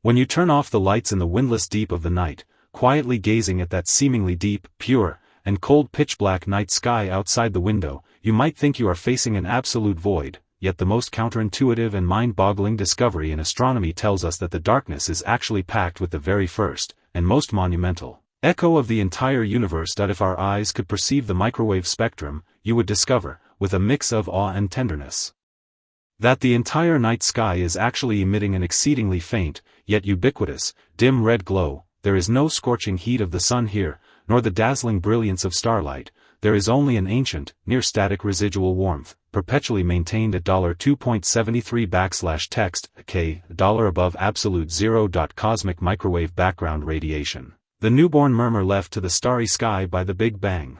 When you turn off the lights in the windless deep of the night, quietly gazing at that seemingly deep, pure, and cold pitch-black night sky outside the window, you might think you are facing an absolute void, yet the most counterintuitive and mind-boggling discovery in astronomy tells us that the darkness is actually packed with the very first, and most monumental, echo of the entire universe. That if our eyes could perceive the microwave spectrum, you would discover, with a mix of awe and tenderness, that the entire night sky is actually emitting an exceedingly faint, yet ubiquitous, dim red glow. There is no scorching heat of the sun here, nor the dazzling brilliance of starlight. There is only an ancient, near-static residual warmth, perpetually maintained at $2.73 K, $ above absolute zero. Cosmic microwave background radiation, the newborn murmur left to the starry sky by the Big Bang.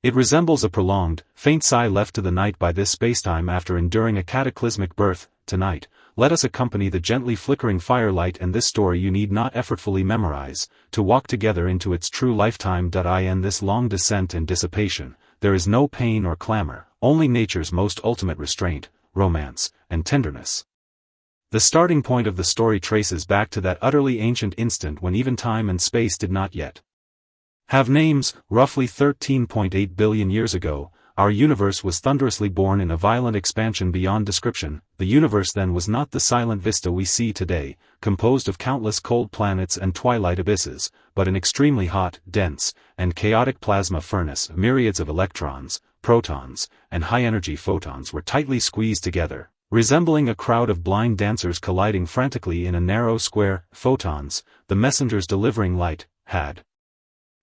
It resembles a prolonged, faint sigh left to the night by this spacetime after enduring a cataclysmic birth. Tonight, let us accompany the gently flickering firelight and this story you need not effortfully memorize, to walk together into its true lifetime. In this long descent and dissipation, there is no pain or clamor, only nature's most ultimate restraint, romance, and tenderness. The starting point of the story traces back to that utterly ancient instant when even time and space did not yet have names. Roughly 13.8 billion years ago, our universe was thunderously born in a violent expansion beyond description. The universe then was not the silent vista we see today, composed of countless cold planets and twilight abysses, but an extremely hot, dense, and chaotic plasma furnace. Myriads of electrons, protons, and high-energy photons were tightly squeezed together, resembling a crowd of blind dancers colliding frantically in a narrow square. Photons, the messengers delivering light, had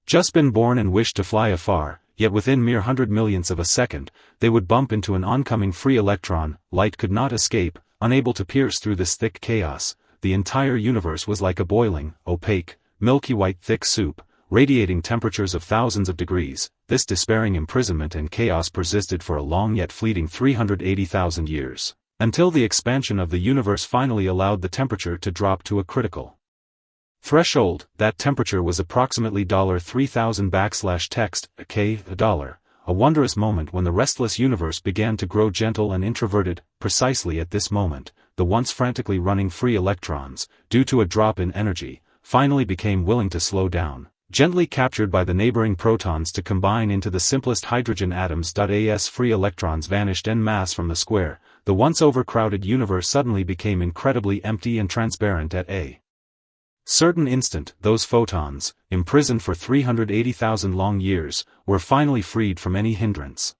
just been born and wished to fly afar, yet within mere 100 millionths of a second, they would bump into an oncoming free electron. Light could not escape, unable to pierce through this thick chaos. The entire universe was like a boiling, opaque, milky white thick soup, radiating temperatures of thousands of degrees. This despairing imprisonment and chaos persisted for a long yet fleeting 380,000 years, until the expansion of the universe finally allowed the temperature to drop to a critical threshold. That temperature was approximately $3000 K, $1, a wondrous moment when the restless universe began to grow gentle and introverted. Precisely at this moment, the once frantically running free electrons, due to a drop in energy, finally became willing to slow down, gently captured by the neighboring protons to combine into the simplest hydrogen atoms. As free electrons vanished en masse from the square, the once overcrowded universe suddenly became incredibly empty and transparent. At a certain instant, those photons, imprisoned for 380,000 long years, were finally freed from any hindrance.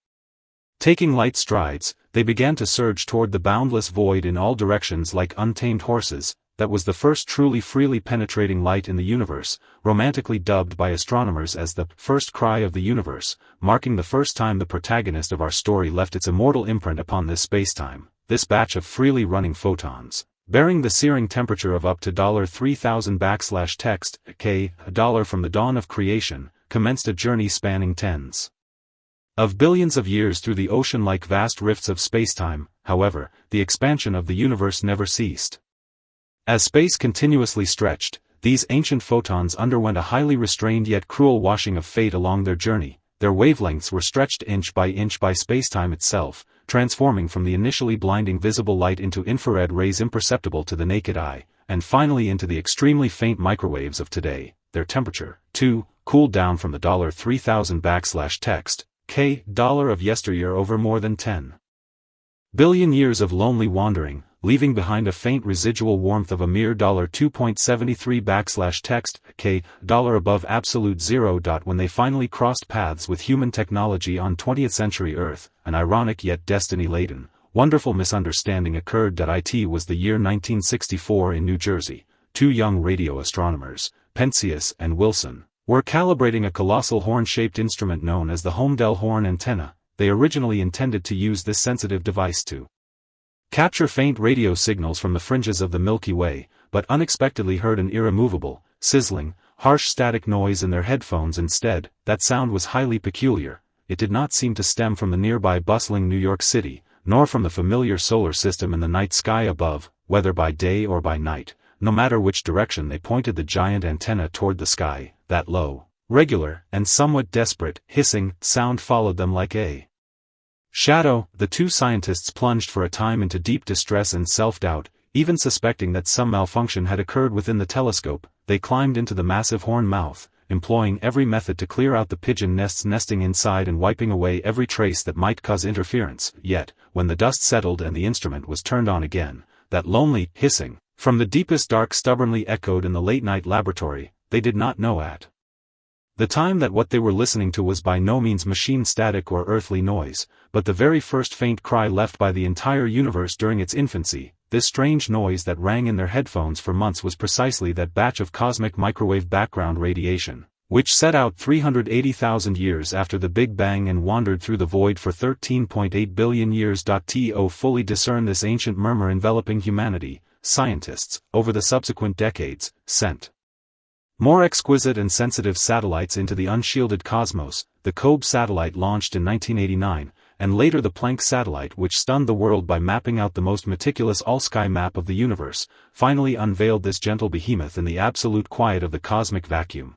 Taking light strides, they began to surge toward the boundless void in all directions like untamed horses. That was the first truly freely penetrating light in the universe, romantically dubbed by astronomers as the first cry of the universe, marking the first time the protagonist of our story left its immortal imprint upon this spacetime. This batch of freely running photons, bearing the searing temperature of up to $3000 K, $1 from the dawn of creation, commenced a journey spanning tens of billions of years through the ocean-like vast rifts of spacetime. However, the expansion of the universe never ceased. As space continuously stretched, these ancient photons underwent a highly restrained yet cruel washing of fate along their journey. Their wavelengths were stretched inch by spacetime itself, transforming from the initially blinding visible light into infrared rays imperceptible to the naked eye, and finally into the extremely faint microwaves of today. Their temperature, too, cooled down from the $3000 K, $1 of yesteryear over more than 10 billion years of lonely wandering, leaving behind a faint residual warmth of a mere $2.73 K, $1 above absolute zero. When they finally crossed paths with human technology on 20th century Earth, an ironic yet destiny-laden, wonderful misunderstanding occurred. It was the year 1964 in New Jersey. Two young radio astronomers, Penzias and Wilson, were calibrating a colossal horn-shaped instrument known as the Holmdel horn antenna. They originally intended to use this sensitive device to capture faint radio signals from the fringes of the Milky Way, but unexpectedly heard an irremovable, sizzling, harsh static noise in their headphones instead. That sound was highly peculiar. It did not seem to stem from the nearby bustling New York City, nor from the familiar solar system in the night sky above. Whether by day or by night, no matter which direction they pointed the giant antenna toward the sky, that low, regular, and somewhat desperate, hissing sound followed them like a shadow. The two scientists plunged for a time into deep distress and self-doubt. even suspecting that some malfunction had occurred within the telescope, they climbed into the massive horn mouth, employing every method to clear out the pigeon nests nesting inside and wiping away every trace that might cause interference. Yet, when the dust settled and the instrument was turned on again, that lonely hissing from the deepest dark stubbornly echoed in the late-night laboratory. They did not know at the time that what they were listening to was by no means machine static or earthly noise, but the very first faint cry left by the entire universe during its infancy. This strange noise that rang in their headphones for months was precisely that batch of cosmic microwave background radiation, which set out 380,000 years after the Big Bang and wandered through the void for 13.8 billion years. To fully discern this ancient murmur enveloping humanity, scientists, over the subsequent decades, sent more exquisite and sensitive satellites into the unshielded cosmos. The COBE satellite launched in 1989, and later the Planck satellite, which stunned the world by mapping out the most meticulous all-sky map of the universe, finally unveiled this gentle behemoth in the absolute quiet of the cosmic vacuum.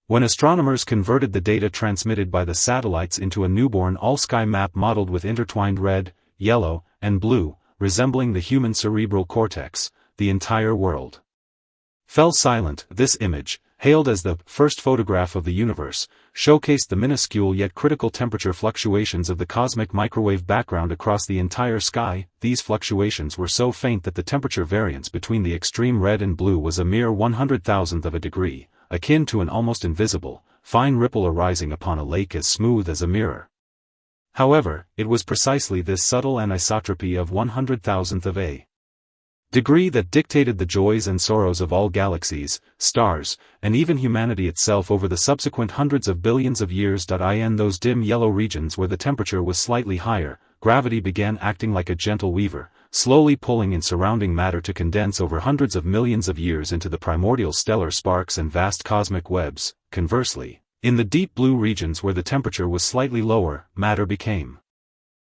When astronomers converted the data transmitted by the satellites into a newborn all-sky map modeled with intertwined red, yellow, and blue, resembling the human cerebral cortex, the entire world fell silent. This image, hailed as the first photograph of the universe, showcased the minuscule yet critical temperature fluctuations of the cosmic microwave background across the entire sky. These fluctuations were so faint that the temperature variance between the extreme red and blue was a mere 100,000th of a degree, akin to an almost invisible, fine ripple arising upon a lake as smooth as a mirror. However, it was precisely this subtle anisotropy of 100,000th of a degree that dictated the joys and sorrows of all galaxies, stars, and even humanity itself over the subsequent hundreds of billions of years. In those dim yellow regions where the temperature was slightly higher, gravity began acting like a gentle weaver, slowly pulling in surrounding matter to condense over hundreds of millions of years into the primordial stellar sparks and vast cosmic webs. Conversely, in the deep blue regions where the temperature was slightly lower, matter became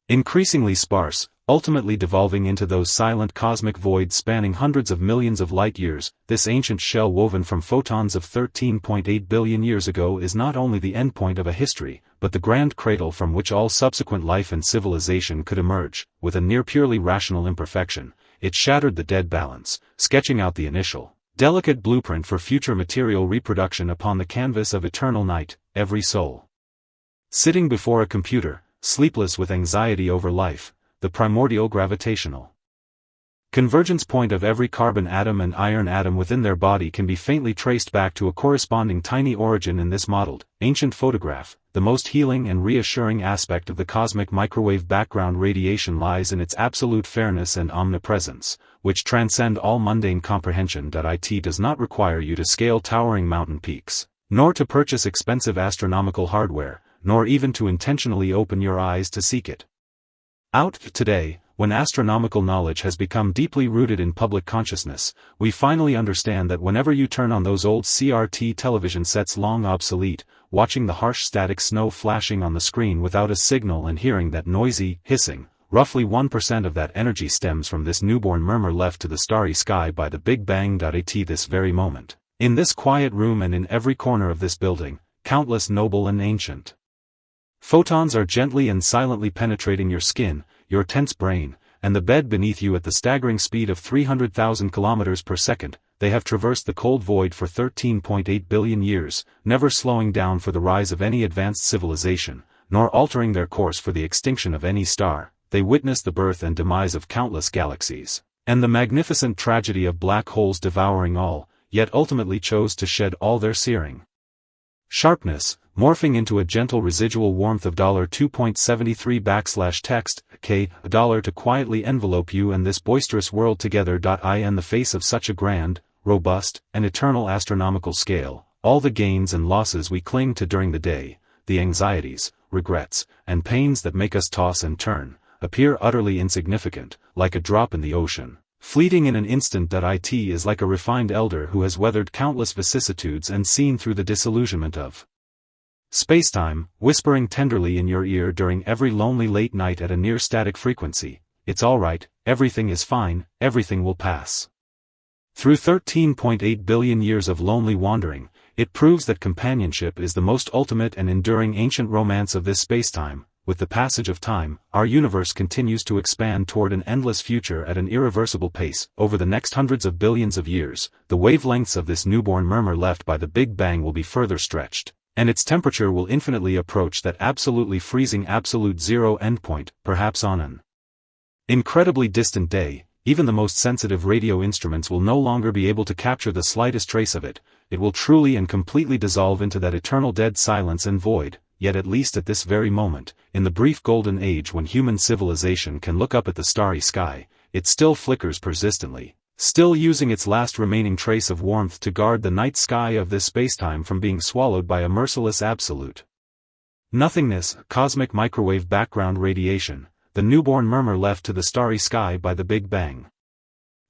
increasingly sparse, ultimately devolving into those silent cosmic voids spanning hundreds of millions of light-years. This ancient shell woven from photons of 13.8 billion years ago is not only the endpoint of a history, but the grand cradle from which all subsequent life and civilization could emerge. With a near purely rational imperfection, it shattered the dead balance, sketching out the initial, delicate blueprint for future material reproduction upon the canvas of eternal night. Every soul sitting before a computer, sleepless with anxiety over life, the primordial gravitational convergence point of every carbon atom and iron atom within their body can be faintly traced back to a corresponding tiny origin in this modeled, ancient photograph. The most healing and reassuring aspect of the cosmic microwave background radiation lies in its absolute fairness and omnipresence, which transcend all mundane comprehension. It does not require you to scale towering mountain peaks, nor to purchase expensive astronomical hardware, nor even to intentionally open your eyes to seek it out. Today, when astronomical knowledge has become deeply rooted in public consciousness, we finally understand that whenever you turn on those old CRT television sets long obsolete, watching the harsh static snow flashing on the screen without a signal and hearing that noisy hissing, roughly 1% of that energy stems from this newborn murmur left to the starry sky by the Big Bang. At this very moment, in this quiet room and in every corner of this building, countless noble and ancient photons are gently and silently penetrating your skin, your tense brain, and the bed beneath you at the staggering speed of 300,000 kilometers per second. They have traversed the cold void for 13.8 billion years, never slowing down for the rise of any advanced civilization, nor altering their course for the extinction of any star. They witnessed the birth and demise of countless galaxies, and the magnificent tragedy of black holes devouring all, yet ultimately chose to shed all their searing sharpness, morphing into a gentle residual warmth of $2.73 K dollar to quietly envelope you and this boisterous world together. In the face of such a grand, robust, and eternal astronomical scale, all the gains and losses we cling to during the day, the anxieties, regrets, and pains that make us toss and turn, appear utterly insignificant, like a drop in the ocean, fleeting in an instant. It is like a refined elder who has weathered countless vicissitudes and seen through the disillusionment of spacetime, whispering tenderly in your ear during every lonely late night at a near-static frequency, "It's all right, everything is fine, everything will pass." Through 13.8 billion years of lonely wandering, it proves that companionship is the most ultimate and enduring ancient romance of this spacetime. with the passage of time, our universe continues to expand toward an endless future at an irreversible pace. Over the next hundreds of billions of years, the wavelengths of this newborn murmur left by the Big Bang will be further stretched, and its temperature will infinitely approach that absolutely freezing absolute zero endpoint, perhaps on an incredibly distant day. Even the most sensitive radio instruments will no longer be able to capture the slightest trace of it. It will truly and completely dissolve into that eternal dead silence and void. Yet at least at this very moment, in the brief golden age when human civilization can look up at the starry sky, it still flickers persistently, still using its last remaining trace of warmth to guard the night sky of this spacetime from being swallowed by a merciless absolute nothingness. Cosmic microwave background radiation, the newborn murmur left to the starry sky by the Big Bang.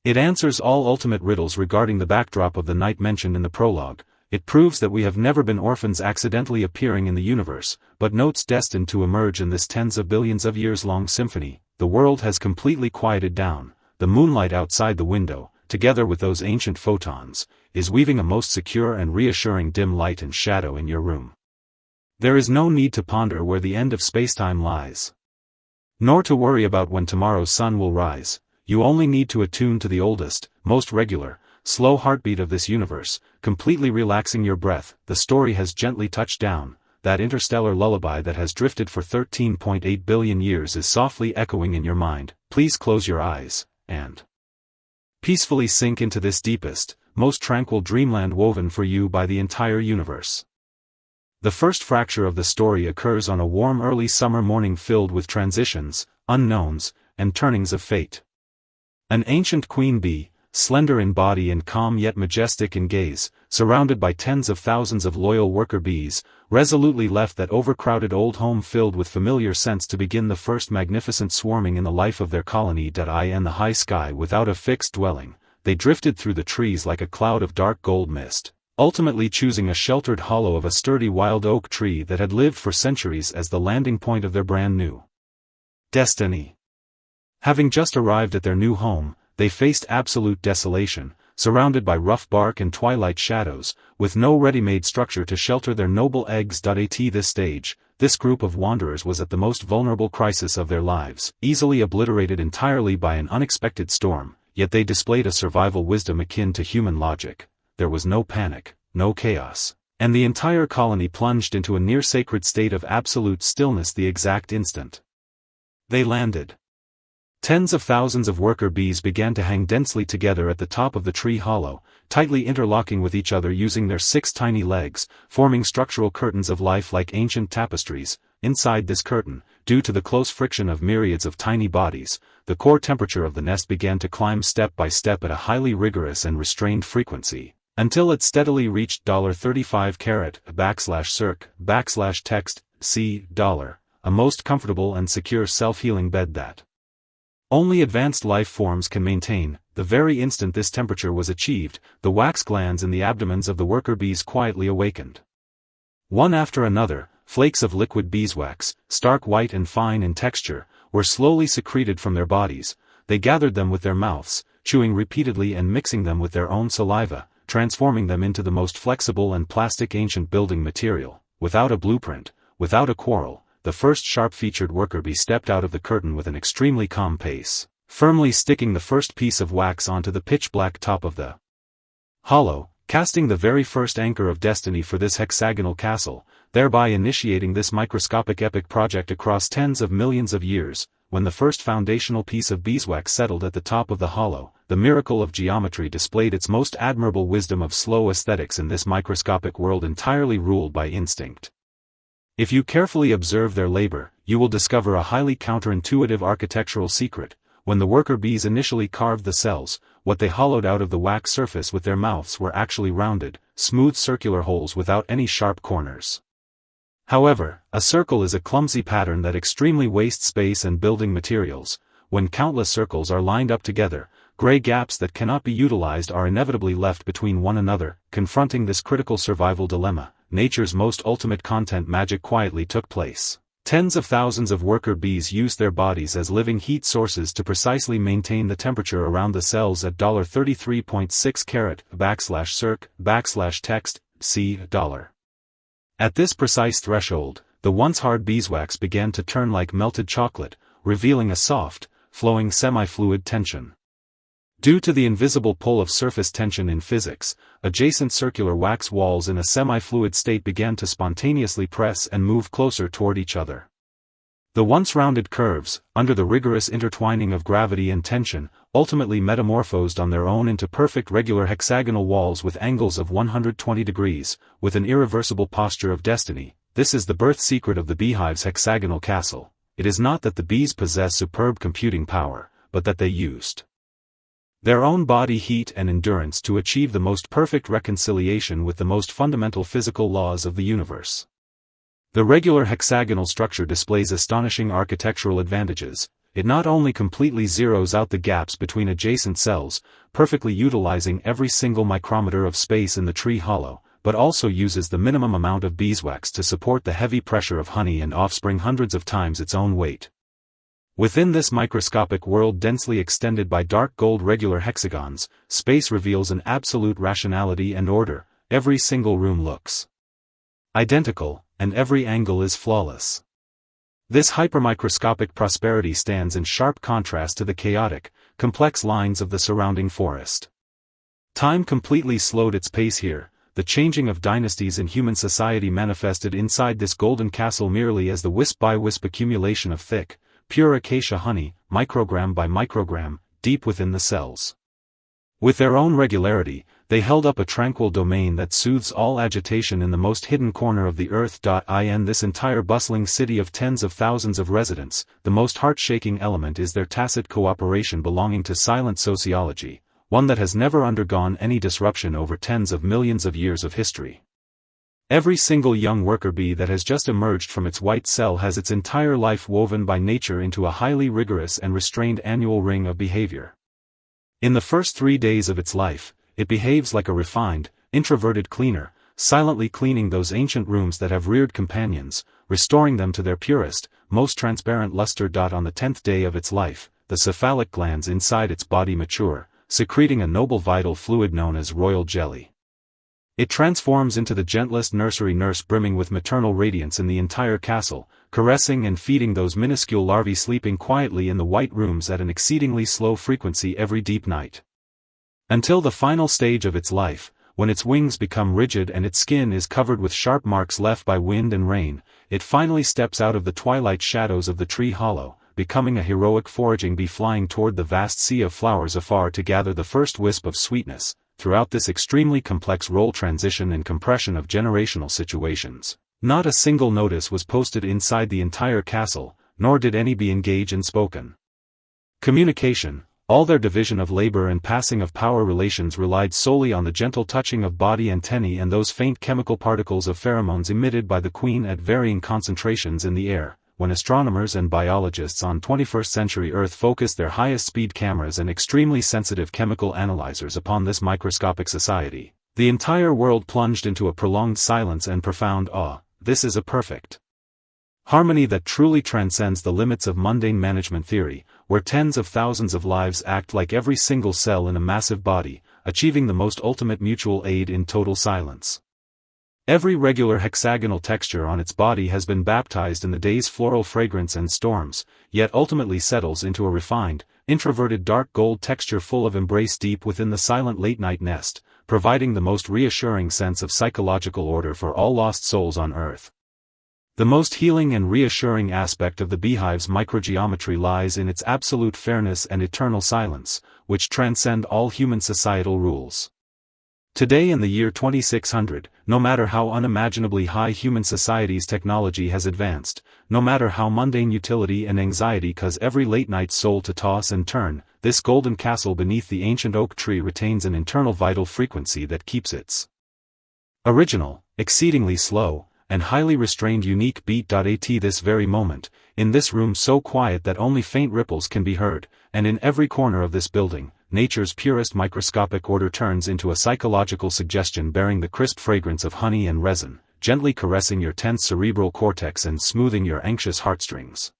It answers all ultimate riddles regarding the backdrop of the night mentioned in the prologue. It proves that we have never been orphans accidentally appearing in the universe, but notes destined to emerge in this tens of billions of years-long symphony. The world has completely quieted down. The moonlight outside the window, together with those ancient photons, is weaving a most secure and reassuring dim light and shadow in your room. There is no need to ponder where the end of spacetime lies, nor to worry about when tomorrow's sun will rise. You only need to attune to the oldest, most regular, slow heartbeat of this universe, completely relaxing your breath. The story has gently touched down. That interstellar lullaby that has drifted for 13.8 billion years is softly echoing in your mind. Please close your eyes, and peacefully sink into this deepest, most tranquil dreamland woven for you by the entire universe. The first fracture of the story occurs on a warm early summer morning filled with transitions, unknowns, and turnings of fate. An ancient queen bee, slender in body and calm yet majestic in gaze, surrounded by tens of thousands of loyal worker bees, resolutely left that overcrowded old home filled with familiar scents to begin the first magnificent swarming in the life of their colony. In the high sky without a fixed dwelling, they drifted through the trees like a cloud of dark gold mist, ultimately choosing a sheltered hollow of a sturdy wild oak tree that had lived for centuries as the landing point of their brand new destiny. Having just arrived at their new home, they faced absolute desolation, surrounded by rough bark and twilight shadows, with no ready-made structure to shelter their noble eggs. At this stage, this group of wanderers was at the most vulnerable crisis of their lives, easily obliterated entirely by an unexpected storm, yet they displayed a survival wisdom akin to human logic. There was no panic, no chaos, and the entire colony plunged into a near-sacred state of absolute stillness the exact instant they landed. Tens of thousands of worker bees began to hang densely together at the top of the tree hollow, tightly interlocking with each other using their 6 tiny legs, forming structural curtains of life like ancient tapestries. Inside this curtain, due to the close friction of myriads of tiny bodies, the core temperature of the nest began to climb step by step at a highly rigorous and restrained frequency, until it steadily reached $35°/circ/text C$, a most comfortable and secure self-healing bed that only advanced life forms can maintain. The very instant this temperature was achieved, the wax glands in the abdomens of the worker bees quietly awakened. One after another, flakes of liquid beeswax, stark white and fine in texture, were slowly secreted from their bodies. They gathered them with their mouths, chewing repeatedly and mixing them with their own saliva, transforming them into the most flexible and plastic ancient building material. Without a blueprint, without a quarrel, the first sharp-featured worker bee stepped out of the curtain with an extremely calm pace, firmly sticking the first piece of wax onto the pitch-black top of the hollow, casting the very first anchor of destiny for this hexagonal castle, thereby initiating this microscopic epic project across tens of millions of years. When the first foundational piece of beeswax settled at the top of the hollow, the miracle of geometry displayed its most admirable wisdom of slow aesthetics in this microscopic world entirely ruled by instinct. If you carefully observe their labor, you will discover a highly counterintuitive architectural secret. When the worker bees initially carved the cells, what they hollowed out of the wax surface with their mouths were actually rounded, smooth circular holes without any sharp corners. However, a circle is a clumsy pattern that extremely wastes space and building materials. When countless circles are lined up together, gray gaps that cannot be utilized are inevitably left between one another. Confronting this critical survival dilemma, nature's most ultimate content magic quietly took place. Tens of thousands of worker bees used their bodies as living heat sources to precisely maintain the temperature around the cells at $33.6°/circ/text C$. At this precise threshold, the once hard beeswax began to turn like melted chocolate, revealing a soft, flowing semi-fluid tension. Due to the invisible pull of surface tension in physics, adjacent circular wax walls in a semi-fluid state began to spontaneously press and move closer toward each other. The once rounded curves, under the rigorous intertwining of gravity and tension, ultimately metamorphosed on their own into perfect regular hexagonal walls with angles of 120 degrees, with an irreversible posture of destiny. This is the birth secret of the beehive's hexagonal castle. It is not that the bees possess superb computing power, but that they used their own body heat and endurance to achieve the most perfect reconciliation with the most fundamental physical laws of the universe. The regular hexagonal structure displays astonishing architectural advantages. It not only completely zeroes out the gaps between adjacent cells, perfectly utilizing every single micrometer of space in the tree hollow, but also uses the minimum amount of beeswax to support the heavy pressure of honey and offspring hundreds of times its own weight. Within this microscopic world densely extended by dark gold regular hexagons, space reveals an absolute rationality and order. Every single room looks identical, and every angle is flawless. This hypermicroscopic prosperity stands in sharp contrast to the chaotic, complex lines of the surrounding forest. Time completely slowed its pace here. The changing of dynasties in human society manifested inside this golden castle merely as the wisp-by-wisp accumulation of thick, pure acacia honey, microgram by microgram, deep within the cells. With their own regularity, they held up a tranquil domain that soothes all agitation in the most hidden corner of the earth. In this entire bustling city of tens of thousands of residents, the most heart-shaking element is their tacit cooperation belonging to silent sociology, one that has never undergone any disruption over tens of millions of years of history. Every single young worker bee that has just emerged from its white cell has its entire life woven by nature into a highly rigorous and restrained annual ring of behavior. In the first 3 days of its life, it behaves like a refined, introverted cleaner, silently cleaning those ancient rooms that have reared companions, restoring them to their purest, most transparent luster. On the 10th day of its life, the cephalic glands inside its body mature, secreting a noble vital fluid known as royal jelly. It transforms into the gentlest nursery nurse brimming with maternal radiance in the entire castle, caressing and feeding those minuscule larvae sleeping quietly in the white rooms at an exceedingly slow frequency every deep night. Until the final stage of its life, when its wings become rigid and its skin is covered with sharp marks left by wind and rain, it finally steps out of the twilight shadows of the tree hollow, becoming a heroic foraging bee flying toward the vast sea of flowers afar to gather the first wisp of sweetness. Throughout this extremely complex role transition and compression of generational situations, not a single notice was posted inside the entire castle, nor did any bee engage in spoken communication. All their division of labor and passing of power relations relied solely on the gentle touching of body antennae and those faint chemical particles of pheromones emitted by the queen at varying concentrations in the air. When astronomers and biologists on 21st century Earth focused their highest speed cameras and extremely sensitive chemical analyzers upon this microscopic society, the entire world plunged into a prolonged silence and profound awe. This is a perfect harmony that truly transcends the limits of mundane management theory, where tens of thousands of lives act like every single cell in a massive body, achieving the most ultimate mutual aid in total silence. Every regular hexagonal texture on its body has been baptized in the day's floral fragrance and storms, yet ultimately settles into a refined, introverted dark gold texture full of embrace deep within the silent late-night nest, providing the most reassuring sense of psychological order for all lost souls on Earth. The most healing and reassuring aspect of the beehive's microgeometry lies in its absolute fairness and eternal silence, which transcend all human societal rules. Today in the year 2600, no matter how unimaginably high human society's technology has advanced, no matter how mundane utility and anxiety cause every late-night soul to toss and turn, this golden castle beneath the ancient oak tree retains an internal vital frequency that keeps its original, exceedingly slow, and highly restrained unique beat. At this very moment, in this room so quiet that only faint ripples can be heard, and in every corner of this building, nature's purest microscopic order turns into a psychological suggestion bearing the crisp fragrance of honey and resin, gently caressing your tense cerebral cortex and smoothing your anxious heartstrings.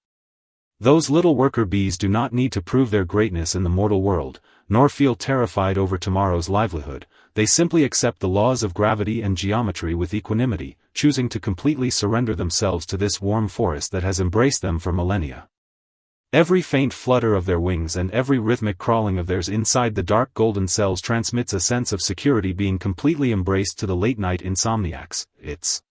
Those little worker bees do not need to prove their greatness in the mortal world, nor feel terrified over tomorrow's livelihood. They simply accept the laws of gravity and geometry with equanimity, choosing to completely surrender themselves to this warm forest that has embraced them for millennia. Every faint flutter of their wings and every rhythmic crawling of theirs inside the dark golden cells transmits a sense of security, being completely embraced to the late-night insomniacs. It's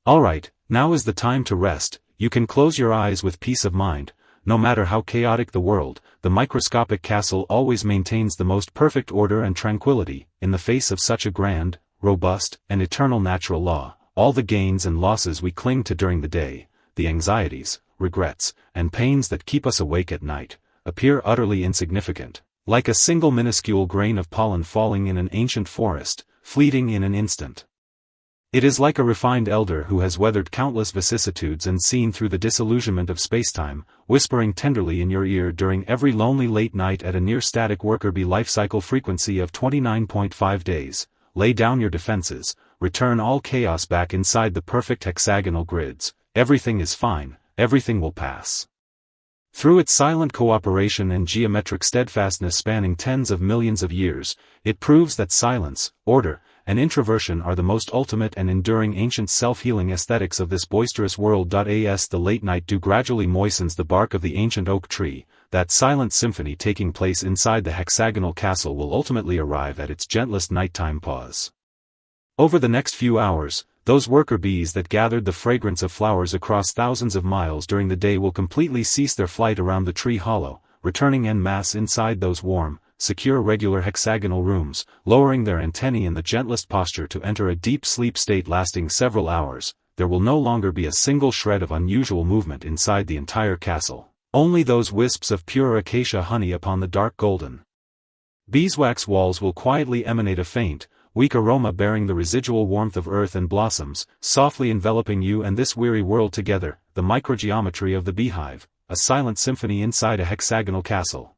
alright, now is the time to rest. You can close your eyes with peace of mind. No matter how chaotic the world, the microscopic castle always maintains the most perfect order and tranquility. In the face of such a grand, robust, and eternal natural law, all the gains and losses we cling to during the day, the anxieties, regrets, and pains that keep us awake at night, appear utterly insignificant, like a single minuscule grain of pollen falling in an ancient forest, fleeting in an instant. It is like a refined elder who has weathered countless vicissitudes and seen through the disillusionment of spacetime, whispering tenderly in your ear during every lonely late night at a near-static worker bee life cycle frequency of 29.5 days, lay down your defenses, return all chaos back inside the perfect hexagonal grids. Everything is fine, everything will pass. Through its silent cooperation and geometric steadfastness spanning tens of millions of years, it proves that silence, order, and introversion are the most ultimate and enduring ancient self-healing aesthetics of this boisterous world. As the late night dew gradually moistens the bark of the ancient oak tree, that silent symphony taking place inside the hexagonal castle will ultimately arrive at its gentlest nighttime pause. Over the next few hours, those worker bees that gathered the fragrance of flowers across thousands of miles during the day will completely cease their flight around the tree hollow, returning en masse inside those warm, secure regular hexagonal rooms, lowering their antennae in the gentlest posture to enter a deep sleep state lasting several hours. There will no longer be a single shred of unusual movement inside the entire castle, only those wisps of pure acacia honey upon the dark golden beeswax walls will quietly emanate a faint, weak aroma bearing the residual warmth of earth and blossoms, softly enveloping you and this weary world together. The microgeometry of the beehive, a silent symphony inside a hexagonal castle.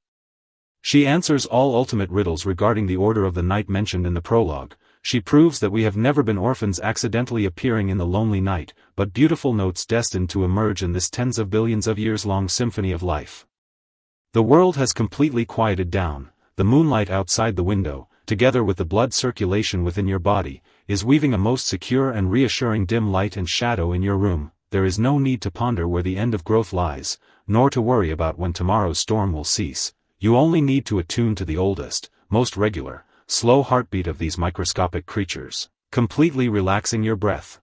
She answers all ultimate riddles regarding the order of the night mentioned in the prologue. She proves that we have never been orphans accidentally appearing in the lonely night, but beautiful notes destined to emerge in this tens of billions of years-long symphony of life. The world has completely quieted down. The moonlight outside the window, together with the blood circulation within your body, is weaving a most secure and reassuring dim light and shadow in your room. There is no need to ponder where the end of growth lies, nor to worry about when tomorrow's storm will cease. You only need to attune to the oldest, most regular, slow heartbeat of these microscopic creatures, completely relaxing your breath.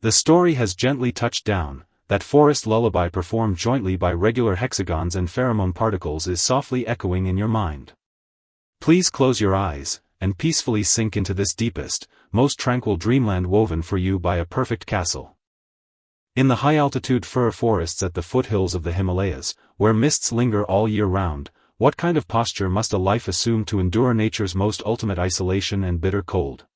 The story has gently touched down. That forest lullaby performed jointly by regular hexagons and pheromone particles is softly echoing in your mind. Please close your eyes, and peacefully sink into this deepest, most tranquil dreamland woven for you by a perfect castle. In the high-altitude fir forests at the foothills of the Himalayas, where mists linger all year round, what kind of posture must a life assume to endure nature's most ultimate isolation and bitter cold?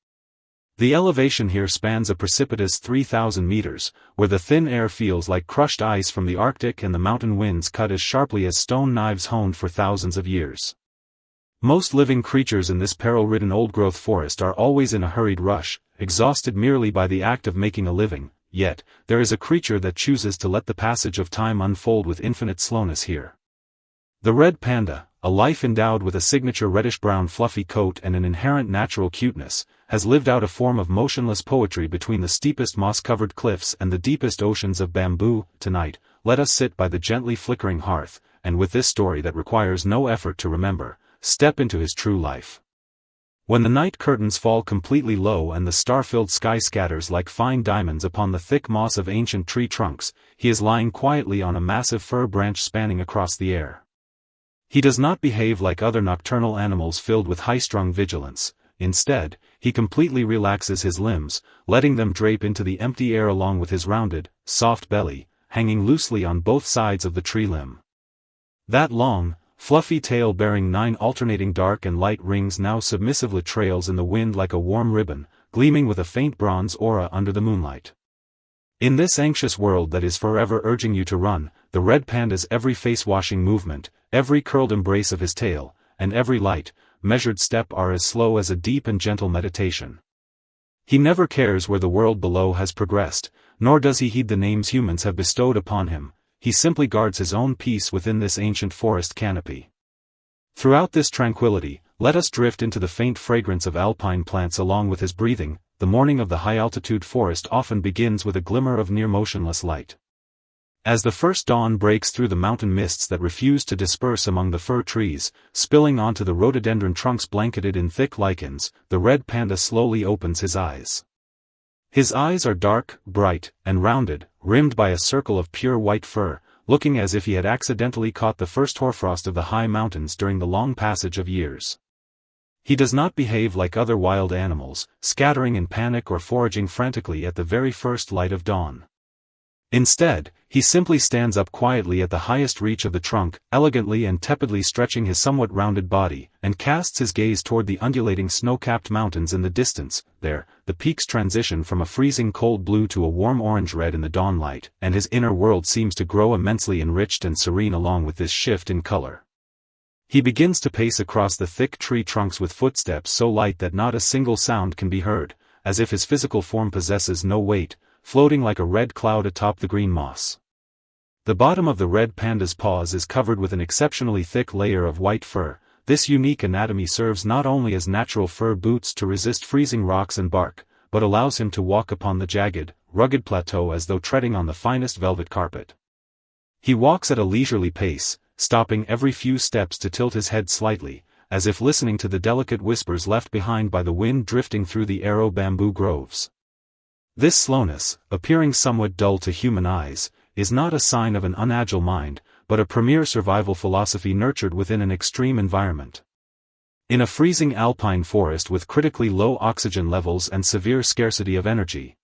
The elevation here spans a precipitous 3,000 meters, where the thin air feels like crushed ice from the Arctic and the mountain winds cut as sharply as stone knives honed for thousands of years. Most living creatures in this peril-ridden old-growth forest are always in a hurried rush, exhausted merely by the act of making a living, yet, there is a creature that chooses to let the passage of time unfold with infinite slowness here. The red panda, a life endowed with a signature reddish-brown fluffy coat and an inherent natural cuteness, has lived out a form of motionless poetry between the steepest moss-covered cliffs and the deepest oceans of bamboo. Tonight, let us sit by the gently flickering hearth, and with this story that requires no effort to remember, step into his true life. When the night curtains fall completely low and the star-filled sky scatters like fine diamonds upon the thick moss of ancient tree trunks, he is lying quietly on a massive fir branch spanning across the air. He does not behave like other nocturnal animals filled with high-strung vigilance. Instead, he completely relaxes his limbs, letting them drape into the empty air along with his rounded, soft belly, hanging loosely on both sides of the tree limb. That long, fluffy tail bearing 9 alternating dark and light rings now submissively trails in the wind like a warm ribbon, gleaming with a faint bronze aura under the moonlight. In this anxious world that is forever urging you to run, the red panda's every face-washing movement, every curled embrace of his tail, and every light, measured step are as slow as a deep and gentle meditation. He never cares where the world below has progressed, nor does he heed the names humans have bestowed upon him. He simply guards his own peace within this ancient forest canopy. Throughout this tranquility, let us drift into the faint fragrance of alpine plants along with his breathing. the morning of the high-altitude forest often begins with a glimmer of near-motionless light. As the first dawn breaks through the mountain mists that refuse to disperse among the fir trees, spilling onto the rhododendron trunks blanketed in thick lichens, the red panda slowly opens his eyes. His eyes are dark, bright, and rounded, rimmed by a circle of pure white fur, looking as if he had accidentally caught the first hoarfrost of the high mountains during the long passage of years. He does not behave like other wild animals, scattering in panic or foraging frantically at the very first light of dawn. Instead, he simply stands up quietly at the highest reach of the trunk, elegantly and tepidly stretching his somewhat rounded body, and casts his gaze toward the undulating snow-capped mountains in the distance. There, the peaks transition from a freezing cold blue to a warm orange-red in the dawn light, and his inner world seems to grow immensely enriched and serene along with this shift in color. He begins to pace across the thick tree trunks with footsteps so light that not a single sound can be heard, as if his physical form possesses no weight, floating like a red cloud atop the green moss. The bottom of the red panda's paws is covered with an exceptionally thick layer of white fur. This unique anatomy serves not only as natural fur boots to resist freezing rocks and bark, but allows him to walk upon the jagged, rugged plateau as though treading on the finest velvet carpet. He walks at a leisurely pace, stopping every few steps to tilt his head slightly, as if listening to the delicate whispers left behind by the wind drifting through the arrow bamboo groves. This slowness, appearing somewhat dull to human eyes, is not a sign of an unagile mind, but a premier survival philosophy nurtured within an extreme environment. In a freezing alpine forest with critically low oxygen levels and severe scarcity of energy,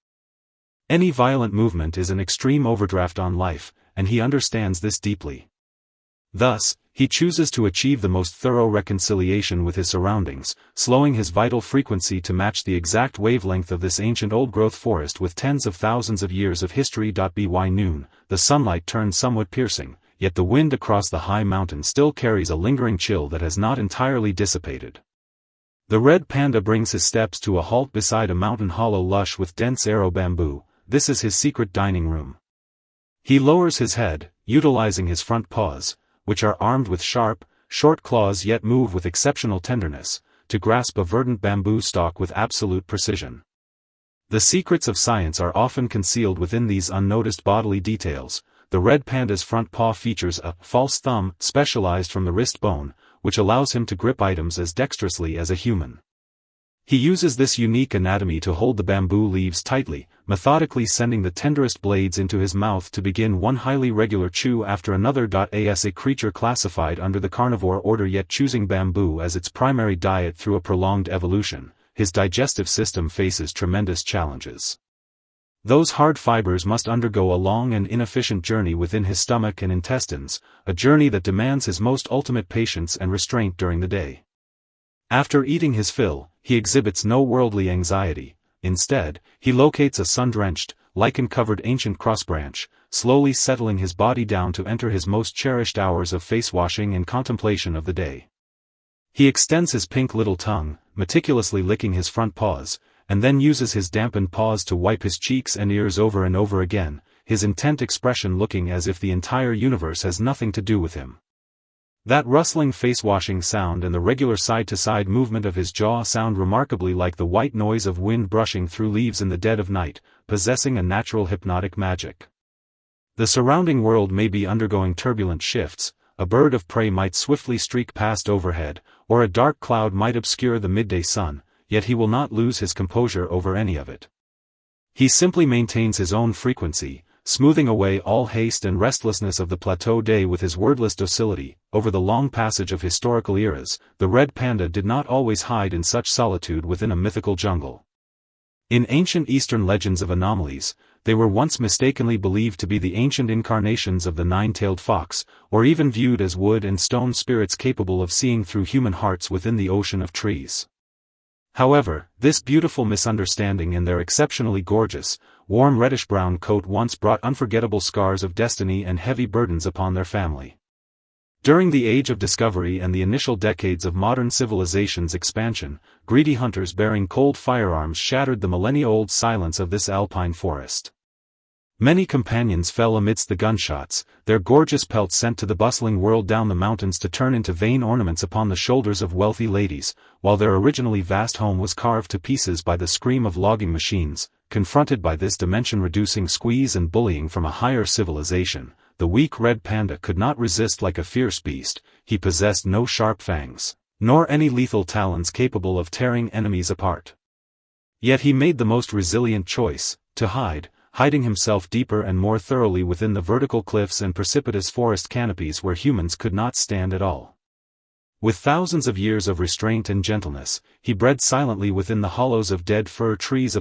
any violent movement is an extreme overdraft on life, and he understands this deeply. Thus, he chooses to achieve the most thorough reconciliation with his surroundings, slowing his vital frequency to match the exact wavelength of this ancient old-growth forest with tens of thousands of years of history. By noon, the sunlight turns somewhat piercing, yet the wind across the high mountain still carries a lingering chill that has not entirely dissipated. The red panda brings his steps to a halt beside a mountain hollow lush with dense arrow bamboo. This is his secret dining room. He lowers his head, utilizing his front paws, which are armed with sharp, short claws yet move with exceptional tenderness, to grasp a verdant bamboo stalk with absolute precision. The secrets of science are often concealed within these unnoticed bodily details. The red panda's front paw features a false thumb specialized from the wrist bone, which allows him to grip items as dexterously as a human. He uses this unique anatomy to hold the bamboo leaves tightly, methodically sending the tenderest blades into his mouth to begin one highly regular chew after another. As a creature classified under the carnivore order yet choosing bamboo as its primary diet through a prolonged evolution, his digestive system faces tremendous challenges. Those hard fibers must undergo a long and inefficient journey within his stomach and intestines, a journey that demands his most ultimate patience and restraint during the day. After eating his fill, he exhibits no worldly anxiety. Instead, he locates a sun-drenched, lichen-covered ancient crossbranch, slowly settling his body down to enter his most cherished hours of face-washing and contemplation of the day. He extends his pink little tongue, meticulously licking his front paws, and then uses his dampened paws to wipe his cheeks and ears over and over again, his intent expression looking as if the entire universe has nothing to do with him. That rustling face-washing sound and the regular side-to-side movement of his jaw sound remarkably like the white noise of wind brushing through leaves in the dead of night, possessing a natural hypnotic magic. The surrounding world may be undergoing turbulent shifts, a bird of prey might swiftly streak past overhead, or a dark cloud might obscure the midday sun, yet he will not lose his composure over any of it. He simply maintains his own frequency, smoothing away all haste and restlessness of the plateau day with his wordless docility. Over the long passage of historical eras, the red panda did not always hide in such solitude within a mythical jungle. In ancient Eastern legends of anomalies, they were once mistakenly believed to be the ancient incarnations of the nine-tailed fox, or even viewed as wood and stone spirits capable of seeing through human hearts within the ocean of trees. However, this beautiful misunderstanding and their exceptionally gorgeous, warm reddish-brown coat once brought unforgettable scars of destiny and heavy burdens upon their family. During the Age of Discovery and the initial decades of modern civilization's expansion, greedy hunters bearing cold firearms shattered the millennia-old silence of this alpine forest. Many companions fell amidst the gunshots, their gorgeous pelts sent to the bustling world down the mountains to turn into vain ornaments upon the shoulders of wealthy ladies, while their originally vast home was carved to pieces by the scream of logging machines. Confronted by this dimension-reducing squeeze and bullying from a higher civilization, the weak red panda could not resist. Like a fierce beast, he possessed no sharp fangs, nor any lethal talons capable of tearing enemies apart. Yet he made the most resilient choice, to hiding himself deeper and more thoroughly within the vertical cliffs and precipitous forest canopies where humans could not stand at all. With thousands of years of restraint and gentleness, he bred silently within the hollows of dead fir trees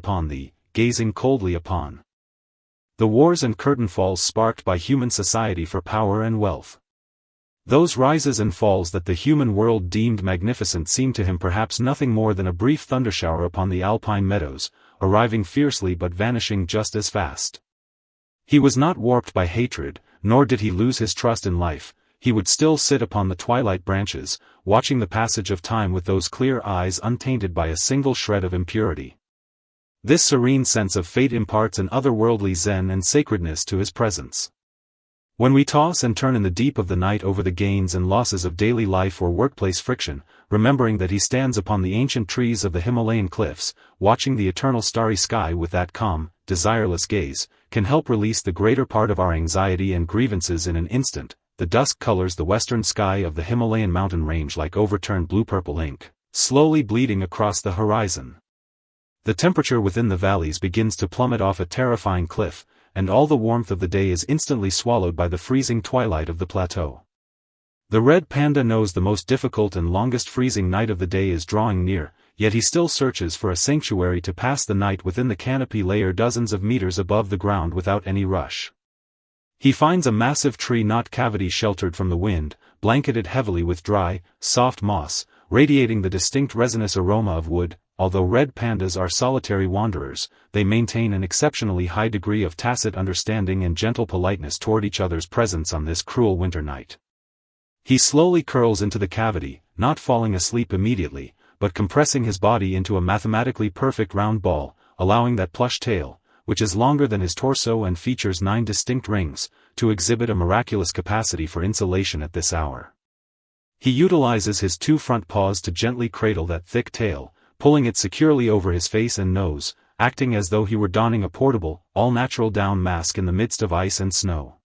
gazing coldly upon the wars and curtain falls sparked by human society for power and wealth. Those rises and falls that the human world deemed magnificent seemed to him perhaps nothing more than a brief thundershower upon the alpine meadows, arriving fiercely but vanishing just as fast. He was not warped by hatred, nor did he lose his trust in life. He would still sit upon the twilight branches, watching the passage of time with those clear eyes untainted by a single shred of impurity. This serene sense of fate imparts an otherworldly zen and sacredness to his presence. When we toss and turn in the deep of the night over the gains and losses of daily life or workplace friction, remembering that he stands upon the ancient trees of the Himalayan cliffs, watching the eternal starry sky with that calm, desireless gaze, can help release the greater part of our anxiety and grievances in an instant. The dusk colors the western sky of the Himalayan mountain range like overturned blue-purple ink, slowly bleeding across the horizon. The temperature within the valleys begins to plummet off a terrifying cliff, and all the warmth of the day is instantly swallowed by the freezing twilight of the plateau. The red panda knows the most difficult and longest freezing night of the day is drawing near, yet he still searches for a sanctuary to pass the night within the canopy layer dozens of meters above the ground without any rush. He finds a massive tree knot cavity sheltered from the wind, blanketed heavily with dry, soft moss, radiating the distinct resinous aroma of wood. Although red pandas are solitary wanderers, they maintain an exceptionally high degree of tacit understanding and gentle politeness toward each other's presence on this cruel winter night. He slowly curls into the cavity, not falling asleep immediately, but compressing his body into a mathematically perfect round ball, allowing that plush tail, which is longer than his torso and features 9 distinct rings, to exhibit a miraculous capacity for insulation at this hour. He utilizes his 2 front paws to gently cradle that thick tail, pulling it securely over his face and nose, acting as though he were donning a portable, all-natural down mask in the midst of ice and snow.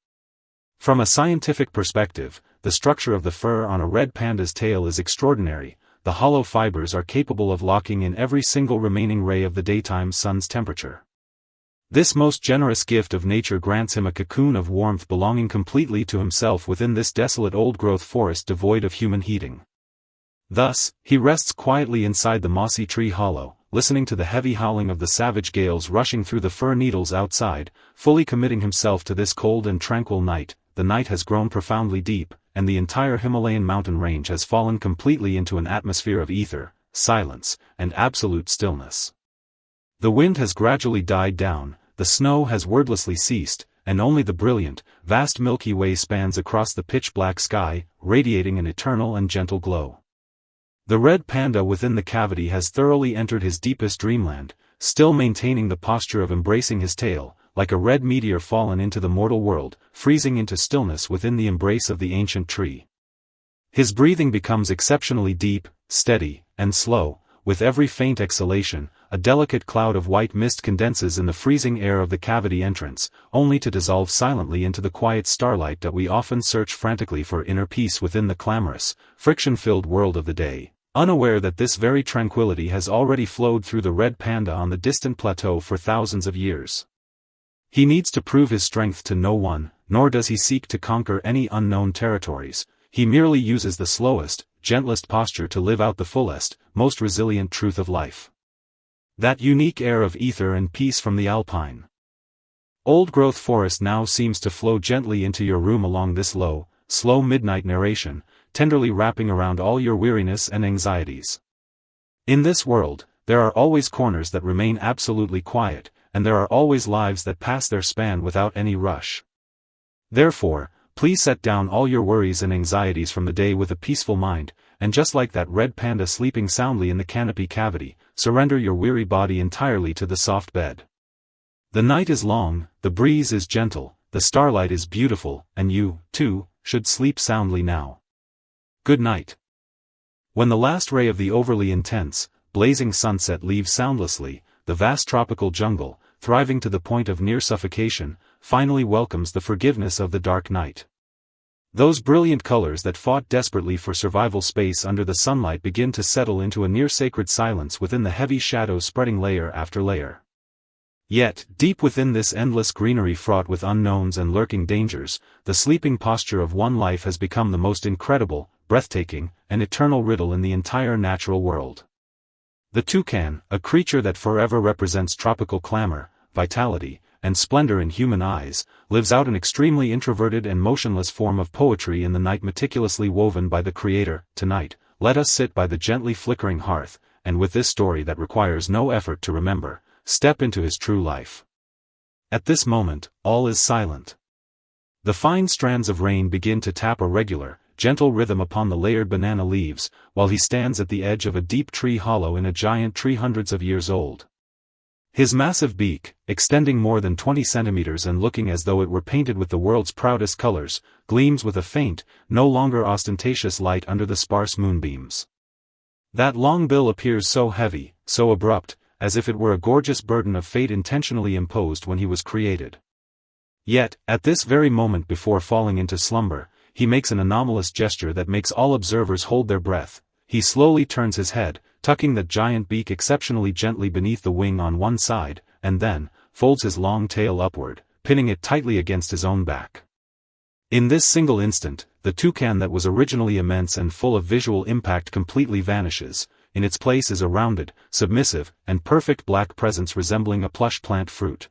From a scientific perspective, the structure of the fur on a red panda's tail is extraordinary. The hollow fibers are capable of locking in every single remaining ray of the daytime sun's temperature. This most generous gift of nature grants him a cocoon of warmth belonging completely to himself within this desolate old-growth forest devoid of human heating. Thus, he rests quietly inside the mossy tree hollow, listening to the heavy howling of the savage gales rushing through the fir needles outside, fully committing himself to this cold and tranquil night. The night has grown profoundly deep, and the entire Himalayan mountain range has fallen completely into an atmosphere of ether, silence, and absolute stillness. The wind has gradually died down, the snow has wordlessly ceased, and only the brilliant, vast Milky Way spans across the pitch-black sky, radiating an eternal and gentle glow. The red panda within the cavity has thoroughly entered his deepest dreamland, still maintaining the posture of embracing his tail, like a red meteor fallen into the mortal world, freezing into stillness within the embrace of the ancient tree. His breathing becomes exceptionally deep, steady, and slow. With every faint exhalation, a delicate cloud of white mist condenses in the freezing air of the cavity entrance, only to dissolve silently into the quiet starlight that we often search frantically for inner peace within the clamorous, friction-filled world of the day, unaware that this very tranquility has already flowed through the red panda on the distant plateau for thousands of years. He needs to prove his strength to no one, nor does he seek to conquer any unknown territories. He merely uses the slowest, gentlest posture to live out the fullest, most resilient truth of life. That unique air of ether and peace from the alpine old-growth forest now seems to flow gently into your room along this low, slow midnight narration, tenderly wrapping around all your weariness and anxieties. In this world, there are always corners that remain absolutely quiet, and there are always lives that pass their span without any rush. Therefore, please set down all your worries and anxieties from the day with a peaceful mind, and just like that red panda sleeping soundly in the canopy cavity, surrender your weary body entirely to the soft bed. The night is long, the breeze is gentle, the starlight is beautiful, and you, too, should sleep soundly now. Good night. When the last ray of the overly intense, blazing sunset leaves soundlessly, the vast tropical jungle, thriving to the point of near suffocation, finally welcomes the forgiveness of the dark night. Those brilliant colors that fought desperately for survival space under the sunlight begin to settle into a near-sacred silence within the heavy shadows spreading layer after layer. Yet, deep within this endless greenery fraught with unknowns and lurking dangers, the sleeping posture of one life has become the most incredible, breathtaking, and eternal riddle in the entire natural world. The toucan, a creature that forever represents tropical clamor, vitality, and splendor in human eyes, lives out an extremely introverted and motionless form of poetry in the night meticulously woven by the Creator. Tonight, let us sit by the gently flickering hearth, and with this story that requires no effort to remember, step into his true life. At this moment, all is silent. The fine strands of rain begin to tap a regular, gentle rhythm upon the layered banana leaves, while he stands at the edge of a deep tree hollow in a giant tree hundreds of years old. His massive beak, extending more than 20 centimeters and looking as though it were painted with the world's proudest colors, gleams with a faint, no longer ostentatious light under the sparse moonbeams. That long bill appears so heavy, so abrupt, as if it were a gorgeous burden of fate intentionally imposed when he was created. Yet, at this very moment before falling into slumber, he makes an anomalous gesture that makes all observers hold their breath. He slowly turns his head, tucking that giant beak exceptionally gently beneath the wing on one side, and then folds his long tail upward, pinning it tightly against his own back. In this single instant, the toucan that was originally immense and full of visual impact completely vanishes. In its place is a rounded, submissive, and perfect black presence resembling a plush plant fruit.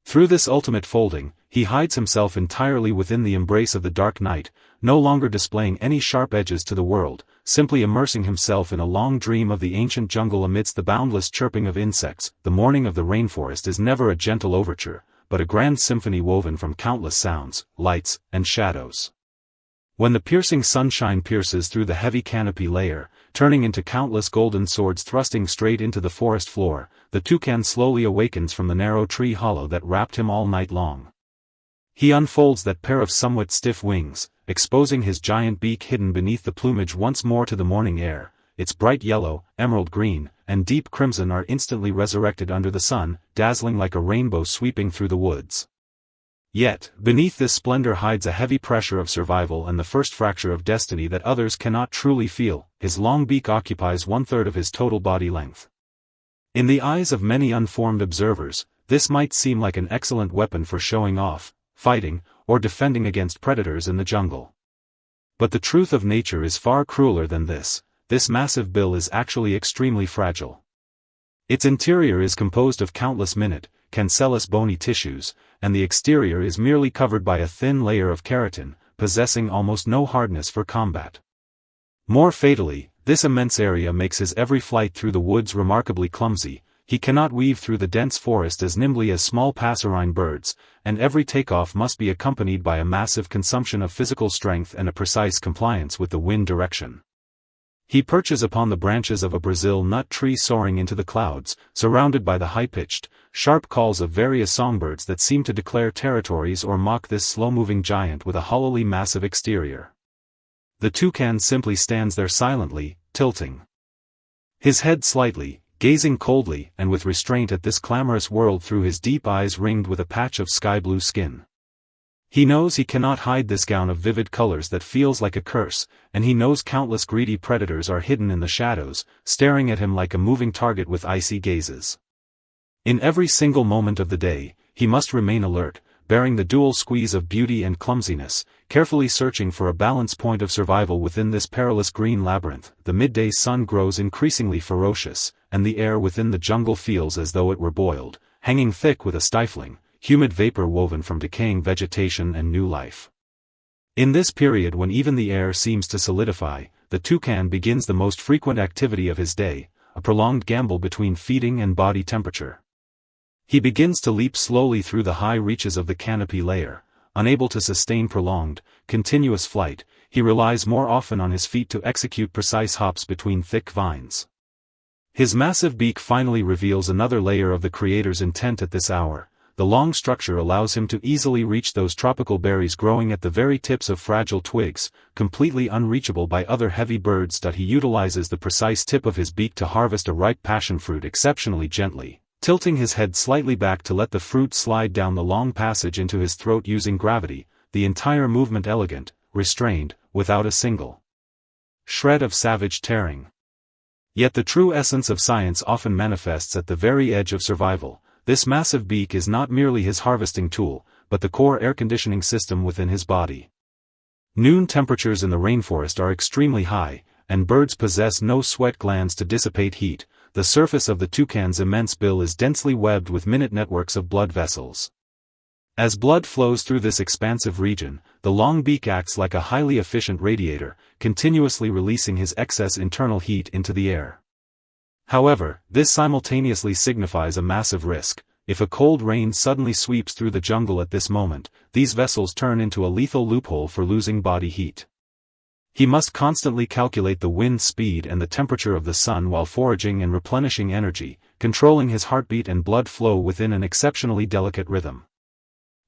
Through this ultimate folding, he hides himself entirely within the embrace of the dark night, no longer displaying any sharp edges to the world, simply immersing himself in a long dream of the ancient jungle amidst the boundless chirping of insects. The morning of the rainforest is never a gentle overture, but a grand symphony woven from countless sounds, lights, and shadows. When the piercing sunshine pierces through the heavy canopy layer, turning into countless golden swords thrusting straight into the forest floor, the toucan slowly awakens from the narrow tree hollow that wrapped him all night long. He unfolds that pair of somewhat stiff wings, exposing his giant beak hidden beneath the plumage once more to the morning air. Its bright yellow, emerald green, and deep crimson are instantly resurrected under the sun, dazzling like a rainbow sweeping through the woods. Yet, beneath this splendor hides a heavy pressure of survival and the first fracture of destiny that others cannot truly feel. His long beak occupies 1/3 of his total body length. In the eyes of many unformed observers, this might seem like an excellent weapon for showing off, fighting, or defending against predators in the jungle. But the truth of nature is far crueler than this. This massive bill is actually extremely fragile. Its interior is composed of countless minute, cancellous bony tissues, and the exterior is merely covered by a thin layer of keratin, possessing almost no hardness for combat. More fatally, this immense area makes his every flight through the woods remarkably clumsy. He cannot weave through the dense forest as nimbly as small passerine birds, and every takeoff must be accompanied by a massive consumption of physical strength and a precise compliance with the wind direction. He perches upon the branches of a Brazil nut tree soaring into the clouds, surrounded by the high-pitched, sharp calls of various songbirds that seem to declare territories or mock this slow-moving giant with a hollowly massive exterior. The toucan simply stands there silently, tilting his head slightly, gazing coldly and with restraint at this clamorous world through his deep eyes ringed with a patch of sky-blue skin. He knows he cannot hide this gown of vivid colors that feels like a curse, and he knows countless greedy predators are hidden in the shadows, staring at him like a moving target with icy gazes. In every single moment of the day, he must remain alert, bearing the dual squeeze of beauty and clumsiness, carefully searching for a balance point of survival within this perilous green labyrinth. The midday sun grows increasingly ferocious, and the air within the jungle feels as though it were boiled, hanging thick with a stifling, humid vapor woven from decaying vegetation and new life. In this period when even the air seems to solidify, the toucan begins the most frequent activity of his day, a prolonged gamble between feeding and body temperature. He begins to leap slowly through the high reaches of the canopy layer. Unable to sustain prolonged, continuous flight, he relies more often on his feet to execute precise hops between thick vines. His massive beak finally reveals another layer of the Creator's intent at this hour. the long structure allows him to easily reach those tropical berries growing at the very tips of fragile twigs, completely unreachable by other heavy birds. He utilizes the precise tip of his beak to harvest a ripe passion fruit exceptionally gently, tilting his head slightly back to let the fruit slide down the long passage into his throat using gravity, the entire movement elegant, restrained, without a single shred of savage tearing. Yet the true essence of science often manifests at the very edge of survival. This massive beak is not merely his harvesting tool, but the core air conditioning system within his body. Noon temperatures in the rainforest are extremely high, and birds possess no sweat glands to dissipate heat. The surface of the toucan's immense bill is densely webbed with minute networks of blood vessels. As blood flows through this expansive region, the long beak acts like a highly efficient radiator, continuously releasing his excess internal heat into the air. However, this simultaneously signifies a massive risk. If a cold rain suddenly sweeps through the jungle at this moment, these vessels turn into a lethal loophole for losing body heat. He must constantly calculate the wind speed and the temperature of the sun while foraging and replenishing energy, controlling his heartbeat and blood flow within an exceptionally delicate rhythm.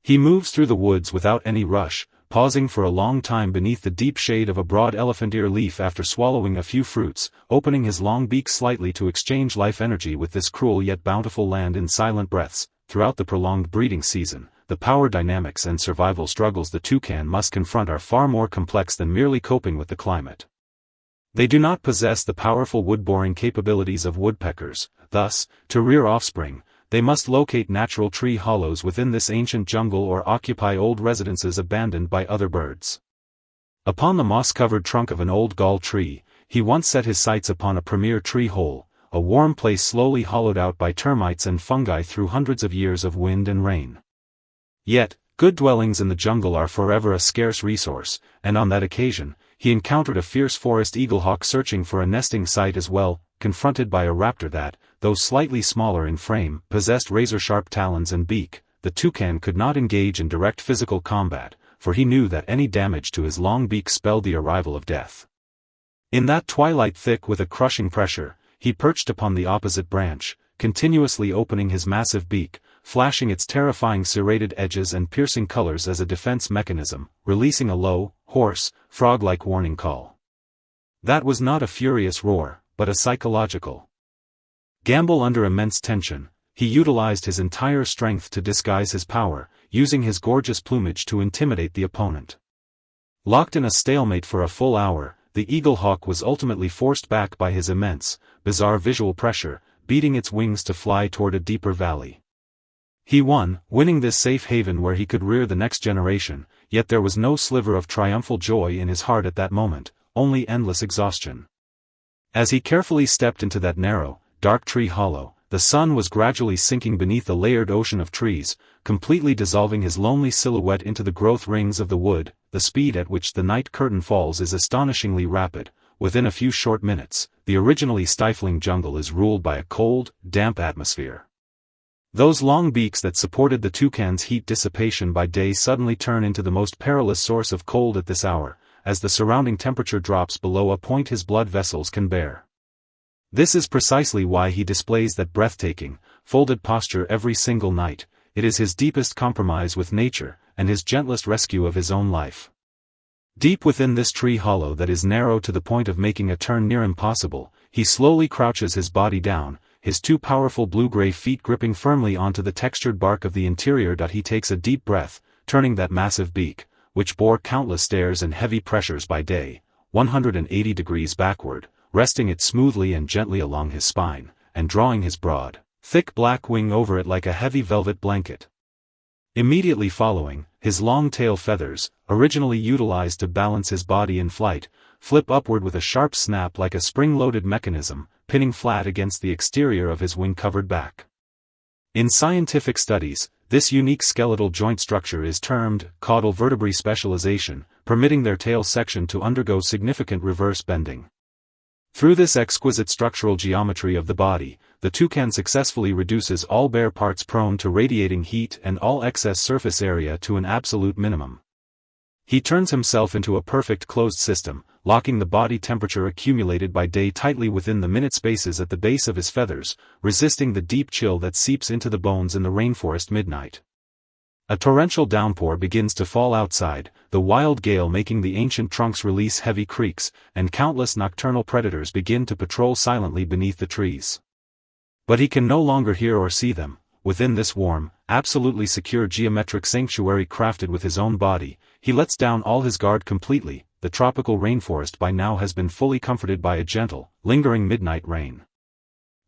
He moves through the woods without any rush, pausing for a long time beneath the deep shade of a broad elephant ear leaf after swallowing a few fruits, opening his long beak slightly to exchange life energy with this cruel yet bountiful land in silent breaths. Throughout the prolonged breeding season, the power dynamics and survival struggles the toucan must confront are far more complex than merely coping with the climate. They do not possess the powerful wood-boring capabilities of woodpeckers. Thus, to rear offspring, they must locate natural tree hollows within this ancient jungle or occupy old residences abandoned by other birds. Upon the moss-covered trunk of an old gall tree, he once set his sights upon a premier tree hole, a warm place slowly hollowed out by termites and fungi through hundreds of years of wind and rain. Yet, good dwellings in the jungle are forever a scarce resource, and on that occasion, he encountered a fierce forest eaglehawk searching for a nesting site as well, confronted by a raptor that, though slightly smaller in frame, possessed razor-sharp talons and beak. The toucan could not engage in direct physical combat, for he knew that any damage to his long beak spelled the arrival of death. In that twilight thick with a crushing pressure, he perched upon the opposite branch, continuously opening his massive beak, flashing its terrifying serrated edges and piercing colors as a defense mechanism, releasing a low, hoarse, frog-like warning call. That was not a furious roar, but a psychological gamble under immense tension. He utilized his entire strength to disguise his power, using his gorgeous plumage to intimidate the opponent. Locked in a stalemate for a full hour, the eaglehawk was ultimately forced back by his immense, bizarre visual pressure, beating its wings to fly toward a deeper valley. He won, winning this safe haven where he could rear the next generation, yet there was no sliver of triumphal joy in his heart at that moment, only endless exhaustion. As he carefully stepped into that narrow, dark tree hollow, the sun was gradually sinking beneath a layered ocean of trees, completely dissolving his lonely silhouette into the growth rings of the wood. The speed at which the night curtain falls is astonishingly rapid. Within a few short minutes, the originally stifling jungle is ruled by a cold, damp atmosphere. Those long beaks that supported the toucan's heat dissipation by day suddenly turn into the most perilous source of cold at this hour, as the surrounding temperature drops below a point his blood vessels can bear. This is precisely why he displays that breathtaking, folded posture every single night. It is his deepest compromise with nature, and his gentlest rescue of his own life. Deep within this tree hollow that is narrow to the point of making a turn near impossible, he slowly crouches his body down, his two powerful blue-gray feet gripping firmly onto the textured bark of the interior. He takes a deep breath, turning that massive beak, which bore countless stairs and heavy pressures by day, 180 degrees backward, resting it smoothly and gently along his spine, and drawing his broad, thick black wing over it like a heavy velvet blanket. Immediately following, his long tail feathers, originally utilized to balance his body in flight, flip upward with a sharp snap like a spring-loaded mechanism, pinning flat against the exterior of his wing-covered back. In scientific studies, this unique skeletal joint structure is termed caudal vertebrae specialization, permitting their tail section to undergo significant reverse bending. Through this exquisite structural geometry of the body, the toucan successfully reduces all bare parts prone to radiating heat and all excess surface area to an absolute minimum. He turns himself into a perfect closed system, locking the body temperature accumulated by day tightly within the minute spaces at the base of his feathers, resisting the deep chill that seeps into the bones in the rainforest midnight. A torrential downpour begins to fall outside, the wild gale making the ancient trunks release heavy creaks, and countless nocturnal predators begin to patrol silently beneath the trees. But he can no longer hear or see them. Within this warm, absolutely secure geometric sanctuary crafted with his own body, he lets down all his guard completely. The tropical rainforest by now has been fully comforted by a gentle, lingering midnight rain.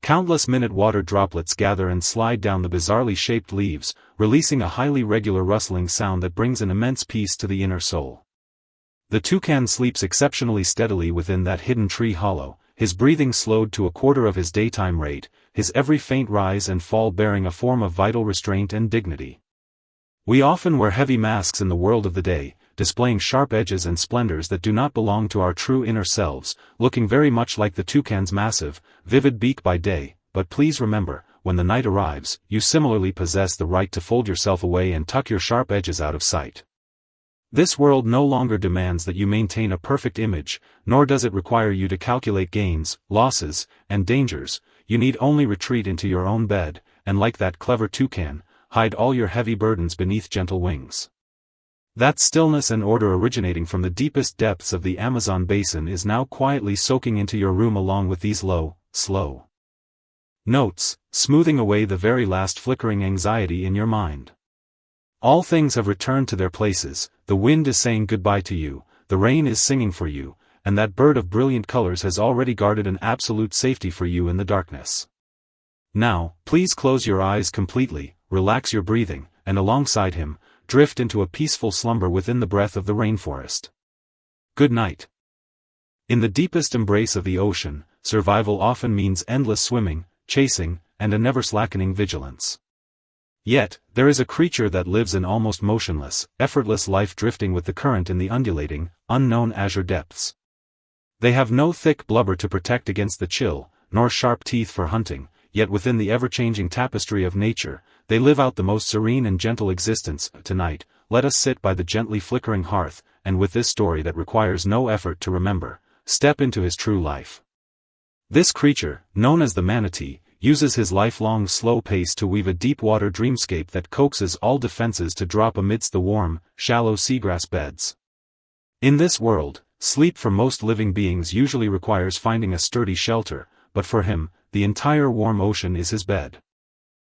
Countless minute water droplets gather and slide down the bizarrely shaped leaves, releasing a highly regular rustling sound that brings an immense peace to the inner soul. The toucan sleeps exceptionally steadily within that hidden tree hollow, his breathing slowed to a quarter of his daytime rate, his every faint rise and fall bearing a form of vital restraint and dignity. We often wear heavy masks in the world of the day, displaying sharp edges and splendors that do not belong to our true inner selves, looking very much like the toucan's massive, vivid beak by day, but please remember, when the night arrives, you similarly possess the right to fold yourself away and tuck your sharp edges out of sight. This world no longer demands that you maintain a perfect image, nor does it require you to calculate gains, losses, and dangers. You need only retreat into your own bed, and like that clever toucan, hide all your heavy burdens beneath gentle wings. That stillness and order originating from the deepest depths of the Amazon basin is now quietly soaking into your room along with these low, slow notes, smoothing away the very last flickering anxiety in your mind. All things have returned to their places, the wind is saying goodbye to you, the rain is singing for you, and that bird of brilliant colors has already guarded an absolute safety for you in the darkness. Now, please close your eyes completely, relax your breathing, and alongside him, drift into a peaceful slumber within the breath of the rainforest. Good night. In the deepest embrace of the ocean, survival often means endless swimming, chasing, and a never-slackening vigilance. Yet, there is a creature that lives in almost motionless, effortless life drifting with the current in the undulating, unknown azure depths. They have no thick blubber to protect against the chill, nor sharp teeth for hunting, yet within the ever-changing tapestry of nature, they live out the most serene and gentle existence. Tonight, let us sit by the gently flickering hearth, and with this story that requires no effort to remember, step into his true life. This creature, known as the manatee, uses his lifelong slow pace to weave a deep-water dreamscape that coaxes all defenses to drop amidst the warm, shallow seagrass beds. In this world, sleep for most living beings usually requires finding a sturdy shelter, but for him, the entire warm ocean is his bed.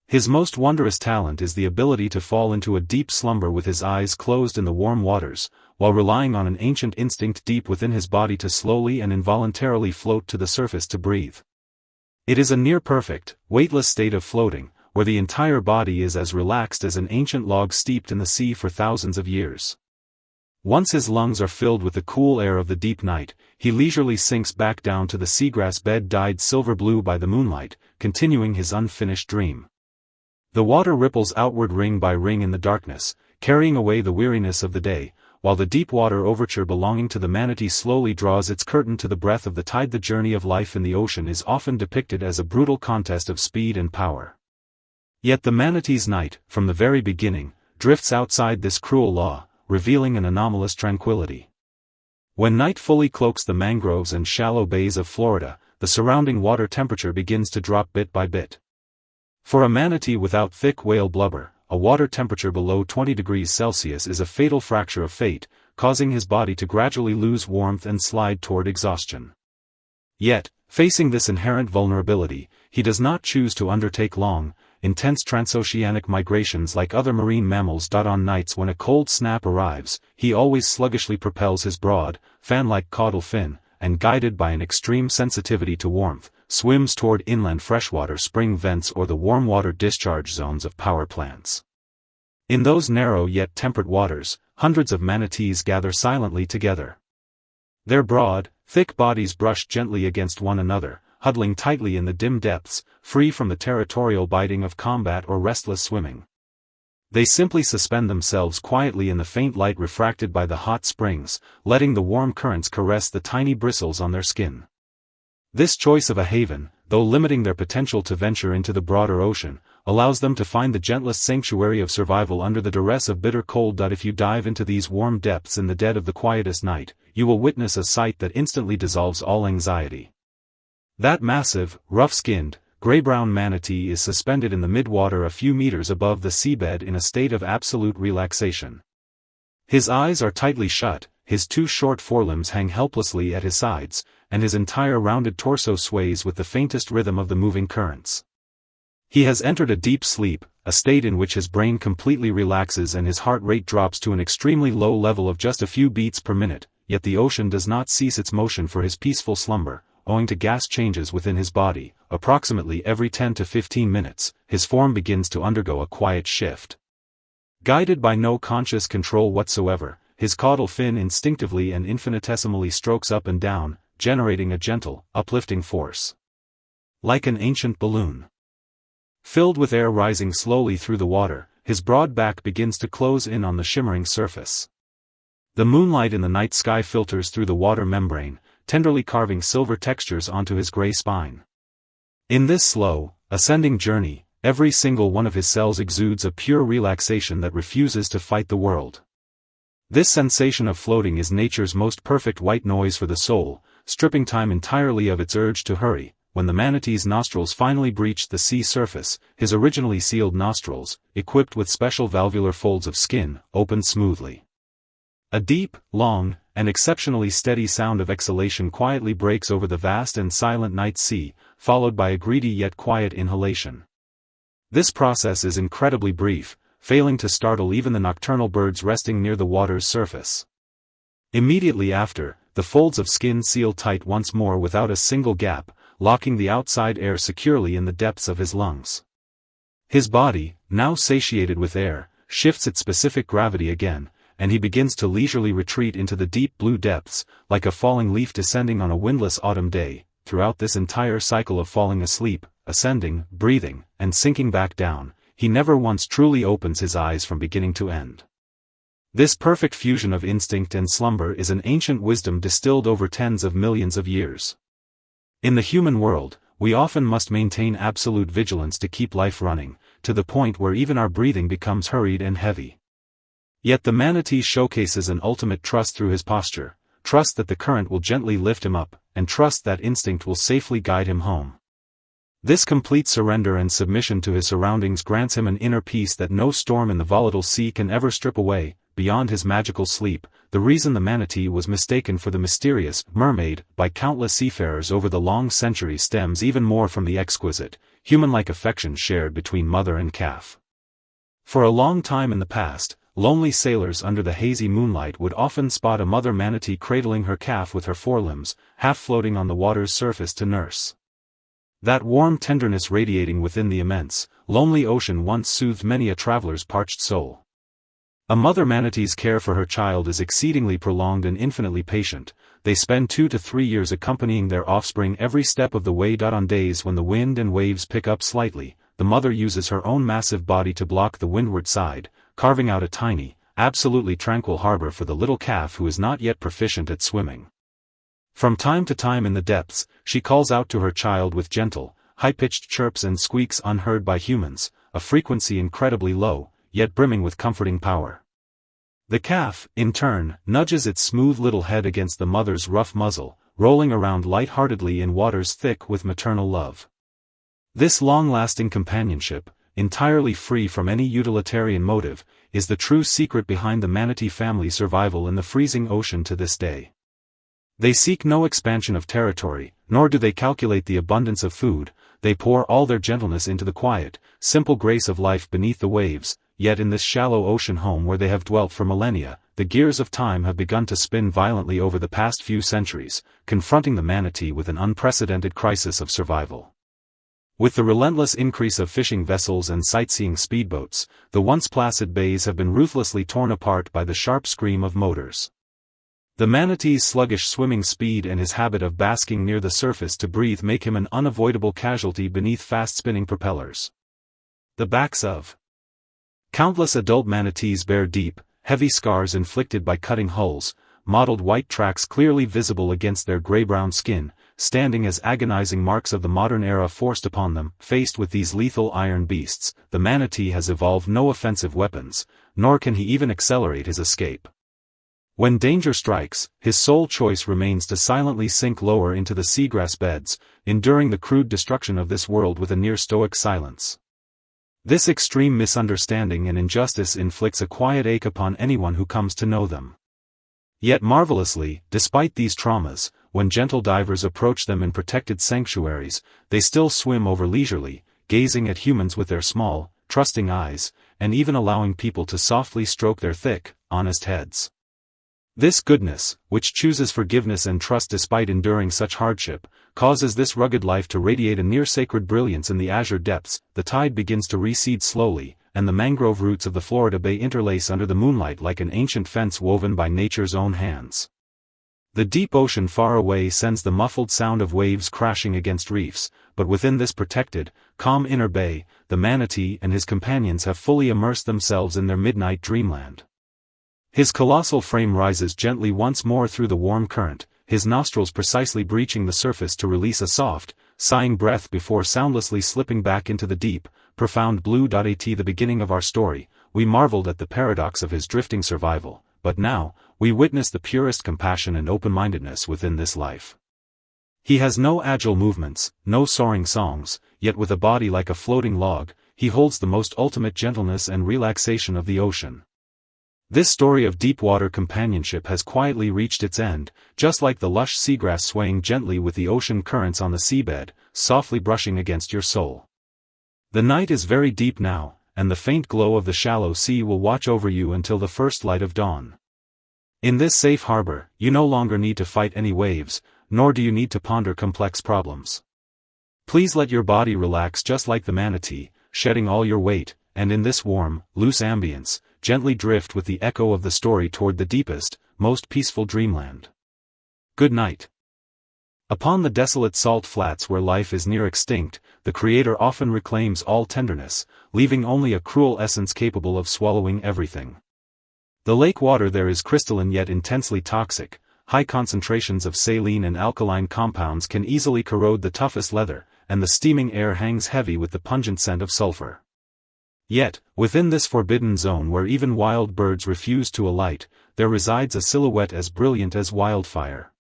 His most wondrous talent is the ability to fall into a deep slumber with his eyes closed in the warm waters, while relying on an ancient instinct deep within his body to slowly and involuntarily float to the surface to breathe. It is a near-perfect, weightless state of floating, where the entire body is as relaxed as an ancient log steeped in the sea for thousands of years. Once his lungs are filled with the cool air of the deep night, he leisurely sinks back down to the seagrass bed dyed silver blue by the moonlight, continuing his unfinished dream. The water ripples outward ring by ring in the darkness, carrying away the weariness of the day, while the deep water overture belonging to the manatee slowly draws its curtain to the breath of the tide. The journey of life in the ocean is often depicted as a brutal contest of speed and power. Yet the manatee's night, from the very beginning, drifts outside this cruel law, revealing an anomalous tranquility. When night fully cloaks the mangroves and shallow bays of Florida, the surrounding water temperature begins to drop bit by bit. For a manatee without thick whale blubber, a water temperature below 20 degrees Celsius is a fatal fracture of fate, causing his body to gradually lose warmth and slide toward exhaustion. Yet, facing this inherent vulnerability, he does not choose to undertake long, intense transoceanic migrations like other marine mammals. On nights when a cold snap arrives, he always sluggishly propels his broad, fan-like caudal fin, and guided by an extreme sensitivity to warmth, swims toward inland freshwater spring vents or the warm water discharge zones of power plants. In those narrow yet temperate waters, hundreds of manatees gather silently together. Their broad, thick bodies brush gently against one another, huddling tightly in the dim depths, free from the territorial biting of combat or restless swimming. They simply suspend themselves quietly in the faint light refracted by the hot springs, letting the warm currents caress the tiny bristles on their skin. This choice of a haven, though limiting their potential to venture into the broader ocean, allows them to find the gentlest sanctuary of survival under the duress of bitter cold. If you dive into these warm depths in the dead of the quietest night, you will witness a sight that instantly dissolves all anxiety. That massive, rough-skinned, gray-brown manatee is suspended in the mid-water a few meters above the seabed in a state of absolute relaxation. His eyes are tightly shut, his two short forelimbs hang helplessly at his sides, and his entire rounded torso sways with the faintest rhythm of the moving currents. He has entered a deep sleep, a state in which his brain completely relaxes and his heart rate drops to an extremely low level of just a few beats per minute, yet the ocean does not cease its motion for his peaceful slumber, owing to gas changes within his body. Approximately every 10 to 15 minutes, his form begins to undergo a quiet shift. Guided by no conscious control whatsoever, his caudal fin instinctively and infinitesimally strokes up and down, generating a gentle, uplifting force. Like an ancient balloon filled with air rising slowly through the water, his broad back begins to close in on the shimmering surface. The moonlight in the night sky filters through the water membrane, tenderly carving silver textures onto his gray spine. In this slow, ascending journey, every single one of his cells exudes a pure relaxation that refuses to fight the world. This sensation of floating is nature's most perfect white noise for the soul, stripping time entirely of its urge to hurry. When the manatee's nostrils finally breached the sea surface, his originally sealed nostrils, equipped with special valvular folds of skin, opened smoothly. A deep, long, and exceptionally steady sound of exhalation quietly breaks over the vast and silent night sea, followed by a greedy yet quiet inhalation. This process is incredibly brief, failing to startle even the nocturnal birds resting near the water's surface. Immediately after, the folds of skin seal tight once more without a single gap, locking the outside air securely in the depths of his lungs. His body, now satiated with air, shifts its specific gravity again, and he begins to leisurely retreat into the deep blue depths, like a falling leaf descending on a windless autumn day. Throughout this entire cycle of falling asleep, ascending, breathing, and sinking back down, he never once truly opens his eyes from beginning to end. This perfect fusion of instinct and slumber is an ancient wisdom distilled over tens of millions of years. In the human world, we often must maintain absolute vigilance to keep life running, to the point where even our breathing becomes hurried and heavy. Yet the manatee showcases an ultimate trust through his posture, trust that the current will gently lift him up, and trust that instinct will safely guide him home. This complete surrender and submission to his surroundings grants him an inner peace that no storm in the volatile sea can ever strip away. Beyond his magical sleep, the reason the manatee was mistaken for the mysterious mermaid by countless seafarers over the long centuries stems even more from the exquisite, human-like affection shared between mother and calf. For a long time in the past, lonely sailors under the hazy moonlight would often spot a mother manatee cradling her calf with her forelimbs, half floating on the water's surface to nurse. That warm tenderness radiating within the immense, lonely ocean once soothed many a traveler's parched soul. A mother manatee's care for her child is exceedingly prolonged and infinitely patient. They spend 2 to 3 years accompanying their offspring every step of the way. On days when the wind and waves pick up slightly, the mother uses her own massive body to block the windward side, carving out a tiny, absolutely tranquil harbor for the little calf who is not yet proficient at swimming. From time to time in the depths, she calls out to her child with gentle, high-pitched chirps and squeaks unheard by humans, a frequency incredibly low, yet brimming with comforting power. The calf, in turn, nudges its smooth little head against the mother's rough muzzle, rolling around light-heartedly in waters thick with maternal love. This long-lasting companionship, entirely free from any utilitarian motive, is the true secret behind the manatee family's survival in the freezing ocean to this day. They seek no expansion of territory, nor do they calculate the abundance of food. They pour all their gentleness into the quiet, simple grace of life beneath the waves. Yet in this shallow ocean home where they have dwelt for millennia, the gears of time have begun to spin violently over the past few centuries, confronting the manatee with an unprecedented crisis of survival. With the relentless increase of fishing vessels and sightseeing speedboats, the once placid bays have been ruthlessly torn apart by the sharp scream of motors. The manatee's sluggish swimming speed and his habit of basking near the surface to breathe make him an unavoidable casualty beneath fast-spinning propellers. The backs of countless adult manatees bear deep, heavy scars inflicted by cutting hulls, mottled white tracks clearly visible against their gray-brown skin, standing as agonizing marks of the modern era forced upon them. Faced with these lethal iron beasts, the manatee has evolved no offensive weapons, nor can he even accelerate his escape. When danger strikes, his sole choice remains to silently sink lower into the seagrass beds, enduring the crude destruction of this world with a near stoic silence. This extreme misunderstanding and injustice inflicts a quiet ache upon anyone who comes to know them. Yet marvelously, despite these traumas, when gentle divers approach them in protected sanctuaries, they still swim over leisurely, gazing at humans with their small, trusting eyes, and even allowing people to softly stroke their thick, honest heads. This goodness, which chooses forgiveness and trust despite enduring such hardship, causes this rugged life to radiate a near-sacred brilliance in the azure depths. The tide begins to recede slowly, and the mangrove roots of the Florida Bay interlace under the moonlight like an ancient fence woven by nature's own hands. The deep ocean far away sends the muffled sound of waves crashing against reefs, but within this protected, calm inner bay, the manatee and his companions have fully immersed themselves in their midnight dreamland. His colossal frame rises gently once more through the warm current, his nostrils precisely breaching the surface to release a soft, sighing breath before soundlessly slipping back into the deep, profound blue. At the beginning of our story, we marveled at the paradox of his drifting survival, but now, we witness the purest compassion and open-mindedness within this life. He has no agile movements, no soaring songs, yet with a body like a floating log, he holds the most ultimate gentleness and relaxation of the ocean. This story of deep-water companionship has quietly reached its end, just like the lush seagrass swaying gently with the ocean currents on the seabed, softly brushing against your soul. The night is very deep now, and the faint glow of the shallow sea will watch over you until the first light of dawn. In this safe harbor, you no longer need to fight any waves, nor do you need to ponder complex problems. Please let your body relax just like the manatee, shedding all your weight, and in this warm, loose ambience, gently drift with the echo of the story toward the deepest, most peaceful dreamland. Good night. Upon the desolate salt flats where life is near extinct, the Creator often reclaims all tenderness, leaving only a cruel essence capable of swallowing everything. The lake water there is crystalline yet intensely toxic. High concentrations of saline and alkaline compounds can easily corrode the toughest leather, and the steaming air hangs heavy with the pungent scent of sulfur. Yet, within this forbidden zone where even wild birds refuse to alight, there resides a silhouette as brilliant as wildfire.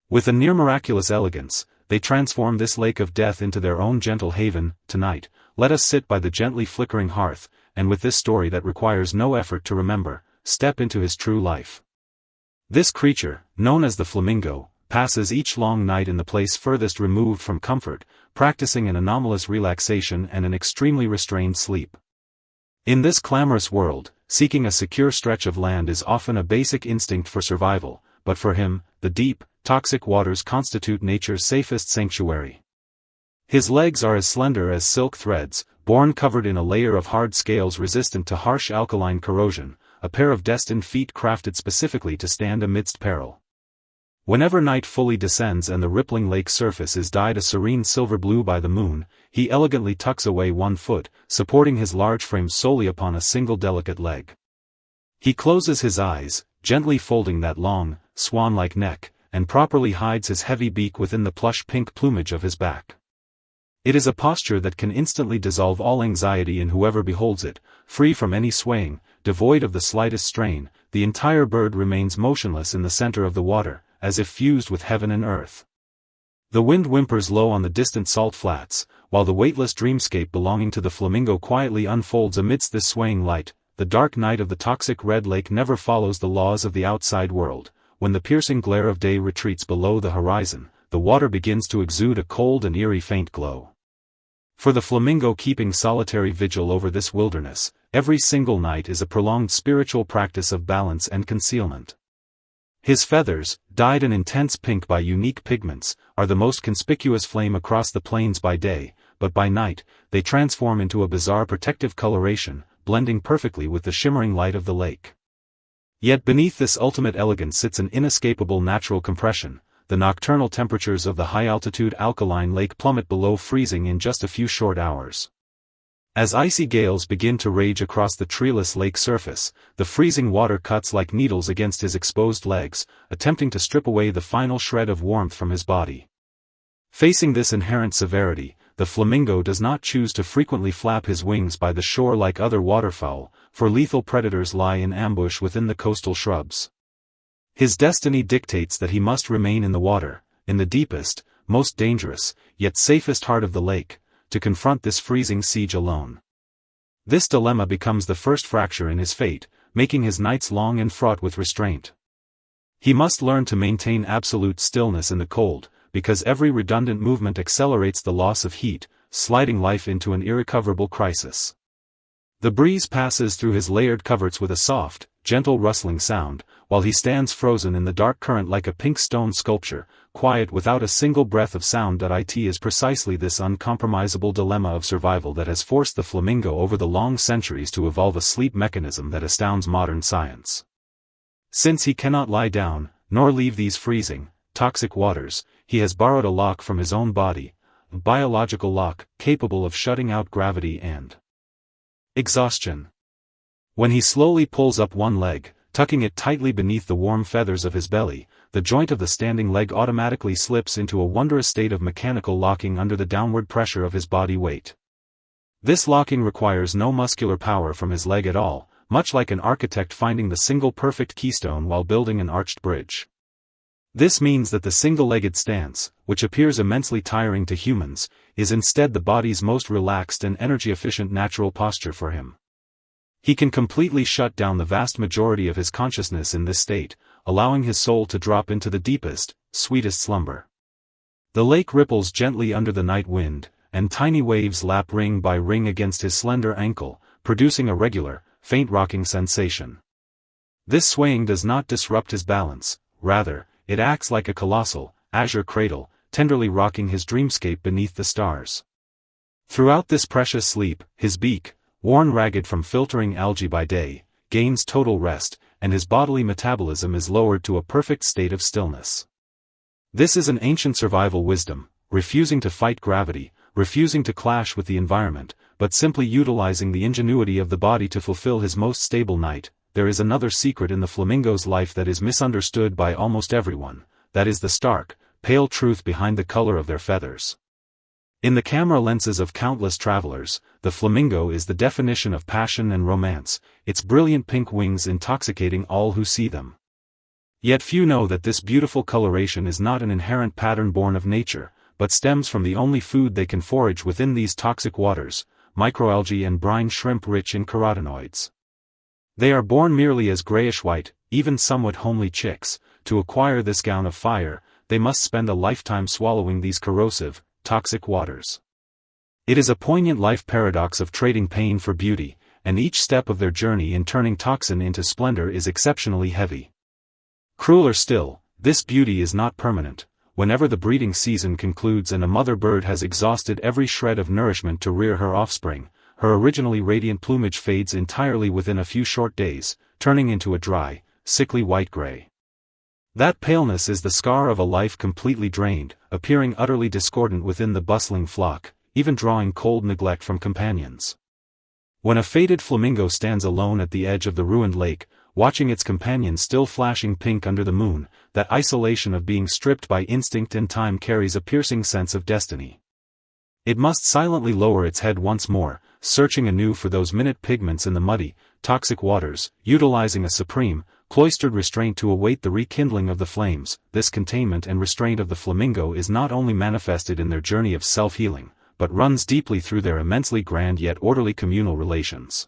With a near-miraculous elegance, they transform this lake of death into their own gentle haven. Tonight, let us sit by the gently flickering hearth, and with this story that requires no effort to remember, step into his true life. This creature, known as the flamingo, passes each long night in the place furthest removed from comfort, practicing an anomalous relaxation and an extremely restrained sleep. In this clamorous world, seeking a secure stretch of land is often a basic instinct for survival, but for him, the deep, toxic waters constitute nature's safest sanctuary. His legs are as slender as silk threads, borne covered in a layer of hard scales resistant to harsh alkaline corrosion, a pair of destined feet crafted specifically to stand amidst peril. Whenever night fully descends and the rippling lake surface is dyed a serene silver blue by the moon, he elegantly tucks away one foot, supporting his large frame solely upon a single delicate leg. He closes his eyes, gently folding that long, swan-like neck, and properly hides his heavy beak within the plush pink plumage of his back. It is a posture that can instantly dissolve all anxiety in whoever beholds it, free from any swaying, devoid of the slightest strain. The entire bird remains motionless in the center of the water, as if fused with heaven and earth. The wind whimpers low on the distant salt flats, while the weightless dreamscape belonging to the flamingo quietly unfolds amidst this swaying light. The dark night of the toxic red lake never follows the laws of the outside world. When the piercing glare of day retreats below the horizon, the water begins to exude a cold and eerie faint glow. For the flamingo keeping solitary vigil over this wilderness, every single night is a prolonged spiritual practice of balance and concealment. His feathers, dyed an intense pink by unique pigments, are the most conspicuous flame across the plains by day, but by night, they transform into a bizarre protective coloration, blending perfectly with the shimmering light of the lake. Yet beneath this ultimate elegance sits an inescapable natural compression. The nocturnal temperatures of the high-altitude alkaline lake plummet below freezing in just a few short hours. As icy gales begin to rage across the treeless lake surface, the freezing water cuts like needles against his exposed legs, attempting to strip away the final shred of warmth from his body. Facing this inherent severity, the flamingo does not choose to frequently flap his wings by the shore like other waterfowl, for lethal predators lie in ambush within the coastal shrubs. His destiny dictates that he must remain in the water, in the deepest, most dangerous, yet safest heart of the lake, to confront this freezing siege alone. This dilemma becomes the first fracture in his fate, making his nights long and fraught with restraint. He must learn to maintain absolute stillness in the cold, because every redundant movement accelerates the loss of heat, sliding life into an irrecoverable crisis. The breeze passes through his layered coverts with a soft, gentle rustling sound, while he stands frozen in the dark current like a pink stone sculpture, quiet without a single breath of sound. It is precisely this uncompromisable dilemma of survival that has forced the flamingo over the long centuries to evolve a sleep mechanism that astounds modern science. Since he cannot lie down, nor leave these freezing, toxic waters, he has borrowed a lock from his own body, a biological lock capable of shutting out gravity and exhaustion. When he slowly pulls up one leg, tucking it tightly beneath the warm feathers of his belly, the joint of the standing leg automatically slips into a wondrous state of mechanical locking under the downward pressure of his body weight. This locking requires no muscular power from his leg at all, much like an architect finding the single perfect keystone while building an arched bridge. This means that the single-legged stance, which appears immensely tiring to humans, is instead the body's most relaxed and energy-efficient natural posture for him. He can completely shut down the vast majority of his consciousness in this state, allowing his soul to drop into the deepest, sweetest slumber. The lake ripples gently under the night wind, and tiny waves lap ring by ring against his slender ankle, producing a regular, faint rocking sensation. This swaying does not disrupt his balance, rather, it acts like a colossal, azure cradle, tenderly rocking his dreamscape beneath the stars. Throughout this precious sleep, his beak, worn ragged from filtering algae by day, gains total rest, and his bodily metabolism is lowered to a perfect state of stillness. This is an ancient survival wisdom, refusing to fight gravity, refusing to clash with the environment, but simply utilizing the ingenuity of the body to fulfill his most stable night. There is another secret in the flamingo's life that is misunderstood by almost everyone, that is the stark, pale truth behind the color of their feathers. In the camera lenses of countless travelers, the flamingo is the definition of passion and romance, its brilliant pink wings intoxicating all who see them. Yet few know that this beautiful coloration is not an inherent pattern born of nature, but stems from the only food they can forage within these toxic waters, microalgae and brine shrimp rich in carotenoids. They are born merely as grayish-white, even somewhat homely chicks. To acquire this gown of fire, they must spend a lifetime swallowing these corrosive, toxic waters. It is a poignant life paradox of trading pain for beauty, and each step of their journey in turning toxin into splendor is exceptionally heavy. Crueler still, this beauty is not permanent. Whenever the breeding season concludes and a mother bird has exhausted every shred of nourishment to rear her offspring, her originally radiant plumage fades entirely within a few short days, turning into a dry, sickly white-gray. That paleness is the scar of a life completely drained, appearing utterly discordant within the bustling flock, even drawing cold neglect from companions. When a fated flamingo stands alone at the edge of the ruined lake, watching its companions still flashing pink under the moon, that isolation of being stripped by instinct and time carries a piercing sense of destiny. It must silently lower its head once more, searching anew for those minute pigments in the muddy, toxic waters, utilizing a supreme, cloistered restraint to await the rekindling of the flames. This containment and restraint of the flamingo is not only manifested in their journey of self-healing, but runs deeply through their immensely grand yet orderly communal relations.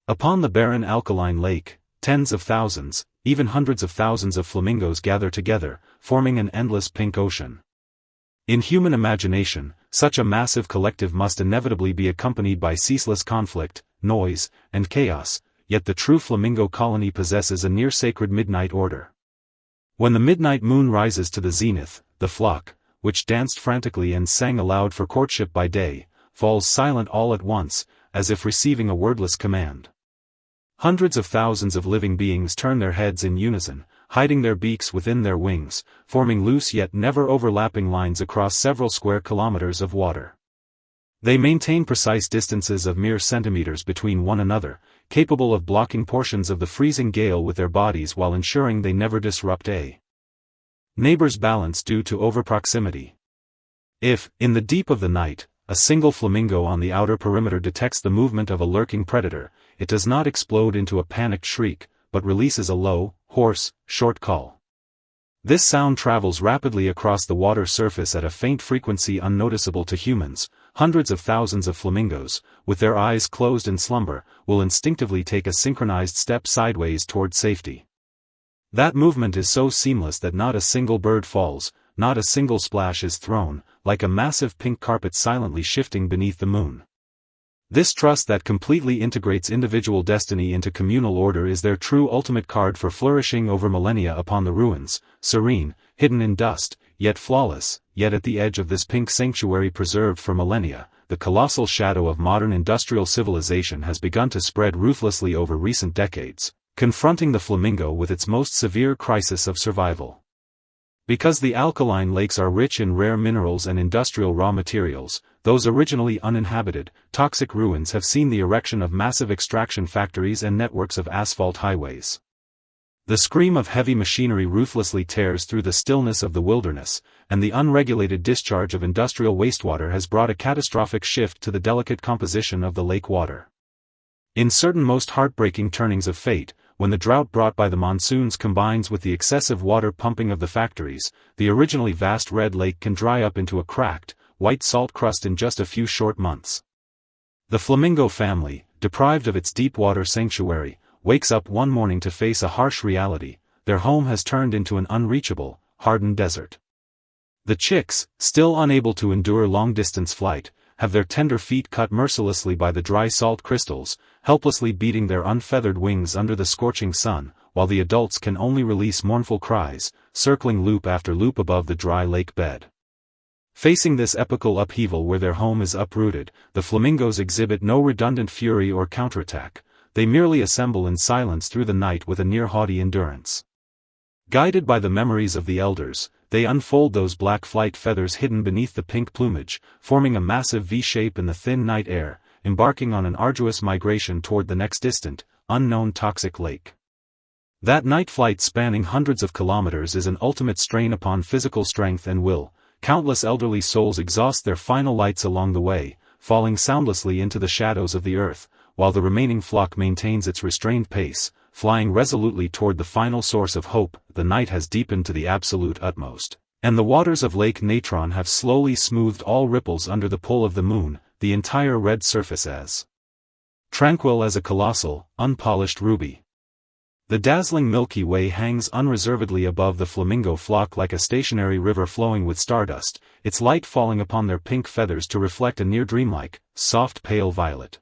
Upon the barren alkaline lake, tens of thousands, even hundreds of thousands of flamingos gather together, forming an endless pink ocean. In human imagination, such a massive collective must inevitably be accompanied by ceaseless conflict, noise, and chaos, yet the true flamingo colony possesses a near-sacred midnight order. When the midnight moon rises to the zenith, the flock, which danced frantically and sang aloud for courtship by day, falls silent all at once, as if receiving a wordless command. Hundreds of thousands of living beings turn their heads in unison, hiding their beaks within their wings, forming loose yet never overlapping lines across several square kilometers of water. They maintain precise distances of mere centimeters between one another, capable of blocking portions of the freezing gale with their bodies while ensuring they never disrupt a neighbor's balance due to overproximity. If, in the deep of the night, a single flamingo on the outer perimeter detects the movement of a lurking predator, it does not explode into a panicked shriek, but releases a low, hoarse, short call. This sound travels rapidly across the water surface at a faint frequency unnoticeable to humans. Hundreds of thousands of flamingos, with their eyes closed in slumber, will instinctively take a synchronized step sideways toward safety. That movement is so seamless that not a single bird falls, not a single splash is thrown, like a massive pink carpet silently shifting beneath the moon. This trust that completely integrates individual destiny into communal order is their true ultimate card for flourishing over millennia upon the ruins, serene, hidden in dust, yet flawless. Yet at the edge of this pink sanctuary preserved for millennia, the colossal shadow of modern industrial civilization has begun to spread ruthlessly over recent decades, confronting the flamingo with its most severe crisis of survival. Because the alkaline lakes are rich in rare minerals and industrial raw materials, those originally uninhabited, toxic ruins have seen the erection of massive extraction factories and networks of asphalt highways. The scream of heavy machinery ruthlessly tears through the stillness of the wilderness, and the unregulated discharge of industrial wastewater has brought a catastrophic shift to the delicate composition of the lake water. In certain most heartbreaking turnings of fate, when the drought brought by the monsoons combines with the excessive water pumping of the factories, the originally vast red lake can dry up into a cracked, white salt crust in just a few short months. The flamingo family, deprived of its deep water sanctuary, wakes up one morning to face a harsh reality: their home has turned into an unreachable, hardened desert. The chicks, still unable to endure long-distance flight, have their tender feet cut mercilessly by the dry salt crystals, helplessly beating their unfeathered wings under the scorching sun, while the adults can only release mournful cries, circling loop after loop above the dry lake bed. Facing this epical upheaval where their home is uprooted, the flamingos exhibit no redundant fury or counterattack. They merely assemble in silence through the night with a near-haughty endurance. Guided by the memories of the elders, they unfold those black flight feathers hidden beneath the pink plumage, forming a massive V-shape in the thin night air, embarking on an arduous migration toward the next distant, unknown toxic lake. That night flight spanning hundreds of kilometers is an ultimate strain upon physical strength and will. Countless elderly souls exhaust their final lights along the way, falling soundlessly into the shadows of the earth, while the remaining flock maintains its restrained pace, flying resolutely toward the final source of hope. The night has deepened to the absolute utmost, and the waters of Lake Natron have slowly smoothed all ripples under the pull of the moon, the entire red surface as tranquil as a colossal, unpolished ruby. The dazzling Milky Way hangs unreservedly above the flamingo flock like a stationary river flowing with stardust, its light falling upon their pink feathers to reflect a near dreamlike, soft pale violet.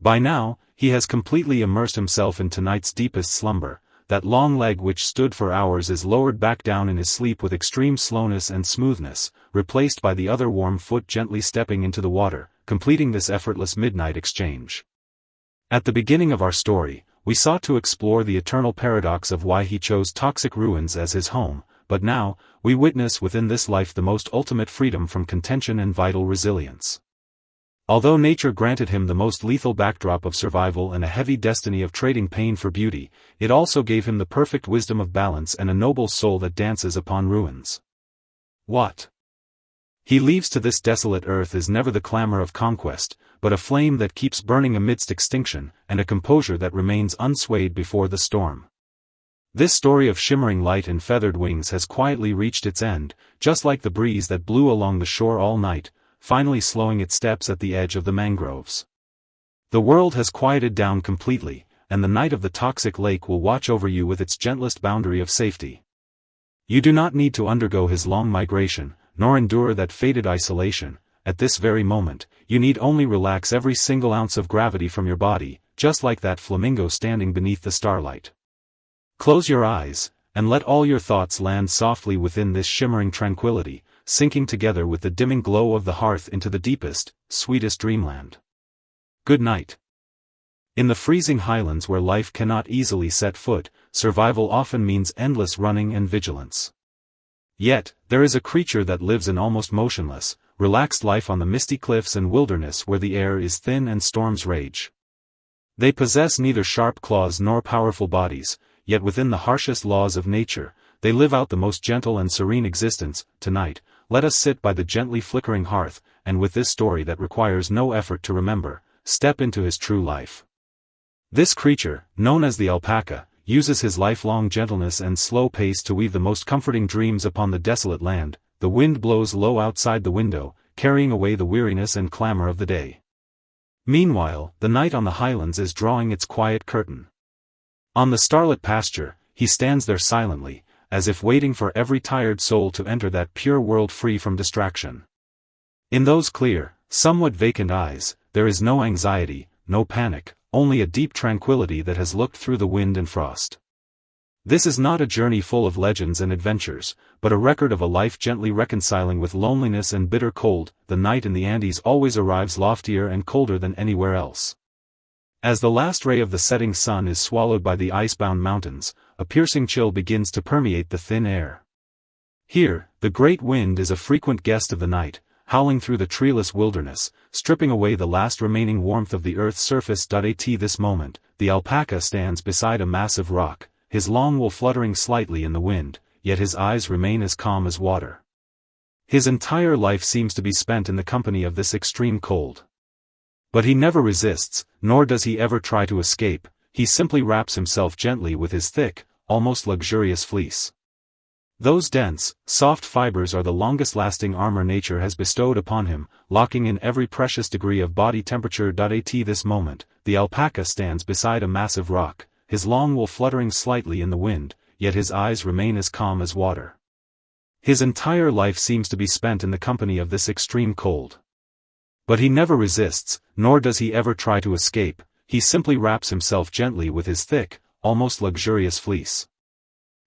By now, he has completely immersed himself in tonight's deepest slumber. That long leg which stood for hours is lowered back down in his sleep with extreme slowness and smoothness, replaced by the other warm foot gently stepping into the water, completing this effortless midnight exchange. At the beginning of our story, we sought to explore the eternal paradox of why he chose toxic ruins as his home, but now, we witness within this life the most ultimate freedom from contention and vital resilience. Although nature granted him the most lethal backdrop of survival and a heavy destiny of trading pain for beauty, it also gave him the perfect wisdom of balance and a noble soul that dances upon ruins. What he leaves to this desolate earth is never the clamor of conquest, but a flame that keeps burning amidst extinction, and a composure that remains unswayed before the storm. This story of shimmering light and feathered wings has quietly reached its end, just like the breeze that blew along the shore all night, finally slowing its steps at the edge of the mangroves. The world has quieted down completely, and the night of the toxic lake will watch over you with its gentlest boundary of safety. You do not need to undergo his long migration, nor endure that fated isolation. At this very moment, you need only relax every single ounce of gravity from your body, just like that flamingo standing beneath the starlight. Close your eyes, and let all your thoughts land softly within this shimmering tranquility, sinking together with the dimming glow of the hearth into the deepest, sweetest dreamland. Good night. In the freezing highlands where life cannot easily set foot, survival often means endless running and vigilance. Yet, there is a creature that lives an almost motionless, relaxed life on the misty cliffs and wilderness where the air is thin and storms rage. They possess neither sharp claws nor powerful bodies, yet within the harshest laws of nature, they live out the most gentle and serene existence. Tonight, let us sit by the gently flickering hearth, and with this story that requires no effort to remember, step into his true life. This creature, known as the alpaca, uses his lifelong gentleness and slow pace to weave the most comforting dreams upon the desolate land. The wind blows low outside the window, carrying away the weariness and clamor of the day. Meanwhile, the night on the highlands is drawing its quiet curtain. On the starlit pasture, he stands there silently, as if waiting for every tired soul to enter that pure world free from distraction. In those clear, somewhat vacant eyes, there is no anxiety, no panic, only a deep tranquility that has looked through the wind and frost. This is not a journey full of legends and adventures, but a record of a life gently reconciling with loneliness and bitter cold. The night in the Andes always arrives loftier and colder than anywhere else. As the last ray of the setting sun is swallowed by the icebound mountains, a piercing chill begins to permeate the thin air. Here, the great wind is a frequent guest of the night, howling through the treeless wilderness, stripping away the last remaining warmth of the earth's surface. At this moment, the alpaca stands beside a massive rock, his long wool fluttering slightly in the wind, yet his eyes remain as calm as water. His entire life seems to be spent in the company of this extreme cold. But he never resists, nor does he ever try to escape. He simply wraps himself gently with his thick, almost luxurious fleece. Those dense, soft fibers are the longest-lasting armor nature has bestowed upon him, locking in every precious degree of body temperature. At this moment, the alpaca stands beside a massive rock, his long wool fluttering slightly in the wind, yet his eyes remain as calm as water. His entire life seems to be spent in the company of this extreme cold. But he never resists, nor does he ever try to escape. He simply wraps himself gently with his thick, almost luxurious fleece.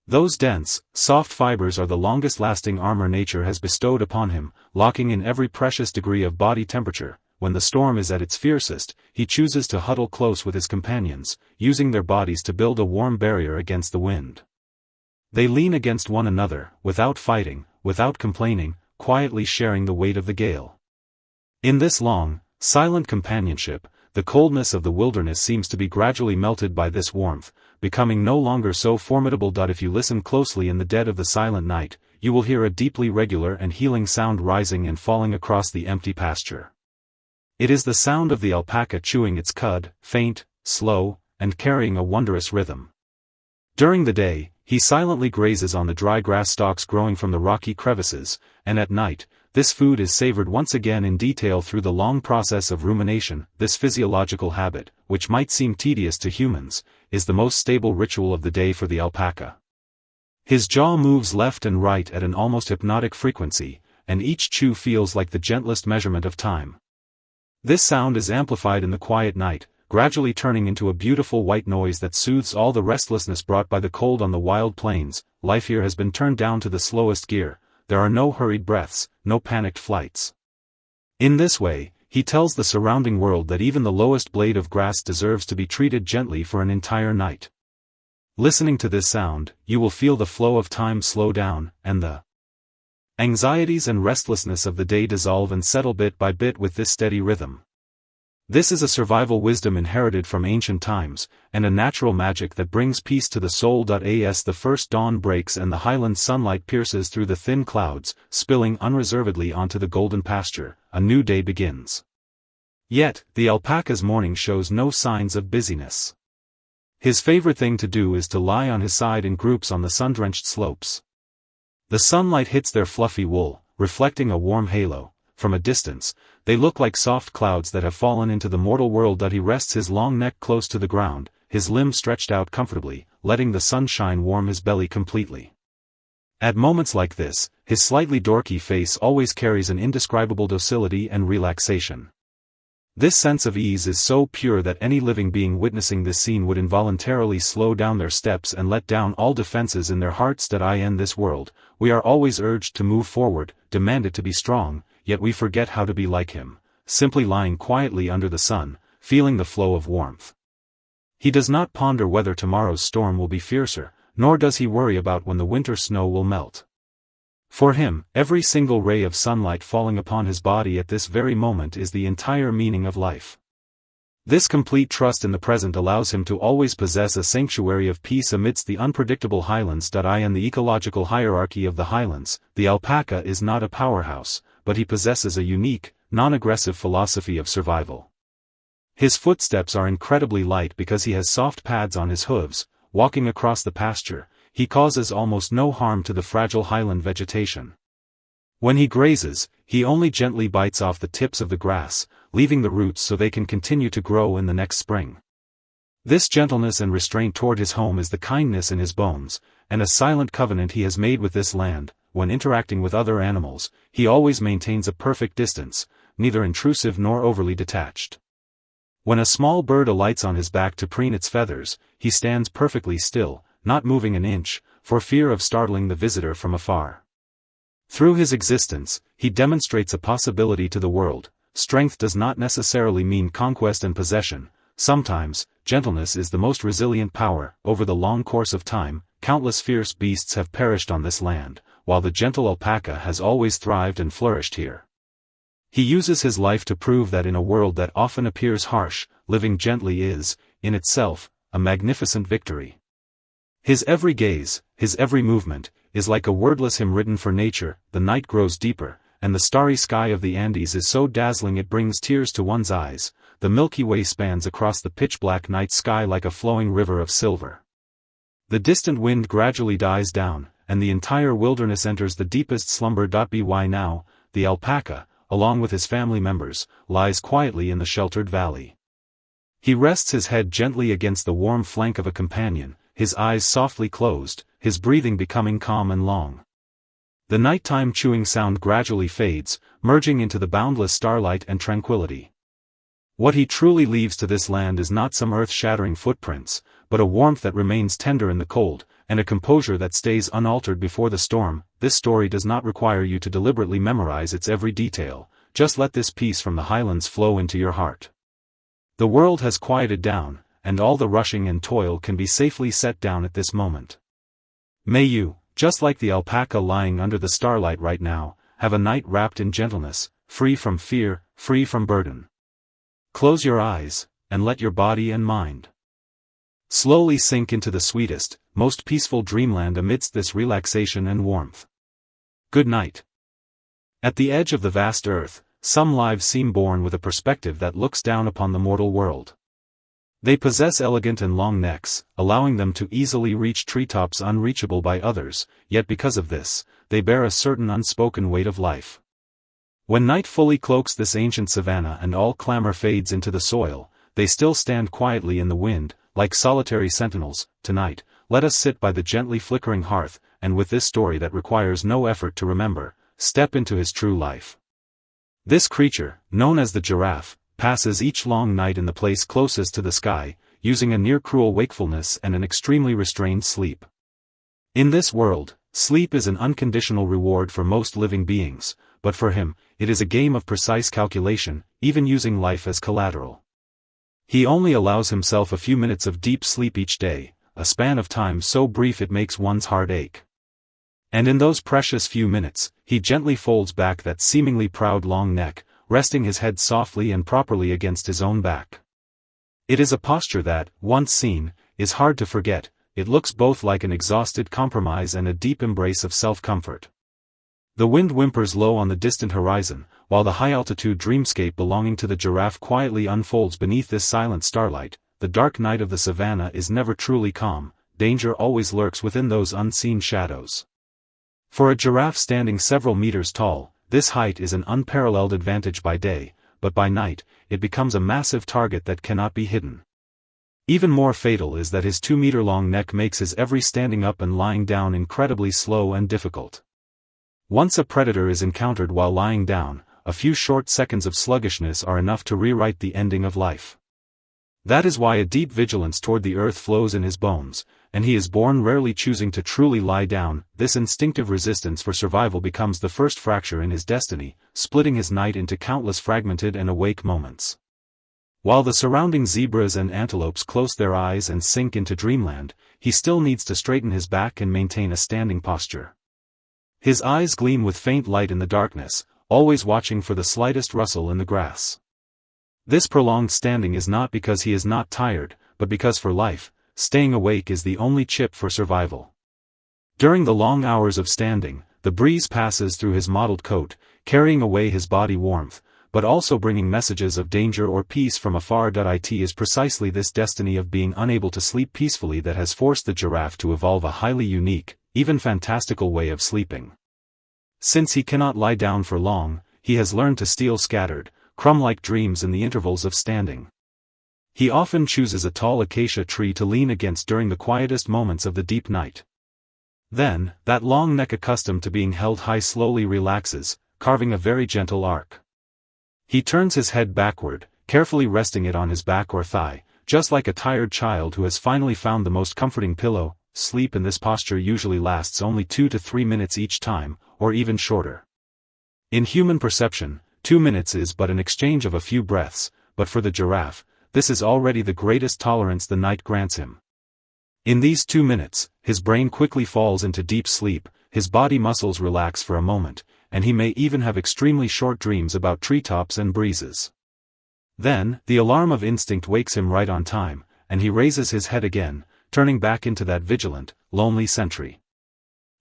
Those dense, soft fibers are the longest-lasting armor nature has bestowed upon him, locking in every precious degree of body temperature. When the storm is at its fiercest, he chooses to huddle close with his companions, using their bodies to build a warm barrier against the wind. They lean against one another, without fighting, without complaining, quietly sharing the weight of the gale. In this long, silent companionship, the coldness of the wilderness seems to be gradually melted by this warmth, becoming no longer so formidable. If you listen closely in the dead of the silent night, you will hear a deeply regular and healing sound rising and falling across the empty pasture. It is the sound of the alpaca chewing its cud, faint, slow, and carrying a wondrous rhythm. During the day, he silently grazes on the dry grass stalks growing from the rocky crevices, and at night, this food is savored once again in detail through the long process of rumination. This physiological habit, which might seem tedious to humans, is the most stable ritual of the day for the alpaca. His jaw moves left and right at an almost hypnotic frequency, and each chew feels like the gentlest measurement of time. This sound is amplified in the quiet night, gradually turning into a beautiful white noise that soothes all the restlessness brought by the cold on the wild plains. Life here has been turned down to the slowest gear. There are no hurried breaths, no panicked flights. In this way, he tells the surrounding world that even the lowest blade of grass deserves to be treated gently for an entire night. Listening to this sound, you will feel the flow of time slow down, and the anxieties and restlessness of the day dissolve and settle bit by bit with this steady rhythm. This is a survival wisdom inherited from ancient times, and a natural magic that brings peace to the soul. As the first dawn breaks and the highland sunlight pierces through the thin clouds, spilling unreservedly onto the golden pasture, a new day begins. Yet, the alpaca's morning shows no signs of busyness. His favorite thing to do is to lie on his side in groups on the sun-drenched slopes. The sunlight hits their fluffy wool, reflecting a warm halo. From a distance, they look like soft clouds that have fallen into the mortal world. He rests his long neck close to the ground, his limbs stretched out comfortably, letting the sunshine warm his belly completely. At moments like this, his slightly dorky face always carries an indescribable docility and relaxation. This sense of ease is so pure that any living being witnessing this scene would involuntarily slow down their steps and let down all defenses in their hearts. In this world, we are always urged to move forward, demanded to be strong, yet we forget how to be like him, simply lying quietly under the sun, feeling the flow of warmth. He does not ponder whether tomorrow's storm will be fiercer, nor does he worry about when the winter snow will melt. For him, every single ray of sunlight falling upon his body at this very moment is the entire meaning of life. This complete trust in the present allows him to always possess a sanctuary of peace amidst the unpredictable highlands. In the ecological hierarchy of the highlands, the alpaca is not a powerhouse, but he possesses a unique, non-aggressive philosophy of survival. His footsteps are incredibly light because he has soft pads on his hooves. Walking across the pasture, he causes almost no harm to the fragile highland vegetation. When he grazes, he only gently bites off the tips of the grass, leaving the roots so they can continue to grow in the next spring. This gentleness and restraint toward his home is the kindness in his bones, and a silent covenant he has made with this land. When interacting with other animals, he always maintains a perfect distance, neither intrusive nor overly detached. When a small bird alights on his back to preen its feathers, he stands perfectly still, not moving an inch, for fear of startling the visitor from afar. Through his existence, he demonstrates a possibility to the world. Strength does not necessarily mean conquest and possession. Sometimes, gentleness is the most resilient power. Over the long course of time, countless fierce beasts have perished on this land, while the gentle alpaca has always thrived and flourished here. He uses his life to prove that in a world that often appears harsh, living gently is, in itself, a magnificent victory. His every gaze, his every movement, is like a wordless hymn written for nature. The night grows deeper, and the starry sky of the Andes is so dazzling it brings tears to one's eyes. The Milky Way spans across the pitch-black night sky like a flowing river of silver. The distant wind gradually dies down, and the entire wilderness enters the deepest slumber. By now, the alpaca, along with his family members, lies quietly in the sheltered valley. He rests his head gently against the warm flank of a companion, his eyes softly closed, his breathing becoming calm and long. The nighttime chewing sound gradually fades, merging into the boundless starlight and tranquility. What he truly leaves to this land is not some earth-shattering footprints, but a warmth that remains tender in the cold, and a composure that stays unaltered before the storm. This story does not require you to deliberately memorize its every detail, just let this peace from the highlands flow into your heart. The world has quieted down, and all the rushing and toil can be safely set down at this moment. May you, just like the alpaca lying under the starlight right now, have a night wrapped in gentleness, free from fear, free from burden. Close your eyes, and let your body and mind slowly sink into the sweetest, most peaceful dreamland amidst this relaxation and warmth. Good night. At the edge of the vast earth, some lives seem born with a perspective that looks down upon the mortal world. They possess elegant and long necks, allowing them to easily reach treetops unreachable by others, yet because of this, they bear a certain unspoken weight of life. When night fully cloaks this ancient savanna and all clamor fades into the soil, they still stand quietly in the wind, like solitary sentinels. Tonight, let us sit by the gently flickering hearth, and with this story that requires no effort to remember, step into his true life. This creature, known as the giraffe, passes each long night in the place closest to the sky, using a near-cruel wakefulness and an extremely restrained sleep. In this world, sleep is an unconditional reward for most living beings, but for him, it is a game of precise calculation, even using life as collateral. He only allows himself a few minutes of deep sleep each day, a span of time so brief it makes one's heart ache. And in those precious few minutes, he gently folds back that seemingly proud long neck, resting his head softly and properly against his own back. It is a posture that, once seen, is hard to forget. It looks both like an exhausted compromise and a deep embrace of self-comfort. The wind whimpers low on the distant horizon, while the high-altitude dreamscape belonging to the giraffe quietly unfolds beneath this silent starlight. The dark night of the savanna is never truly calm, danger always lurks within those unseen shadows. For a giraffe standing several meters tall, this height is an unparalleled advantage by day, but by night, it becomes a massive target that cannot be hidden. Even more fatal is that his 2-meter-long neck makes his every standing up and lying down incredibly slow and difficult. Once a predator is encountered while lying down, a few short seconds of sluggishness are enough to rewrite the ending of life. That is why a deep vigilance toward the earth flows in his bones, and he is born rarely choosing to truly lie down. This instinctive resistance for survival becomes the first fracture in his destiny, splitting his night into countless fragmented and awake moments. While the surrounding zebras and antelopes close their eyes and sink into dreamland, he still needs to straighten his back and maintain a standing posture. His eyes gleam with faint light in the darkness, always watching for the slightest rustle in the grass. This prolonged standing is not because he is not tired, but because for life, staying awake is the only chip for survival. During the long hours of standing, the breeze passes through his mottled coat, carrying away his body warmth, but also bringing messages of danger or peace from afar. It is precisely this destiny of being unable to sleep peacefully that has forced the giraffe to evolve a highly unique, even fantastical way of sleeping. Since he cannot lie down for long, he has learned to steal scattered, crumb-like dreams in the intervals of standing. He often chooses a tall acacia tree to lean against during the quietest moments of the deep night. Then, that long neck accustomed to being held high slowly relaxes, carving a very gentle arc. He turns his head backward, carefully resting it on his back or thigh, just like a tired child who has finally found the most comforting pillow. Sleep in this posture usually lasts only 2 to 3 minutes each time, or even shorter. In human perception, 2 minutes is but an exchange of a few breaths, but for the giraffe, this is already the greatest tolerance the night grants him. In these 2 minutes, his brain quickly falls into deep sleep, his body muscles relax for a moment, and he may even have extremely short dreams about treetops and breezes. Then, the alarm of instinct wakes him right on time, and he raises his head again, turning back into that vigilant, lonely sentry.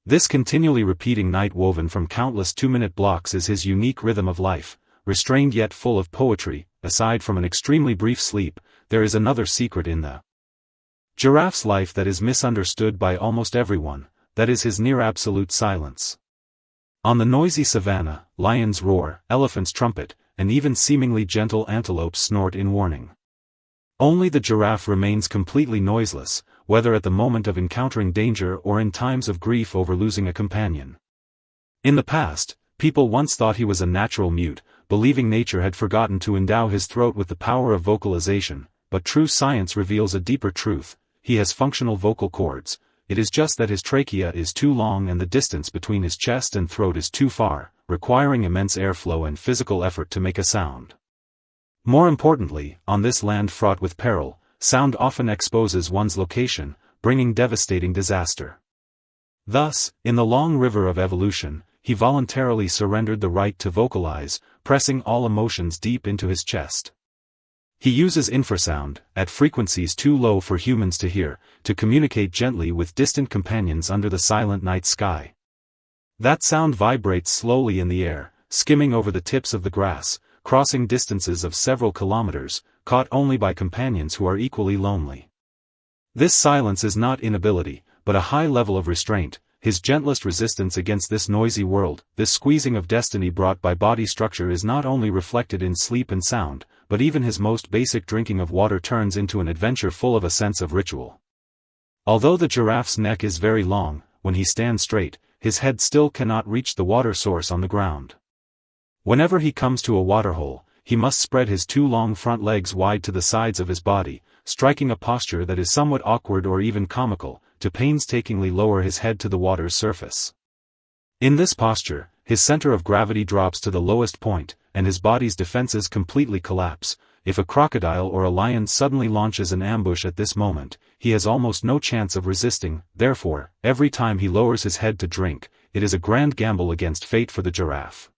This continually repeating night woven from countless 2-minute blocks is his unique rhythm of life, restrained yet full of poetry. Aside from an extremely brief sleep, there is another secret in the giraffe's life that is misunderstood by almost everyone, that is his near-absolute silence. On the noisy savanna, lions roar, elephants trumpet, and even seemingly gentle antelopes snort in warning. Only the giraffe remains completely noiseless, whether at the moment of encountering danger or in times of grief over losing a companion. In the past, people once thought he was a natural mute, believing nature had forgotten to endow his throat with the power of vocalization, but true science reveals a deeper truth: he has functional vocal cords. It is just that his trachea is too long and the distance between his chest and throat is too far, requiring immense airflow and physical effort to make a sound. More importantly, on this land fraught with peril, sound often exposes one's location, bringing devastating disaster. Thus, in the long river of evolution, he voluntarily surrendered the right to vocalize, pressing all emotions deep into his chest. He uses infrasound, at frequencies too low for humans to hear, to communicate gently with distant companions under the silent night sky. That sound vibrates slowly in the air, skimming over the tips of the grass, crossing distances of several kilometers, caught only by companions who are equally lonely. This silence is not inability, but a high level of restraint, his gentlest resistance against this noisy world. This squeezing of destiny brought by body structure is not only reflected in sleep and sound, but even his most basic drinking of water turns into an adventure full of a sense of ritual. Although the giraffe's neck is very long, when he stands straight, his head still cannot reach the water source on the ground. Whenever he comes to a waterhole, he must spread his 2 long front legs wide to the sides of his body, striking a posture that is somewhat awkward or even comical, to painstakingly lower his head to the water's surface. In this posture, his center of gravity drops to the lowest point, and his body's defenses completely collapse. If a crocodile or a lion suddenly launches an ambush at this moment, he has almost no chance of resisting. Therefore, every time he lowers his head to drink, it is a grand gamble against fate for the giraffe.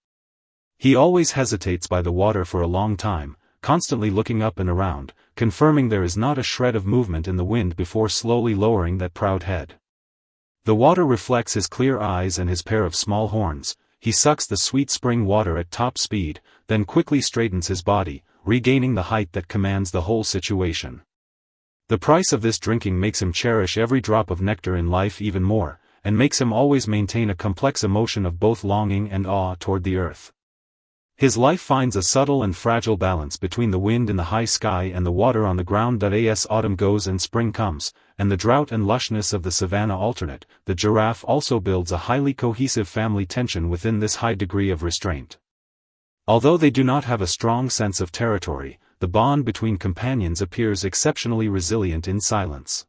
He always hesitates by the water for a long time, constantly looking up and around, confirming there is not a shred of movement in the wind before slowly lowering that proud head. The water reflects his clear eyes and his pair of small horns. He sucks the sweet spring water at top speed, then quickly straightens his body, regaining the height that commands the whole situation. The price of this drinking makes him cherish every drop of nectar in life even more, and makes him always maintain a complex emotion of both longing and awe toward the earth. His life finds a subtle and fragile balance between the wind in the high sky and the water on the ground. As autumn goes and spring comes, and the drought and lushness of the savanna alternate, the giraffe also builds a highly cohesive family tension within this high degree of restraint. Although they do not have a strong sense of territory, the bond between companions appears exceptionally resilient in silence.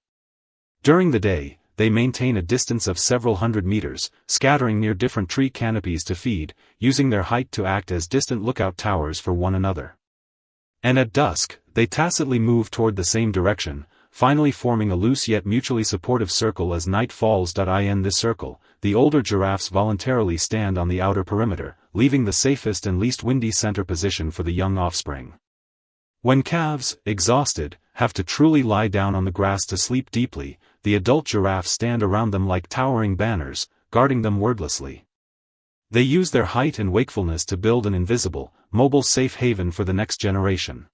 During the day, they maintain a distance of several hundred meters, scattering near different tree canopies to feed, using their height to act as distant lookout towers for one another. And at dusk, they tacitly move toward the same direction, finally forming a loose yet mutually supportive circle as night falls. In this circle, the older giraffes voluntarily stand on the outer perimeter, leaving the safest and least windy center position for the young offspring. When calves, exhausted, have to truly lie down on the grass to sleep deeply, the adult giraffes stand around them like towering banners, guarding them wordlessly. They use their height and wakefulness to build an invisible, mobile safe haven for the next generation.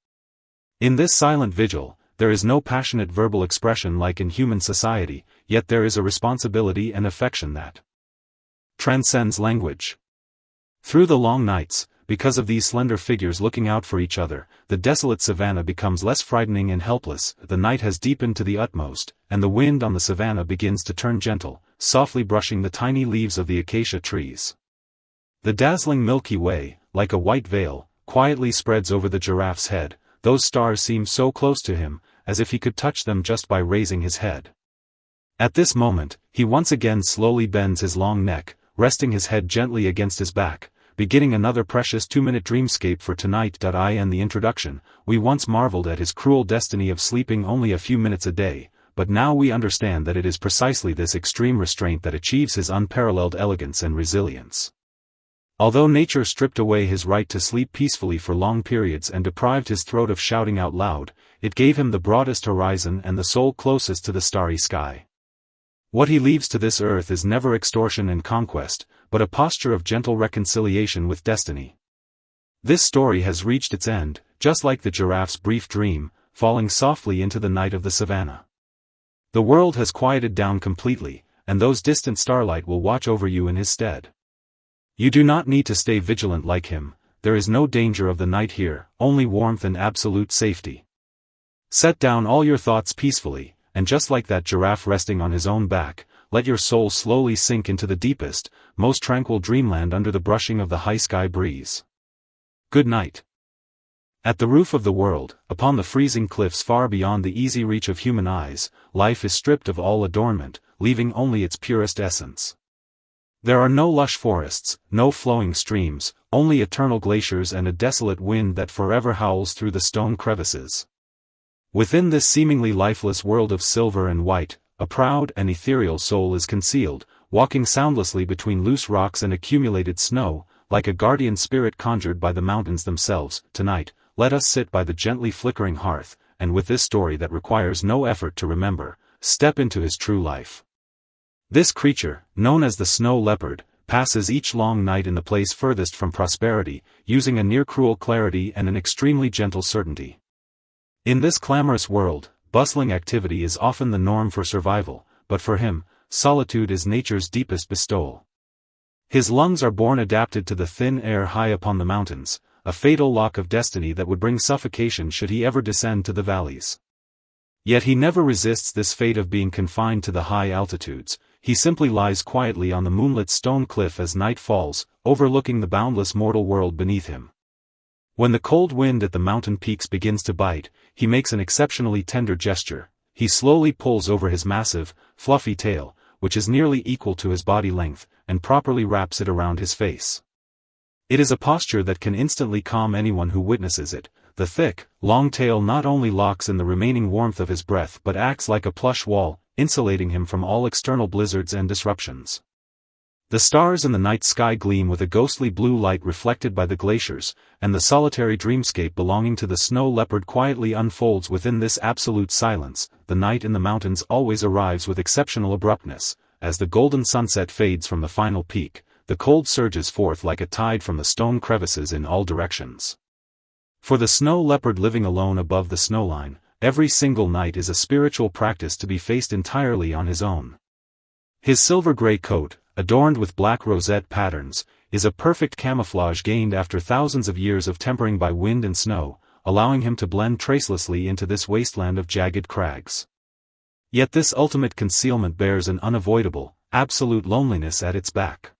In this silent vigil, there is no passionate verbal expression like in human society, yet there is a responsibility and affection that transcends language. Through the long nights, because of these slender figures looking out for each other, the desolate savanna becomes less frightening and helpless. The night has deepened to the utmost, and the wind on the savanna begins to turn gentle, softly brushing the tiny leaves of the acacia trees. The dazzling Milky Way, like a white veil, quietly spreads over the giraffe's head. Those stars seem so close to him, as if he could touch them just by raising his head. At this moment, he once again slowly bends his long neck, resting his head gently against his back, beginning another precious 2-minute dreamscape for tonight. In the introduction, we once marveled at his cruel destiny of sleeping only a few minutes a day, but now we understand that it is precisely this extreme restraint that achieves his unparalleled elegance and resilience. Although nature stripped away his right to sleep peacefully for long periods and deprived his throat of shouting out loud, it gave him the broadest horizon and the soul closest to the starry sky. What he leaves to this earth is never extortion and conquest, but a posture of gentle reconciliation with destiny. This story has reached its end, just like the giraffe's brief dream, falling softly into the night of the savanna. The world has quieted down completely, and those distant starlight will watch over you in his stead. You do not need to stay vigilant like him. There is no danger of the night here, only warmth and absolute safety. Set down all your thoughts peacefully, and just like that giraffe resting on his own back, let your soul slowly sink into the deepest, most tranquil dreamland under the brushing of the high sky breeze. Good night. At the roof of the world, upon the freezing cliffs far beyond the easy reach of human eyes, life is stripped of all adornment, leaving only its purest essence. There are no lush forests, no flowing streams, only eternal glaciers and a desolate wind that forever howls through the stone crevices. Within this seemingly lifeless world of silver and white, a proud and ethereal soul is concealed, walking soundlessly between loose rocks and accumulated snow, like a guardian spirit conjured by the mountains themselves. Tonight, let us sit by the gently flickering hearth, and with this story that requires no effort to remember, step into his true life. This creature, known as the snow leopard, passes each long night in the place furthest from prosperity, using a near-cruel clarity and an extremely gentle certainty. In this clamorous world, bustling activity is often the norm for survival, but for him, solitude is nature's deepest bestowal. His lungs are born adapted to the thin air high upon the mountains, a fatal lock of destiny that would bring suffocation should he ever descend to the valleys. Yet he never resists this fate of being confined to the high altitudes. He simply lies quietly on the moonlit stone cliff as night falls, overlooking the boundless mortal world beneath him. When the cold wind at the mountain peaks begins to bite, he makes an exceptionally tender gesture. He slowly pulls over his massive, fluffy tail, which is nearly equal to his body length, and properly wraps it around his face. It is a posture that can instantly calm anyone who witnesses it. The thick, long tail not only locks in the remaining warmth of his breath but acts like a plush wall, insulating him from all external blizzards and disruptions. The stars in the night sky gleam with a ghostly blue light reflected by the glaciers, and the solitary dreamscape belonging to the snow leopard quietly unfolds within this absolute silence. The night in the mountains always arrives with exceptional abruptness. As the golden sunset fades from the final peak, the cold surges forth like a tide from the stone crevices in all directions. For the snow leopard living alone above the snowline, every single night is a spiritual practice to be faced entirely on his own. His silver-gray coat, adorned with black rosette patterns, is a perfect camouflage gained after thousands of years of tempering by wind and snow, allowing him to blend tracelessly into this wasteland of jagged crags. Yet this ultimate concealment bears an unavoidable, absolute loneliness at its back.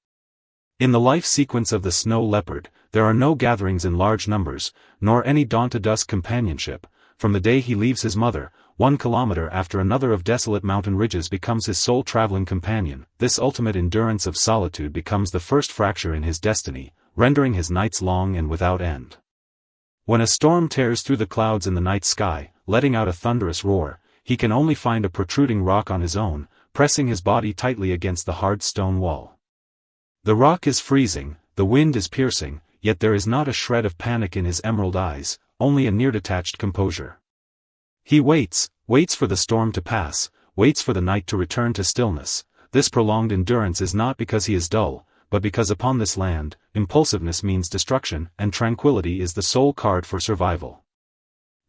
In the life sequence of the snow leopard, there are no gatherings in large numbers, nor any dawn-to-dusk companionship. From the day he leaves his mother, 1 kilometer after another of desolate mountain ridges becomes his sole traveling companion. This ultimate endurance of solitude becomes the first fracture in his destiny, rendering his nights long and without end. When a storm tears through the clouds in the night sky, letting out a thunderous roar, he can only find a protruding rock on his own, pressing his body tightly against the hard stone wall. The rock is freezing, the wind is piercing, yet there is not a shred of panic in his emerald eyes, only a near-detached composure. He waits for the storm to pass, waits for the night to return to stillness. This prolonged endurance is not because he is dull, but because upon this land, impulsiveness means destruction, and tranquility is the sole card for survival.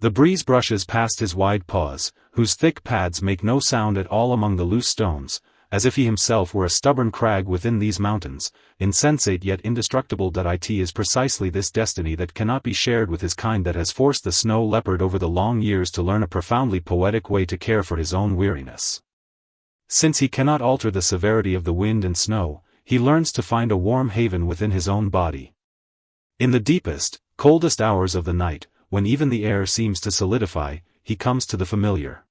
The breeze brushes past his wide paws, whose thick pads make no sound at all among the loose stones, as if he himself were a stubborn crag within these mountains, insensate yet indestructible. It is precisely this destiny that cannot be shared with his kind that has forced the snow leopard over the long years to learn a profoundly poetic way to care for his own weariness. Since he cannot alter the severity of the wind and snow, he learns to find a warm haven within his own body. In the deepest, coldest hours of the night, when even the air seems to solidify, he comes to the familiar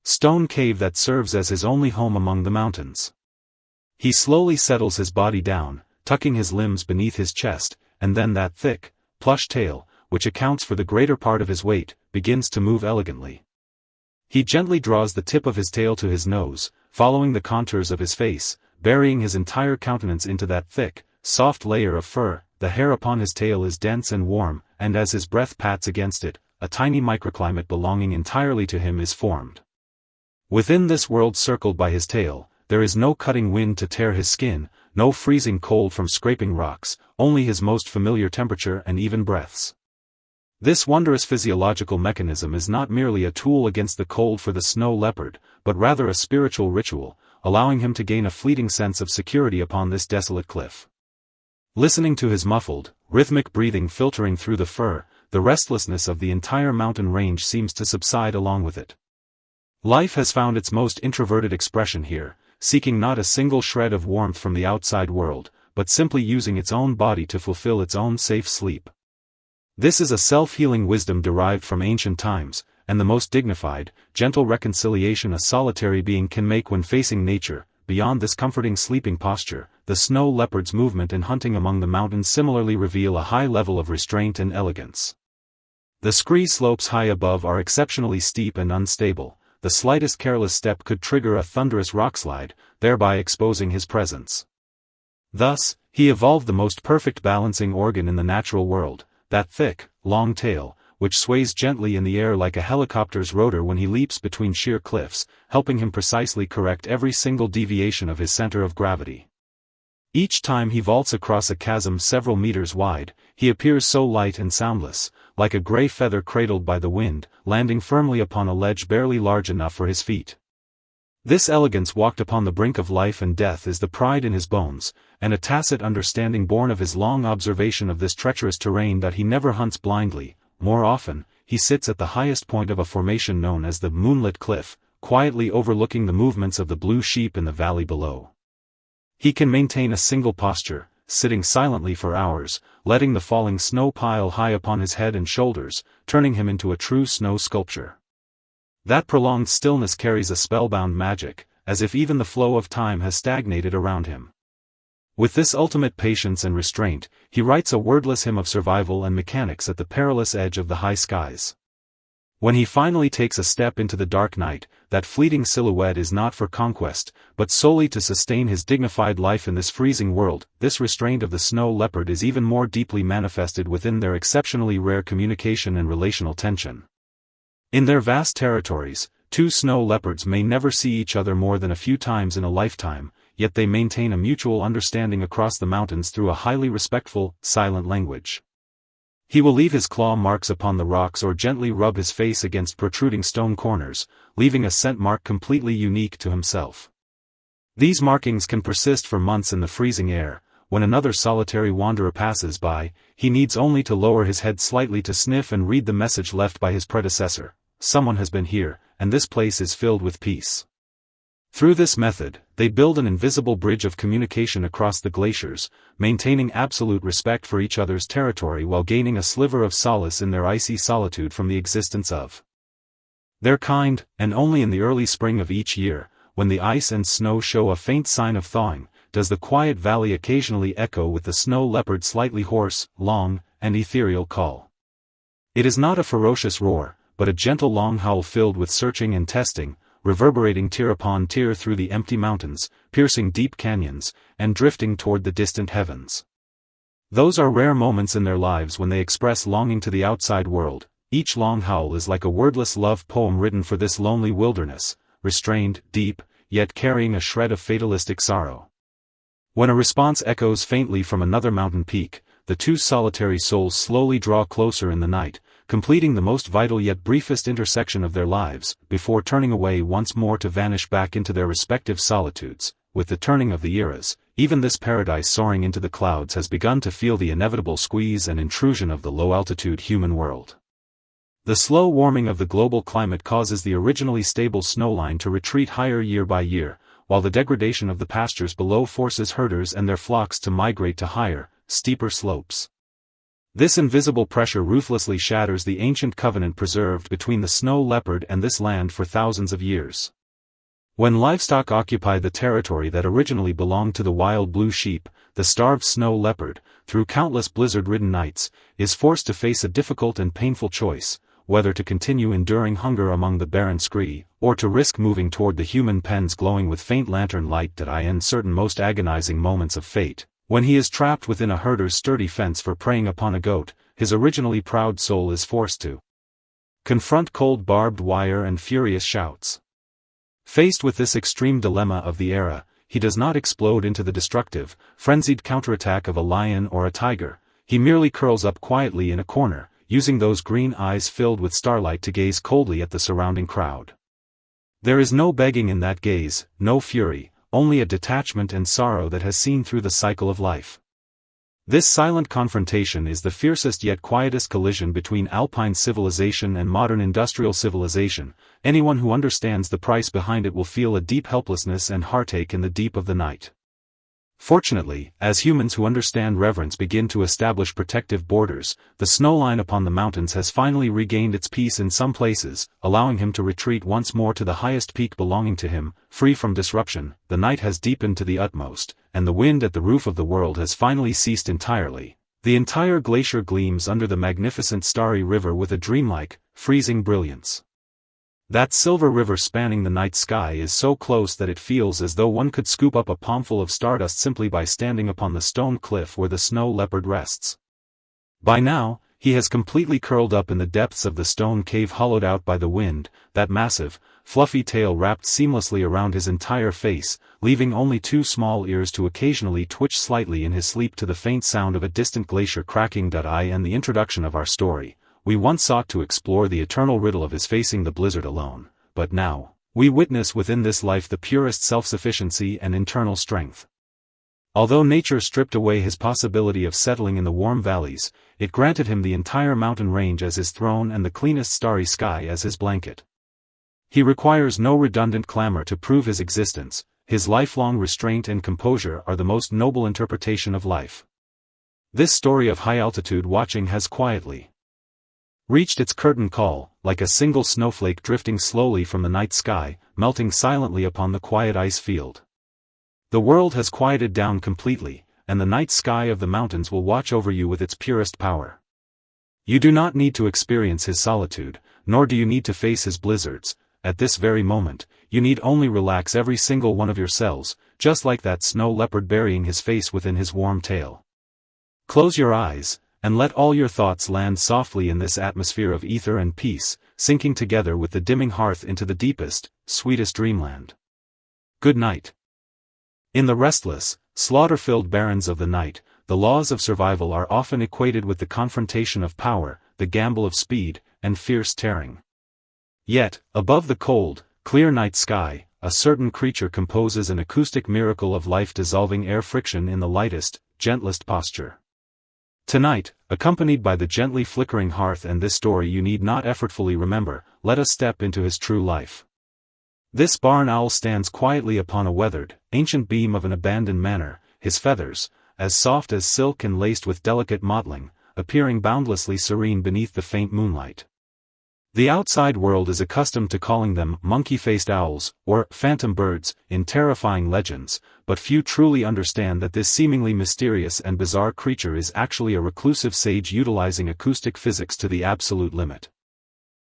stone cave that serves as his only home among the mountains. He slowly settles his body down, tucking his limbs beneath his chest, and then that thick, plush tail, which accounts for the greater part of his weight, begins to move elegantly. He gently draws the tip of his tail to his nose, following the contours of his face, burying his entire countenance into that thick, soft layer of fur. The hair upon his tail is dense and warm, and as his breath pats against it, a tiny microclimate belonging entirely to him is formed. Within this world circled by his tail, there is no cutting wind to tear his skin, no freezing cold from scraping rocks, only his most familiar temperature and even breaths. This wondrous physiological mechanism is not merely a tool against the cold for the snow leopard, but rather a spiritual ritual, allowing him to gain a fleeting sense of security upon this desolate cliff. Listening to his muffled, rhythmic breathing filtering through the fur, the restlessness of the entire mountain range seems to subside along with it. Life has found its most introverted expression here, seeking not a single shred of warmth from the outside world, but simply using its own body to fulfill its own safe sleep. This is a self-healing wisdom derived from ancient times, and the most dignified, gentle reconciliation a solitary being can make when facing nature. Beyond this comforting sleeping posture, the snow leopard's movement and hunting among the mountains similarly reveal a high level of restraint and elegance. The scree slopes high above are exceptionally steep and unstable. The slightest careless step could trigger a thunderous rockslide, thereby exposing his presence. Thus, he evolved the most perfect balancing organ in the natural world, that thick, long tail, which sways gently in the air like a helicopter's rotor when he leaps between sheer cliffs, helping him precisely correct every single deviation of his center of gravity. Each time he vaults across a chasm several meters wide, he appears so light and soundless, like a gray feather cradled by the wind, landing firmly upon a ledge barely large enough for his feet. This elegance walked upon the brink of life and death is the pride in his bones, and a tacit understanding born of his long observation of this treacherous terrain that he never hunts blindly. More often, he sits at the highest point of a formation known as the Moonlit Cliff, quietly overlooking the movements of the blue sheep in the valley below. He can maintain a single posture, sitting silently for hours, letting the falling snow pile high upon his head and shoulders, turning him into a true snow sculpture. That prolonged stillness carries a spellbound magic, as if even the flow of time has stagnated around him. With this ultimate patience and restraint, he writes a wordless hymn of survival and mechanics at the perilous edge of the high skies. When he finally takes a step into the dark night, that fleeting silhouette is not for conquest, but solely to sustain his dignified life in this freezing world. This restraint of the snow leopard is even more deeply manifested within their exceptionally rare communication and relational tension. In their vast territories, two snow leopards may never see each other more than a few times in a lifetime, yet they maintain a mutual understanding across the mountains through a highly respectful, silent language. He will leave his claw marks upon the rocks or gently rub his face against protruding stone corners, leaving a scent mark completely unique to himself. These markings can persist for months in the freezing air. When another solitary wanderer passes by, he needs only to lower his head slightly to sniff and read the message left by his predecessor. Someone has been here, and this place is filled with peace. Through this method, they build an invisible bridge of communication across the glaciers, maintaining absolute respect for each other's territory while gaining a sliver of solace in their icy solitude from the existence of their kind. And only in the early spring of each year, when the ice and snow show a faint sign of thawing, does the quiet valley occasionally echo with the snow leopard's slightly hoarse, long, and ethereal call. It is not a ferocious roar, but a gentle long howl filled with searching and testing, reverberating tier upon tier through the empty mountains, piercing deep canyons, and drifting toward the distant heavens. Those are rare moments in their lives when they express longing to the outside world. Each long howl is like a wordless love poem written for this lonely wilderness, restrained, deep, yet carrying a shred of fatalistic sorrow. When a response echoes faintly from another mountain peak, the two solitary souls slowly draw closer in the night, completing the most vital yet briefest intersection of their lives, before turning away once more to vanish back into their respective solitudes. With the turning of the eras, even this paradise soaring into the clouds has begun to feel the inevitable squeeze and intrusion of the low-altitude human world. The slow warming of the global climate causes the originally stable snowline to retreat higher year by year, while the degradation of the pastures below forces herders and their flocks to migrate to higher, steeper slopes. This invisible pressure ruthlessly shatters the ancient covenant preserved between the snow leopard and this land for thousands of years. When livestock occupy the territory that originally belonged to the wild blue sheep, the starved snow leopard, through countless blizzard-ridden nights, is forced to face a difficult and painful choice, whether to continue enduring hunger among the barren scree, or to risk moving toward the human pens glowing with faint lantern light that in certain most agonizing moments of fate. When he is trapped within a herder's sturdy fence for preying upon a goat, his originally proud soul is forced to confront cold barbed wire and furious shouts. Faced with this extreme dilemma of the era, he does not explode into the destructive, frenzied counterattack of a lion or a tiger. He merely curls up quietly in a corner, using those green eyes filled with starlight to gaze coldly at the surrounding crowd. There is no begging in that gaze, no fury, only a detachment and sorrow that has seen through the cycle of life. This silent confrontation is the fiercest yet quietest collision between Alpine civilization and modern industrial civilization. Anyone who understands the price behind it will feel a deep helplessness and heartache in the deep of the night. Fortunately, as humans who understand reverence begin to establish protective borders, the snowline upon the mountains has finally regained its peace in some places, allowing him to retreat once more to the highest peak belonging to him, free from disruption. The night has deepened to the utmost, and the wind at the roof of the world has finally ceased entirely. The entire glacier gleams under the magnificent starry river with a dreamlike, freezing brilliance. That silver river spanning the night sky is so close that it feels as though one could scoop up a palmful of stardust simply by standing upon the stone cliff where the snow leopard rests. By now, he has completely curled up in the depths of the stone cave hollowed out by the wind, that massive, fluffy tail wrapped seamlessly around his entire face, leaving only two small ears to occasionally twitch slightly in his sleep to the faint sound of a distant glacier cracking. In the introduction of our story, we once sought to explore the eternal riddle of his facing the blizzard alone, but now, we witness within this life the purest self-sufficiency and internal strength. Although nature stripped away his possibility of settling in the warm valleys, it granted him the entire mountain range as his throne and the cleanest starry sky as his blanket. He requires no redundant clamor to prove his existence. His lifelong restraint and composure are the most noble interpretation of life. This story of high-altitude watching has quietly reached its curtain call, like a single snowflake drifting slowly from the night sky, melting silently upon the quiet ice field. The world has quieted down completely, and the night sky of the mountains will watch over you with its purest power. You do not need to experience his solitude, nor do you need to face his blizzards. At this very moment, you need only relax every single one of your cells, just like that snow leopard burying his face within his warm tail. Close your eyes, and let all your thoughts land softly in this atmosphere of ether and peace, sinking together with the dimming hearth into the deepest, sweetest dreamland. Good night. In the restless, slaughter-filled barrens of the night, the laws of survival are often equated with the confrontation of power, the gamble of speed, and fierce tearing. Yet, above the cold, clear night sky, a certain creature composes an acoustic miracle of life-dissolving air friction in the lightest, gentlest posture. Tonight, accompanied by the gently flickering hearth and this story you need not effortfully remember, let us step into his true life. This barn owl stands quietly upon a weathered, ancient beam of an abandoned manor, his feathers, as soft as silk and laced with delicate mottling, appearing boundlessly serene beneath the faint moonlight. The outside world is accustomed to calling them monkey-faced owls, or phantom birds, in terrifying legends, but few truly understand that this seemingly mysterious and bizarre creature is actually a reclusive sage utilizing acoustic physics to the absolute limit.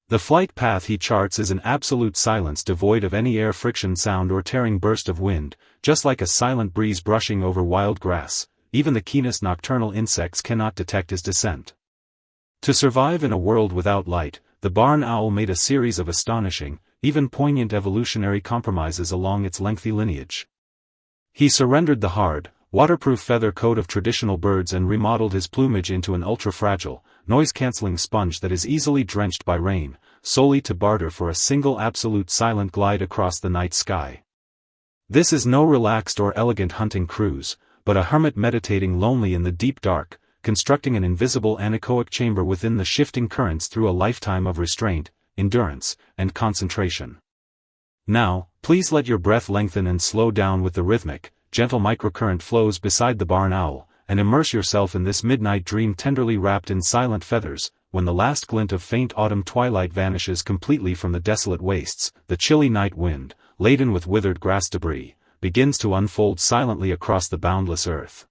The flight path he charts is an absolute silence devoid of any air friction sound or tearing burst of wind, just like a silent breeze brushing over wild grass. even the keenest nocturnal insects cannot detect his descent. To survive in a world without light, the barn owl made a series of astonishing, even poignant evolutionary compromises along its lengthy lineage. He surrendered the hard, waterproof feather coat of traditional birds and remodeled his plumage into an ultra-fragile, noise-canceling sponge that is easily drenched by rain, solely to barter for a single absolute silent glide across the night sky. This is no relaxed or elegant hunting cruise, but a hermit meditating lonely in the deep dark, constructing an invisible anechoic chamber within the shifting currents through a lifetime of restraint, endurance, and concentration. Now, please let your breath lengthen and slow down with the rhythmic, gentle microcurrent flows beside the barn owl, and immerse yourself in this midnight dream tenderly wrapped in silent feathers. When the last glint of faint autumn twilight vanishes completely from the desolate wastes, the chilly night wind, laden with withered grass debris, begins to unfold silently across the boundless earth.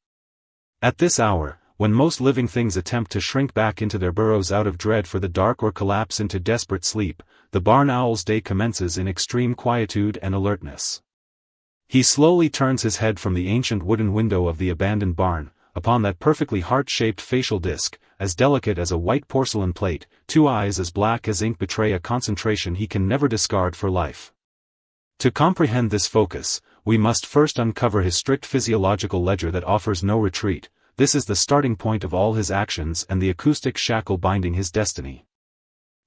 At this hour, when most living things attempt to shrink back into their burrows out of dread for the dark or collapse into desperate sleep, the barn owl's day commences in extreme quietude and alertness. He slowly turns his head from the ancient wooden window of the abandoned barn, upon that perfectly heart-shaped facial disc, as delicate as a white porcelain plate, two eyes as black as ink betray a concentration he can never discard for life. To comprehend this focus, we must first uncover his strict physiological ledger that offers no retreat. This is the starting point of all his actions and the acoustic shackle binding his destiny.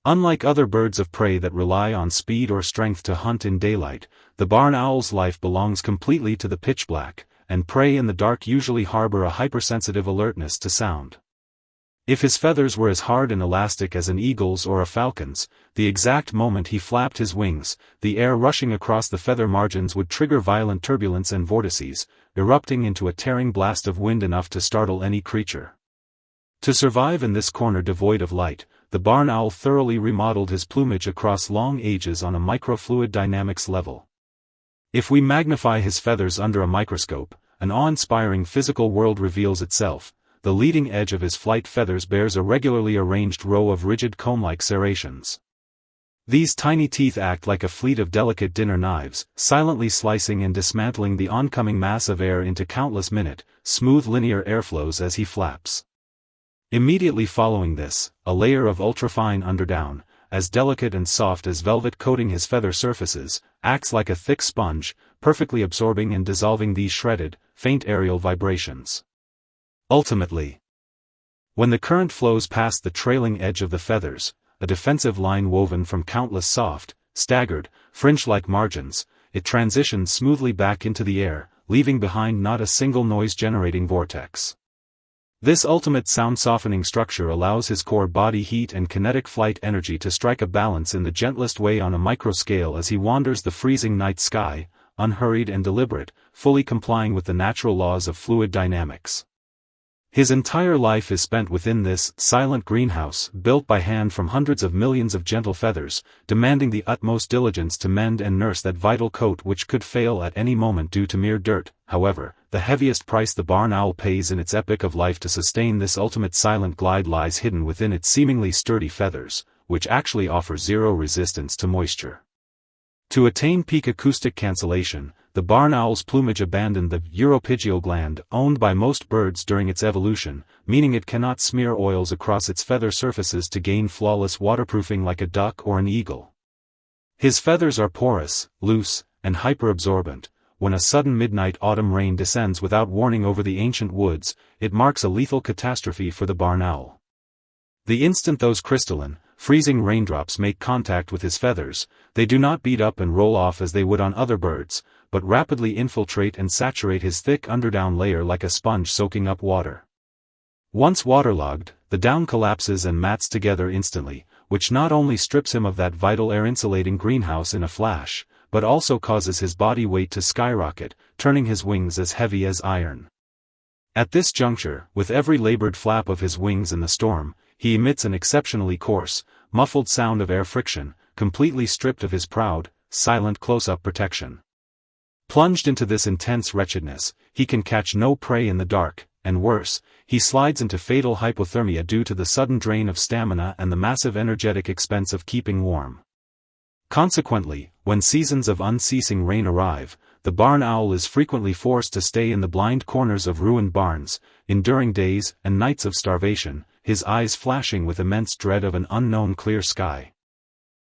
Unlike other birds of prey that rely on speed or strength to hunt in daylight, the barn owl's life belongs completely to the pitch black, and prey in the dark usually harbor a hypersensitive alertness to sound. If his feathers were as hard and elastic as an eagle's or a falcon's, the exact moment he flapped his wings, the air rushing across the feather margins would trigger violent turbulence and vortices, erupting into a tearing blast of wind enough to startle any creature. To survive in this corner devoid of light, the barn owl thoroughly remodeled his plumage across long ages on a microfluid dynamics level. If we magnify his feathers under a microscope, an awe-inspiring physical world reveals itself. The leading edge of his flight feathers bears a regularly arranged row of rigid comb-like serrations. These tiny teeth act like a fleet of delicate dinner knives, silently slicing and dismantling the oncoming mass of air into countless minute, smooth linear airflows as he flaps. Immediately following this, a layer of ultrafine underdown, as delicate and soft as velvet coating his feather surfaces, acts like a thick sponge, perfectly absorbing and dissolving these shredded, faint aerial vibrations. Ultimately, when the current flows past the trailing edge of the feathers, a defensive line woven from countless soft, staggered, fringe-like margins, it transitions smoothly back into the air, leaving behind not a single noise-generating vortex. This ultimate sound-softening structure allows his core body heat and kinetic flight energy to strike a balance in the gentlest way on a microscale as he wanders the freezing night sky, unhurried and deliberate, fully complying with the natural laws of fluid dynamics. His entire life is spent within this silent greenhouse built by hand from hundreds of millions of gentle feathers, demanding the utmost diligence to mend and nurse that vital coat which could fail at any moment due to mere dirt. However, the heaviest price the barn owl pays in its epic of life to sustain this ultimate silent glide lies hidden within its seemingly sturdy feathers, which actually offer zero resistance to moisture. To attain peak acoustic cancellation, the barn owl's plumage abandoned the uropygial gland owned by most birds during its evolution, meaning it cannot smear oils across its feather surfaces to gain flawless waterproofing like a duck or an eagle. His feathers are porous, loose, and hyperabsorbent. When a sudden midnight autumn rain descends without warning over the ancient woods, it marks a lethal catastrophe for the barn owl. The instant those crystalline, freezing raindrops make contact with his feathers, they do not beat up and roll off as they would on other birds, but rapidly infiltrate and saturate his thick underdown layer like a sponge soaking up water. Once waterlogged, the down collapses and mats together instantly, which not only strips him of that vital air-insulating greenhouse in a flash, but also causes his body weight to skyrocket, turning his wings as heavy as iron. At this juncture, with every labored flap of his wings in the storm, he emits an exceptionally coarse, muffled sound of air friction, completely stripped of his proud, silent close-up protection. Plunged into this intense wretchedness, he can catch no prey in the dark, and worse, he slides into fatal hypothermia due to the sudden drain of stamina and the massive energetic expense of keeping warm. Consequently, when seasons of unceasing rain arrive, the barn owl is frequently forced to stay in the blind corners of ruined barns, enduring days and nights of starvation, his eyes flashing with immense dread of an unknown clear sky.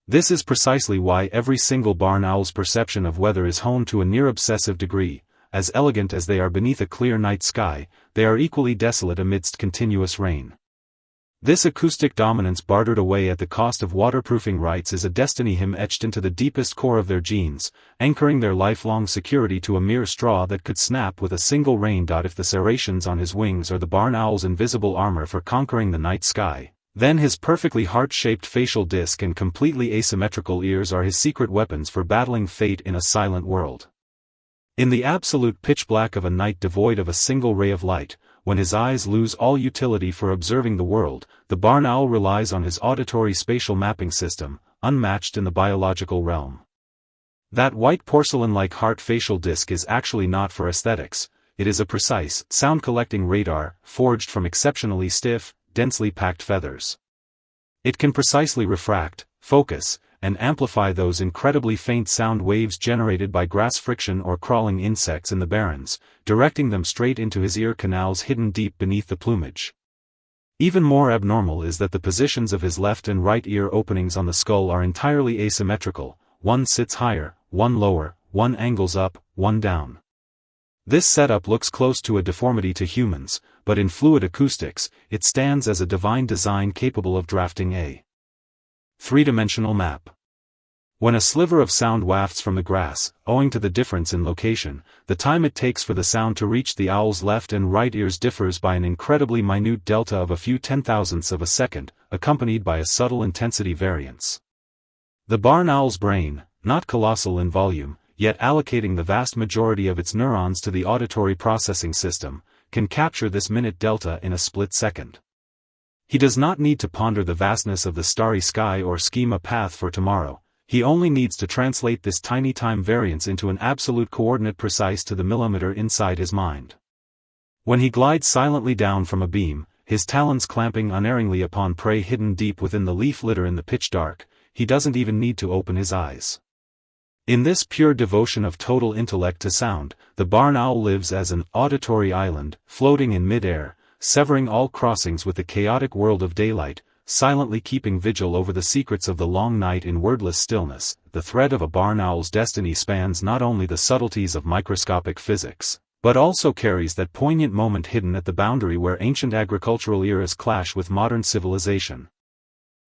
This is precisely why every single barn owl's perception of weather is honed to a near-obsessive degree. As elegant as they are beneath a clear night sky, they are equally desolate amidst continuous rain. This acoustic dominance bartered away at the cost of waterproofing rights is a destiny hymn etched into the deepest core of their genes, anchoring their lifelong security to a mere straw that could snap with a single rain dot. If the serrations on his wings are the barn owl's invisible armor for conquering the night sky, then his perfectly heart-shaped facial disc and completely asymmetrical ears are his secret weapons for battling fate in a silent world. In the absolute pitch black of a night devoid of a single ray of light, when his eyes lose all utility for observing the world, the barn owl relies on his auditory spatial mapping system, unmatched in the biological realm. That white porcelain-like heart facial disc is actually not for aesthetics, it is a precise, sound-collecting radar, forged from exceptionally stiff, densely packed feathers. It can precisely refract, focus, and amplify those incredibly faint sound waves generated by grass friction or crawling insects in the barrens, directing them straight into his ear canals hidden deep beneath the plumage. Even more abnormal is that the positions of his left and right ear openings on the skull are entirely asymmetrical, one sits higher, one lower, one angles up, one down. This setup looks close to a deformity to humans, but in fluid acoustics, it stands as a divine design capable of drafting a three-dimensional map. When a sliver of sound wafts from the grass, owing to the difference in location, the time it takes for the sound to reach the owl's left and right ears differs by an incredibly minute delta of a few 10,000ths of a second, accompanied by a subtle intensity variance. The barn owl's brain, not colossal in volume, yet allocating the vast majority of its neurons to the auditory processing system, can capture this minute delta in a split second. He does not need to ponder the vastness of the starry sky or scheme a path for tomorrow. He only needs to translate this tiny time variance into an absolute coordinate precise to the millimeter inside his mind. When he glides silently down from a beam, his talons clamping unerringly upon prey hidden deep within the leaf litter in the pitch dark, he doesn't even need to open his eyes. In this pure devotion of total intellect to sound, the barn owl lives as an auditory island, floating in mid-air, severing all crossings with the chaotic world of daylight, silently keeping vigil over the secrets of the long night in wordless stillness. The thread of a barn owl's destiny spans not only the subtleties of microscopic physics, but also carries that poignant moment hidden at the boundary where ancient agricultural eras clash with modern civilization.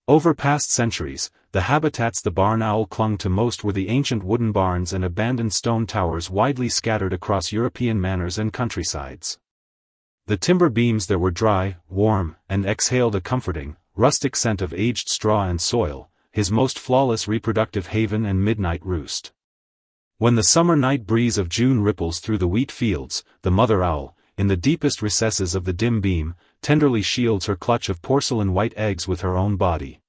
Over past centuries, the habitats the barn owl clung to most were the ancient wooden barns and abandoned stone towers widely scattered across European manors and countrysides. The timber beams there were dry, warm, and exhaled a comforting, rustic scent of aged straw and soil, his most flawless reproductive haven and midnight roost. When the summer night breeze of June ripples through the wheat fields, the mother owl, in the deepest recesses of the dim beam, tenderly shields her clutch of porcelain white eggs with her own body.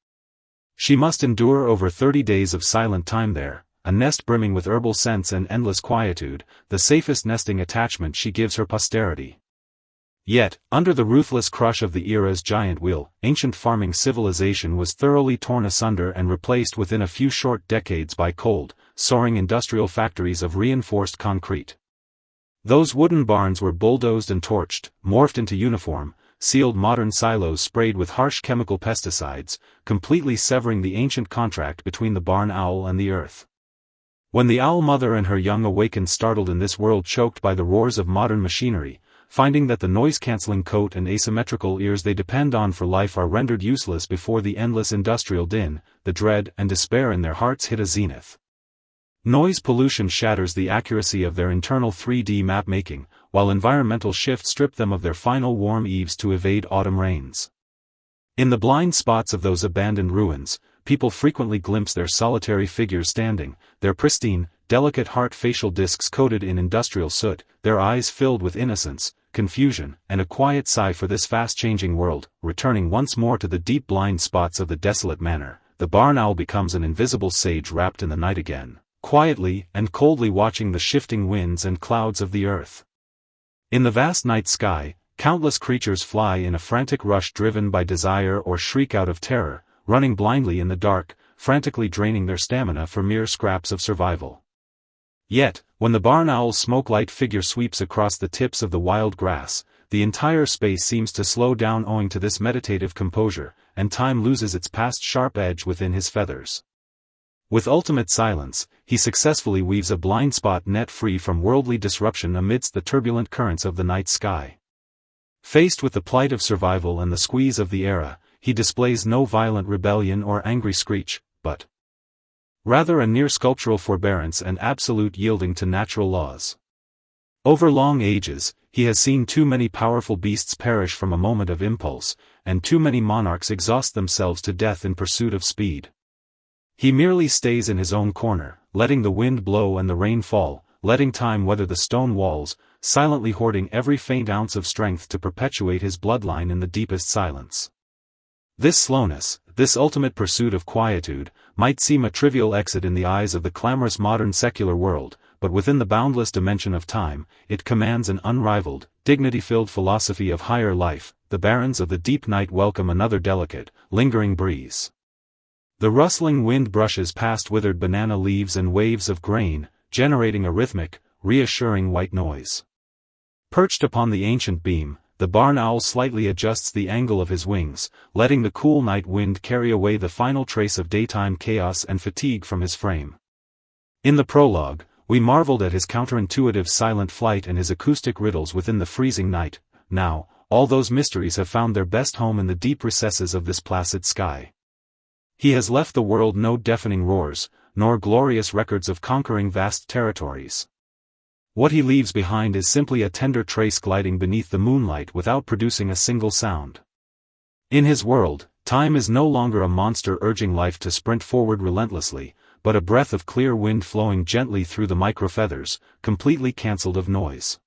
She must endure over 30 days of silent time there, a nest brimming with herbal scents and endless quietude, the safest nesting attachment she gives her posterity. Yet, under the ruthless crush of the era's giant wheel, ancient farming civilization was thoroughly torn asunder and replaced within a few short decades by cold, soaring industrial factories of reinforced concrete. Those wooden barns were bulldozed and torched, morphed into uniform, sealed modern silos sprayed with harsh chemical pesticides, completely severing the ancient contract between the barn owl and the earth. When the owl mother and her young awakened startled in this world choked by the roars of modern machinery, finding that the noise-canceling coat and asymmetrical ears they depend on for life are rendered useless before the endless industrial din, the dread and despair in their hearts hit a zenith. Noise pollution shatters the accuracy of their internal 3D map-making, while environmental shift strip them of their final warm eaves to evade autumn rains. In the blind spots of those abandoned ruins, people frequently glimpse their solitary figures standing, their pristine, delicate heart facial discs coated in industrial soot, their eyes filled with innocence, confusion, and a quiet sigh for this fast-changing world. Returning once more to the deep blind spots of the desolate manor, the barn owl becomes an invisible sage wrapped in the night again, quietly and coldly watching the shifting winds and clouds of the earth. In the vast night sky, countless creatures fly in a frantic rush driven by desire or shriek out of terror, running blindly in the dark, frantically draining their stamina for mere scraps of survival. Yet, when the barn owl's smoke-light figure sweeps across the tips of the wild grass, the entire space seems to slow down owing to this meditative composure, and time loses its past sharp edge within his feathers. With ultimate silence, he successfully weaves a blind spot net free from worldly disruption amidst the turbulent currents of the night sky. Faced with the plight of survival and the squeeze of the era, he displays no violent rebellion or angry screech, but rather a near sculptural forbearance and absolute yielding to natural laws. Over long ages, he has seen too many powerful beasts perish from a moment of impulse, and too many monarchs exhaust themselves to death in pursuit of speed. He merely stays in his own corner, letting the wind blow and the rain fall, letting time weather the stone walls, silently hoarding every faint ounce of strength to perpetuate his bloodline in the deepest silence. This slowness, this ultimate pursuit of quietude, might seem a trivial exit in the eyes of the clamorous modern secular world, but within the boundless dimension of time, it commands an unrivaled, dignity-filled philosophy of higher life. The barons of the deep night welcome another delicate, lingering breeze. The rustling wind brushes past withered banana leaves and waves of grain, generating a rhythmic, reassuring white noise. Perched upon the ancient beam, the barn owl slightly adjusts the angle of his wings, letting the cool night wind carry away the final trace of daytime chaos and fatigue from his frame. In the prologue, we marveled at his counterintuitive silent flight and his acoustic riddles within the freezing night. Now, all those mysteries have found their best home in the deep recesses of this placid sky. He has left the world no deafening roars, nor glorious records of conquering vast territories. What he leaves behind is simply a tender trace gliding beneath the moonlight without producing a single sound. In his world, time is no longer a monster urging life to sprint forward relentlessly, but a breath of clear wind flowing gently through the microfeathers, completely cancelled of noise.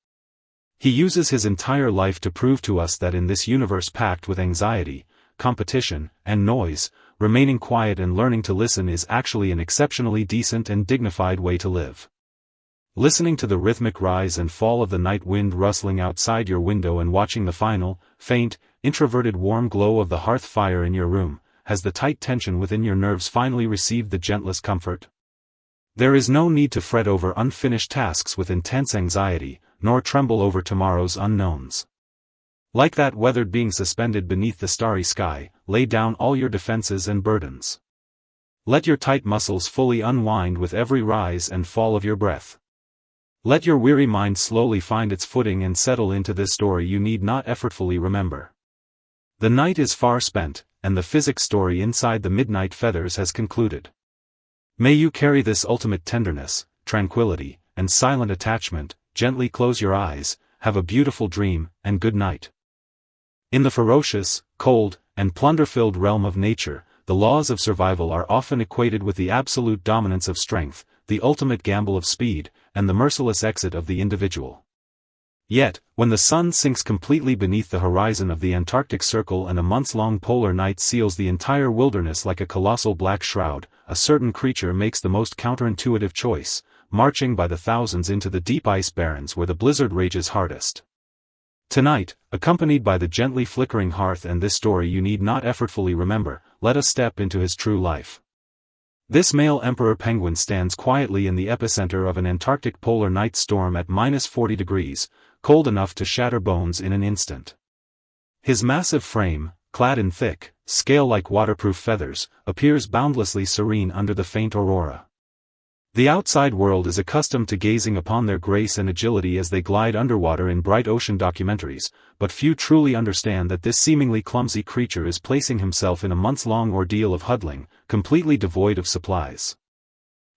He uses his entire life to prove to us that in this universe packed with anxiety, competition, and noise, remaining quiet and learning to listen is actually an exceptionally decent and dignified way to live. Listening to the rhythmic rise and fall of the night wind rustling outside your window and watching the final, faint, introverted warm glow of the hearth fire in your room, has the tight tension within your nerves finally received the gentlest comfort? There is no need to fret over unfinished tasks with intense anxiety, nor tremble over tomorrow's unknowns. Like that weathered being suspended beneath the starry sky, lay down all your defenses and burdens. Let your tight muscles fully unwind with every rise and fall of your breath. Let your weary mind slowly find its footing and settle into this story you need not effortfully remember. The night is far spent, and the physics story inside the midnight feathers has concluded. May you carry this ultimate tenderness, tranquility, and silent attachment. Gently close your eyes, have a beautiful dream, and good night. In the ferocious, cold, and plunder-filled realm of nature, the laws of survival are often equated with the absolute dominance of strength, the ultimate gamble of speed, and the merciless exit of the individual. Yet, when the sun sinks completely beneath the horizon of the Antarctic Circle and a months-long polar night seals the entire wilderness like a colossal black shroud, a certain creature makes the most counterintuitive choice, marching by the thousands into the deep ice barrens where the blizzard rages hardest. Tonight, accompanied by the gently flickering hearth and this story you need not effortfully remember, let us step into his true life. This male emperor penguin stands quietly in the epicenter of an Antarctic polar night storm at -40 degrees, cold enough to shatter bones in an instant. His massive frame, clad in thick, scale-like waterproof feathers, appears boundlessly serene under the faint aurora. The outside world is accustomed to gazing upon their grace and agility as they glide underwater in bright ocean documentaries, but few truly understand that this seemingly clumsy creature is placing himself in a months-long ordeal of huddling, completely devoid of supplies.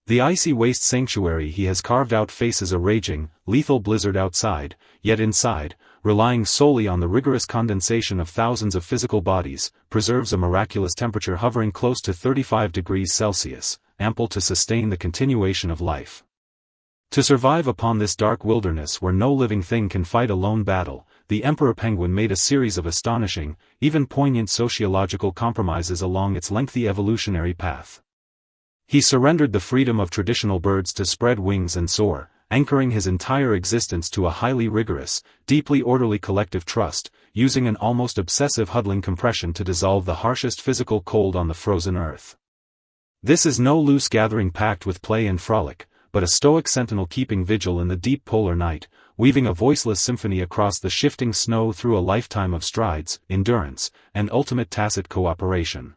The icy waste sanctuary he has carved out faces a raging, lethal blizzard outside, yet inside, relying solely on the rigorous condensation of thousands of physical bodies, preserves a miraculous temperature hovering close to 35 degrees Celsius, ample to sustain the continuation of life. To survive upon this dark wilderness where no living thing can fight a lone battle, the emperor penguin made a series of astonishing, even poignant sociological compromises along its lengthy evolutionary path. He surrendered the freedom of traditional birds to spread wings and soar, anchoring his entire existence to a highly rigorous, deeply orderly collective trust, using an almost obsessive huddling compression to dissolve the harshest physical cold on the frozen earth. This is no loose gathering packed with play and frolic, but a stoic sentinel keeping vigil in the deep polar night, weaving a voiceless symphony across the shifting snow through a lifetime of strides, endurance, and ultimate tacit cooperation.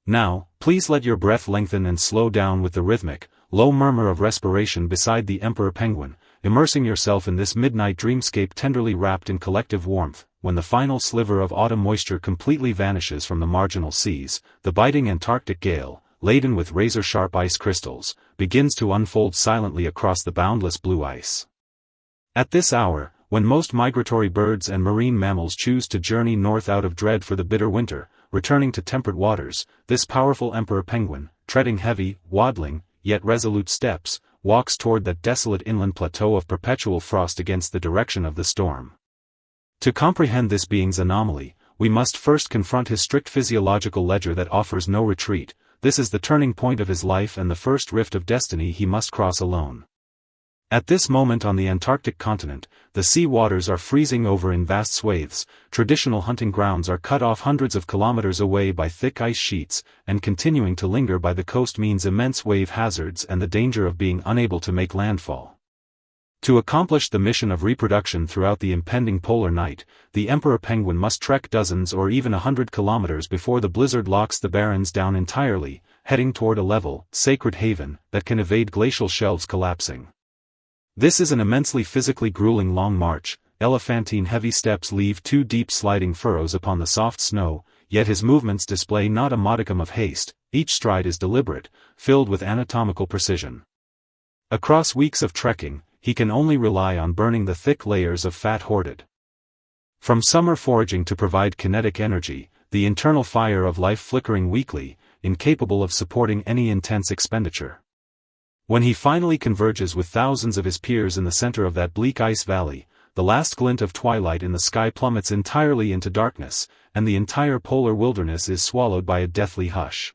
Now, please let your breath lengthen and slow down with the rhythmic, low murmur of respiration beside the Emperor Penguin, immersing yourself in this midnight dreamscape tenderly wrapped in collective warmth. When the final sliver of autumn moisture completely vanishes from the marginal seas, the biting Antarctic gale, laden with razor-sharp ice crystals, begins to unfold silently across the boundless blue ice. At this hour, when most migratory birds and marine mammals choose to journey north out of dread for the bitter winter, returning to temperate waters, this powerful Emperor Penguin, treading heavy, waddling, yet resolute steps, walks toward that desolate inland plateau of perpetual frost against the direction of the storm. To comprehend this being's anomaly, we must first confront his strict physiological ledger that offers no retreat. This is the turning point of his life and the first rift of destiny he must cross alone. At this moment on the Antarctic continent, the sea waters are freezing over in vast swathes, traditional hunting grounds are cut off hundreds of kilometers away by thick ice sheets, and continuing to linger by the coast means immense wave hazards and the danger of being unable to make landfall. To accomplish the mission of reproduction throughout the impending polar night, the Emperor Penguin must trek dozens or even 100 kilometers before the blizzard locks the barrens down entirely, heading toward a level, sacred haven that can evade glacial shelves collapsing. This is an immensely physically grueling long march. Elephantine heavy steps leave 2 deep sliding furrows upon the soft snow, yet his movements display not a modicum of haste. Each stride is deliberate, filled with anatomical precision. Across weeks of trekking, he can only rely on burning the thick layers of fat hoarded from summer foraging to provide kinetic energy, the internal fire of life flickering weakly, incapable of supporting any intense expenditure. When he finally converges with thousands of his peers in the center of that bleak ice valley, the last glint of twilight in the sky plummets entirely into darkness, and the entire polar wilderness is swallowed by a deathly hush.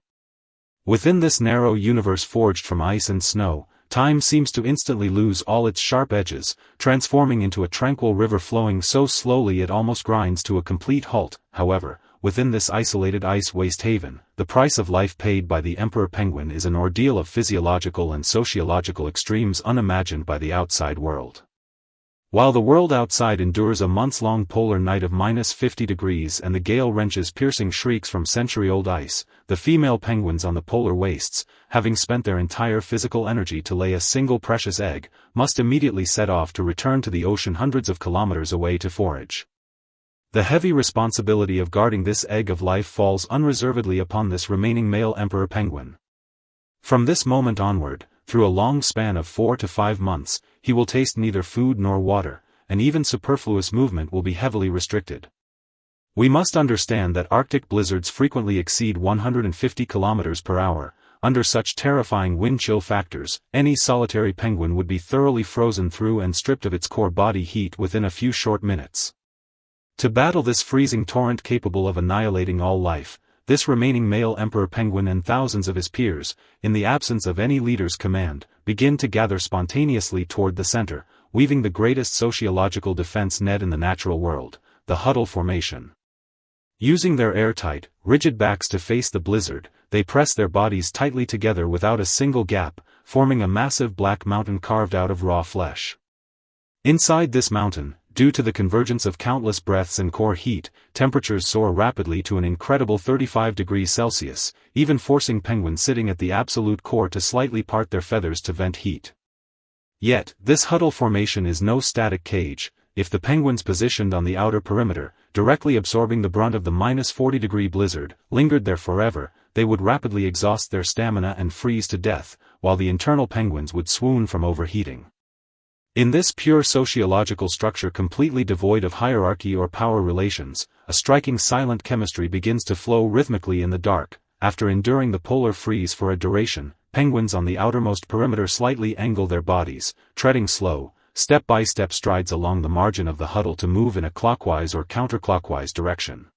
Within this narrow universe forged from ice and snow, time seems to instantly lose all its sharp edges, transforming into a tranquil river flowing so slowly it almost grinds to a complete halt. However, within this isolated ice waste haven, the price of life paid by the Emperor Penguin is an ordeal of physiological and sociological extremes unimagined by the outside world. While the world outside endures a months-long polar night of -50 degrees and the gale wrenches piercing shrieks from century-old ice, the female penguins on the polar wastes, having spent their entire physical energy to lay a single precious egg, must immediately set off to return to the ocean hundreds of kilometers away to forage. The heavy responsibility of guarding this egg of life falls unreservedly upon this remaining male emperor penguin. From this moment onward, through a long span of 4 to 5 months, he will taste neither food nor water, and even superfluous movement will be heavily restricted. We must understand that Arctic blizzards frequently exceed 150 km per hour. Under such terrifying wind chill factors, any solitary penguin would be thoroughly frozen through and stripped of its core body heat within a few short minutes. To battle this freezing torrent capable of annihilating all life, this remaining male emperor penguin and thousands of his peers, in the absence of any leader's command, begin to gather spontaneously toward the center, weaving the greatest sociological defense net in the natural world, the huddle formation. Using their airtight, rigid backs to face the blizzard, they press their bodies tightly together without a single gap, forming a massive black mountain carved out of raw flesh. Inside this mountain, due to the convergence of countless breaths and core heat, temperatures soar rapidly to an incredible 35 degrees Celsius, even forcing penguins sitting at the absolute core to slightly part their feathers to vent heat. Yet, this huddle formation is no static cage. If the penguins positioned on the outer perimeter, directly absorbing the brunt of the -40-degree blizzard, lingered there forever, they would rapidly exhaust their stamina and freeze to death, while the internal penguins would swoon from overheating. In this pure sociological structure completely devoid of hierarchy or power relations, a striking silent chemistry begins to flow rhythmically in the dark. After enduring the polar freeze for a duration, penguins on the outermost perimeter slightly angle their bodies, treading slow, step-by-step strides along the margin of the huddle to move in a clockwise or counterclockwise direction.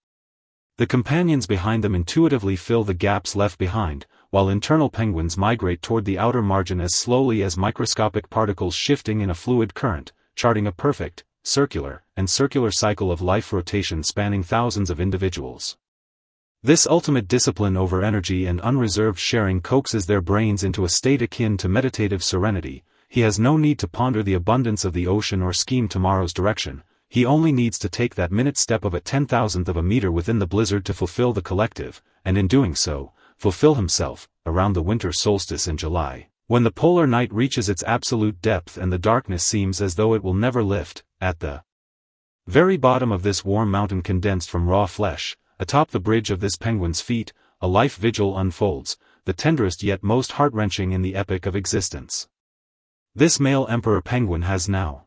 The companions behind them intuitively fill the gaps left behind, while internal penguins migrate toward the outer margin as slowly as microscopic particles shifting in a fluid current, charting a perfect, circular cycle of life rotation spanning thousands of individuals. This ultimate discipline over energy and unreserved sharing coaxes their brains into a state akin to meditative serenity. He has no need to ponder the abundance of the ocean or scheme tomorrow's direction. He only needs to take that minute step of a 10,000th of a meter within the blizzard to fulfill the collective, and in doing so, fulfill himself, around the winter solstice in July, when the polar night reaches its absolute depth and the darkness seems as though it will never lift. At the very bottom of this warm mountain condensed from raw flesh, atop the bridge of this penguin's feet, a life vigil unfolds, the tenderest yet most heart-wrenching in the epic of existence. This male emperor penguin has now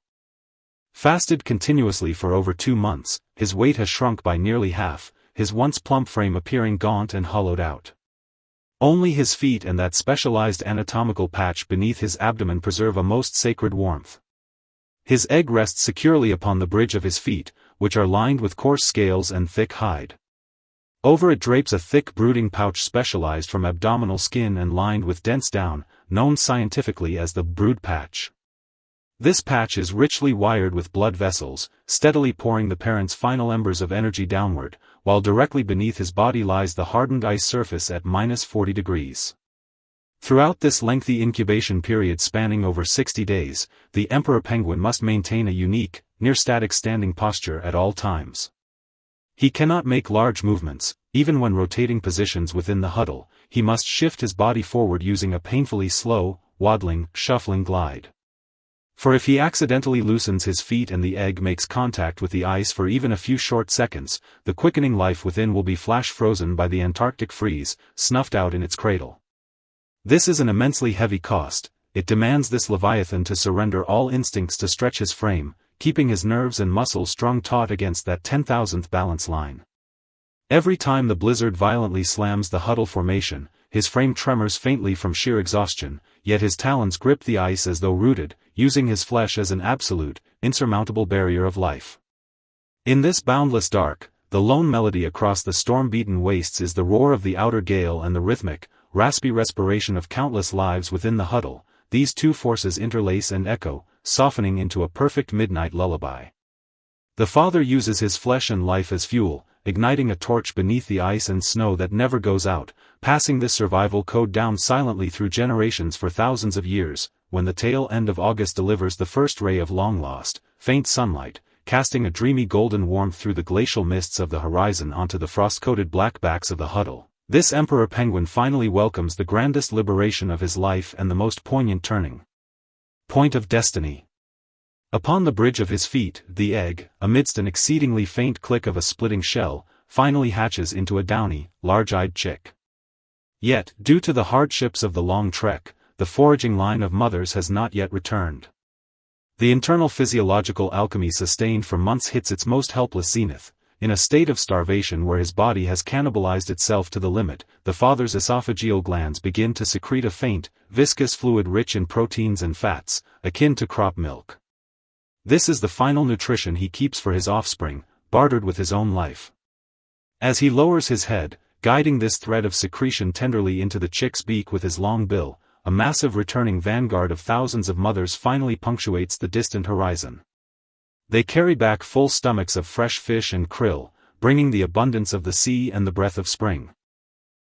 fasted continuously for over 2 months, his weight has shrunk by nearly half, his once plump frame appearing gaunt and hollowed out. Only his feet and that specialized anatomical patch beneath his abdomen preserve a most sacred warmth. His egg rests securely upon the bridge of his feet, which are lined with coarse scales and thick hide. Over it drapes a thick brooding pouch specialized from abdominal skin and lined with dense down, known scientifically as the brood patch. This patch is richly wired with blood vessels, steadily pouring the parent's final embers of energy downward, while directly beneath his body lies the hardened ice surface at -40 degrees. Throughout this lengthy incubation period spanning over 60 days, the emperor penguin must maintain a unique, near-static standing posture at all times. He cannot make large movements, even when rotating positions within the huddle. He must shift his body forward using a painfully slow, waddling, shuffling glide. For if he accidentally loosens his feet and the egg makes contact with the ice for even a few short seconds, the quickening life within will be flash frozen by the Antarctic freeze, snuffed out in its cradle. This is an immensely heavy cost. It demands this leviathan to surrender all instincts to stretch his frame, keeping his nerves and muscles strung taut against that 10,000th balance line. Every time the blizzard violently slams the huddle formation, his frame tremors faintly from sheer exhaustion, yet his talons grip the ice as though rooted, using his flesh as an absolute, insurmountable barrier of life. In this boundless dark, the lone melody across the storm-beaten wastes is the roar of the outer gale and the rhythmic, raspy respiration of countless lives within the huddle. These two forces interlace and echo, softening into a perfect midnight lullaby. The father uses his flesh and life as fuel, igniting a torch beneath the ice and snow that never goes out, passing this survival code down silently through generations for thousands of years. When the tail end of August delivers the first ray of long-lost, faint sunlight, casting a dreamy golden warmth through the glacial mists of the horizon onto the frost-coated black backs of the huddle, this emperor penguin finally welcomes the grandest liberation of his life and the most poignant turning point of destiny. Upon the bridge of his feet, the egg, amidst an exceedingly faint click of a splitting shell, finally hatches into a downy, large-eyed chick. Yet, due to the hardships of the long trek, the foraging line of mothers has not yet returned. The internal physiological alchemy sustained for months hits its most helpless zenith. In a state of starvation where his body has cannibalized itself to the limit, the father's esophageal glands begin to secrete a faint, viscous fluid rich in proteins and fats, akin to crop milk. This is the final nutrition he keeps for his offspring, bartered with his own life. As he lowers his head, guiding this thread of secretion tenderly into the chick's beak with his long bill, a massive returning vanguard of thousands of mothers finally punctuates the distant horizon. They carry back full stomachs of fresh fish and krill, bringing the abundance of the sea and the breath of spring.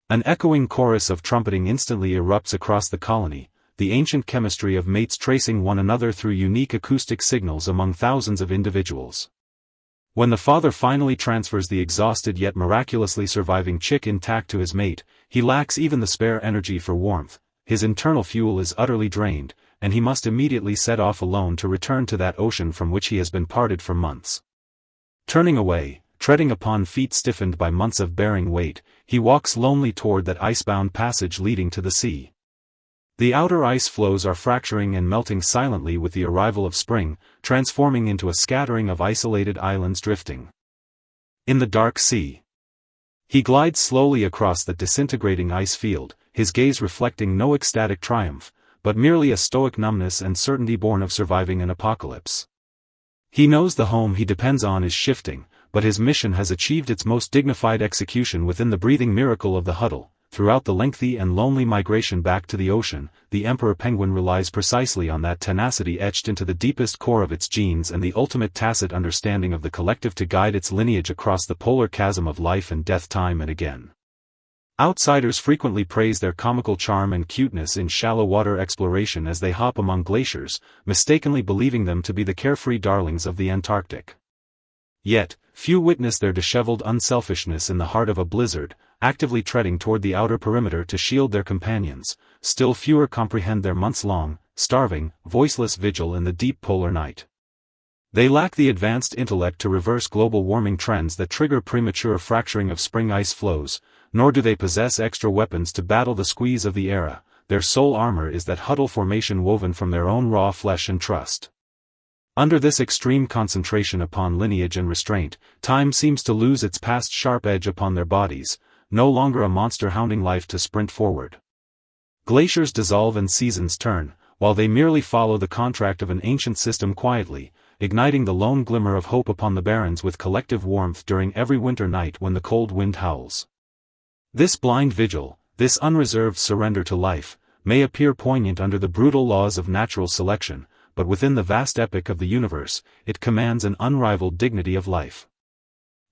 An echoing chorus of trumpeting instantly erupts across the colony, the ancient chemistry of mates tracing one another through unique acoustic signals among thousands of individuals. When the father finally transfers the exhausted yet miraculously surviving chick intact to his mate, he lacks even the spare energy for warmth, his internal fuel is utterly drained, and he must immediately set off alone to return to that ocean from which he has been parted for months. Turning away, treading upon feet stiffened by months of bearing weight, he walks lonely toward that icebound passage leading to the sea. The outer ice floes are fracturing and melting silently with the arrival of spring, transforming into a scattering of isolated islands drifting in the dark sea. He glides slowly across the disintegrating ice field, his gaze reflecting no ecstatic triumph, but merely a stoic numbness and certainty born of surviving an apocalypse. He knows the home he depends on is shifting, but his mission has achieved its most dignified execution within the breathing miracle of the huddle. Throughout the lengthy and lonely migration back to the ocean, the emperor penguin relies precisely on that tenacity etched into the deepest core of its genes and the ultimate tacit understanding of the collective to guide its lineage across the polar chasm of life and death time and again. Outsiders frequently praise their comical charm and cuteness in shallow water exploration as they hop among glaciers, mistakenly believing them to be the carefree darlings of the Antarctic. Yet, few witness their disheveled unselfishness in the heart of a blizzard, actively treading toward the outer perimeter to shield their companions. Still fewer comprehend their months-long, starving, voiceless vigil in the deep polar night. They lack the advanced intellect to reverse global warming trends that trigger premature fracturing of spring ice flows, nor do they possess extra weapons to battle the squeeze of the era. Their sole armor is that huddle formation woven from their own raw flesh and trust. Under this extreme concentration upon lineage and restraint, time seems to lose its past sharp edge upon their bodies, no longer a monster hounding life to sprint forward. Glaciers dissolve and seasons turn, while they merely follow the contract of an ancient system quietly, igniting the lone glimmer of hope upon the barrens with collective warmth during every winter night when the cold wind howls. This blind vigil, this unreserved surrender to life, may appear poignant under the brutal laws of natural selection, but within the vast epic of the universe, it commands an unrivaled dignity of life.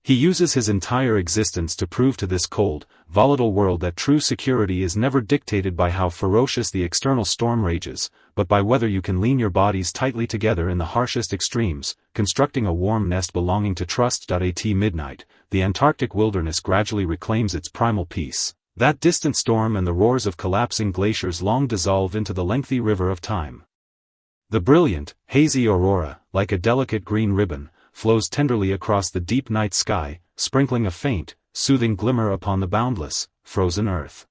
He uses his entire existence to prove to this cold, volatile world that true security is never dictated by how ferocious the external storm rages, but by whether you can lean your bodies tightly together in the harshest extremes, constructing a warm nest belonging to trust. At midnight, the Antarctic wilderness gradually reclaims its primal peace. That distant storm and the roars of collapsing glaciers long dissolve into the lengthy river of time. The brilliant, hazy aurora, like a delicate green ribbon, flows tenderly across the deep night sky, sprinkling a faint, soothing glimmer upon the boundless, frozen earth.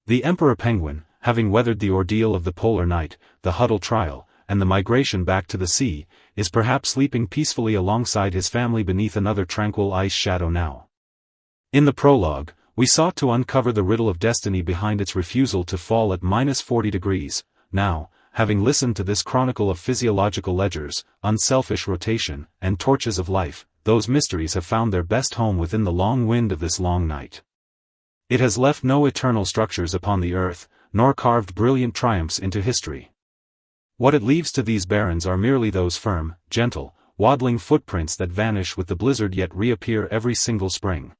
The emperor penguin, having weathered the ordeal of the polar night, the Huddle trial, and the migration back to the sea, is perhaps sleeping peacefully alongside his family beneath another tranquil ice shadow now. In the prologue, we sought to uncover the riddle of destiny behind its refusal to fall at -40 degrees. Now, having listened to this chronicle of physiological ledgers, unselfish rotation, and torches of life, those mysteries have found their best home within the long wind of this long night. It has left no eternal structures upon the earth, nor carved brilliant triumphs into history. What it leaves to these barrens are merely those firm, gentle, waddling footprints that vanish with the blizzard yet reappear every single spring.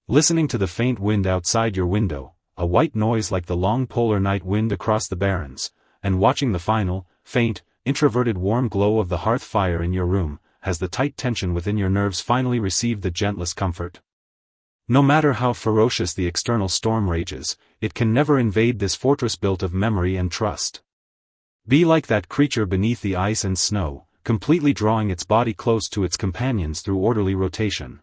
Listening to the faint wind outside your window, a white noise like the long polar night wind across the barrens, and watching the final, faint, introverted warm glow of the hearth fire in your room, has the tight tension within your nerves finally received the gentlest comfort? No matter how ferocious the external storm rages, it can never invade this fortress built of memory and trust. Be like that creature beneath the ice and snow, completely drawing its body close to its companions through orderly rotation.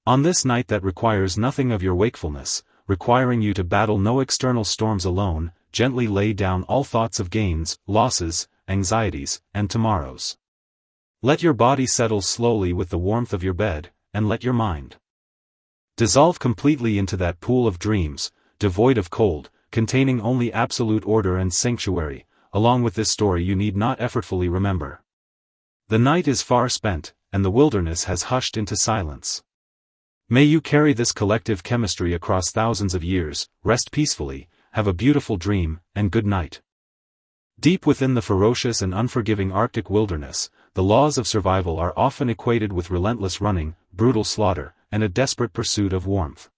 On this night that requires nothing of your wakefulness, requiring you to battle no external storms alone, gently lay down all thoughts of gains, losses, anxieties, and tomorrows. Let your body settle slowly with the warmth of your bed, and let your mind dissolve completely into that pool of dreams, devoid of cold, containing only absolute order and sanctuary. Along with this story you need not effortfully remember. The night is far spent, and the wilderness has hushed into silence. May you carry this collective chemistry across thousands of years, rest peacefully, have a beautiful dream, and good night. Deep within the ferocious and unforgiving Arctic wilderness, the laws of survival are often equated with relentless running, brutal slaughter, and a desperate pursuit of warmth.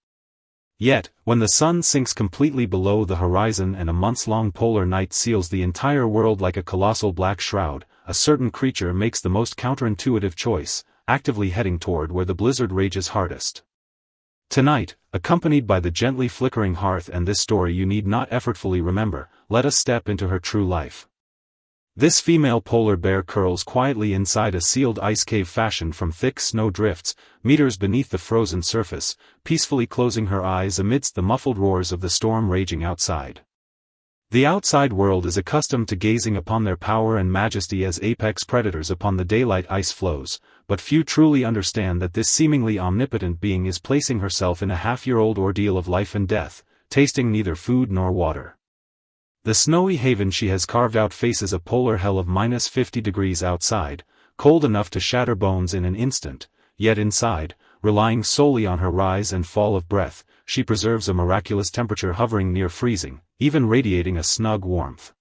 Yet, when the sun sinks completely below the horizon and a months-long polar night seals the entire world like a colossal black shroud, a certain creature makes the most counterintuitive choice, actively heading toward where the blizzard rages hardest. Tonight, accompanied by the gently flickering hearth and this story you need not effortfully remember, let us step into her true life. This female polar bear curls quietly inside a sealed ice cave fashioned from thick snow drifts, meters beneath the frozen surface, peacefully closing her eyes amidst the muffled roars of the storm raging outside. The outside world is accustomed to gazing upon their power and majesty as apex predators upon the daylight ice floes, but few truly understand that this seemingly omnipotent being is placing herself in a half-year-old ordeal of life and death, tasting neither food nor water. The snowy haven she has carved out faces a polar hell of -50 degrees outside, cold enough to shatter bones in an instant, yet inside, relying solely on her rise and fall of breath, she preserves a miraculous temperature hovering near freezing, even radiating a snug warmth.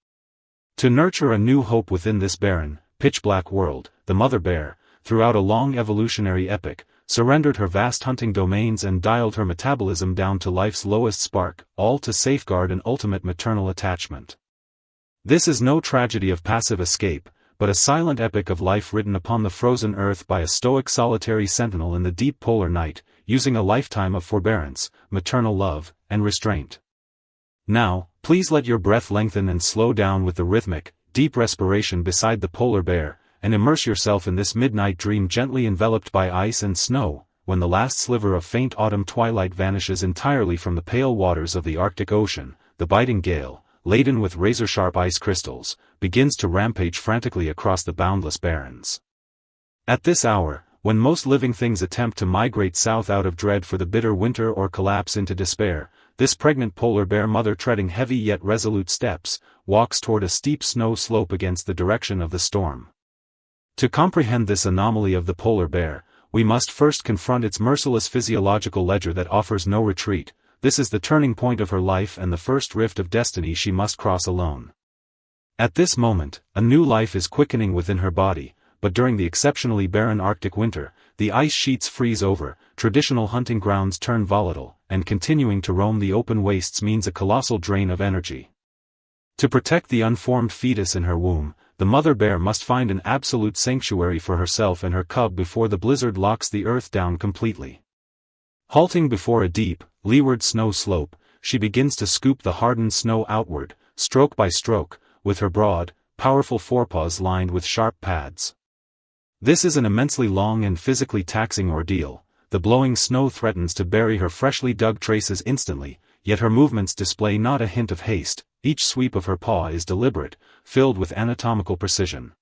To nurture a new hope within this barren, pitch-black world, the mother bear, throughout a long evolutionary epoch, surrendered her vast hunting domains and dialed her metabolism down to life's lowest spark, all to safeguard an ultimate maternal attachment. This is no tragedy of passive escape, but a silent epic of life written upon the frozen earth by a stoic solitary sentinel in the deep polar night, using a lifetime of forbearance, maternal love, and restraint. Now, please let your breath lengthen and slow down with the rhythmic, deep respiration beside the polar bear, and immerse yourself in this midnight dream gently enveloped by ice and snow, when the last sliver of faint autumn twilight vanishes entirely from the pale waters of the Arctic Ocean. The biting gale, laden with razor-sharp ice crystals, begins to rampage frantically across the boundless barrens. At this hour, when most living things attempt to migrate south out of dread for the bitter winter or collapse into despair, this pregnant polar bear mother, treading heavy yet resolute steps, walks toward a steep snow slope against the direction of the storm. To comprehend this anomaly of the polar bear, we must first confront its merciless physiological ledger that offers no retreat. This is the turning point of her life and the first rift of destiny she must cross alone. At this moment, a new life is quickening within her body, but during the exceptionally barren Arctic winter, the ice sheets freeze over, traditional hunting grounds turn volatile, and continuing to roam the open wastes means a colossal drain of energy. To protect the unformed fetus in her womb, the mother bear must find an absolute sanctuary for herself and her cub before the blizzard locks the earth down completely. Halting before a deep, leeward snow slope, she begins to scoop the hardened snow outward, stroke by stroke, with her broad, powerful forepaws lined with sharp pads. This is an immensely long and physically taxing ordeal. The blowing snow threatens to bury her freshly dug traces instantly, yet her movements display not a hint of haste. Each sweep of her paw is deliberate, filled with anatomical precision.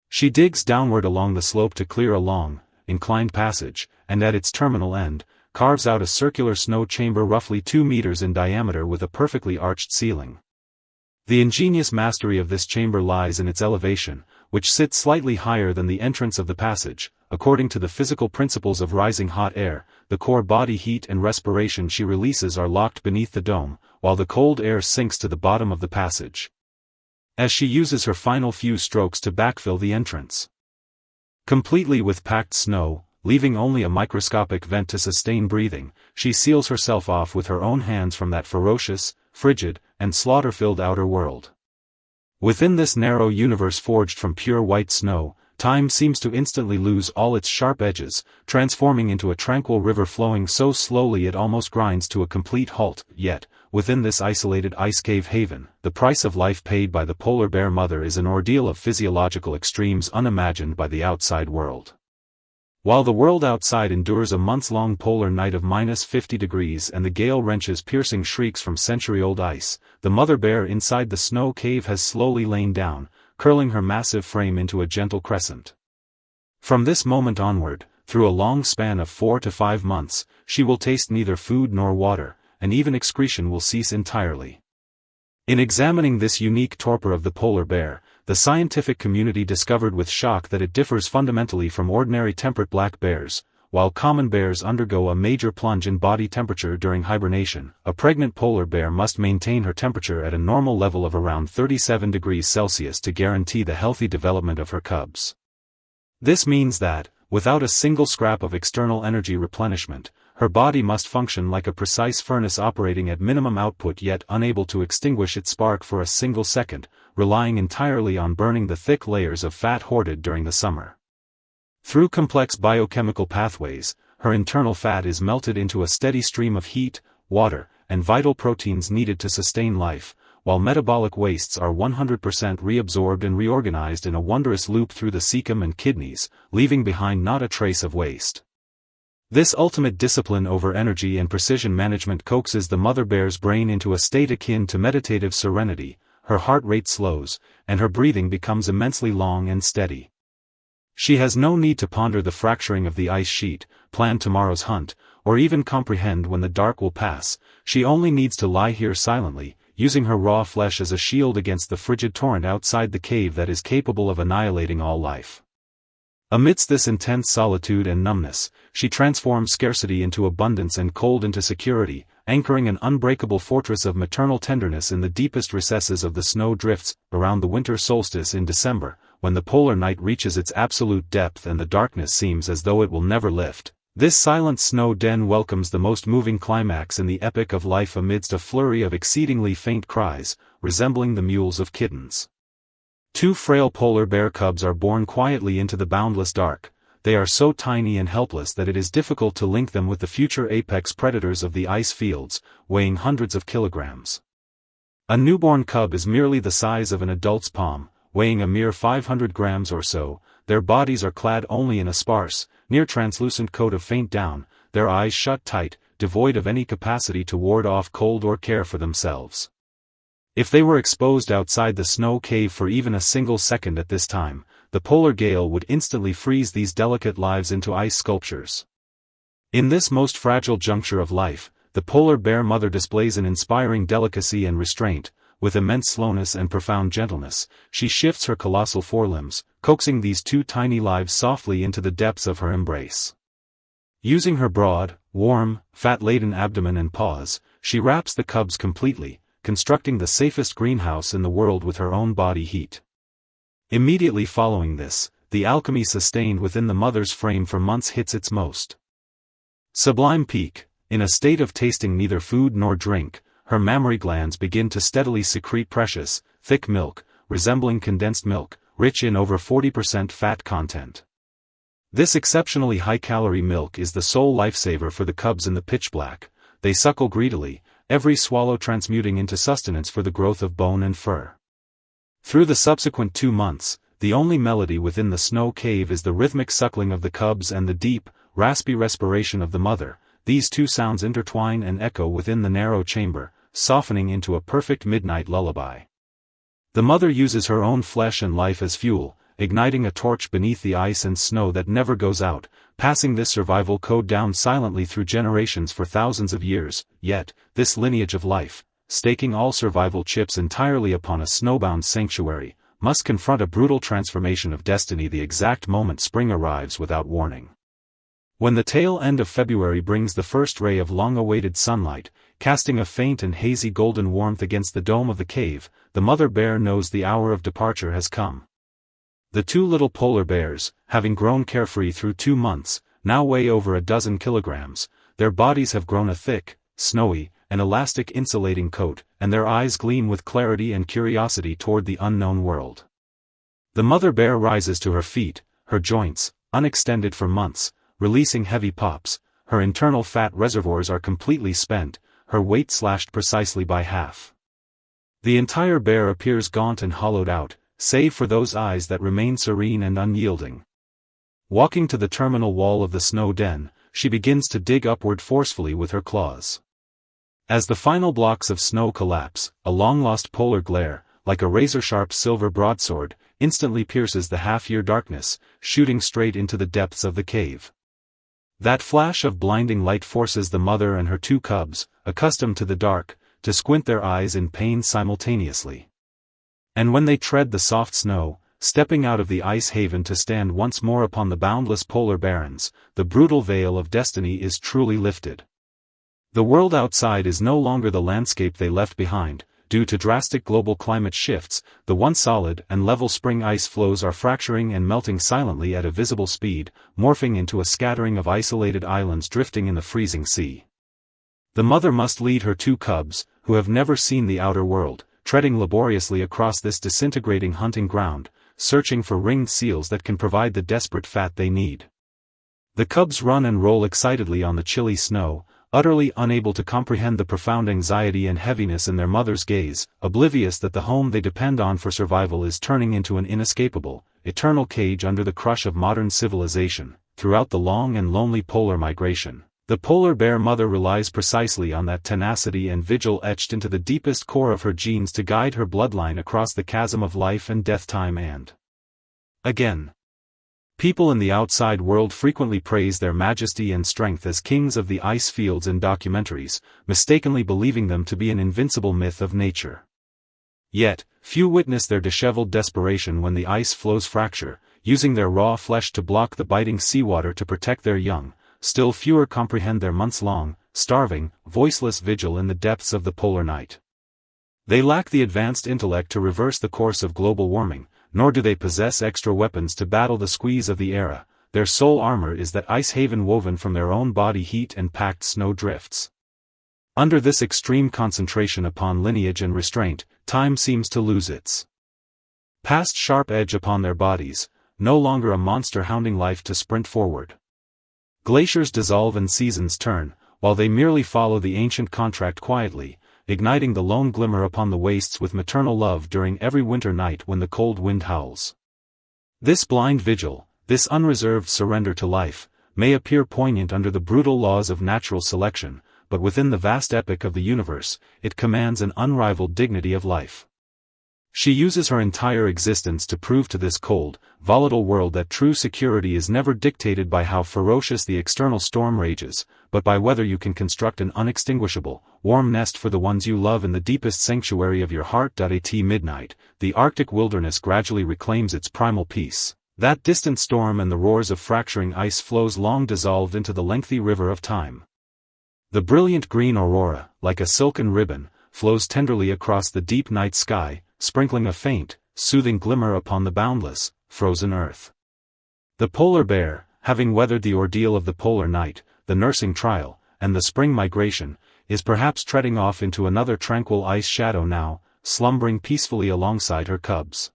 She digs downward along the slope to clear a long, inclined passage, and at its terminal end, carves out a circular snow chamber roughly 2 meters in diameter with a perfectly arched ceiling. The ingenious mastery of this chamber lies in its elevation, which sits slightly higher than the entrance of the passage. According to the physical principles of rising hot air, the core body heat and respiration she releases are locked beneath the dome, while the cold air sinks to the bottom of the passage. As she uses her final few strokes to backfill the entrance completely with packed snow, leaving only a microscopic vent to sustain breathing, she seals herself off with her own hands from that ferocious, frigid, and slaughter-filled outer world. Within this narrow universe forged from pure white snow, time seems to instantly lose all its sharp edges, transforming into a tranquil river flowing so slowly it almost grinds to a complete halt. Yet, within this isolated ice cave haven, the price of life paid by the polar bear mother is an ordeal of physiological extremes unimagined by the outside world. While the world outside endures a months-long polar night of -50 degrees and the gale wrenches piercing shrieks from century-old ice, the mother bear inside the snow cave has slowly lain down, curling her massive frame into a gentle crescent. From this moment onward, through a long span of 4 to 5 months, she will taste neither food nor water, and even excretion will cease entirely. In examining this unique torpor of the polar bear, the scientific community discovered with shock that it differs fundamentally from ordinary temperate black bears. While common bears undergo a major plunge in body temperature during hibernation, a pregnant polar bear must maintain her temperature at a normal level of around 37 degrees Celsius to guarantee the healthy development of her cubs. This means that, without a single scrap of external energy replenishment, her body must function like a precise furnace operating at minimum output yet unable to extinguish its spark for a single second, relying entirely on burning the thick layers of fat hoarded during the summer. Through complex biochemical pathways, her internal fat is melted into a steady stream of heat, water, and vital proteins needed to sustain life, while metabolic wastes are 100% reabsorbed and reorganized in a wondrous loop through the cecum and kidneys, leaving behind not a trace of waste. This ultimate discipline over energy and precision management coaxes the mother bear's brain into a state akin to meditative serenity. Her heart rate slows, and her breathing becomes immensely long and steady. She has no need to ponder the fracturing of the ice sheet, plan tomorrow's hunt, or even comprehend when the dark will pass. She only needs to lie here silently, using her raw flesh as a shield against the frigid torrent outside the cave that is capable of annihilating all life. Amidst this intense solitude and numbness, she transforms scarcity into abundance and cold into security, anchoring an unbreakable fortress of maternal tenderness in the deepest recesses of the snow drifts. Around the winter solstice in December, when the polar night reaches its absolute depth and the darkness seems as though it will never lift, This silent snow den welcomes the most moving climax in the epic of life amidst a flurry of exceedingly faint cries, resembling the mewls of kittens. Two frail polar bear cubs are born quietly into the boundless dark. They are so tiny and helpless that it is difficult to link them with the future apex predators of the ice fields, weighing hundreds of kilograms. A newborn cub is merely the size of an adult's palm, weighing a mere 500 grams or so. Their bodies are clad only in a sparse, near-translucent coat of faint down, their eyes shut tight, devoid of any capacity to ward off cold or care for themselves. If they were exposed outside the snow cave for even a single second at this time, the polar gale would instantly freeze these delicate lives into ice sculptures. In this most fragile juncture of life, the polar bear mother displays an inspiring delicacy and restraint. With immense slowness and profound gentleness, she shifts her colossal forelimbs, coaxing these two tiny lives softly into the depths of her embrace. Using her broad, warm, fat-laden abdomen and paws, she wraps the cubs completely, constructing the safest greenhouse in the world with her own body heat. Immediately following this, the alchemy sustained within the mother's frame for months hits its most sublime peak. In a state of tasting neither food nor drink, her mammary glands begin to steadily secrete precious, thick milk, resembling condensed milk, rich in over 40% fat content. This exceptionally high-calorie milk is the sole lifesaver for the cubs in the pitch black. They suckle greedily, every swallow transmuting into sustenance for the growth of bone and fur. Through the subsequent 2 months, the only melody within the snow cave is the rhythmic suckling of the cubs and the deep, raspy respiration of the mother. These two sounds intertwine and echo within the narrow chamber, softening into a perfect midnight lullaby. The mother uses her own flesh and life as fuel, igniting a torch beneath the ice and snow that never goes out, passing this survival code down silently through generations for thousands of years. Yet, this lineage of life, staking all survival chips entirely upon a snowbound sanctuary, must confront a brutal transformation of destiny the exact moment spring arrives without warning. When the tail end of February brings the first ray of long-awaited sunlight, casting a faint and hazy golden warmth against the dome of the cave, the mother bear knows the hour of departure has come. The two little polar bears, having grown carefree through 2 months, now weigh over a dozen kilograms. Their bodies have grown a thick, snowy, and elastic insulating coat, and their eyes gleam with clarity and curiosity toward the unknown world. The mother bear rises to her feet, her joints, unextended for months, releasing heavy pops. Her internal fat reservoirs are completely spent, her weight slashed precisely by half. The entire bear appears gaunt and hollowed out, save for those eyes that remain serene and unyielding. Walking to the terminal wall of the snow den, she begins to dig upward forcefully with her claws. As the final blocks of snow collapse, a long-lost polar glare, like a razor-sharp silver broadsword, instantly pierces the half-year darkness, shooting straight into the depths of the cave. That flash of blinding light forces the mother and her 2 cubs, accustomed to the dark, to squint their eyes in pain simultaneously. And when they tread the soft snow, stepping out of the ice haven to stand once more upon the boundless polar barrens, the brutal veil of destiny is truly lifted. The world outside is no longer the landscape they left behind. Due to drastic global climate shifts, the once solid and level spring ice floes are fracturing and melting silently at a visible speed, morphing into a scattering of isolated islands drifting in the freezing sea. The mother must lead her 2 cubs, who have never seen the outer world, treading laboriously across this disintegrating hunting ground, searching for ringed seals that can provide the desperate fat they need. The cubs run and roll excitedly on the chilly snow, utterly unable to comprehend the profound anxiety and heaviness in their mother's gaze, oblivious that the home they depend on for survival is turning into an inescapable, eternal cage under the crush of modern civilization. Throughout the long and lonely polar migration, the polar bear mother relies precisely on that tenacity and vigil etched into the deepest core of her genes to guide her bloodline across the chasm of life and death. Time and again, people in the outside world frequently praise their majesty and strength as kings of the ice fields in documentaries, mistakenly believing them to be an invincible myth of nature. Yet, few witness their disheveled desperation when the ice floes fracture, using their raw flesh to block the biting seawater to protect their young. Still fewer comprehend their months-long, starving, voiceless vigil in the depths of the polar night. They lack the advanced intellect to reverse the course of global warming, nor do they possess extra weapons to battle the squeeze of the era. their sole armor is that ice haven woven from their own body heat and packed snow drifts. Under this extreme concentration upon lineage and restraint, time seems to lose its past sharp edge upon their bodies, no longer a monster hounding life to sprint forward. Glaciers dissolve and seasons turn, while they merely follow the ancient contract quietly, igniting the lone glimmer upon the wastes with maternal love during every winter night when the cold wind howls. This blind vigil, this unreserved surrender to life, may appear poignant under the brutal laws of natural selection, but within the vast epic of the universe, it commands an unrivaled dignity of life. She uses her entire existence to prove to this cold, volatile world that true security is never dictated by how ferocious the external storm rages, but by whether you can construct an unextinguishable, warm nest for the ones you love in the deepest sanctuary of your heart. At midnight, the Arctic wilderness gradually reclaims its primal peace. That distant storm and the roars of fracturing ice flows long dissolved into the lengthy river of time. The brilliant green aurora, like a silken ribbon, flows tenderly across the deep night sky, sprinkling a faint, soothing glimmer upon the boundless, frozen earth. The polar bear, having weathered the ordeal of the polar night, the nursing trial, and the spring migration, is perhaps treading off into another tranquil ice shadow now, slumbering peacefully alongside her cubs.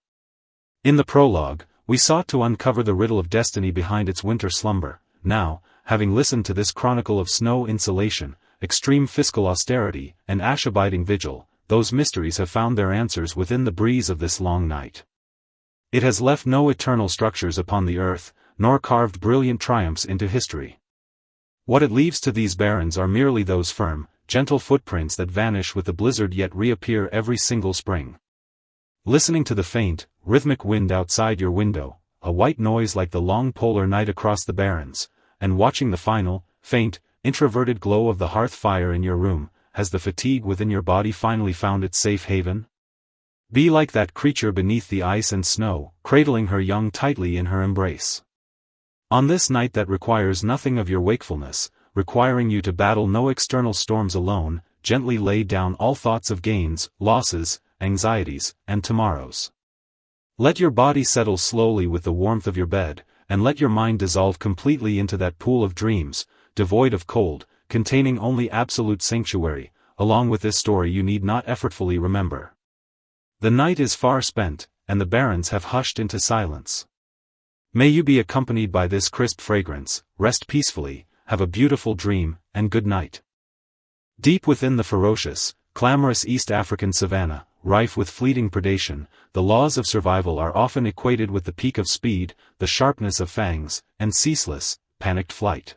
In the prologue, we sought to uncover the riddle of destiny behind its winter slumber. Now, having listened to this chronicle of snow insulation, extreme fiscal austerity, and ash-abiding vigil, those mysteries have found their answers within the breeze of this long night. It has left no eternal structures upon the earth, nor carved brilliant triumphs into history. What it leaves to these barrens are merely those firm, gentle footprints that vanish with the blizzard yet reappear every single spring. Listening to the faint, rhythmic wind outside your window, a white noise like the long polar night across the barrens, and watching the final, faint, introverted glow of the hearth fire in your room, has the fatigue within your body finally found its safe haven? Be like that creature beneath the ice and snow, cradling her young tightly in her embrace. On this night that requires nothing of your wakefulness, requiring you to battle no external storms alone, gently lay down all thoughts of gains, losses, anxieties, and tomorrows. Let your body settle slowly with the warmth of your bed, and let your mind dissolve completely into that pool of dreams, devoid of cold, containing only absolute sanctuary. Along with this story you need not effortfully remember. The night is far spent, and the barrens have hushed into silence. May you be accompanied by this crisp fragrance, rest peacefully, have a beautiful dream, and good night. Deep within the ferocious, clamorous East African savanna, rife with fleeting predation, the laws of survival are often equated with the peak of speed, the sharpness of fangs, and ceaseless, panicked flight.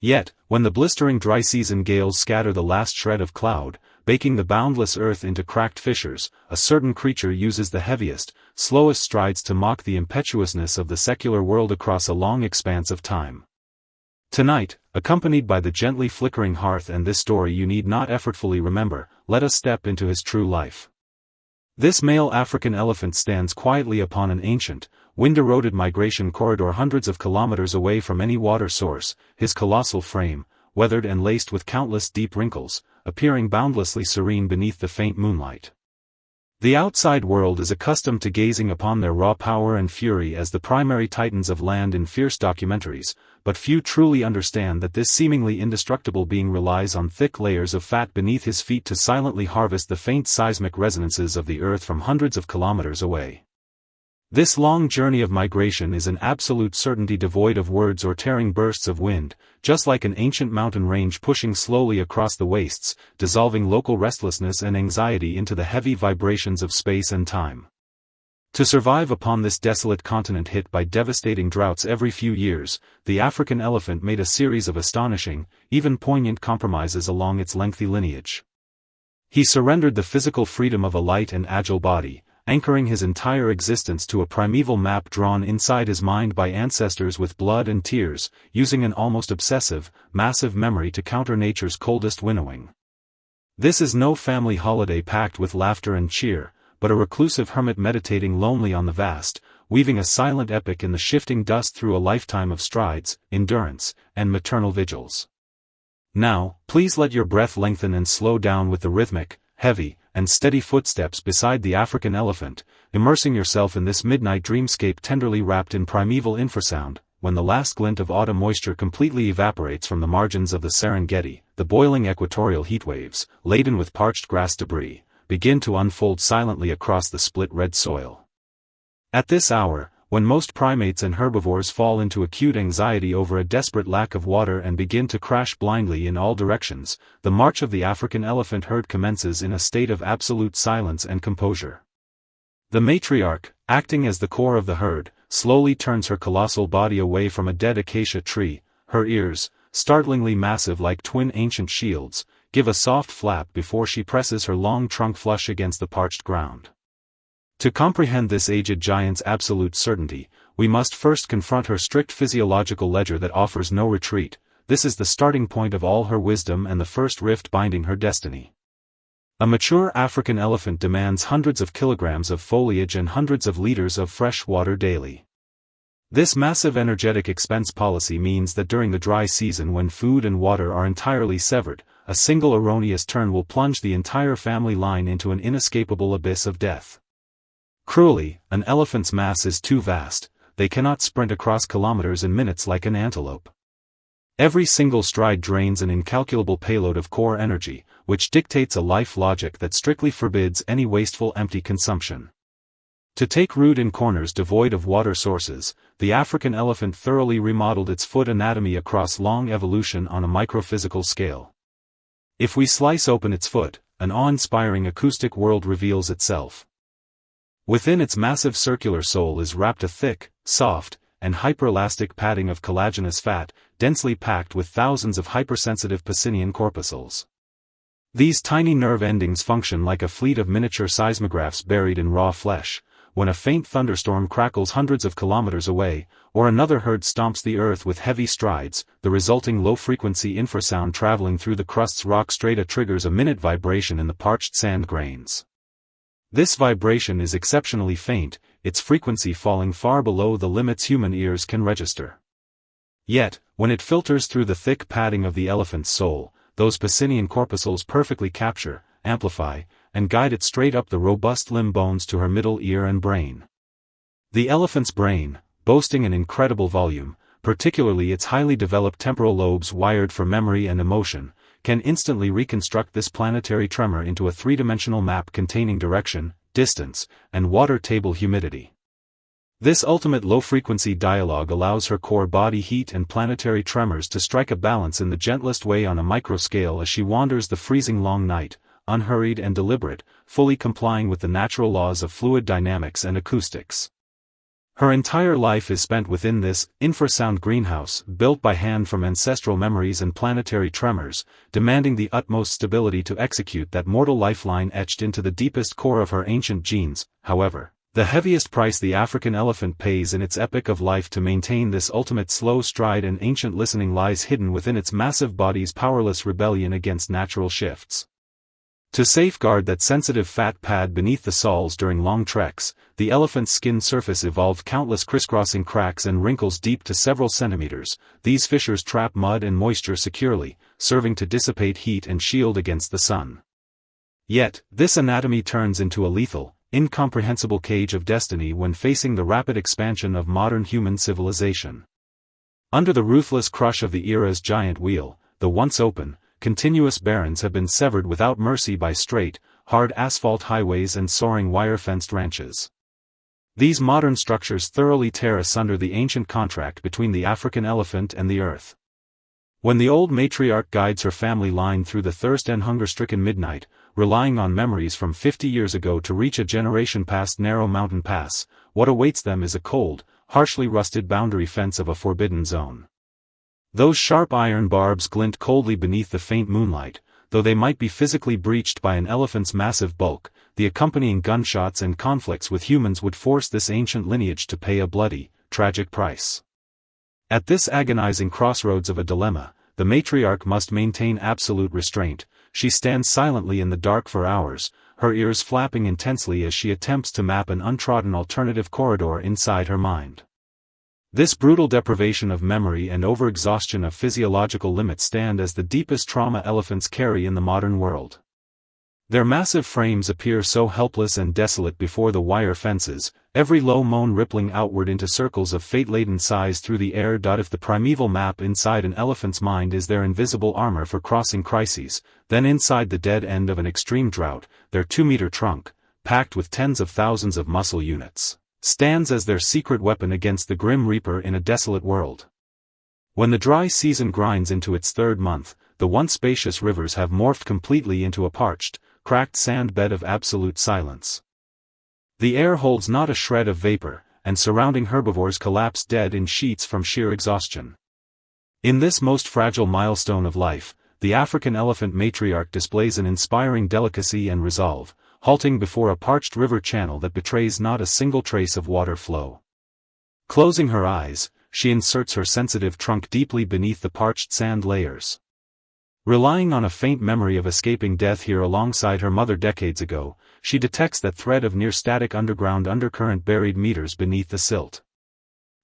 Yet, when the blistering dry season gales scatter the last shred of cloud, baking the boundless earth into cracked fissures, a certain creature uses the heaviest, slowest strides to mock the impetuousness of the secular world across a long expanse of time. Tonight, accompanied by the gently flickering hearth and this story you need not effortfully remember, let us step into his true life. This male African elephant stands quietly upon an ancient, wind-eroded migration corridor hundreds of kilometers away from any water source, his colossal frame, weathered and laced with countless deep wrinkles, appearing boundlessly serene beneath the faint moonlight. The outside world is accustomed to gazing upon their raw power and fury as the primary titans of land in fierce documentaries, but few truly understand that this seemingly indestructible being relies on thick layers of fat beneath his feet to silently harvest the faint seismic resonances of the earth from hundreds of kilometers away. This long journey of migration is an absolute certainty devoid of words or tearing bursts of wind, just like an ancient mountain range pushing slowly across the wastes, dissolving local restlessness and anxiety into the heavy vibrations of space and time. To survive upon this desolate continent hit by devastating droughts every few years, the African elephant made a series of astonishing, even poignant compromises along its lengthy lineage. He surrendered the physical freedom of a light and agile body, anchoring his entire existence to a primeval map drawn inside his mind by ancestors with blood and tears, using an almost obsessive, massive memory to counter nature's coldest winnowing. This is no family holiday packed with laughter and cheer, but a reclusive hermit meditating lonely on the vast, weaving a silent epic in the shifting dust through a lifetime of strides, endurance, and maternal vigils. Now, please let your breath lengthen and slow down with the rhythmic, heavy, and steady footsteps beside the African elephant, immersing yourself in this midnight dreamscape tenderly wrapped in primeval infrasound. when the last glint of autumn moisture completely evaporates from the margins of the Serengeti, the boiling equatorial heatwaves, laden with parched grass debris, begin to unfold silently across the split red soil. At this hour, when most primates and herbivores fall into acute anxiety over a desperate lack of water and begin to crash blindly in all directions, the march of the African elephant herd commences in a state of absolute silence and composure. The matriarch, acting as the core of the herd, slowly turns her colossal body away from a dead acacia tree. Her ears, startlingly massive like twin ancient shields, give a soft flap before she presses her long trunk flush against the parched ground. To comprehend this aged giant's absolute certainty, we must first confront her strict physiological ledger that offers no retreat. This is the starting point of all her wisdom and the first rift binding her destiny. A mature African elephant demands hundreds of kilograms of foliage and hundreds of liters of fresh water daily. This massive energetic expense policy means that during the dry season, when food and water are entirely severed, a single erroneous turn will plunge the entire family line into an inescapable abyss of death. Cruelly, an elephant's mass is too vast, they cannot sprint across kilometers in minutes like an antelope. Every single stride drains an incalculable payload of core energy, which dictates a life logic that strictly forbids any wasteful empty consumption. To take root in corners devoid of water sources, the African elephant thoroughly remodeled its foot anatomy across long evolution on a microphysical scale. If we slice open its foot, an awe-inspiring acoustic world reveals itself. Within its massive circular sole is wrapped a thick, soft, and hyperelastic padding of collagenous fat, densely packed with thousands of hypersensitive Pacinian corpuscles. These tiny nerve endings function like a fleet of miniature seismographs buried in raw flesh. When a faint thunderstorm crackles hundreds of kilometers away, or another herd stomps the earth with heavy strides, the resulting low-frequency infrasound traveling through the crust's rock strata triggers a minute vibration in the parched sand grains. This vibration is exceptionally faint, its frequency falling far below the limits human ears can register. Yet, when it filters through the thick padding of the elephant's soul, those Pacinian corpuscles perfectly capture, amplify, and guide it straight up the robust limb bones to her middle ear and brain. The elephant's brain, boasting an incredible volume, particularly its highly developed temporal lobes wired for memory and emotion, can instantly reconstruct this planetary tremor into a three-dimensional map containing direction, distance, and water table humidity. This ultimate low-frequency dialogue allows her core body heat and planetary tremors to strike a balance in the gentlest way on a microscale as she wanders the freezing long night, unhurried and deliberate, fully complying with the natural laws of fluid dynamics and acoustics. Her entire life is spent within this infrasound greenhouse, built by hand from ancestral memories and planetary tremors, demanding the utmost stability to execute that mortal lifeline etched into the deepest core of her ancient genes. However, the heaviest price the African elephant pays in its epic of life to maintain this ultimate slow stride and ancient listening lies hidden within its massive body's powerless rebellion against natural shifts. To safeguard that sensitive fat pad beneath the soles during long treks, the elephant's skin surface evolved countless crisscrossing cracks and wrinkles deep to several centimeters. These fissures trap mud and moisture securely, serving to dissipate heat and shield against the sun. Yet, this anatomy turns into a lethal, incomprehensible cage of destiny when facing the rapid expansion of modern human civilization. Under the ruthless crush of the era's giant wheel, the once open, continuous barrens have been severed without mercy by straight, hard asphalt highways and soaring wire-fenced ranches. These modern structures thoroughly tear asunder the ancient contract between the African elephant and the earth. When the old matriarch guides her family line through the thirst and hunger-stricken midnight, relying on memories from 50 years ago to reach a generation past narrow mountain pass, what awaits them is a cold, harshly rusted boundary fence of a forbidden zone. Those sharp iron barbs glint coldly beneath the faint moonlight, though they might be physically breached by an elephant's massive bulk. The accompanying gunshots and conflicts with humans would force this ancient lineage to pay a bloody, tragic price. At this agonizing crossroads of a dilemma, the matriarch must maintain absolute restraint. She stands silently in the dark for hours, her ears flapping intensely as she attempts to map an untrodden alternative corridor inside her mind. This brutal deprivation of memory and overexhaustion of physiological limits stand as the deepest trauma elephants carry in the modern world. Their massive frames appear so helpless and desolate before the wire fences, every low moan rippling outward into circles of fate-laden sighs through the air. If the primeval map inside an elephant's mind is their invisible armor for crossing crises, then inside the dead end of an extreme drought, their 2-meter trunk, packed with tens of thousands of muscle units, stands as their secret weapon against the grim reaper in a desolate world. When the dry season grinds into its third month, the once spacious rivers have morphed completely into a parched, cracked sand bed of absolute silence. The air holds not a shred of vapor, and surrounding herbivores collapse dead in sheets from sheer exhaustion. In this most fragile milestone of life, the African elephant matriarch displays an inspiring delicacy and resolve, halting before a parched river channel that betrays not a single trace of water flow. Closing her eyes, she inserts her sensitive trunk deeply beneath the parched sand layers. Relying on a faint memory of escaping death here alongside her mother decades ago, she detects that thread of near-static underground undercurrent buried meters beneath the silt.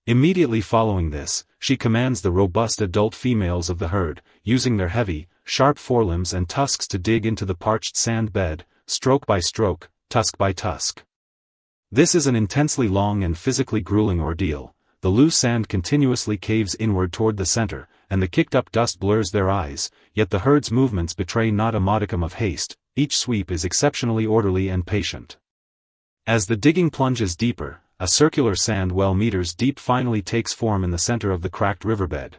Immediately following this, she commands the robust adult females of the herd, using their heavy, sharp forelimbs and tusks to dig into the parched sand bed, stroke by stroke, tusk by tusk. This is an intensely long and physically grueling ordeal. The loose sand continuously caves inward toward the center, and the kicked-up dust blurs their eyes, yet the herd's movements betray not a modicum of haste. Each sweep is exceptionally orderly and patient. As the digging plunges deeper, a circular sand well meters deep finally takes form in the center of the cracked riverbed.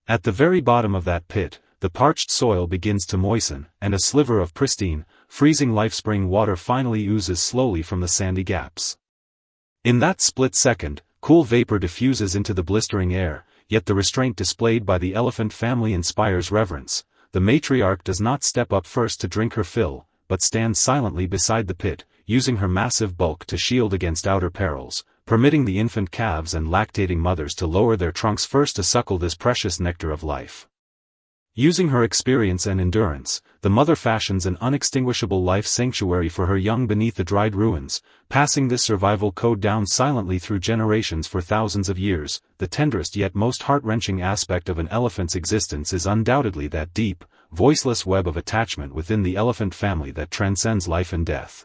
At the very bottom of that pit, the parched soil begins to moisten, and a sliver of pristine, freezing life-spring water finally oozes slowly from the sandy gaps. In that split second, cool vapor diffuses into the blistering air, yet the restraint displayed by the elephant family inspires reverence. The matriarch does not step up first to drink her fill, but stands silently beside the pit, using her massive bulk to shield against outer perils, permitting the infant calves and lactating mothers to lower their trunks first to suckle this precious nectar of life. Using her experience and endurance, the mother fashions an unextinguishable life sanctuary for her young beneath the dried ruins, passing this survival code down silently through generations for thousands of years. The tenderest yet most heart-wrenching aspect of an elephant's existence is undoubtedly that deep, voiceless web of attachment within the elephant family that transcends life and death.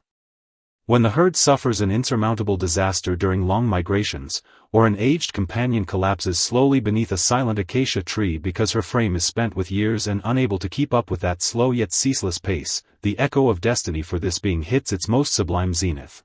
When the herd suffers an insurmountable disaster during long migrations, or an aged companion collapses slowly beneath a silent acacia tree because her frame is spent with years and unable to keep up with that slow yet ceaseless pace, the echo of destiny for this being hits its most sublime zenith.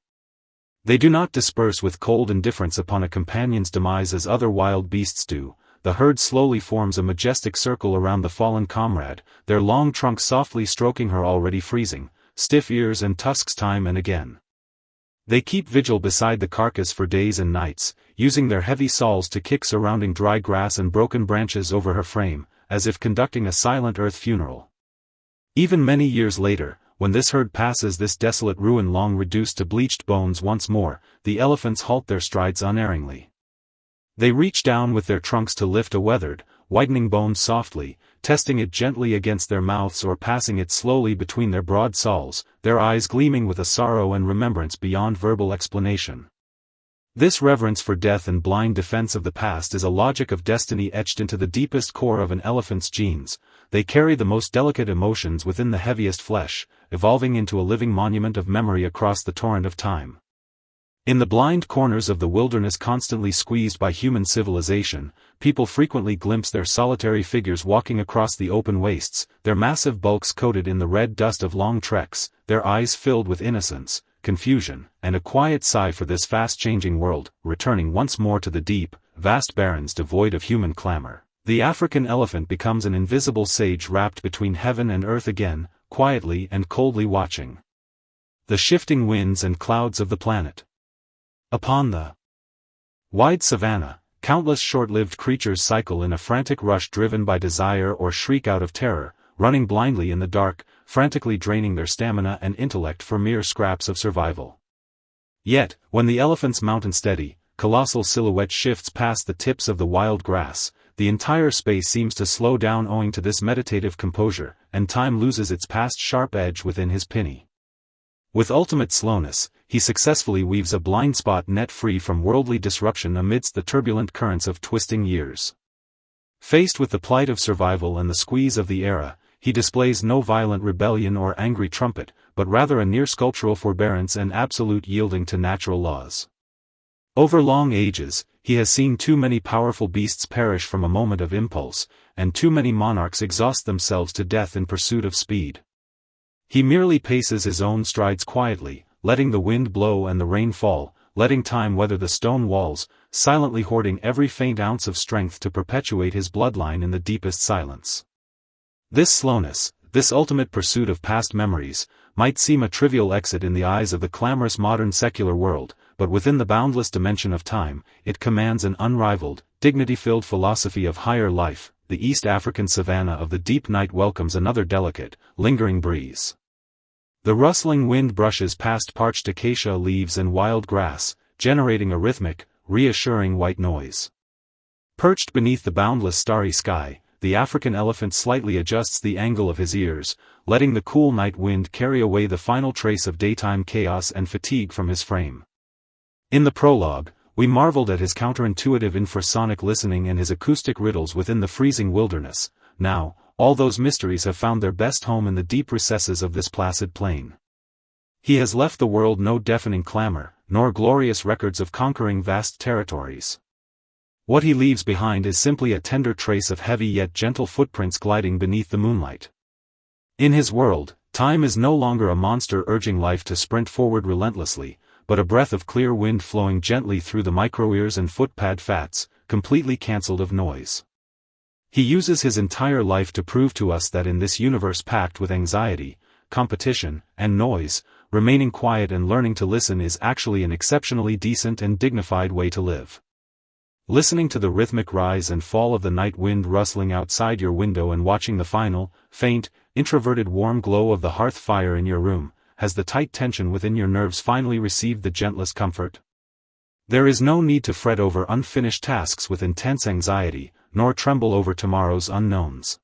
They do not disperse with cold indifference upon a companion's demise as other wild beasts do. The herd slowly forms a majestic circle around the fallen comrade, their long trunks softly stroking her already freezing, stiff ears and tusks time and again. They keep vigil beside the carcass for days and nights, using their heavy sawls to kick surrounding dry grass and broken branches over her frame, as if conducting a silent earth funeral. Even many years later, when this herd passes this desolate ruin long reduced to bleached bones once more, the elephants halt their strides unerringly. They reach down with their trunks to lift a weathered, whitening bone softly, testing it gently against their mouths or passing it slowly between their broad sawls, their eyes gleaming with a sorrow and remembrance beyond verbal explanation. This reverence for death and blind defense of the past is a logic of destiny etched into the deepest core of an elephant's genes. They carry the most delicate emotions within the heaviest flesh, evolving into a living monument of memory across the torrent of time. In the blind corners of the wilderness constantly squeezed by human civilization, people frequently glimpse their solitary figures walking across the open wastes, their massive bulks coated in the red dust of long treks, their eyes filled with innocence, confusion, and a quiet sigh for this fast-changing world, returning once more to the deep, vast barrens devoid of human clamor. The African elephant becomes an invisible sage wrapped between heaven and earth again, quietly and coldly watching the shifting winds and clouds of the planet. Upon the wide savanna, countless short-lived creatures cycle in a frantic rush driven by desire or shriek out of terror, running blindly in the dark, frantically draining their stamina and intellect for mere scraps of survival. Yet, when the elephant's mountain steady, colossal silhouette shifts past the tips of the wild grass, the entire space seems to slow down owing to this meditative composure, and time loses its past sharp edge within his pinny. With ultimate slowness, he successfully weaves a blind spot net free from worldly disruption amidst the turbulent currents of twisting years. Faced with the plight of survival and the squeeze of the era, he displays no violent rebellion or angry trumpet, but rather a near-sculptural forbearance and absolute yielding to natural laws. Over long ages, he has seen too many powerful beasts perish from a moment of impulse, and too many monarchs exhaust themselves to death in pursuit of speed. He merely paces his own strides quietly, letting the wind blow and the rain fall, letting time weather the stone walls, silently hoarding every faint ounce of strength to perpetuate his bloodline in the deepest silence. This slowness, this ultimate pursuit of past memories, might seem a trivial exit in the eyes of the clamorous modern secular world, but within the boundless dimension of time, it commands an unrivaled, dignity-filled philosophy of higher life. The East African savanna of the deep night welcomes another delicate, lingering breeze. The rustling wind brushes past parched acacia leaves and wild grass, generating a rhythmic, reassuring white noise. Perched beneath the boundless starry sky, the African elephant slightly adjusts the angle of his ears, letting the cool night wind carry away the final trace of daytime chaos and fatigue from his frame. In the prologue, we marveled at his counterintuitive infrasonic listening and his acoustic riddles within the freezing wilderness. Now, all those mysteries have found their best home in the deep recesses of this placid plain. He has left the world no deafening clamor, nor glorious records of conquering vast territories. What he leaves behind is simply a tender trace of heavy yet gentle footprints gliding beneath the moonlight. In his world, time is no longer a monster urging life to sprint forward relentlessly, but a breath of clear wind flowing gently through the microears and footpad fats, completely cancelled of noise. He uses his entire life to prove to us that in this universe packed with anxiety, competition, and noise, remaining quiet and learning to listen is actually an exceptionally decent and dignified way to live. Listening to the rhythmic rise and fall of the night wind rustling outside your window and watching the final, faint, introverted warm glow of the hearth fire in your room, has the tight tension within your nerves finally received the gentlest comfort? There is no need to fret over unfinished tasks with intense anxiety, nor tremble over tomorrow's unknowns.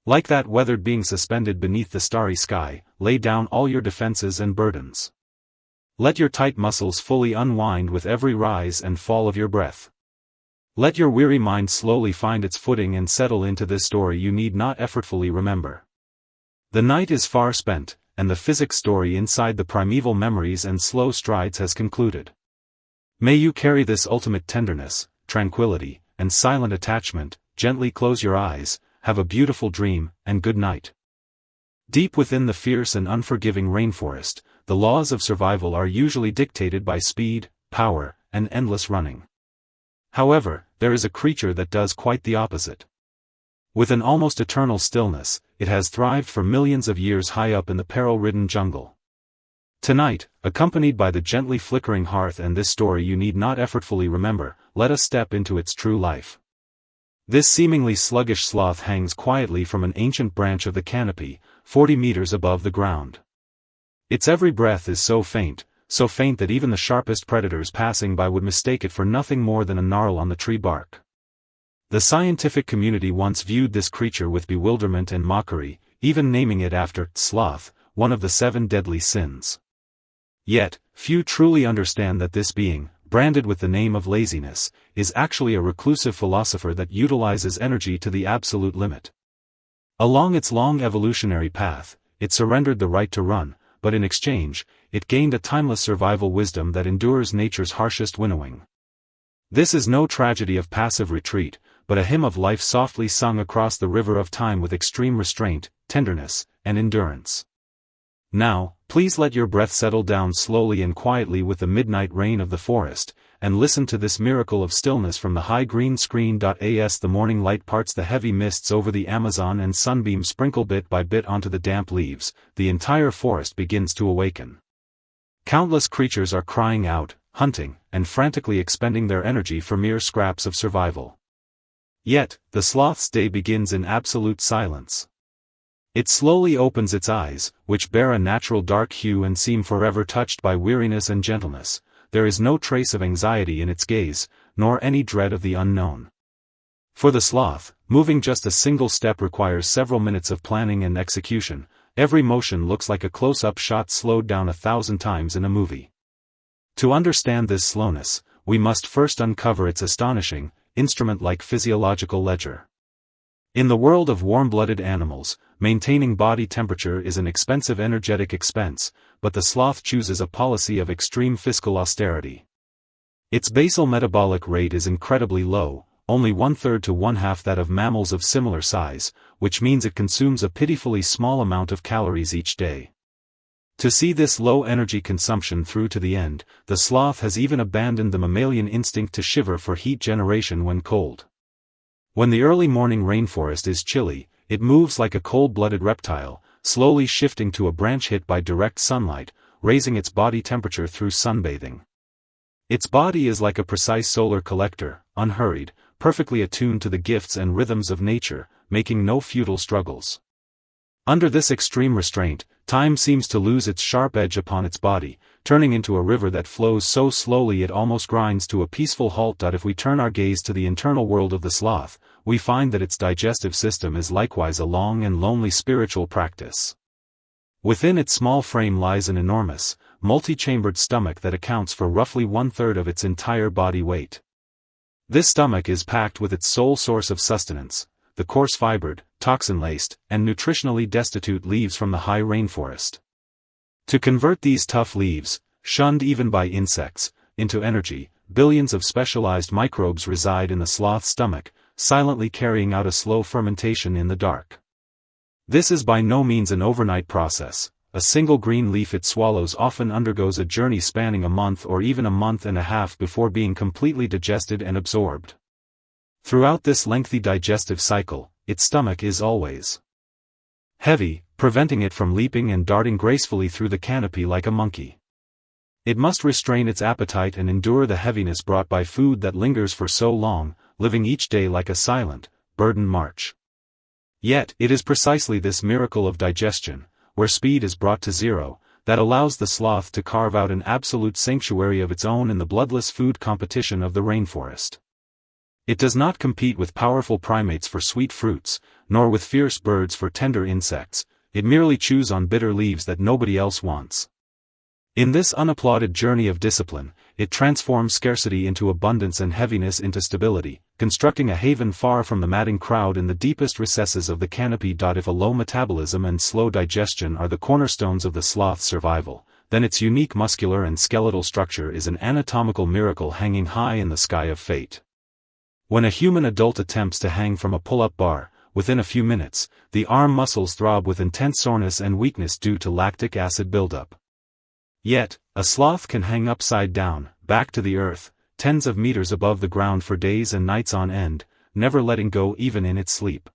Like that weathered being suspended beneath the starry sky, lay down all your defenses and burdens. Let your tight muscles fully unwind with every rise and fall of your breath. Let your weary mind slowly find its footing and settle into this story you need not effortfully remember. The night is far spent, and the physics story inside the primeval memories and slow strides has concluded. May you carry this ultimate tenderness, tranquility, and silent attachment. Gently close your eyes, have a beautiful dream, and good night. Deep within the fierce and unforgiving rainforest, the laws of survival are usually dictated by speed, power, and endless running. However, there is a creature that does quite the opposite. With an almost eternal stillness, it has thrived for millions of years high up in the peril-ridden jungle. Tonight, accompanied by the gently flickering hearth and this story you need not effortfully remember, let us step into its true life. This seemingly sluggish sloth hangs quietly from an ancient branch of the canopy, 40 meters above the ground. Its every breath is so faint that even the sharpest predators passing by would mistake it for nothing more than a gnarl on the tree bark. The scientific community once viewed this creature with bewilderment and mockery, even naming it after sloth, one of the 7 deadly sins. Yet, few truly understand that this being, branded with the name of laziness, is actually a reclusive philosopher that utilizes energy to the absolute limit. Along its long evolutionary path, it surrendered the right to run, but in exchange, it gained a timeless survival wisdom that endures nature's harshest winnowing. This is no tragedy of passive retreat, but a hymn of life softly sung across the river of time with extreme restraint, tenderness, and endurance. Now, please let your breath settle down slowly and quietly with the midnight rain of the forest, and listen to this miracle of stillness from the high green screen. As the morning light parts the heavy mists over the Amazon and sunbeams sprinkle bit by bit onto the damp leaves, the entire forest begins to awaken. Countless creatures are crying out, hunting, and frantically expending their energy for mere scraps of survival. Yet, the sloth's day begins in absolute silence. It slowly opens its eyes, which bear a natural dark hue and seem forever touched by weariness and gentleness. There is no trace of anxiety in its gaze, nor any dread of the unknown. For the sloth, moving just a single step requires several minutes of planning and execution. Every motion looks like a close-up shot slowed down 1,000 times in a movie. To understand this slowness, we must first uncover its astonishing, instrument-like physiological ledger. In the world of warm-blooded animals, maintaining body temperature is an expensive energetic expense, but the sloth chooses a policy of extreme fiscal austerity. Its basal metabolic rate is incredibly low, only 1/3 to 1/2 that of mammals of similar size, which means it consumes a pitifully small amount of calories each day. To see this low energy consumption through to the end, the sloth has even abandoned the mammalian instinct to shiver for heat generation when cold. When the early morning rainforest is chilly, it moves like a cold-blooded reptile, slowly shifting to a branch hit by direct sunlight, raising its body temperature through sunbathing. Its body is like a precise solar collector, unhurried, perfectly attuned to the gifts and rhythms of nature, making no futile struggles. Under this extreme restraint, time seems to lose its sharp edge upon its body, turning into a river that flows so slowly it almost grinds to a peaceful halt. If we turn our gaze to the internal world of the sloth, we find that its digestive system is likewise a long and lonely spiritual practice. Within its small frame lies an enormous, multi-chambered stomach that accounts for roughly 1/3 of its entire body weight. This stomach is packed with its sole source of sustenance, the coarse-fibered, toxin-laced, and nutritionally destitute leaves from the high rainforest. To convert these tough leaves, shunned even by insects, into energy, billions of specialized microbes reside in the sloth's stomach, silently carrying out a slow fermentation in the dark. This is by no means an overnight process. A single green leaf it swallows often undergoes a journey spanning a month or even a month and a half before being completely digested and absorbed. Throughout this lengthy digestive cycle, its stomach is always heavy, preventing it from leaping and darting gracefully through the canopy like a monkey. It must restrain its appetite and endure the heaviness brought by food that lingers for so long, living each day like a silent, burdened march. Yet, it is precisely this miracle of digestion, where speed is brought to zero, that allows the sloth to carve out an absolute sanctuary of its own in the bloodless food competition of the rainforest. It does not compete with powerful primates for sweet fruits, nor with fierce birds for tender insects, it merely chews on bitter leaves that nobody else wants. In this unapplauded journey of discipline, it transforms scarcity into abundance and heaviness into stability, constructing a haven far from the madding crowd in the deepest recesses of the canopy. If a low metabolism and slow digestion are the cornerstones of the sloth's survival, then its unique muscular and skeletal structure is an anatomical miracle hanging high in the sky of fate. When a human adult attempts to hang from a pull-up bar, within a few minutes, the arm muscles throb with intense soreness and weakness due to lactic acid buildup. Yet, a sloth can hang upside down, back to the earth, tens of meters above the ground for days and nights on end, never letting go even in its sleep.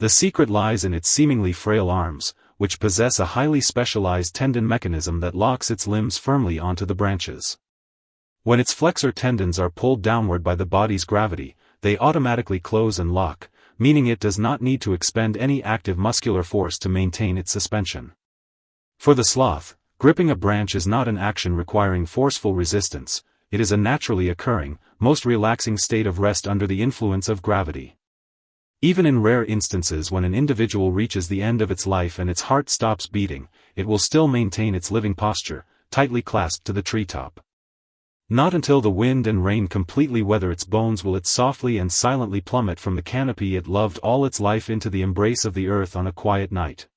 The secret lies in its seemingly frail arms, which possess a highly specialized tendon mechanism that locks its limbs firmly onto the branches. When its flexor tendons are pulled downward by the body's gravity, they automatically close and lock, meaning it does not need to expend any active muscular force to maintain its suspension. For the sloth, gripping a branch is not an action requiring forceful resistance, it is a naturally occurring, most relaxing state of rest under the influence of gravity. Even in rare instances when an individual reaches the end of its life and its heart stops beating, it will still maintain its living posture, tightly clasped to the treetop. Not until the wind and rain completely weather its bones will it softly and silently plummet from the canopy it loved all its life into the embrace of the earth on a quiet night.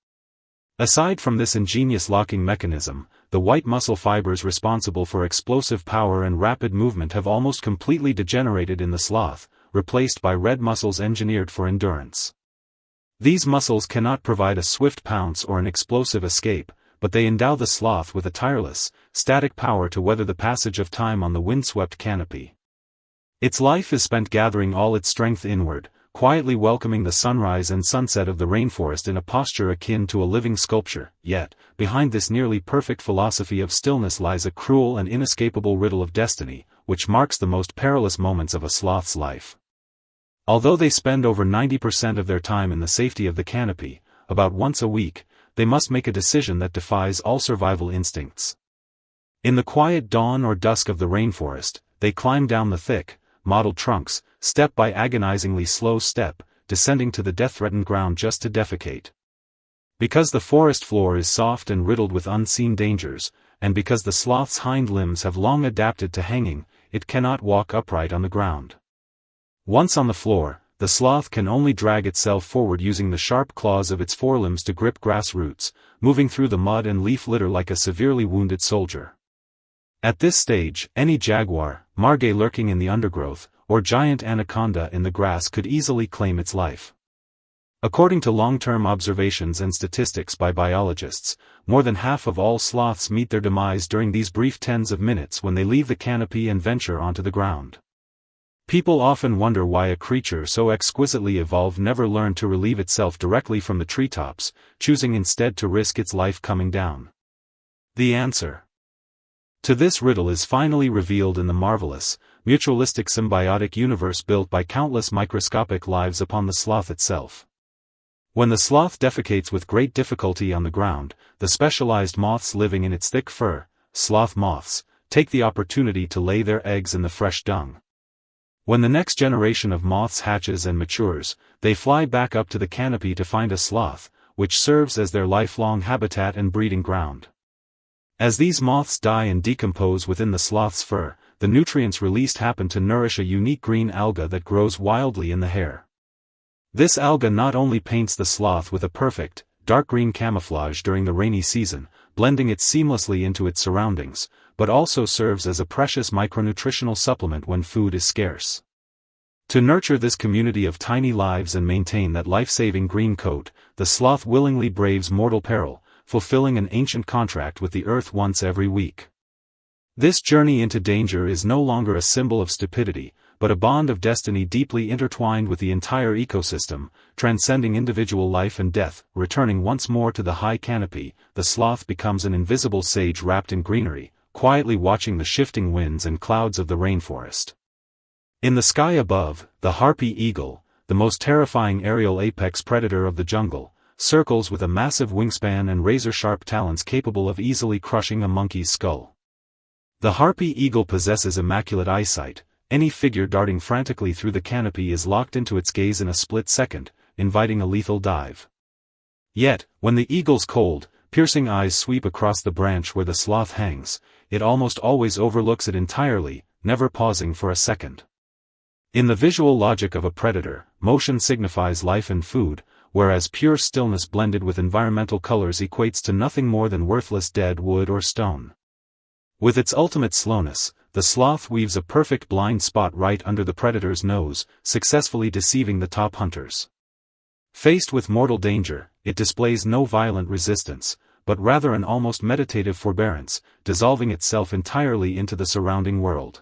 Aside from this ingenious locking mechanism, the white muscle fibers responsible for explosive power and rapid movement have almost completely degenerated in the sloth, replaced by red muscles engineered for endurance. These muscles cannot provide a swift pounce or an explosive escape, but they endow the sloth with a tireless, static power to weather the passage of time on the windswept canopy. Its life is spent gathering all its strength inward, quietly welcoming the sunrise and sunset of the rainforest in a posture akin to a living sculpture. Yet, behind this nearly perfect philosophy of stillness lies a cruel and inescapable riddle of destiny, which marks the most perilous moments of a sloth's life. Although they spend over 90% of their time in the safety of the canopy, about once a week, they must make a decision that defies all survival instincts. In the quiet dawn or dusk of the rainforest, they climb down the thick, mottled trunks, step by agonizingly slow step, descending to the death-threatened ground just to defecate. Because the forest floor is soft and riddled with unseen dangers, and because the sloth's hind limbs have long adapted to hanging, it cannot walk upright on the ground. Once on the floor, the sloth can only drag itself forward using the sharp claws of its forelimbs to grip grass roots, moving through the mud and leaf litter like a severely wounded soldier. At this stage, any jaguar, margay lurking in the undergrowth, or giant anaconda in the grass could easily claim its life. According to long-term observations and statistics by biologists, more than half of all sloths meet their demise during these brief tens of minutes when they leave the canopy and venture onto the ground. People often wonder why a creature so exquisitely evolved never learned to relieve itself directly from the treetops, choosing instead to risk its life coming down. The answer to this riddle is finally revealed in the marvelous, mutualistic symbiotic universe built by countless microscopic lives upon the sloth itself. When the sloth defecates with great difficulty on the ground, the specialized moths living in its thick fur, sloth moths, take the opportunity to lay their eggs in the fresh dung. When the next generation of moths hatches and matures, they fly back up to the canopy to find a sloth, which serves as their lifelong habitat and breeding ground. As these moths die and decompose within the sloth's fur, the nutrients released happen to nourish a unique green alga that grows wildly in the hair. This alga not only paints the sloth with a perfect, dark green camouflage during the rainy season, blending it seamlessly into its surroundings, but also serves as a precious micronutritional supplement when food is scarce. To nurture this community of tiny lives and maintain that life-saving green coat, the sloth willingly braves mortal peril, fulfilling an ancient contract with the earth once every week. This journey into danger is no longer a symbol of stupidity, but a bond of destiny deeply intertwined with the entire ecosystem, transcending individual life and death. Returning once more to the high canopy, the sloth becomes an invisible sage wrapped in greenery, quietly watching the shifting winds and clouds of the rainforest. In the sky above, the harpy eagle, the most terrifying aerial apex predator of the jungle, circles with a massive wingspan and razor-sharp talons capable of easily crushing a monkey's skull. The harpy eagle possesses immaculate eyesight. Any figure darting frantically through the canopy is locked into its gaze in a split second, inviting a lethal dive. Yet, when the eagle's cold, piercing eyes sweep across the branch where the sloth hangs, it almost always overlooks it entirely, never pausing for a second. In the visual logic of a predator, motion signifies life and food, whereas pure stillness blended with environmental colors equates to nothing more than worthless dead wood or stone. With its ultimate slowness, the sloth weaves a perfect blind spot right under the predator's nose, successfully deceiving the top hunters. Faced with mortal danger, it displays no violent resistance, but rather an almost meditative forbearance, dissolving itself entirely into the surrounding world.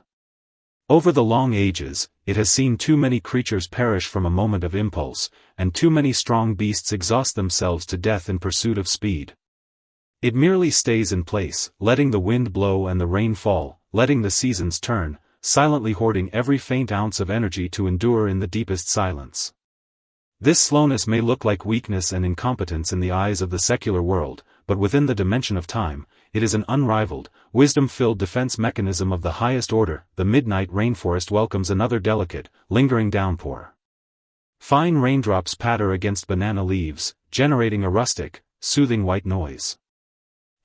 Over the long ages, it has seen too many creatures perish from a moment of impulse, and too many strong beasts exhaust themselves to death in pursuit of speed. It merely stays in place, letting the wind blow and the rain fall, letting the seasons turn, silently hoarding every faint ounce of energy to endure in the deepest silence. This slowness may look like weakness and incompetence in the eyes of the secular world, but within the dimension of time, it is an unrivaled, wisdom-filled defense mechanism of the highest order. The midnight rainforest welcomes another delicate, lingering downpour. Fine raindrops patter against banana leaves, generating a rustic, soothing white noise.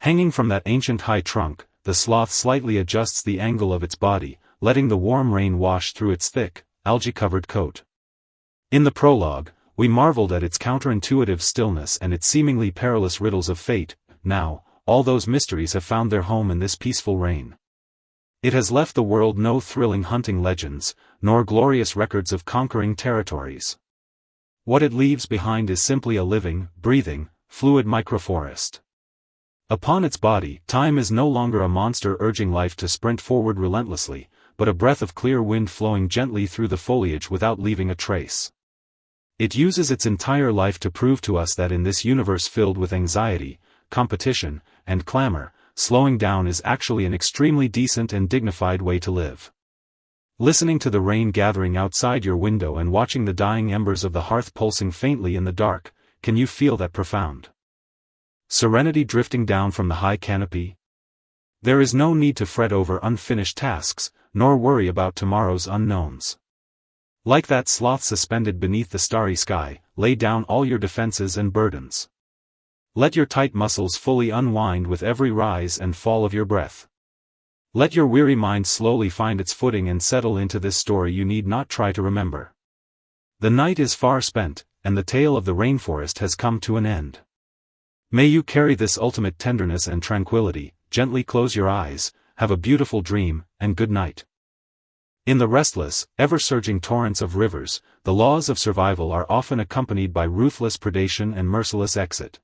Hanging from that ancient high trunk, the sloth slightly adjusts the angle of its body, letting the warm rain wash through its thick, algae-covered coat. In the prologue, we marveled at its counterintuitive stillness and its seemingly perilous riddles of fate. Now, all those mysteries have found their home in this peaceful rain. It has left the world no thrilling hunting legends, nor glorious records of conquering territories. What it leaves behind is simply a living, breathing, fluid microforest. Upon its body, time is no longer a monster urging life to sprint forward relentlessly, but a breath of clear wind flowing gently through the foliage without leaving a trace. It uses its entire life to prove to us that in this universe filled with anxiety, competition, and clamor, slowing down is actually an extremely decent and dignified way to live. Listening to the rain gathering outside your window and watching the dying embers of the hearth pulsing faintly in the dark, can you feel that profound serenity drifting down from the high canopy? There is no need to fret over unfinished tasks, nor worry about tomorrow's unknowns. Like that sloth suspended beneath the starry sky, lay down all your defenses and burdens. Let your tight muscles fully unwind with every rise and fall of your breath. Let your weary mind slowly find its footing and settle into this story you need not try to remember. The night is far spent, and the tale of the rainforest has come to an end. May you carry this ultimate tenderness and tranquility. Gently close your eyes, have a beautiful dream, and good night. In the restless, ever-surging torrents of rivers, the laws of survival are often accompanied by ruthless predation and merciless exit.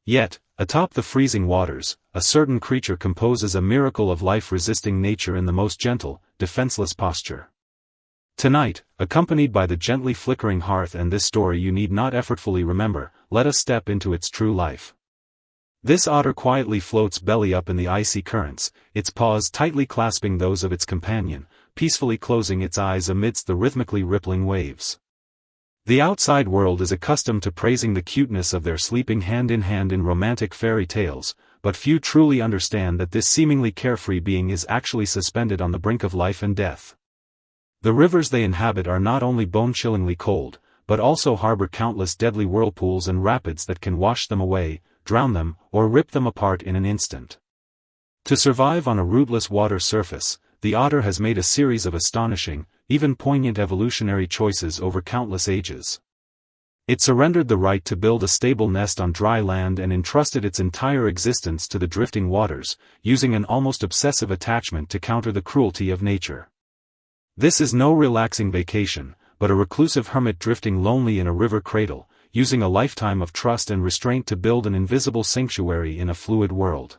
Yet, atop the freezing waters, a certain creature composes a miracle of life-resisting nature in the most gentle, defenseless posture. Tonight, accompanied by the gently flickering hearth and this story you need not effortfully remember, let us step into its true life. This otter quietly floats belly up in the icy currents, its paws tightly clasping those of its companion, peacefully closing its eyes amidst the rhythmically rippling waves. The outside world is accustomed to praising the cuteness of their sleeping hand-in-hand in romantic fairy tales, but few truly understand that this seemingly carefree being is actually suspended on the brink of life and death. The rivers they inhabit are not only bone-chillingly cold, but also harbor countless deadly whirlpools and rapids that can wash them away, drown them, or rip them apart in an instant. To survive on a rootless water surface, the otter has made a series of astonishing, even poignant evolutionary choices over countless ages. It surrendered the right to build a stable nest on dry land and entrusted its entire existence to the drifting waters, using an almost obsessive attachment to counter the cruelty of nature. This is no relaxing vacation, but a reclusive hermit drifting lonely in a river cradle, using a lifetime of trust and restraint to build an invisible sanctuary in a fluid world.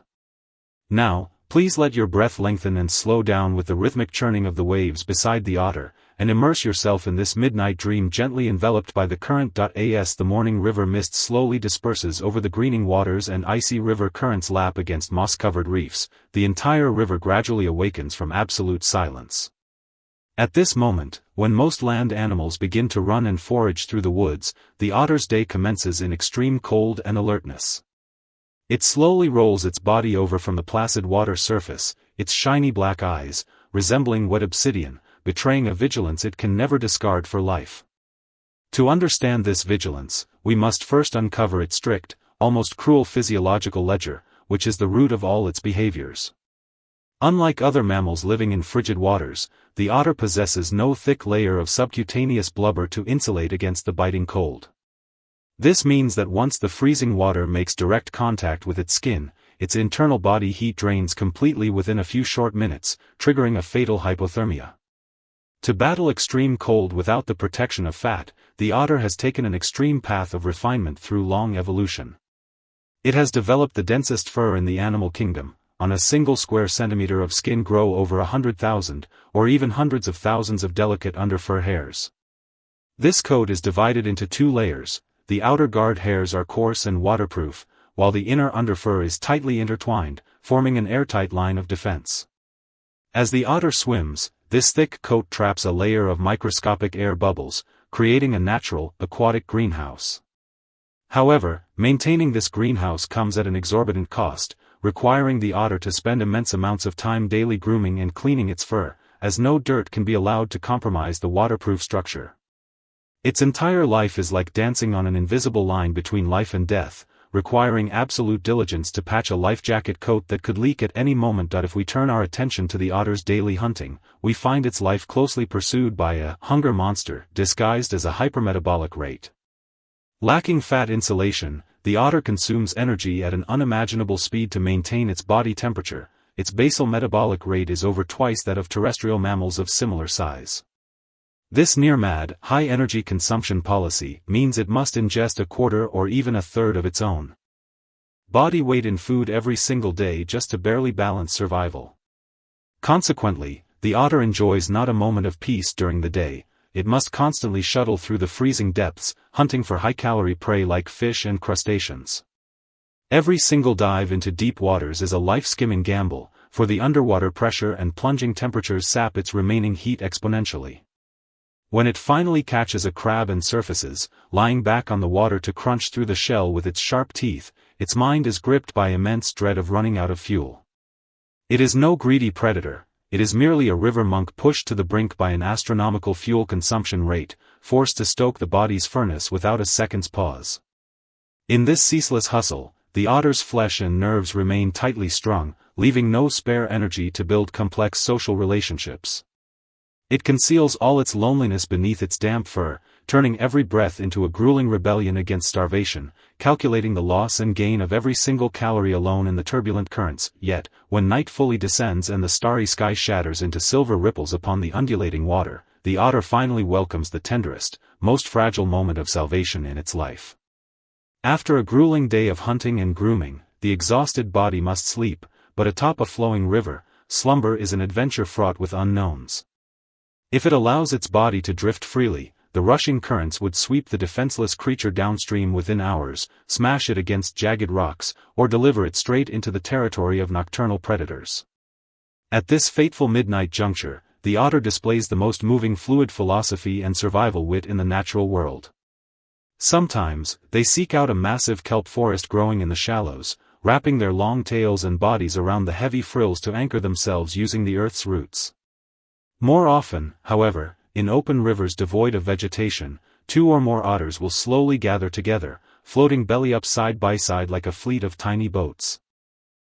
Now, please let your breath lengthen and slow down with the rhythmic churning of the waves beside the otter, and immerse yourself in this midnight dream gently enveloped by the current. As the morning river mist slowly disperses over the greening waters and icy river currents lap against moss-covered reefs, the entire river gradually awakens from absolute silence. At this moment, when most land animals begin to run and forage through the woods, the otter's day commences in extreme cold and alertness. It slowly rolls its body over from the placid water surface, its shiny black eyes, resembling wet obsidian, betraying a vigilance it can never discard for life. To understand this vigilance, we must first uncover its strict, almost cruel physiological ledger, which is the root of all its behaviors. Unlike other mammals living in frigid waters, the otter possesses no thick layer of subcutaneous blubber to insulate against the biting cold. This means that once the freezing water makes direct contact with its skin, its internal body heat drains completely within a few short minutes, triggering a fatal hypothermia. To battle extreme cold without the protection of fat, the otter has taken an extreme path of refinement through long evolution. It has developed the densest fur in the animal kingdom. On a single square centimeter of skin grow over 100,000, or even hundreds of thousands of delicate underfur hairs. This coat is divided into two layers. The outer guard hairs are coarse and waterproof, while the inner underfur is tightly intertwined, forming an airtight line of defense. As the otter swims, this thick coat traps a layer of microscopic air bubbles, creating a natural, aquatic greenhouse. However, maintaining this greenhouse comes at an exorbitant cost, requiring the otter to spend immense amounts of time daily grooming and cleaning its fur, as no dirt can be allowed to compromise the waterproof structure. Its entire life is like dancing on an invisible line between life and death, requiring absolute diligence to patch a life jacket coat that could leak at any moment. If we turn our attention to the otter's daily hunting, we find its life closely pursued by a hunger monster disguised as a hypermetabolic rate. Lacking fat insulation, the otter consumes energy at an unimaginable speed to maintain its body temperature. Its basal metabolic rate is over twice that of terrestrial mammals of similar size. This near-mad, high-energy consumption policy means it must ingest a quarter or even a third of its own body weight in food every single day just to barely balance survival. Consequently, the otter enjoys not a moment of peace during the day. It must constantly shuttle through the freezing depths, hunting for high-calorie prey like fish and crustaceans. Every single dive into deep waters is a life-skimming gamble, for the underwater pressure and plunging temperatures sap its remaining heat exponentially. When it finally catches a crab and surfaces, lying back on the water to crunch through the shell with its sharp teeth, its mind is gripped by immense dread of running out of fuel. It is no greedy predator, it is merely a river monk pushed to the brink by an astronomical fuel consumption rate, forced to stoke the body's furnace without a second's pause. In this ceaseless hustle, the otter's flesh and nerves remain tightly strung, leaving no spare energy to build complex social relationships. It conceals all its loneliness beneath its damp fur, turning every breath into a grueling rebellion against starvation, calculating the loss and gain of every single calorie alone in the turbulent currents. Yet, when night fully descends and the starry sky shatters into silver ripples upon the undulating water, the otter finally welcomes the tenderest, most fragile moment of salvation in its life. After a grueling day of hunting and grooming, the exhausted body must sleep, but atop a flowing river, slumber is an adventure fraught with unknowns. If it allows its body to drift freely, the rushing currents would sweep the defenseless creature downstream within hours, smash it against jagged rocks, or deliver it straight into the territory of nocturnal predators. At this fateful midnight juncture, the otter displays the most moving fluid philosophy and survival wit in the natural world. Sometimes, they seek out a massive kelp forest growing in the shallows, wrapping their long tails and bodies around the heavy frills to anchor themselves using the earth's roots. More often, however, in open rivers devoid of vegetation, two or more otters will slowly gather together, floating belly up side by side like a fleet of tiny boats.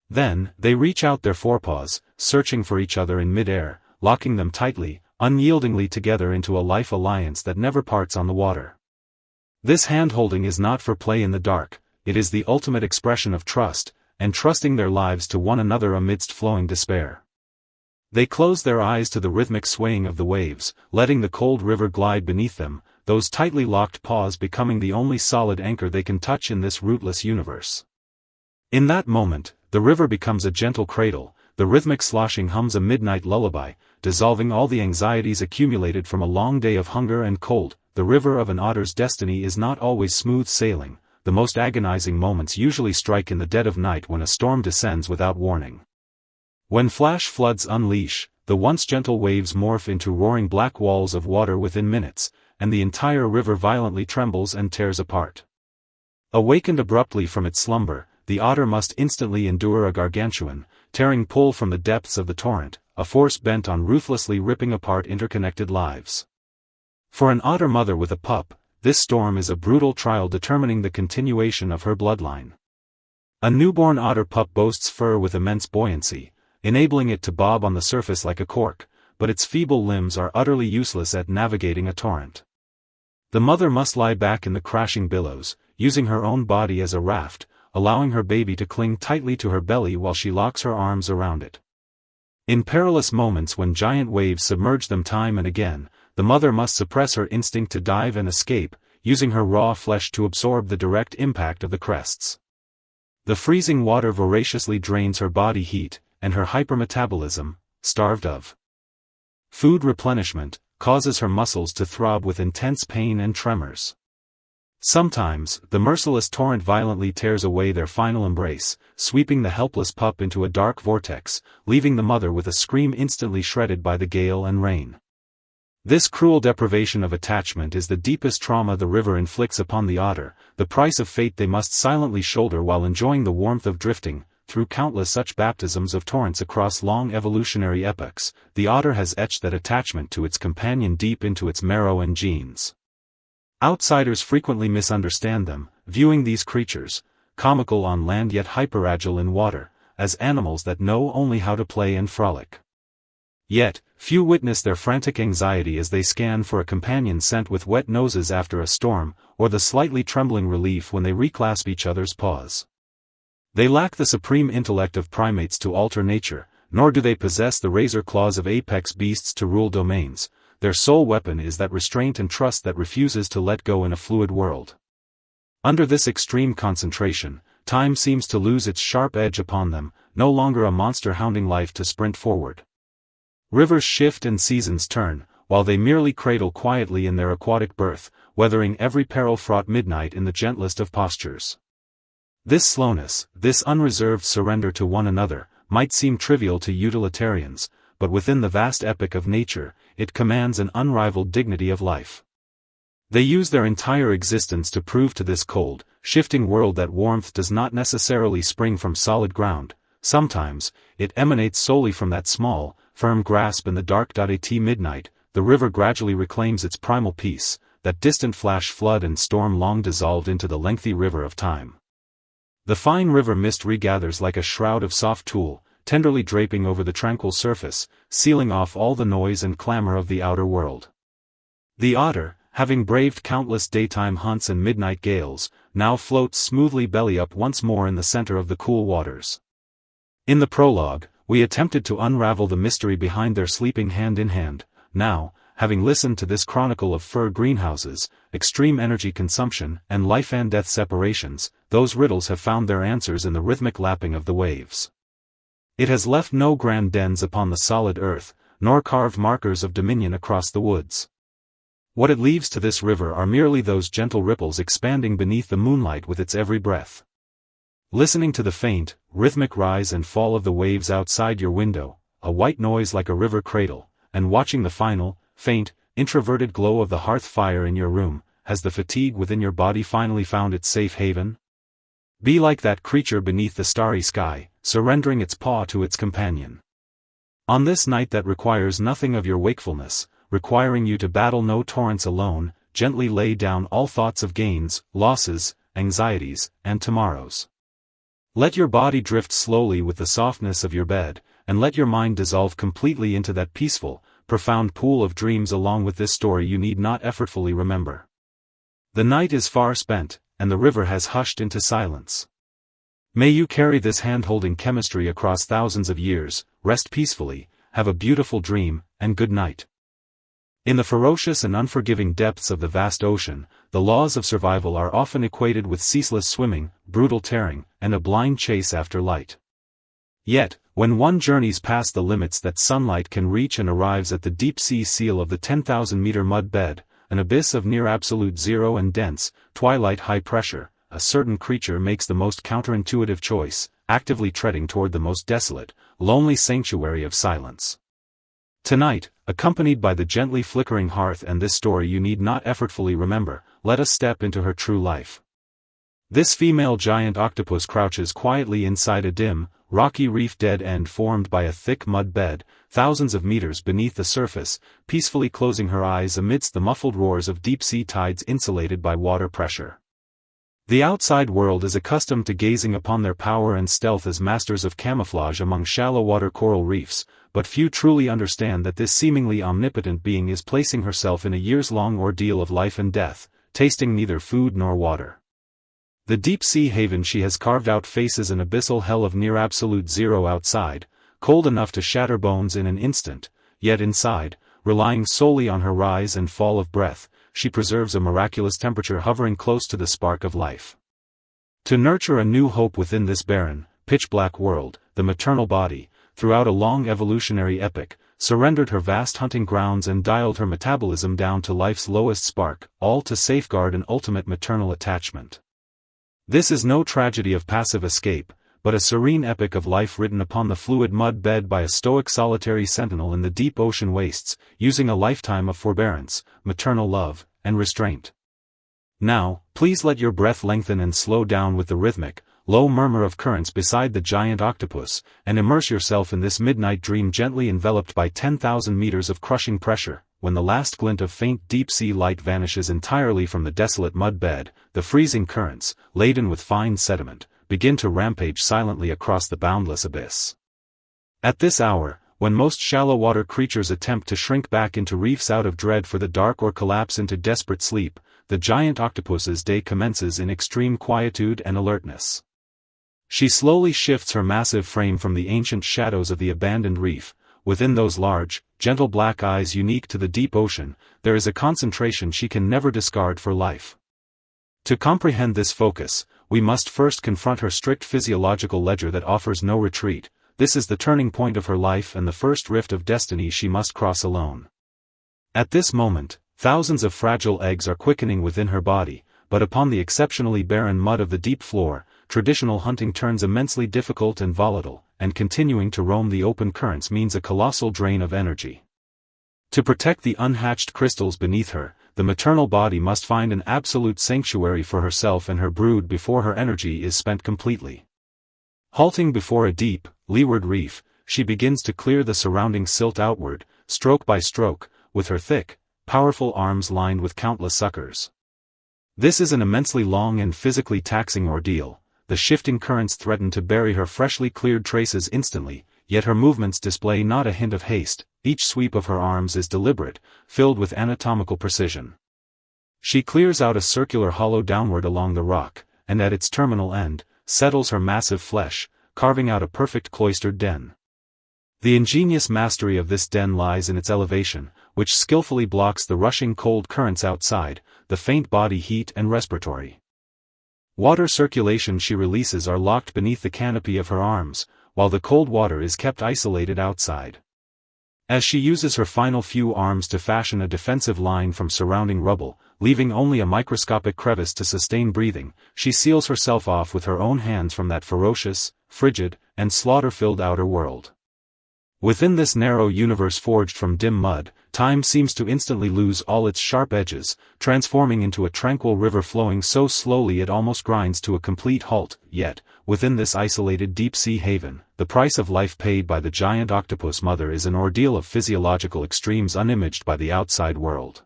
Then, they reach out their forepaws, searching for each other in mid-air, locking them tightly, unyieldingly together into a life alliance that never parts on the water. This hand-holding is not for play in the dark, it is the ultimate expression of trust, and trusting their lives to one another amidst flowing despair. They close their eyes to the rhythmic swaying of the waves, letting the cold river glide beneath them, those tightly locked paws becoming the only solid anchor they can touch in this rootless universe. In that moment, the river becomes a gentle cradle, the rhythmic sloshing hums a midnight lullaby, dissolving all the anxieties accumulated from a long day of hunger and cold. The river of an otter's destiny is not always smooth sailing, the most agonizing moments usually strike in the dead of night when a storm descends without warning. When flash floods unleash, the once gentle waves morph into roaring black walls of water within minutes, and the entire river violently trembles and tears apart. Awakened abruptly from its slumber, the otter must instantly endure a gargantuan, tearing pull from the depths of the torrent, a force bent on ruthlessly ripping apart interconnected lives. For an otter mother with a pup, this storm is a brutal trial determining the continuation of her bloodline. A newborn otter pup boasts fur with immense buoyancy, enabling it to bob on the surface like a cork, but its feeble limbs are utterly useless at navigating a torrent. The mother must lie back in the crashing billows, using her own body as a raft, allowing her baby to cling tightly to her belly while she locks her arms around it. In perilous moments when giant waves submerge them time and again, the mother must suppress her instinct to dive and escape, using her raw flesh to absorb the direct impact of the crests. The freezing water voraciously drains her body heat, and her hypermetabolism, starved of food replenishment, causes her muscles to throb with intense pain and tremors. Sometimes, the merciless torrent violently tears away their final embrace, sweeping the helpless pup into a dark vortex, leaving the mother with a scream instantly shredded by the gale and rain. This cruel deprivation of attachment is the deepest trauma the river inflicts upon the otter, the price of fate they must silently shoulder while enjoying the warmth of drifting. Through countless such baptisms of torrents across long evolutionary epochs, the otter has etched that attachment to its companion deep into its marrow and genes. Outsiders frequently misunderstand them, viewing these creatures, comical on land yet hyperagile in water, as animals that know only how to play and frolic. Yet, few witness their frantic anxiety as they scan for a companion sent with wet noses after a storm, or the slightly trembling relief when they reclasp each other's paws. They lack the supreme intellect of primates to alter nature, nor do they possess the razor claws of apex beasts to rule domains. Their sole weapon is that restraint and trust that refuses to let go in a fluid world. Under this extreme concentration, time seems to lose its sharp edge upon them, no longer a monster hounding life to sprint forward. Rivers shift and seasons turn, while they merely cradle quietly in their aquatic birth, weathering every peril-fraught midnight in the gentlest of postures. This slowness, this unreserved surrender to one another, might seem trivial to utilitarians, but within the vast epic of nature, it commands an unrivaled dignity of life. They use their entire existence to prove to this cold, shifting world that warmth does not necessarily spring from solid ground. Sometimes, it emanates solely from that small, firm grasp in the dark. At midnight, the river gradually reclaims its primal peace, that distant flash flood and storm long dissolved into the lengthy river of time. The fine river mist regathers like a shroud of soft tulle, tenderly draping over the tranquil surface, sealing off all the noise and clamor of the outer world. The otter, having braved countless daytime hunts and midnight gales, now floats smoothly belly up once more in the center of the cool waters. In the prologue, we attempted to unravel the mystery behind their sleeping hand in hand. Now, having listened to this chronicle of fur greenhouses, extreme energy consumption, and life and death separations, those riddles have found their answers in the rhythmic lapping of the waves. It has left no grand dens upon the solid earth, nor carved markers of dominion across the woods. What it leaves to this river are merely those gentle ripples expanding beneath the moonlight with its every breath. Listening to the faint, rhythmic rise and fall of the waves outside your window, a white noise like a river cradle, and watching the final, faint, introverted glow of the hearth fire in your room, has the fatigue within your body finally found its safe haven? Be like that creature beneath the starry sky, surrendering its paw to its companion. On this night that requires nothing of your wakefulness, requiring you to battle no torrents alone, gently lay down all thoughts of gains, losses, anxieties, and tomorrows. Let your body drift slowly with the softness of your bed, and let your mind dissolve completely into that peaceful, profound pool of dreams. Along with this story you need not effortfully remember. The night is far spent, and the river has hushed into silence. May you carry this hand-holding chemistry across thousands of years, rest peacefully, have a beautiful dream, and good night. In the ferocious and unforgiving depths of the vast ocean, the laws of survival are often equated with ceaseless swimming, brutal tearing, and a blind chase after light. Yet, when one journeys past the limits that sunlight can reach and arrives at the deep-sea seal of the 10,000-meter mud bed, an abyss of near absolute zero and dense, twilight high pressure, a certain creature makes the most counterintuitive choice, actively treading toward the most desolate, lonely sanctuary of silence. Tonight, accompanied by the gently flickering hearth and this story you need not effortfully remember, let us step into her true life. This female giant octopus crouches quietly inside a dim, rocky reef dead end formed by a thick mud bed, thousands of meters beneath the surface, peacefully closing her eyes amidst the muffled roars of deep-sea tides insulated by water pressure. The outside world is accustomed to gazing upon their power and stealth as masters of camouflage among shallow-water coral reefs, but few truly understand that this seemingly omnipotent being is placing herself in a years-long ordeal of life and death, tasting neither food nor water. The deep-sea haven she has carved out faces an abyssal hell of near-absolute zero outside, cold enough to shatter bones in an instant, yet inside, relying solely on her rise and fall of breath, she preserves a miraculous temperature hovering close to the spark of life. To nurture a new hope within this barren, pitch-black world, the maternal body, throughout a long evolutionary epoch, surrendered her vast hunting grounds and dialed her metabolism down to life's lowest spark, all to safeguard an ultimate maternal attachment. This is no tragedy of passive escape, but a serene epic of life written upon the fluid mud bed by a stoic solitary sentinel in the deep ocean wastes, using a lifetime of forbearance, maternal love, and restraint. Now, please let your breath lengthen and slow down with the rhythmic, low murmur of currents beside the giant octopus, and immerse yourself in this midnight dream gently enveloped by 10,000 meters of crushing pressure. When the last glint of faint deep-sea light vanishes entirely from the desolate mud bed, the freezing currents, laden with fine sediment, begin to rampage silently across the boundless abyss. At this hour, when most shallow-water creatures attempt to shrink back into reefs out of dread for the dark or collapse into desperate sleep, the giant octopus's day commences in extreme quietude and alertness. She slowly shifts her massive frame from the ancient shadows of the abandoned reef. Within those large, gentle black eyes unique to the deep ocean, there is a concentration she can never discard for life. To comprehend this focus, we must first confront her strict physiological ledger that offers no retreat. This is the turning point of her life and the first rift of destiny she must cross alone. At this moment, thousands of fragile eggs are quickening within her body, but upon the exceptionally barren mud of the deep floor, traditional hunting turns immensely difficult and volatile, and continuing to roam the open currents means a colossal drain of energy. To protect the unhatched crystals beneath her, the maternal body must find an absolute sanctuary for herself and her brood before her energy is spent completely. Halting before a deep, leeward reef, she begins to clear the surrounding silt outward, stroke by stroke, with her thick, powerful arms lined with countless suckers. This is an immensely long and physically taxing ordeal. The shifting currents threaten to bury her freshly cleared traces instantly, yet her movements display not a hint of haste. Each sweep of her arms is deliberate, filled with anatomical precision. She clears out a circular hollow downward along the rock, and at its terminal end, settles her massive flesh, carving out a perfect cloistered den. The ingenious mastery of this den lies in its elevation, which skillfully blocks the rushing cold currents outside, the faint body heat and respiratory water circulation she releases are locked beneath the canopy of her arms, while the cold water is kept isolated outside. As she uses her final few arms to fashion a defensive line from surrounding rubble, leaving only a microscopic crevice to sustain breathing, she seals herself off with her own hands from that ferocious, frigid, and slaughter-filled outer world. Within this narrow universe forged from dim mud, time seems to instantly lose all its sharp edges, transforming into a tranquil river flowing so slowly it almost grinds to a complete halt. Yet, within this isolated deep-sea haven, the price of life paid by the giant octopus mother is an ordeal of physiological extremes unimaged by the outside world.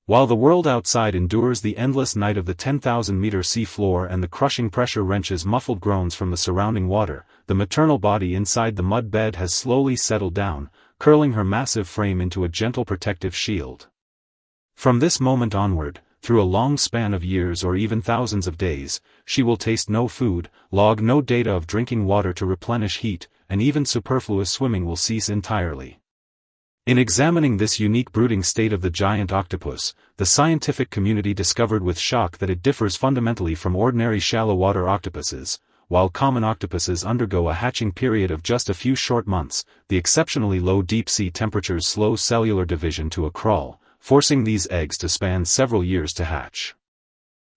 While the world outside endures the endless night of the 10,000-meter sea floor and the crushing pressure wrenches muffled groans from the surrounding water, the maternal body inside the mud bed has slowly settled down, curling her massive frame into a gentle protective shield. From this moment onward, through a long span of years or even thousands of days, she will taste no food, log no data of drinking water to replenish heat, and even superfluous swimming will cease entirely. In examining this unique brooding state of the giant octopus, the scientific community discovered with shock that it differs fundamentally from ordinary shallow-water octopuses. While common octopuses undergo a hatching period of just a few short months, the exceptionally low deep-sea temperatures slow cellular division to a crawl, forcing these eggs to span several years to hatch.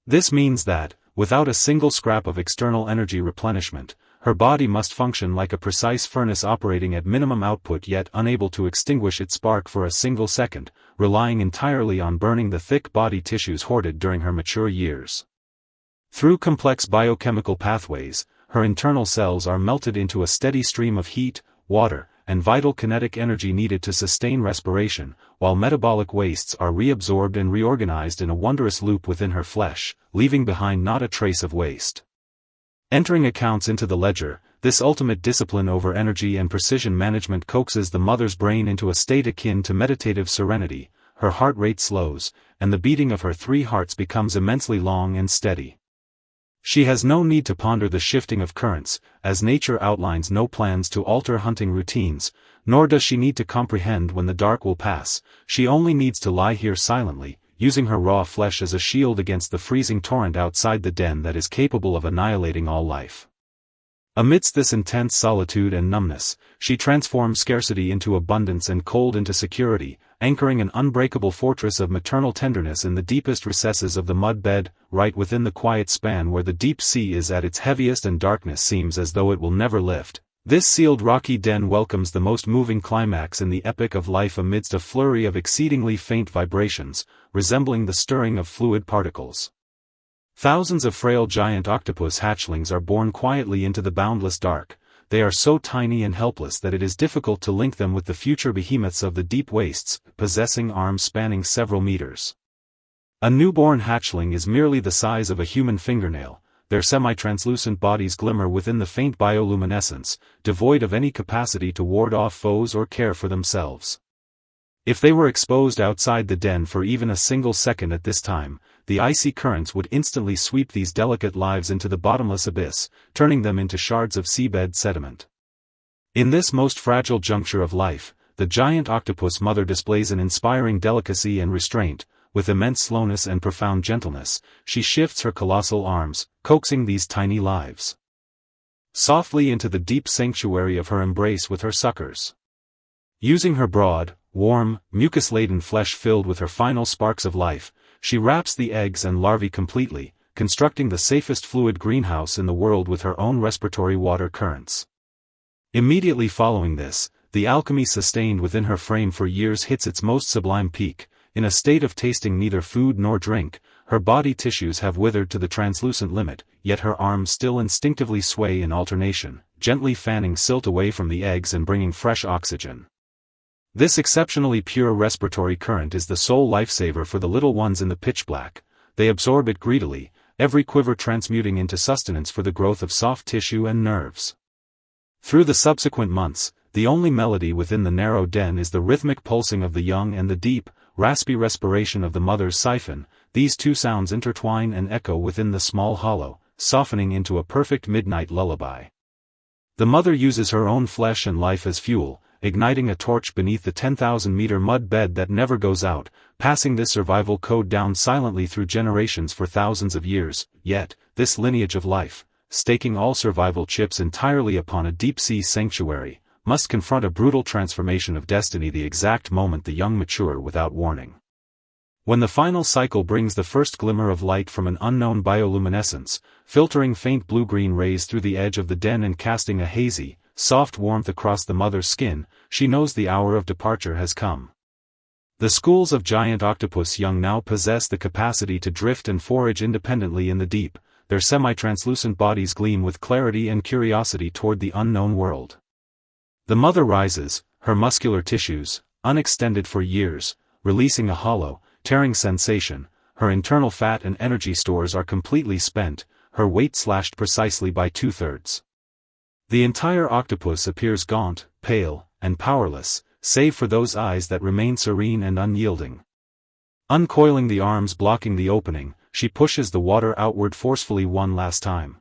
This means that, without a single scrap of external energy replenishment, her body must function like a precise furnace operating at minimum output yet unable to extinguish its spark for a single second, relying entirely on burning the thick body tissues hoarded during her mature years. Through complex biochemical pathways, her internal cells are melted into a steady stream of heat, water, and vital kinetic energy needed to sustain respiration, while metabolic wastes are reabsorbed and reorganized in a wondrous loop within her flesh, leaving behind not a trace of waste. Entering accounts into the ledger, this ultimate discipline over energy and precision management coaxes the mother's brain into a state akin to meditative serenity. Her heart rate slows, and the beating of her 3 hearts becomes immensely long and steady. She has no need to ponder the shifting of currents, as nature outlines no plans to alter hunting routines, nor does she need to comprehend when the dark will pass. She only needs to lie here silently, using her raw flesh as a shield against the freezing torrent outside the den that is capable of annihilating all life. Amidst this intense solitude and numbness, she transforms scarcity into abundance and cold into security, anchoring an unbreakable fortress of maternal tenderness in the deepest recesses of the mud bed, right within the quiet span where the deep sea is at its heaviest and darkness seems as though it will never lift. This sealed rocky den welcomes the most moving climax in the epic of life amidst a flurry of exceedingly faint vibrations, resembling the stirring of fluid particles. Thousands of frail giant octopus hatchlings are born quietly into the boundless dark. They are so tiny and helpless that it is difficult to link them with the future behemoths of the deep wastes, possessing arms spanning several meters. A newborn hatchling is merely the size of a human fingernail. Their semi-translucent bodies glimmer within the faint bioluminescence, devoid of any capacity to ward off foes or care for themselves. If they were exposed outside the den for even a single second at this time, the icy currents would instantly sweep these delicate lives into the bottomless abyss, turning them into shards of seabed sediment. In this most fragile juncture of life, the giant octopus mother displays an inspiring delicacy and restraint. With immense slowness and profound gentleness, she shifts her colossal arms, coaxing these tiny lives softly into the deep sanctuary of her embrace with her suckers. Using her broad, warm, mucus-laden flesh filled with her final sparks of life, she wraps the eggs and larvae completely, constructing the safest fluid greenhouse in the world with her own respiratory water currents. Immediately following this, the alchemy sustained within her frame for years hits its most sublime peak. In a state of tasting neither food nor drink, her body tissues have withered to the translucent limit, yet her arms still instinctively sway in alternation, gently fanning silt away from the eggs and bringing fresh oxygen. This exceptionally pure respiratory current is the sole lifesaver for the little ones in the pitch black. They absorb it greedily, every quiver transmuting into sustenance for the growth of soft tissue and nerves. Through the subsequent months, the only melody within the narrow den is the rhythmic pulsing of the young and the deep, raspy respiration of the mother's siphon. these two sounds intertwine and echo within the small hollow, softening into a perfect midnight lullaby. The mother uses her own flesh and life as fuel, igniting a torch beneath the 10,000-meter mud bed that never goes out, passing this survival code down silently through generations for thousands of years. Yet, this lineage of life, staking all survival chips entirely upon a deep-sea sanctuary, must confront a brutal transformation of destiny the exact moment the young mature without warning. When the final cycle brings the first glimmer of light from an unknown bioluminescence, filtering faint blue-green rays through the edge of the den and casting a hazy, soft warmth across the mother's skin, she knows the hour of departure has come. The schools of giant octopus young now possess the capacity to drift and forage independently in the deep, their semi-translucent bodies gleam with clarity and curiosity toward the unknown world. The mother rises, her muscular tissues, unextended for years, releasing a hollow, tearing sensation. Her internal fat and energy stores are completely spent, her weight slashed precisely by 2/3. The entire octopus appears gaunt, pale, and powerless, save for those eyes that remain serene and unyielding. Uncoiling the arms blocking the opening, she pushes the water outward forcefully one last time.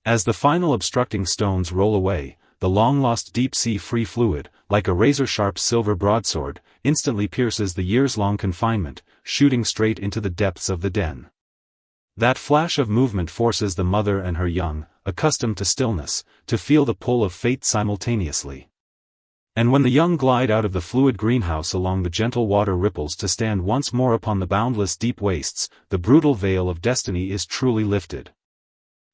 As the final obstructing stones roll away, the long-lost deep-sea free fluid, like a razor-sharp silver broadsword, instantly pierces the years-long confinement, shooting straight into the depths of the den. That flash of movement forces the mother and her young, accustomed to stillness, to feel the pull of fate simultaneously. And when the young glide out of the fluid greenhouse along the gentle water ripples to stand once more upon the boundless deep wastes, the brutal veil of destiny is truly lifted.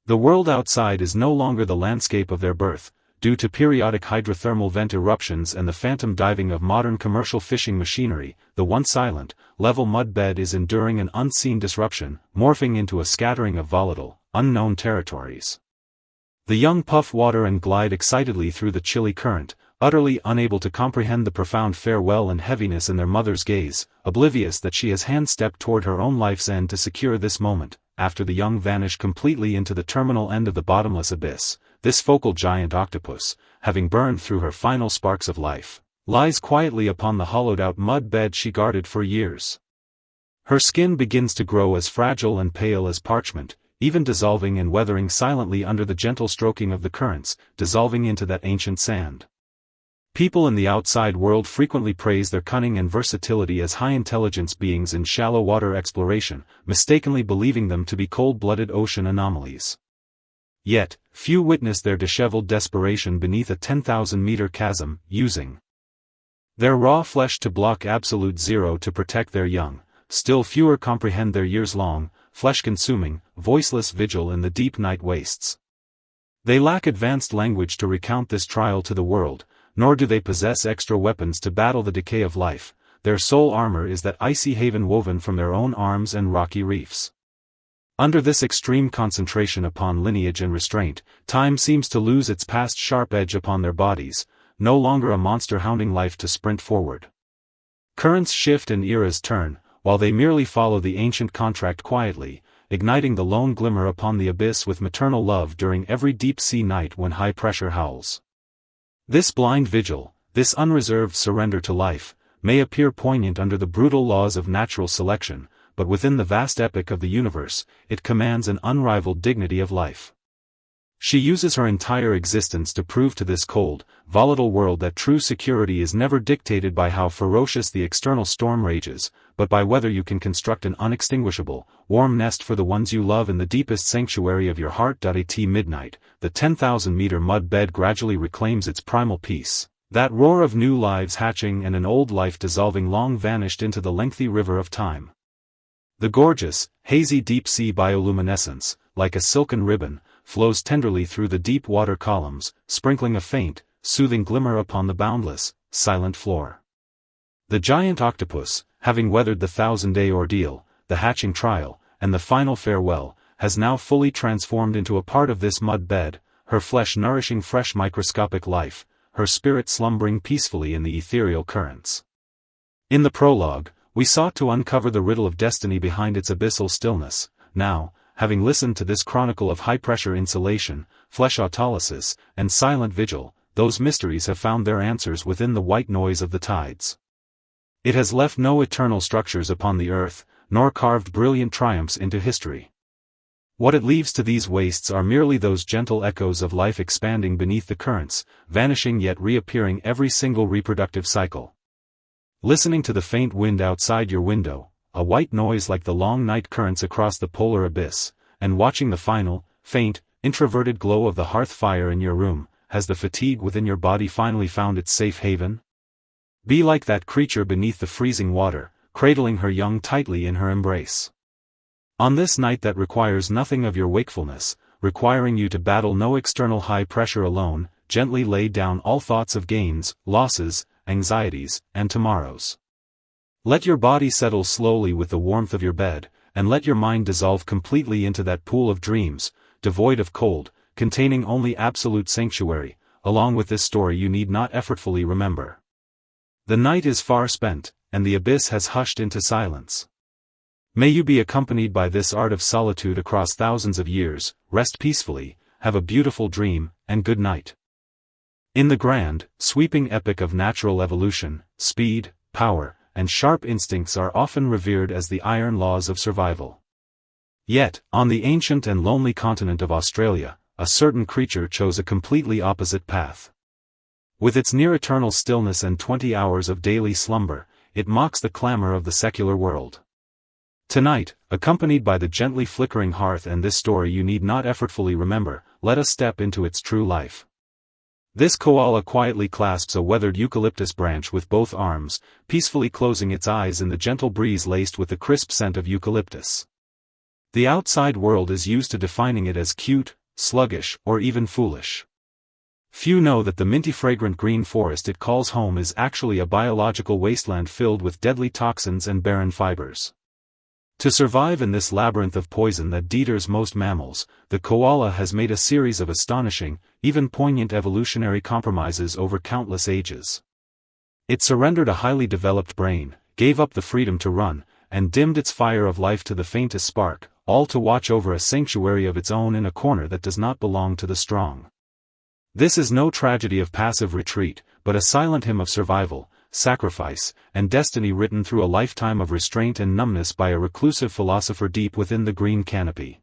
The world outside is no longer the landscape of their birth, due to periodic hydrothermal vent eruptions and the phantom diving of modern commercial fishing machinery. The once silent, level mud bed is enduring an unseen disruption, morphing into a scattering of volatile, unknown territories. The young puff water and glide excitedly through the chilly current, utterly unable to comprehend the profound farewell and heaviness in their mother's gaze, oblivious that she has hand-stepped toward her own life's end to secure this moment. After the young vanish completely into the terminal end of the bottomless abyss, this focal giant octopus, having burned through her final sparks of life, lies quietly upon the hollowed-out mud bed she guarded for years. Her skin begins to grow as fragile and pale as parchment, even dissolving and weathering silently under the gentle stroking of the currents, dissolving into that ancient sand. People in the outside world frequently praise their cunning and versatility as high-intelligence beings in shallow water exploration, mistakenly believing them to be cold-blooded ocean anomalies. Yet, few witness their disheveled desperation beneath a 10,000-meter chasm, using their raw flesh to block absolute zero to protect their young. Still fewer comprehend their years-long, flesh-consuming, voiceless vigil in the deep night wastes. They lack advanced language to recount this trial to the world, nor do they possess extra weapons to battle the decay of life. Their sole armor is that icy haven woven from their own arms and rocky reefs. Under this extreme concentration upon lineage and restraint, time seems to lose its past sharp edge upon their bodies, no longer a monster hounding life to sprint forward. Currents shift and eras turn, while they merely follow the ancient contract quietly, igniting the lone glimmer upon the abyss with maternal love during every deep-sea night when high pressure howls. This blind vigil, this unreserved surrender to life, may appear poignant under the brutal laws of natural selection, but within the vast epic of the universe, it commands an unrivaled dignity of life. She uses her entire existence to prove to this cold, volatile world that true security is never dictated by how ferocious the external storm rages, but by whether you can construct an unextinguishable, warm nest for the ones you love in the deepest sanctuary of your heart. At midnight, the 10,000-meter mud bed gradually reclaims its primal peace, that roar of new lives hatching and an old life dissolving long vanished into the lengthy river of time. The gorgeous, hazy deep-sea bioluminescence, like a silken ribbon, flows tenderly through the deep water columns, sprinkling a faint, soothing glimmer upon the boundless, silent floor. The giant octopus, having weathered the 1,000-day ordeal, the hatching trial, and the final farewell, has now fully transformed into a part of this mud bed, her flesh nourishing fresh microscopic life, her spirit slumbering peacefully in the ethereal currents. In the prologue, we sought to uncover the riddle of destiny behind its abyssal stillness. Now, having listened to this chronicle of high-pressure insulation, flesh autolysis, and silent vigil, those mysteries have found their answers within the white noise of the tides. It has left no eternal structures upon the earth, nor carved brilliant triumphs into history. What it leaves to these wastes are merely those gentle echoes of life expanding beneath the currents, vanishing yet reappearing every single reproductive cycle. Listening to the faint wind outside your window, a white noise like the long night currents across the polar abyss, and watching the final, faint, introverted glow of the hearth fire in your room, has the fatigue within your body finally found its safe haven? Be like that creature beneath the freezing water, cradling her young tightly in her embrace. On this night that requires nothing of your wakefulness, requiring you to battle no external high pressure alone, gently lay down all thoughts of gains, losses, anxieties, and tomorrows. Let your body settle slowly with the warmth of your bed, and let your mind dissolve completely into that pool of dreams, devoid of cold, containing only absolute sanctuary. Along with this story you need not effortfully remember. The night is far spent, and the abyss has hushed into silence. May you be accompanied by this art of solitude across thousands of years. Rest peacefully, have a beautiful dream, and good night. In the grand, sweeping epic of natural evolution, speed, power, and sharp instincts are often revered as the iron laws of survival. Yet, on the ancient and lonely continent of Australia, a certain creature chose a completely opposite path. With its near-eternal stillness and 20 hours of daily slumber, it mocks the clamor of the secular world. Tonight, accompanied by the gently flickering hearth and this story you need not effortfully remember, let us step into its true life. This koala quietly clasps a weathered eucalyptus branch with both arms, peacefully closing its eyes in the gentle breeze laced with the crisp scent of eucalyptus. The outside world is used to defining it as cute, sluggish, or even foolish. Few know that the minty fragrant green forest it calls home is actually a biological wasteland filled with deadly toxins and barren fibers. To survive in this labyrinth of poison that deters most mammals, the koala has made a series of astonishing, even poignant evolutionary compromises over countless ages. It surrendered a highly developed brain, gave up the freedom to run, and dimmed its fire of life to the faintest spark, all to watch over a sanctuary of its own in a corner that does not belong to the strong. This is no tragedy of passive retreat, but a silent hymn of survival, sacrifice, and destiny written through a lifetime of restraint and numbness by a reclusive philosopher deep within the green canopy.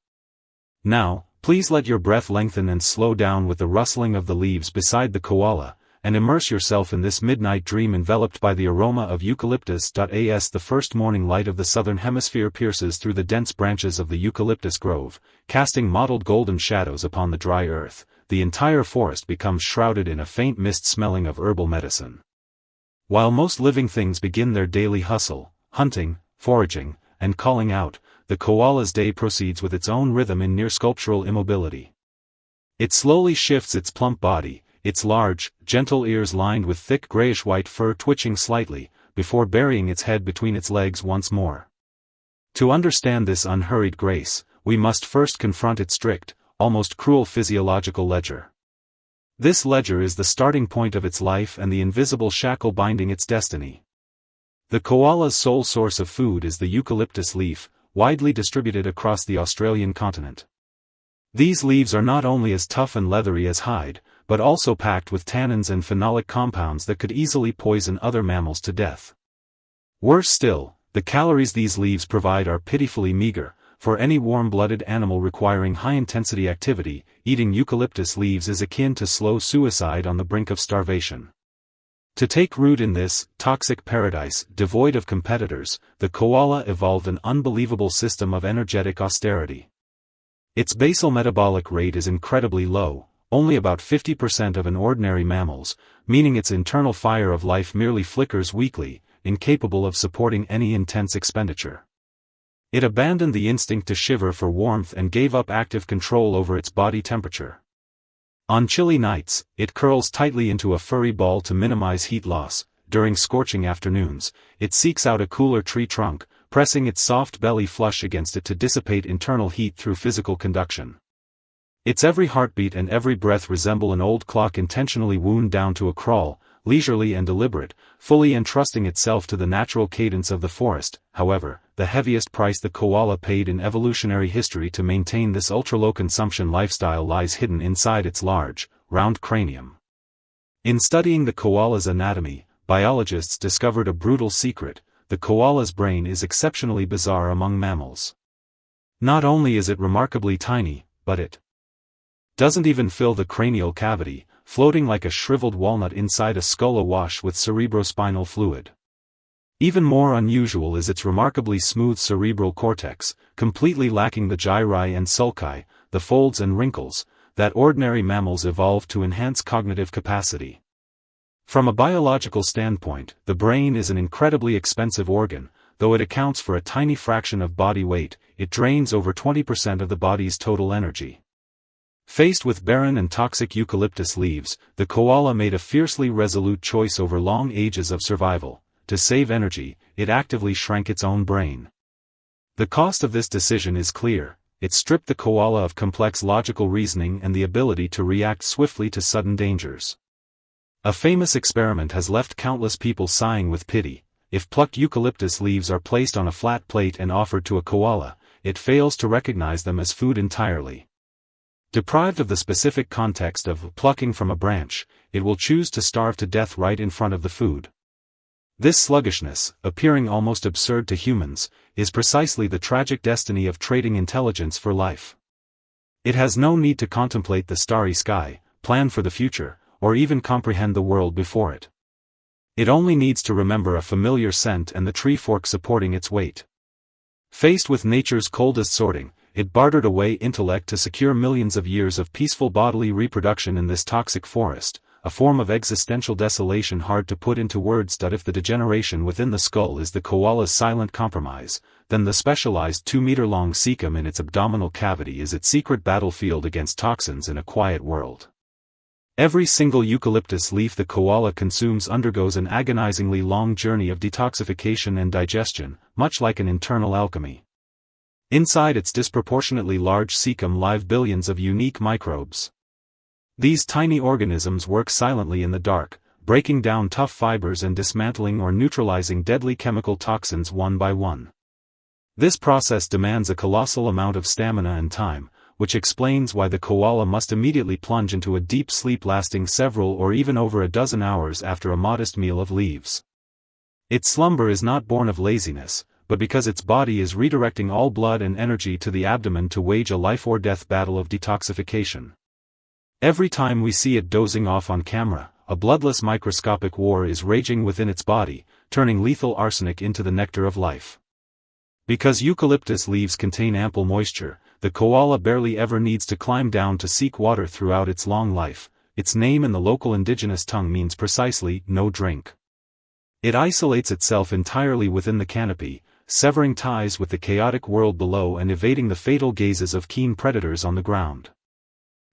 Now, please let your breath lengthen and slow down with the rustling of the leaves beside the koala, and immerse yourself in this midnight dream enveloped by the aroma of eucalyptus. As the first morning light of the southern hemisphere pierces through the dense branches of the eucalyptus grove, casting mottled golden shadows upon the dry earth, the entire forest becomes shrouded in a faint mist smelling of herbal medicine. While most living things begin their daily hustle, hunting, foraging, and calling out, the koala's day proceeds with its own rhythm in near sculptural immobility. It slowly shifts its plump body, its large, gentle ears lined with thick grayish-white fur twitching slightly, before burying its head between its legs once more. To understand this unhurried grace, we must first confront its strict, almost cruel physiological ledger. This ledger is the starting point of its life and the invisible shackle binding its destiny. The koala's sole source of food is the eucalyptus leaf, widely distributed across the Australian continent. These leaves are not only as tough and leathery as hide, but also packed with tannins and phenolic compounds that could easily poison other mammals to death. Worse still, the calories these leaves provide are pitifully meager. For any warm-blooded animal requiring high-intensity activity, eating eucalyptus leaves is akin to slow suicide on the brink of starvation. To take root in this toxic paradise, devoid of competitors, the koala evolved an unbelievable system of energetic austerity. Its basal metabolic rate is incredibly low, only about 50% of an ordinary mammal's, meaning its internal fire of life merely flickers weakly, incapable of supporting any intense expenditure. It abandoned the instinct to shiver for warmth and gave up active control over its body temperature. On chilly nights, it curls tightly into a furry ball to minimize heat loss. During scorching afternoons, it seeks out a cooler tree trunk, pressing its soft belly flush against it to dissipate internal heat through physical conduction. Its every heartbeat and every breath resemble an old clock intentionally wound down to a crawl, leisurely and deliberate, fully entrusting itself to the natural cadence of the forest. However, the heaviest price the koala paid in evolutionary history to maintain this ultra-low consumption lifestyle lies hidden inside its large, round cranium. In studying the koala's anatomy, biologists discovered a brutal secret: the koala's brain is exceptionally bizarre among mammals. Not only is it remarkably tiny, but it doesn't even fill the cranial cavity, floating like a shriveled walnut inside a skull awash with cerebrospinal fluid. Even more unusual is its remarkably smooth cerebral cortex, completely lacking the gyri and sulci, the folds and wrinkles, that ordinary mammals evolved to enhance cognitive capacity. From a biological standpoint, the brain is an incredibly expensive organ. Though it accounts for a tiny fraction of body weight, it drains over 20% of the body's total energy. Faced with barren and toxic eucalyptus leaves, the koala made a fiercely resolute choice over long ages of survival. To save energy, it actively shrank its own brain. The cost of this decision is clear. It stripped the koala of complex logical reasoning and the ability to react swiftly to sudden dangers. A famous experiment has left countless people sighing with pity. If plucked eucalyptus leaves are placed on a flat plate and offered to a koala, it fails to recognize them as food entirely. Deprived of the specific context of plucking from a branch, it will choose to starve to death right in front of the food. This sluggishness, appearing almost absurd to humans, is precisely the tragic destiny of trading intelligence for life. It has no need to contemplate the starry sky, plan for the future, or even comprehend the world before it. It only needs to remember a familiar scent and the tree fork supporting its weight. Faced with nature's coldest sorting, it bartered away intellect to secure millions of years of peaceful bodily reproduction in this toxic forest, a form of existential desolation hard to put into words. That if the degeneration within the skull is the koala's silent compromise, then the specialized 2-meter-long cecum in its abdominal cavity is its secret battlefield against toxins in a quiet world. Every single eucalyptus leaf the koala consumes undergoes an agonizingly long journey of detoxification and digestion, much like an internal alchemy. Inside its disproportionately large cecum live billions of unique microbes. These tiny organisms work silently in the dark, breaking down tough fibers and dismantling or neutralizing deadly chemical toxins one by one. This process demands a colossal amount of stamina and time, which explains why the koala must immediately plunge into a deep sleep lasting several or even over a dozen hours after a modest meal of leaves. Its slumber is not born of laziness, but because its body is redirecting all blood and energy to the abdomen to wage a life-or-death battle of detoxification. Every time we see it dozing off on camera, a bloodless microscopic war is raging within its body, turning lethal arsenic into the nectar of life. Because eucalyptus leaves contain ample moisture, the koala barely ever needs to climb down to seek water throughout its long life. Its name in the local indigenous tongue means precisely, no drink. It isolates itself entirely within the canopy, severing ties with the chaotic world below and evading the fatal gazes of keen predators on the ground.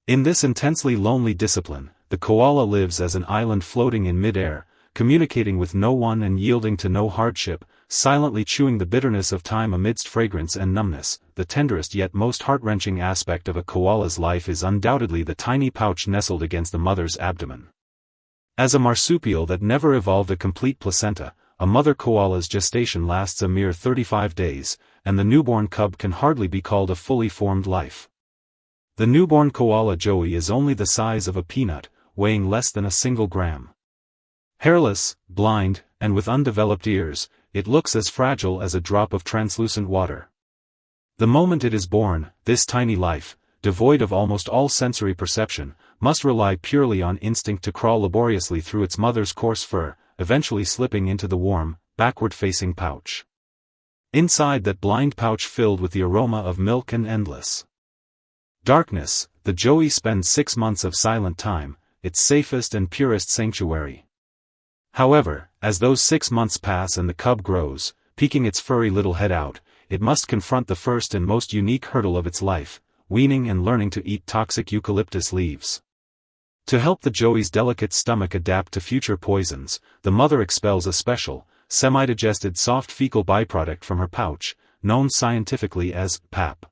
In this intensely lonely discipline, the koala lives as an island floating in mid-air, communicating with no one and yielding to no hardship, silently chewing the bitterness of time amidst fragrance and numbness. The tenderest yet most heart-wrenching aspect of a koala's life is undoubtedly the tiny pouch nestled against the mother's abdomen. As a marsupial that never evolved a complete placenta, a mother koala's gestation lasts a mere 35 days, and the newborn cub can hardly be called a fully formed life. The newborn koala joey is only the size of a peanut, weighing less than a single gram. Hairless, blind, and with undeveloped ears, it looks as fragile as a drop of translucent water. The moment it is born, this tiny life, devoid of almost all sensory perception, must rely purely on instinct to crawl laboriously through its mother's coarse fur, eventually slipping into the warm, backward-facing pouch. Inside that blind pouch filled with the aroma of milk and endless darkness, the joey spends 6 months of silent time, its safest and purest sanctuary. However, as those 6 months pass and the cub grows, peeking its furry little head out, it must confront the first and most unique hurdle of its life, weaning and learning to eat toxic eucalyptus leaves. To help the joey's delicate stomach adapt to future poisons, the mother expels a special, semi-digested soft fecal byproduct from her pouch, known scientifically as pap.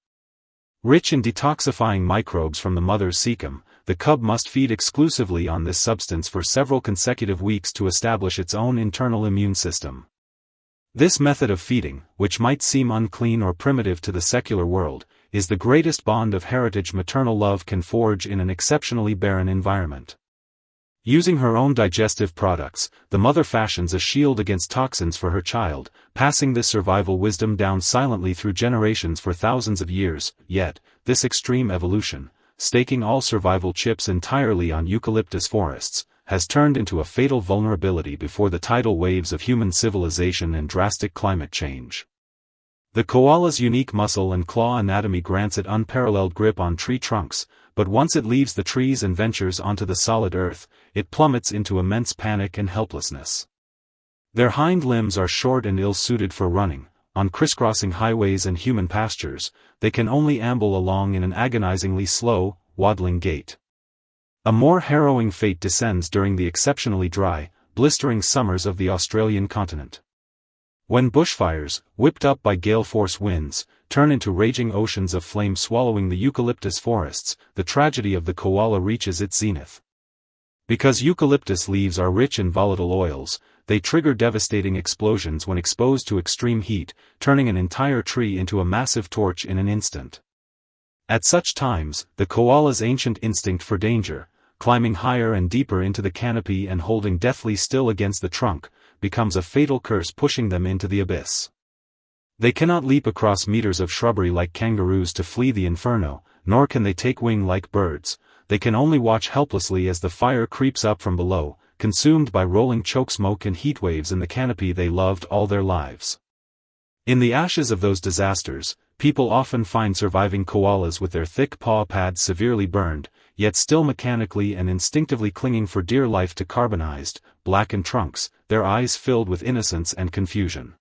Rich in detoxifying microbes from the mother's cecum, the cub must feed exclusively on this substance for several consecutive weeks to establish its own internal immune system. This method of feeding, which might seem unclean or primitive to the secular world, is the greatest bond of heritage maternal love can forge in an exceptionally barren environment. Using her own digestive products, the mother fashions a shield against toxins for her child, passing this survival wisdom down silently through generations for thousands of years. Yet, this extreme evolution, staking all survival chips entirely on eucalyptus forests, has turned into a fatal vulnerability before the tidal waves of human civilization and drastic climate change. The koala's unique muscle and claw anatomy grants it unparalleled grip on tree trunks, but once it leaves the trees and ventures onto the solid earth, it plummets into immense panic and helplessness. Their hind limbs are short and ill-suited for running. On crisscrossing highways and human pastures, they can only amble along in an agonizingly slow, waddling gait. A more harrowing fate descends during the exceptionally dry, blistering summers of the Australian continent. When bushfires, whipped up by gale-force winds, turn into raging oceans of flame swallowing the eucalyptus forests, the tragedy of the koala reaches its zenith. Because eucalyptus leaves are rich in volatile oils, they trigger devastating explosions when exposed to extreme heat, turning an entire tree into a massive torch in an instant. At such times, the koala's ancient instinct for danger, climbing higher and deeper into the canopy and holding deathly still against the trunk, becomes a fatal curse pushing them into the abyss. They cannot leap across meters of shrubbery like kangaroos to flee the inferno, nor can they take wing like birds. They can only watch helplessly as the fire creeps up from below, consumed by rolling choke smoke and heat waves in the canopy they loved all their lives. In the ashes of those disasters, people often find surviving koalas with their thick paw pads severely burned, yet still mechanically and instinctively clinging for dear life to carbonized, blackened trunks, their eyes filled with innocence and confusion.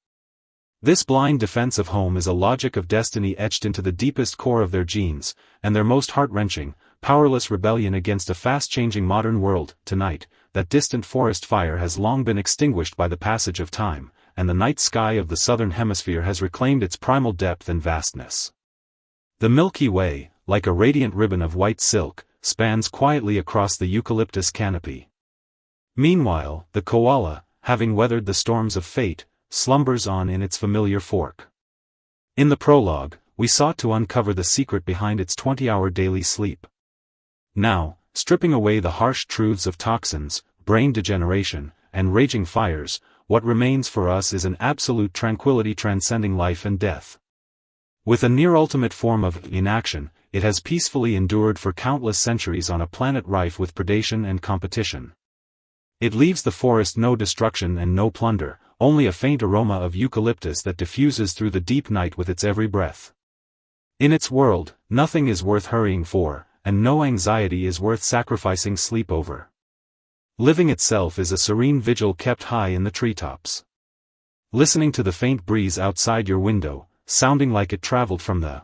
This blind defense of home is a logic of destiny etched into the deepest core of their genes, and their most heart-wrenching, powerless rebellion against a fast-changing modern world. Tonight, that distant forest fire has long been extinguished by the passage of time, and the night sky of the southern hemisphere has reclaimed its primal depth and vastness. The Milky Way, like a radiant ribbon of white silk, spans quietly across the eucalyptus canopy. Meanwhile, the koala, having weathered the storms of fate, slumbers on in its familiar fork. In the prologue, we sought to uncover the secret behind its 20-hour daily sleep. Now, stripping away the harsh truths of toxins, brain degeneration, and raging fires, what remains for us is an absolute tranquility transcending life and death. With a near-ultimate form of inaction, it has peacefully endured for countless centuries on a planet rife with predation and competition. It leaves the forest no destruction and no plunder, only a faint aroma of eucalyptus that diffuses through the deep night with its every breath. In its world, nothing is worth hurrying for, and no anxiety is worth sacrificing sleep over. Living itself is a serene vigil kept high in the treetops. Listening to the faint breeze outside your window, sounding like it traveled from the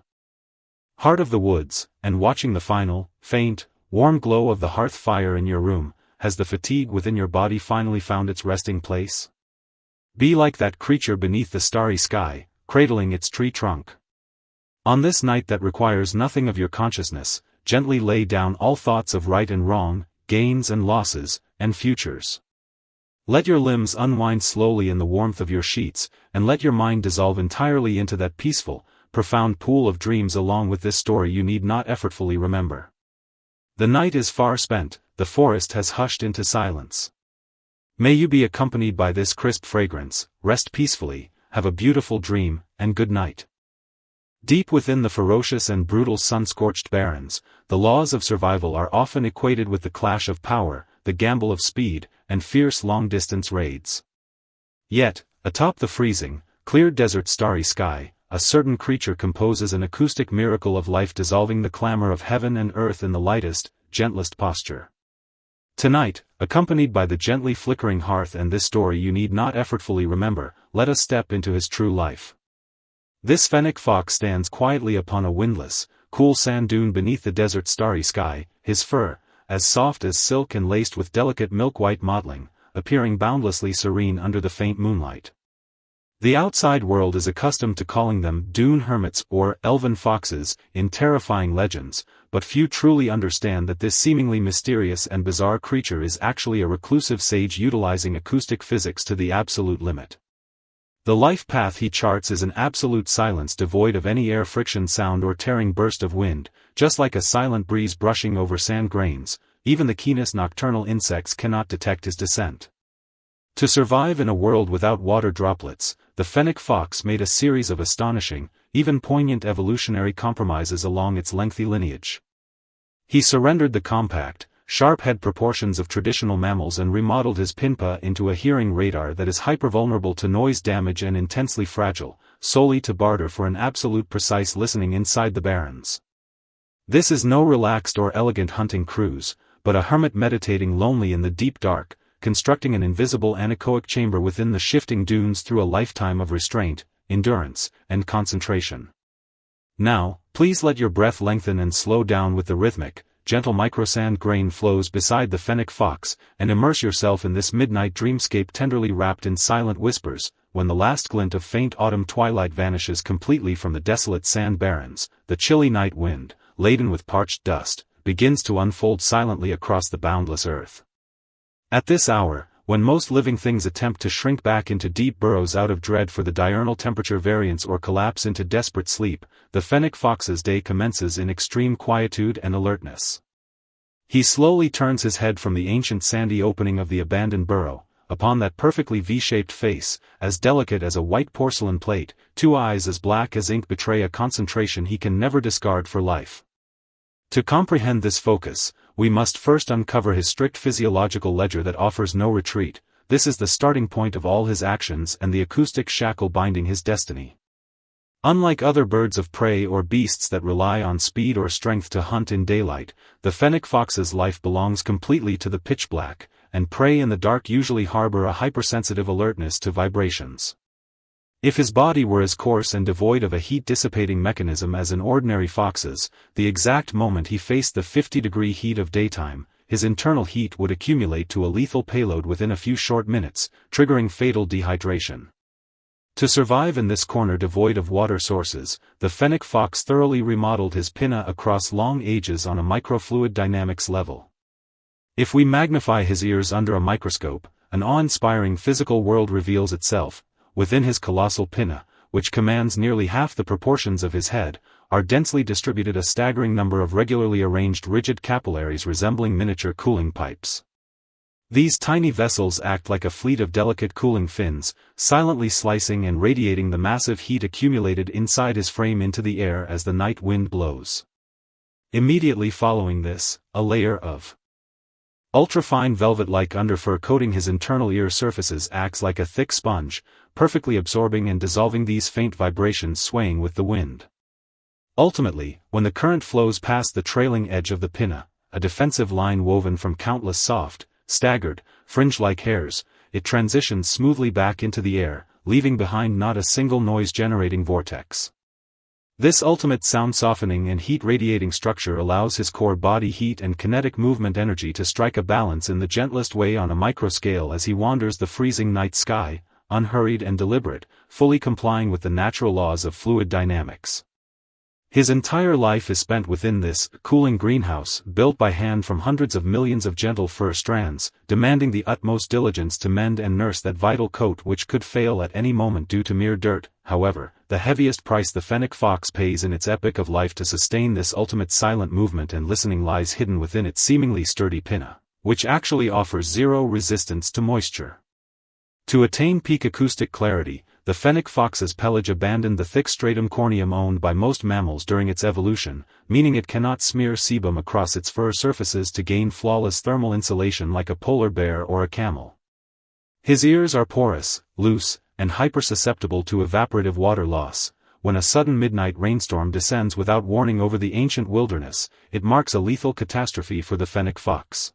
heart of the woods, and watching the final, faint, warm glow of the hearth fire in your room, has the fatigue within your body finally found its resting place? Be like that creature beneath the starry sky, cradling its tree trunk. On this night that requires nothing of your consciousness, gently lay down all thoughts of right and wrong, gains and losses, and futures. Let your limbs unwind slowly in the warmth of your sheets, and let your mind dissolve entirely into that peaceful, profound pool of dreams. Along with this story you need not effortfully remember. The night is far spent, the forest has hushed into silence. May you be accompanied by this crisp fragrance, rest peacefully, have a beautiful dream, and good night. Deep within the ferocious and brutal sun-scorched barrens, the laws of survival are often equated with the clash of power, the gamble of speed, and fierce long-distance raids. Yet, atop the freezing, clear desert starry sky, a certain creature composes an acoustic miracle of life, dissolving the clamor of heaven and earth in the lightest, gentlest posture. Tonight, accompanied by the gently flickering hearth and this story you need not effortfully remember, let us step into his true life. This fennec fox stands quietly upon a windless, cool sand dune beneath the desert starry sky, his fur, as soft as silk and laced with delicate milk-white mottling, appearing boundlessly serene under the faint moonlight. The outside world is accustomed to calling them dune hermits or elven foxes in terrifying legends, but few truly understand that this seemingly mysterious and bizarre creature is actually a reclusive sage utilizing acoustic physics to the absolute limit. The life path he charts is an absolute silence devoid of any air friction sound or tearing burst of wind, just like a silent breeze brushing over sand grains. even the keenest nocturnal insects cannot detect his descent. To survive in a world without water droplets, the fennec fox made a series of astonishing, even poignant evolutionary compromises along its lengthy lineage. He surrendered the compact, sharp head proportions of traditional mammals and remodeled his pinpa into a hearing radar that is hypervulnerable to noise damage and intensely fragile, solely to barter for an absolute precise listening inside the barrens. This is no relaxed or elegant hunting cruise, but a hermit meditating lonely in the deep dark, constructing an invisible anechoic chamber within the shifting dunes through a lifetime of restraint, endurance, and concentration. Now, please let your breath lengthen and slow down with the rhythmic, gentle microsand grain flows beside the fennec fox, and immerse yourself in this midnight dreamscape tenderly wrapped in silent whispers. When the last glint of faint autumn twilight vanishes completely from the desolate sand barrens, the chilly night wind, laden with parched dust, begins to unfold silently across the boundless earth. At this hour, when most living things attempt to shrink back into deep burrows out of dread for the diurnal temperature variance or collapse into desperate sleep, the fennec fox's day commences in extreme quietude and alertness. He slowly turns his head from the ancient sandy opening of the abandoned burrow. Upon that perfectly V-shaped face, as delicate as a white porcelain plate, two eyes as black as ink betray a concentration he can never discard for life. To comprehend this focus, we must first uncover his strict physiological ledger that offers no retreat. This is the starting point of all his actions and the acoustic shackle binding his destiny. Unlike other birds of prey or beasts that rely on speed or strength to hunt in daylight, the fennec fox's life belongs completely to the pitch black, and prey in the dark usually harbor a hypersensitive alertness to vibrations. If his body were as coarse and devoid of a heat-dissipating mechanism as an ordinary fox's, the exact moment he faced the 50-degree heat of daytime, his internal heat would accumulate to a lethal payload within a few short minutes, triggering fatal dehydration. To survive in this corner devoid of water sources, the fennec fox thoroughly remodeled his pinna across long ages on a microfluid dynamics level. If we magnify his ears under a microscope, an awe-inspiring physical world reveals itself. Within his colossal pinna, which commands nearly half the proportions of his head, are densely distributed a staggering number of regularly arranged rigid capillaries resembling miniature cooling pipes. These tiny vessels act like a fleet of delicate cooling fins, silently slicing and radiating the massive heat accumulated inside his frame into the air as the night wind blows. Immediately following this, a layer of ultrafine velvet-like underfur coating his internal ear surfaces acts like a thick sponge, perfectly absorbing and dissolving these faint vibrations swaying with the wind. Ultimately, when the current flows past the trailing edge of the pinna, a defensive line woven from countless soft, staggered, fringe-like hairs, it transitions smoothly back into the air, leaving behind not a single noise-generating vortex. This ultimate sound-softening and heat-radiating structure allows his core body heat and kinetic movement energy to strike a balance in the gentlest way on a microscale as he wanders the freezing night sky, unhurried and deliberate, fully complying with the natural laws of fluid dynamics. His entire life is spent within this cooling greenhouse built by hand from hundreds of millions of gentle fur strands, demanding the utmost diligence to mend and nurse that vital coat which could fail at any moment due to mere dirt. However, the heaviest price the fennec fox pays in its epic of life to sustain this ultimate silent movement and listening lies hidden within its seemingly sturdy pinna, which actually offers zero resistance to moisture. To attain peak acoustic clarity, the fennec fox's pelage abandoned the thick stratum corneum owned by most mammals during its evolution, meaning it cannot smear sebum across its fur surfaces to gain flawless thermal insulation like a polar bear or a camel. His ears are porous, loose, and hypersusceptible to evaporative water loss. When a sudden midnight rainstorm descends without warning over the ancient wilderness, it marks a lethal catastrophe for the fennec fox.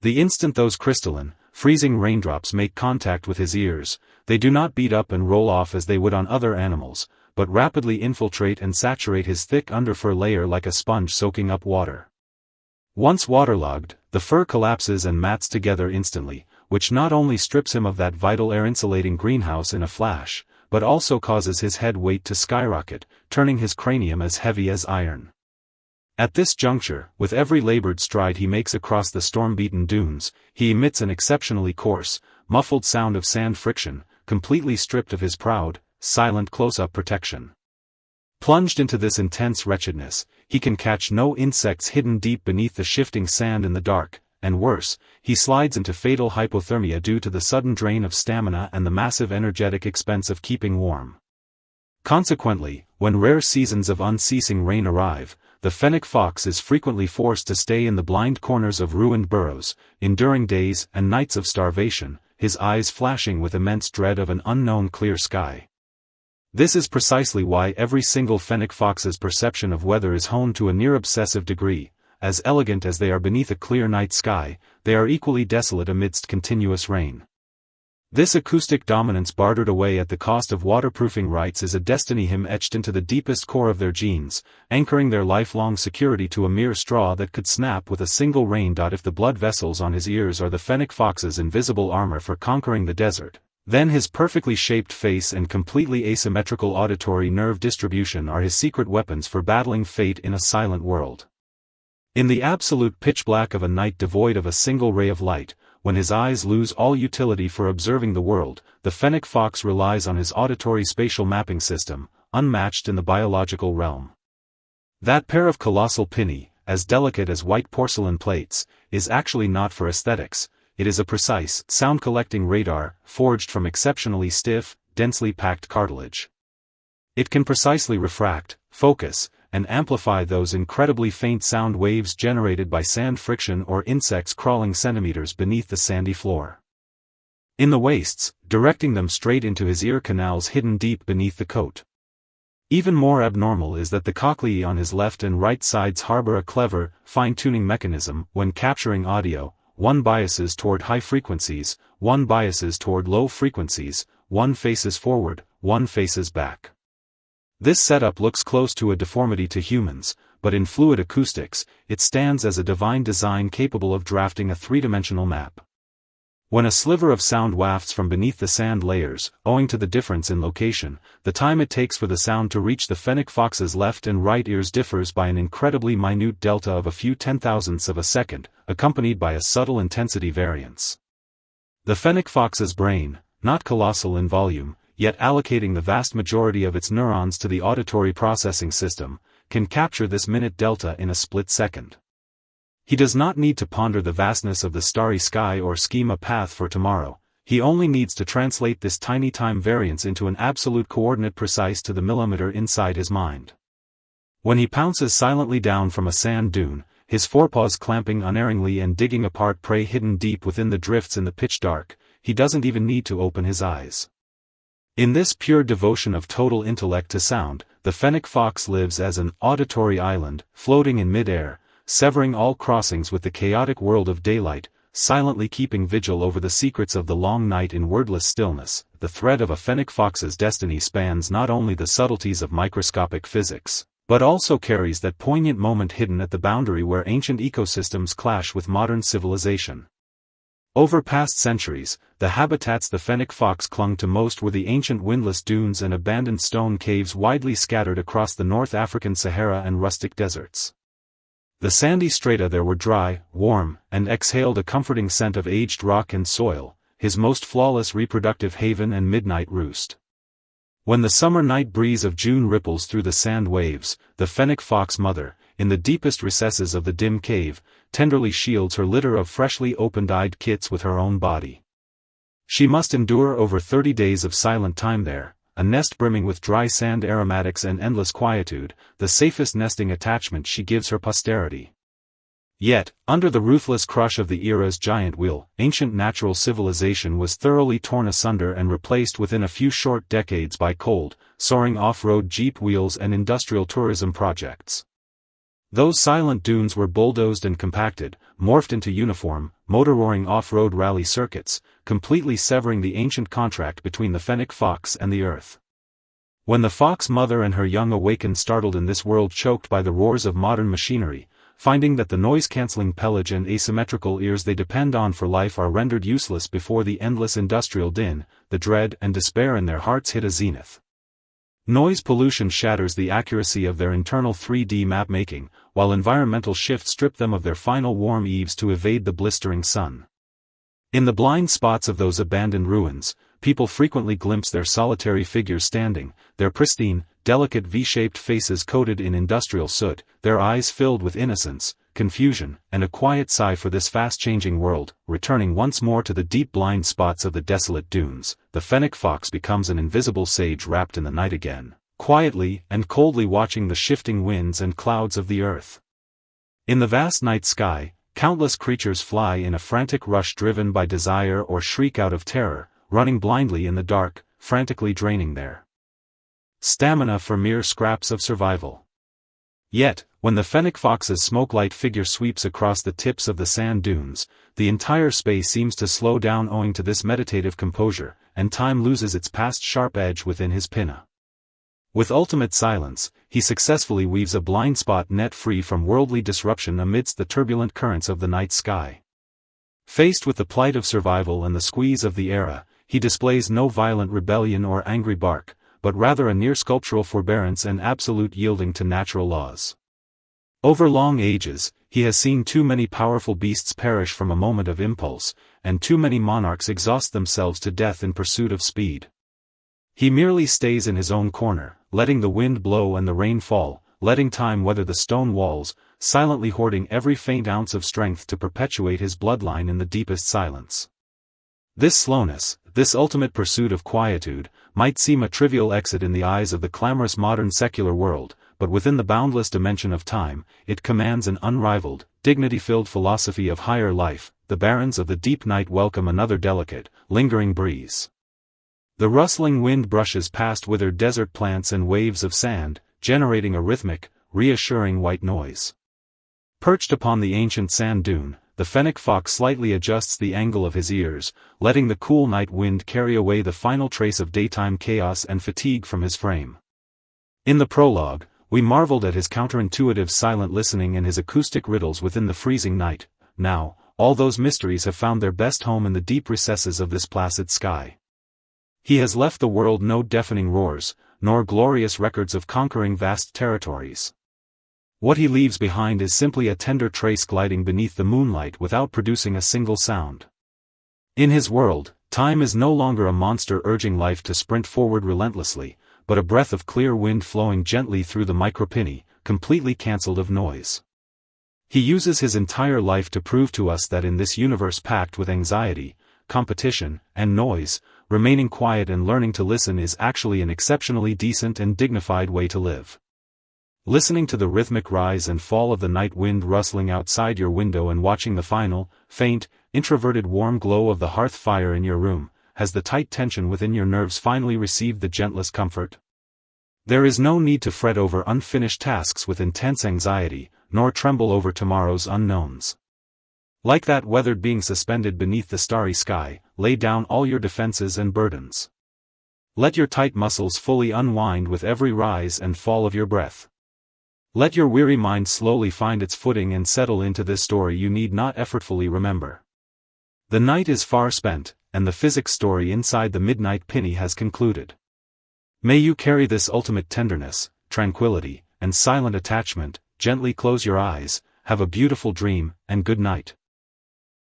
The instant those crystalline, freezing raindrops make contact with his ears, they do not beat up and roll off as they would on other animals, but rapidly infiltrate and saturate his thick underfur layer like a sponge soaking up water. Once waterlogged, the fur collapses and mats together instantly, which not only strips him of that vital air-insulating greenhouse in a flash, but also causes his head weight to skyrocket, turning his cranium as heavy as iron. At this juncture, with every labored stride he makes across the storm-beaten dunes, he emits an exceptionally coarse, muffled sound of sand friction, completely stripped of his proud, silent close-up protection. Plunged into this intense wretchedness, he can catch no insects hidden deep beneath the shifting sand in the dark, and worse, he slides into fatal hypothermia due to the sudden drain of stamina and the massive energetic expense of keeping warm. Consequently, when rare seasons of unceasing rain arrive, the fennec fox is frequently forced to stay in the blind corners of ruined burrows, enduring days and nights of starvation, his eyes flashing with immense dread of an unknown clear sky. This is precisely why every single fennec fox's perception of weather is honed to a near-obsessive degree. As elegant as they are beneath a clear night sky, they are equally desolate amidst continuous rain. This acoustic dominance bartered away at the cost of waterproofing rights is a destiny hymn etched into the deepest core of their genes, anchoring their lifelong security to a mere straw that could snap with a single rain dot. If the blood vessels on his ears are the fennec fox's invisible armor for conquering the desert, then his perfectly shaped face and completely asymmetrical auditory nerve distribution are his secret weapons for battling fate in a silent world. In the absolute pitch black of a night devoid of a single ray of light, when his eyes lose all utility for observing the world, the fennec fox relies on his auditory spatial mapping system, unmatched in the biological realm. That pair of colossal pinnae, as delicate as white porcelain plates, is actually not for aesthetics. It is a precise, sound-collecting radar, forged from exceptionally stiff, densely packed cartilage. It can precisely refract, focus, and amplify those incredibly faint sound waves generated by sand friction or insects crawling centimeters beneath the sandy floor. In the wastes, directing them straight into his ear canals hidden deep beneath the coat. Even more abnormal is that the cochleae on his left and right sides harbor a clever, fine-tuning mechanism. When capturing audio, one biases toward high frequencies, one biases toward low frequencies, one faces forward, one faces back. This setup looks close to a deformity to humans, but in fluid acoustics, it stands as a divine design capable of drafting a three-dimensional map. When a sliver of sound wafts from beneath the sand layers, owing to the difference in location, the time it takes for the sound to reach the fennec fox's left and right ears differs by an incredibly minute delta of a few 10,000ths of a second, accompanied by a subtle intensity variance. The fennec fox's brain, not colossal in volume, yet allocating the vast majority of its neurons to the auditory processing system, can capture this minute delta in a split second. He does not need to ponder the vastness of the starry sky or scheme a path for tomorrow, he only needs to translate this tiny time variance into an absolute coordinate precise to the millimeter inside his mind. When he pounces silently down from a sand dune, his forepaws clamping unerringly and digging apart prey hidden deep within the drifts in the pitch dark, he doesn't even need to open his eyes. In this pure devotion of total intellect to sound, the fennec fox lives as an auditory island, floating in mid-air, severing all crossings with the chaotic world of daylight, silently keeping vigil over the secrets of the long night in wordless stillness. The thread of a fennec fox's destiny spans not only the subtleties of microscopic physics, but also carries that poignant moment hidden at the boundary where ancient ecosystems clash with modern civilization. Over past centuries, the habitats the fennec fox clung to most were the ancient windless dunes and abandoned stone caves widely scattered across the North African Sahara and rustic deserts. The sandy strata there were dry, warm, and exhaled a comforting scent of aged rock and soil, his most flawless reproductive haven and midnight roost. When the summer night breeze of June ripples through the sand waves, the fennec fox mother, in the deepest recesses of the dim cave, tenderly shields her litter of freshly opened-eyed kits with her own body. She must endure over 30 days of silent time there, a nest brimming with dry sand aromatics and endless quietude, the safest nesting attachment she gives her posterity. Yet, under the ruthless crush of the era's giant wheel, ancient natural civilization was thoroughly torn asunder and replaced within a few short decades by cold, soaring off-road jeep wheels and industrial tourism projects. Those silent dunes were bulldozed and compacted, morphed into uniform, motor-roaring off-road rally circuits, completely severing the ancient contract between the fennec fox and the earth. When the fox mother and her young awakened startled in this world choked by the roars of modern machinery, finding that the noise-canceling pelage and asymmetrical ears they depend on for life are rendered useless before the endless industrial din, the dread and despair in their hearts hit a zenith. Noise pollution shatters the accuracy of their internal 3D map-making, while environmental shifts strip them of their final warm eaves to evade the blistering sun. In the blind spots of those abandoned ruins, people frequently glimpse their solitary figures standing, their pristine, delicate V-shaped faces coated in industrial soot, their eyes filled with innocence, confusion, and a quiet sigh for this fast-changing world. Returning once more to the deep blind spots of the desolate dunes, the fennec fox becomes an invisible sage wrapped in the night again, quietly and coldly watching the shifting winds and clouds of the earth. In the vast night sky, countless creatures fly in a frantic rush driven by desire or shriek out of terror, running blindly in the dark, frantically draining their stamina for mere scraps of survival. Yet, when the fennec fox's smoke-light figure sweeps across the tips of the sand dunes, the entire space seems to slow down owing to this meditative composure, and time loses its past sharp edge within his pinna. With ultimate silence, he successfully weaves a blind spot net free from worldly disruption amidst the turbulent currents of the night sky. Faced with the plight of survival and the squeeze of the era, he displays no violent rebellion or angry bark, but rather a near-sculptural forbearance and absolute yielding to natural laws. Over long ages, he has seen too many powerful beasts perish from a moment of impulse, and too many monarchs exhaust themselves to death in pursuit of speed. He merely stays in his own corner, letting the wind blow and the rain fall, letting time weather the stone walls, silently hoarding every faint ounce of strength to perpetuate his bloodline in the deepest silence. This slowness, this ultimate pursuit of quietude, might seem a trivial exit in the eyes of the clamorous modern secular world, but within the boundless dimension of time, it commands an unrivaled, dignity-filled philosophy of higher life. The barons of the deep night welcome another delicate, lingering breeze. The rustling wind brushes past withered desert plants and waves of sand, generating a rhythmic, reassuring white noise. Perched upon the ancient sand dune, the fennec fox slightly adjusts the angle of his ears, letting the cool night wind carry away the final trace of daytime chaos and fatigue from his frame. In the prologue, we marveled at his counterintuitive silent listening and his acoustic riddles within the freezing night. Now, all those mysteries have found their best home in the deep recesses of this placid sky. He has left the world no deafening roars, nor glorious records of conquering vast territories. What he leaves behind is simply a tender trace gliding beneath the moonlight without producing a single sound. In his world, time is no longer a monster urging life to sprint forward relentlessly, but a breath of clear wind flowing gently through the micropinny, completely cancelled of noise. He uses his entire life to prove to us that in this universe packed with anxiety, competition, and noise, remaining quiet and learning to listen is actually an exceptionally decent and dignified way to live. Listening to the rhythmic rise and fall of the night wind rustling outside your window and watching the final, faint, introverted warm glow of the hearth fire in your room, has the tight tension within your nerves finally received the gentlest comfort? There is no need to fret over unfinished tasks with intense anxiety, nor tremble over tomorrow's unknowns. Like that weathered being suspended beneath the starry sky, lay down all your defenses and burdens. Let your tight muscles fully unwind with every rise and fall of your breath. Let your weary mind slowly find its footing and settle into this story you need not effortfully remember. The night is far spent, and the physics story inside the midnight penny has concluded. May you carry this ultimate tenderness, tranquility, and silent attachment. Gently close your eyes, have a beautiful dream, and good night.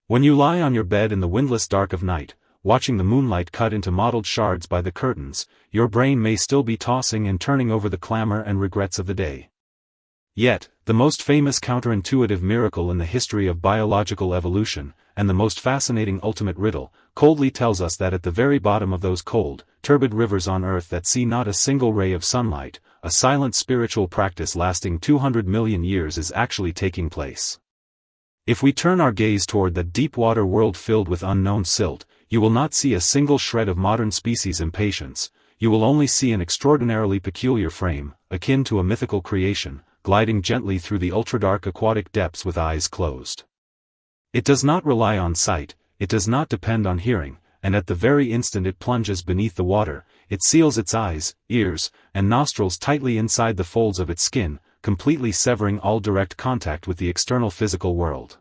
When you lie on your bed in the windless dark of night, watching the moonlight cut into mottled shards by the curtains, your brain may still be tossing and turning over the clamor and regrets of the day. Yet, the most famous counterintuitive miracle in the history of biological evolution, and the most fascinating ultimate riddle, coldly tells us that at the very bottom of those cold, turbid rivers on earth that see not a single ray of sunlight, a silent spiritual practice lasting 200 million years is actually taking place. If we turn our gaze toward that deep-water world filled with unknown silt, you will not see a single shred of modern species impatience, you will only see an extraordinarily peculiar frame, akin to a mythical creation, gliding gently through the ultradark aquatic depths with eyes closed. It does not rely on sight, it does not depend on hearing, and at the very instant it plunges beneath the water, it seals its eyes, ears, and nostrils tightly inside the folds of its skin, completely severing all direct contact with the external physical world.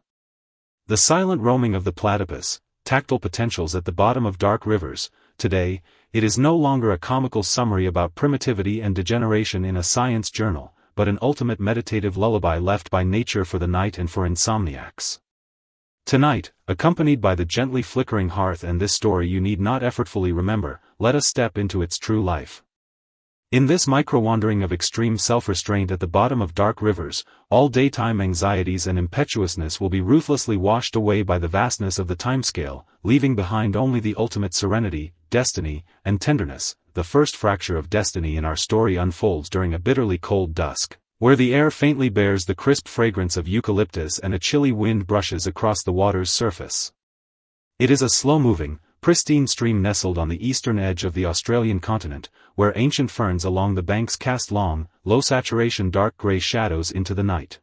The silent roaming of the platypus, tactile potentials at the bottom of dark rivers. Today, it is no longer a comical summary about primitivity and degeneration in a science journal, but an ultimate meditative lullaby left by nature for the night and for insomniacs. Tonight, accompanied by the gently flickering hearth and this story you need not effortfully remember, let us step into its true life. In this micro-wandering of extreme self-restraint at the bottom of dark rivers, all daytime anxieties and impetuousness will be ruthlessly washed away by the vastness of the timescale, leaving behind only the ultimate serenity, destiny, and tenderness. The first fracture of destiny in our story unfolds during a bitterly cold dusk, where the air faintly bears the crisp fragrance of eucalyptus and a chilly wind brushes across the water's surface. It is a slow-moving, pristine stream nestled on the eastern edge of the Australian continent, where ancient ferns along the banks cast long, low-saturation dark grey shadows into the night.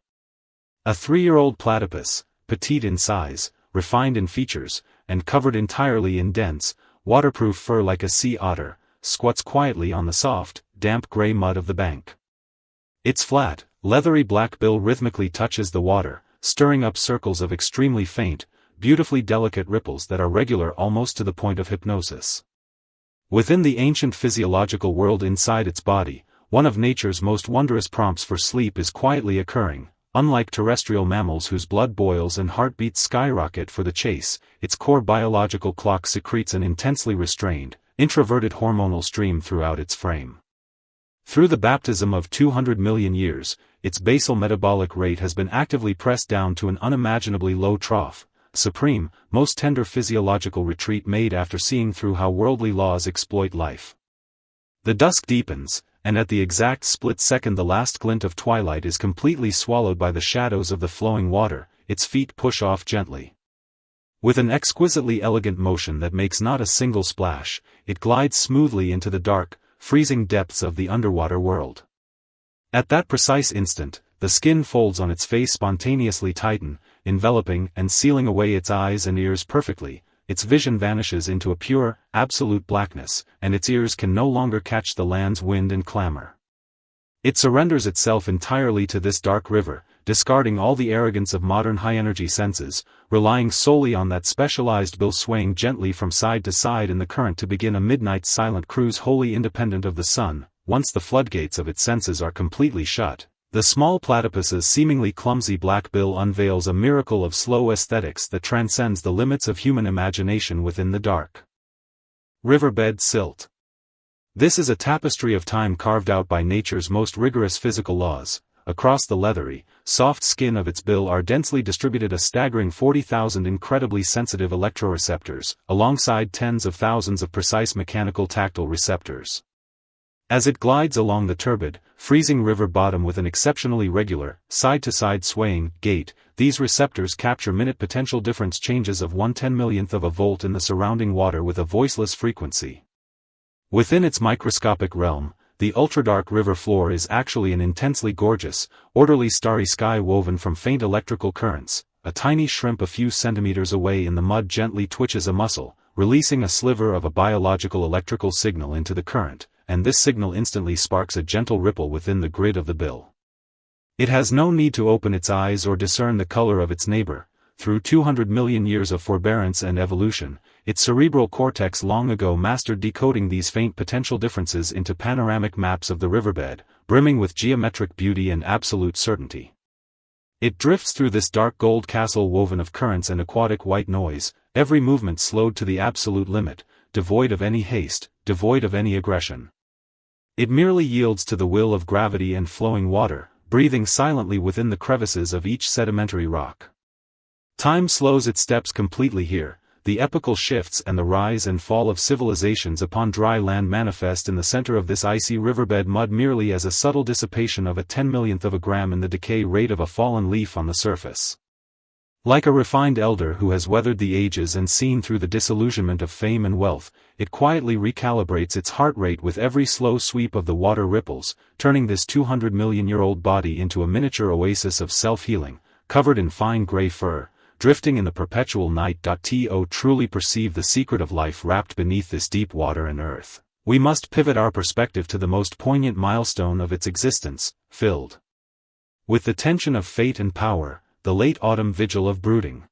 A 3-year-old platypus, petite in size, refined in features, and covered entirely in dense, waterproof fur like a sea otter, squats quietly on the soft, damp grey mud of the bank. Its flat, leathery black bill rhythmically touches the water, stirring up circles of extremely faint, beautifully delicate ripples that are regular almost to the point of hypnosis. Within the ancient physiological world inside its body, one of nature's most wondrous prompts for sleep is quietly occurring. Unlike terrestrial mammals whose blood boils and heartbeats skyrocket for the chase, its core biological clock secretes an intensely restrained, introverted hormonal stream throughout its frame. Through the baptism of 200 million years, its basal metabolic rate has been actively pressed down to an unimaginably low trough, supreme, most tender physiological retreat made after seeing through how worldly laws exploit life. The dusk deepens, and at the exact split second the last glint of twilight is completely swallowed by the shadows of the flowing water, its feet push off gently. With an exquisitely elegant motion that makes not a single splash, it glides smoothly into the dark, freezing depths of the underwater world. At that precise instant, the skin folds on its face spontaneously tighten, enveloping and sealing away its eyes and ears perfectly. Its vision vanishes into a pure, absolute blackness, and its ears can no longer catch the land's wind and clamor. It surrenders itself entirely to this dark river, discarding all the arrogance of modern high-energy senses, relying solely on that specialized bill swaying gently from side to side in the current to begin a midnight silent cruise wholly independent of the sun. Once the floodgates of its senses are completely shut, the small platypus's seemingly clumsy black bill unveils a miracle of slow aesthetics that transcends the limits of human imagination within the dark. Riverbed silt. This is a tapestry of time carved out by nature's most rigorous physical laws. Across the leathery, soft skin of its bill are densely distributed a staggering 40,000 incredibly sensitive electroreceptors, alongside tens of thousands of precise mechanical tactile receptors. As it glides along the turbid, freezing river bottom with an exceptionally regular, side-to-side swaying gait, these receptors capture minute potential difference changes of 1/10,000,000th of a volt in the surrounding water with a voiceless frequency. Within its microscopic realm, the ultradark river floor is actually an intensely gorgeous, orderly starry sky woven from faint electrical currents. A tiny shrimp a few centimeters away in the mud gently twitches a muscle, releasing a sliver of a biological electrical signal into the current, and this signal instantly sparks a gentle ripple within the grid of the bill. It has no need to open its eyes or discern the color of its neighbor. Through 200 million years of forbearance and evolution, its cerebral cortex long ago mastered decoding these faint potential differences into panoramic maps of the riverbed, brimming with geometric beauty and absolute certainty. It drifts through this dark gold castle woven of currents and aquatic white noise, every movement slowed to the absolute limit, devoid of any haste, devoid of any aggression. It merely yields to the will of gravity and flowing water, breathing silently within the crevices of each sedimentary rock. Time slows its steps completely here. The epochal shifts and the rise and fall of civilizations upon dry land manifest in the center of this icy riverbed mud merely as a subtle dissipation of a 10,000,000th of a gram in the decay rate of a fallen leaf on the surface. Like a refined elder who has weathered the ages and seen through the disillusionment of fame and wealth, it quietly recalibrates its heart rate with every slow sweep of the water ripples, turning this 200-million-year-old body into a miniature oasis of self-healing, covered in fine gray fur, drifting in the perpetual night. To truly perceive the secret of life wrapped beneath this deep water and earth, we must pivot our perspective to the most poignant milestone of its existence, filled with the tension of fate and power, the late autumn vigil of brooding.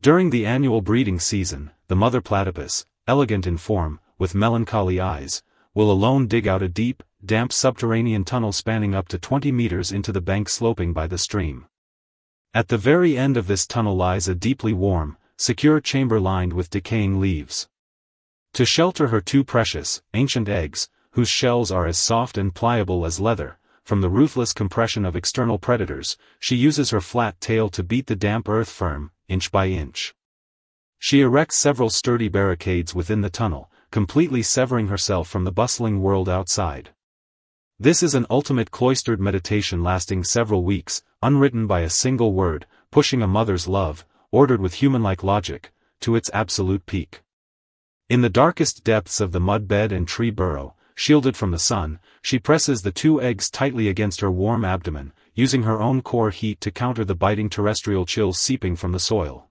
During the annual breeding season, the mother platypus, elegant in form, with melancholy eyes, will alone dig out a deep, damp subterranean tunnel spanning up to 20 meters into the bank sloping by the stream. At the very end of this tunnel lies a deeply warm, secure chamber lined with decaying leaves. To shelter her two precious, ancient eggs, whose shells are as soft and pliable as leather, from the ruthless compression of external predators, she uses her flat tail to beat the damp earth firm, inch by inch. She erects several sturdy barricades within the tunnel, completely severing herself from the bustling world outside. This is an ultimate cloistered meditation lasting several weeks, unwritten by a single word, pushing a mother's love, ordered with human-like logic, to its absolute peak. In the darkest depths of the mud bed and tree burrow, shielded from the sun, she presses the two eggs tightly against her warm abdomen, using her own core heat to counter the biting terrestrial chill seeping from the soil.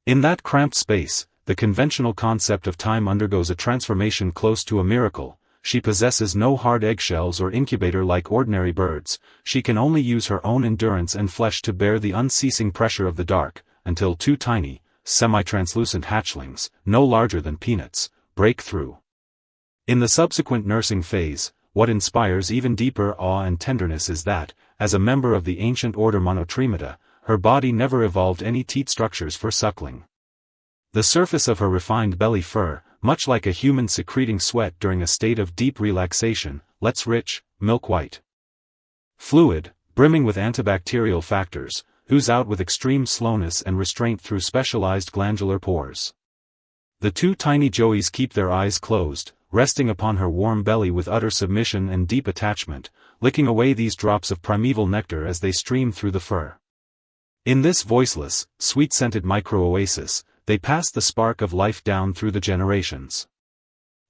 In that cramped space, the conventional concept of time undergoes a transformation close to a miracle. She possesses no hard eggshells or incubator like ordinary birds. She can only use her own endurance and flesh to bear the unceasing pressure of the dark, until two tiny, semi-translucent hatchlings, no larger than peanuts, break through. In the subsequent nursing phase, what inspires even deeper awe and tenderness is that, as a member of the ancient order Monotremata, her body never evolved any teat structures for suckling. The surface of her refined belly fur, much like a human secreting sweat during a state of deep relaxation, lets rich, milk-white fluid, brimming with antibacterial factors, ooze out with extreme slowness and restraint through specialized glandular pores. The two tiny joeys keep their eyes closed, resting upon her warm belly with utter submission and deep attachment, licking away these drops of primeval nectar as they stream through the fur. In this voiceless, sweet-scented micro-oasis, they pass the spark of life down through the generations.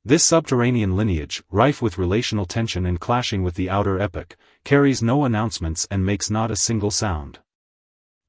This subterranean lineage, rife with relational tension and clashing with the outer epoch, carries no announcements and makes not a single sound.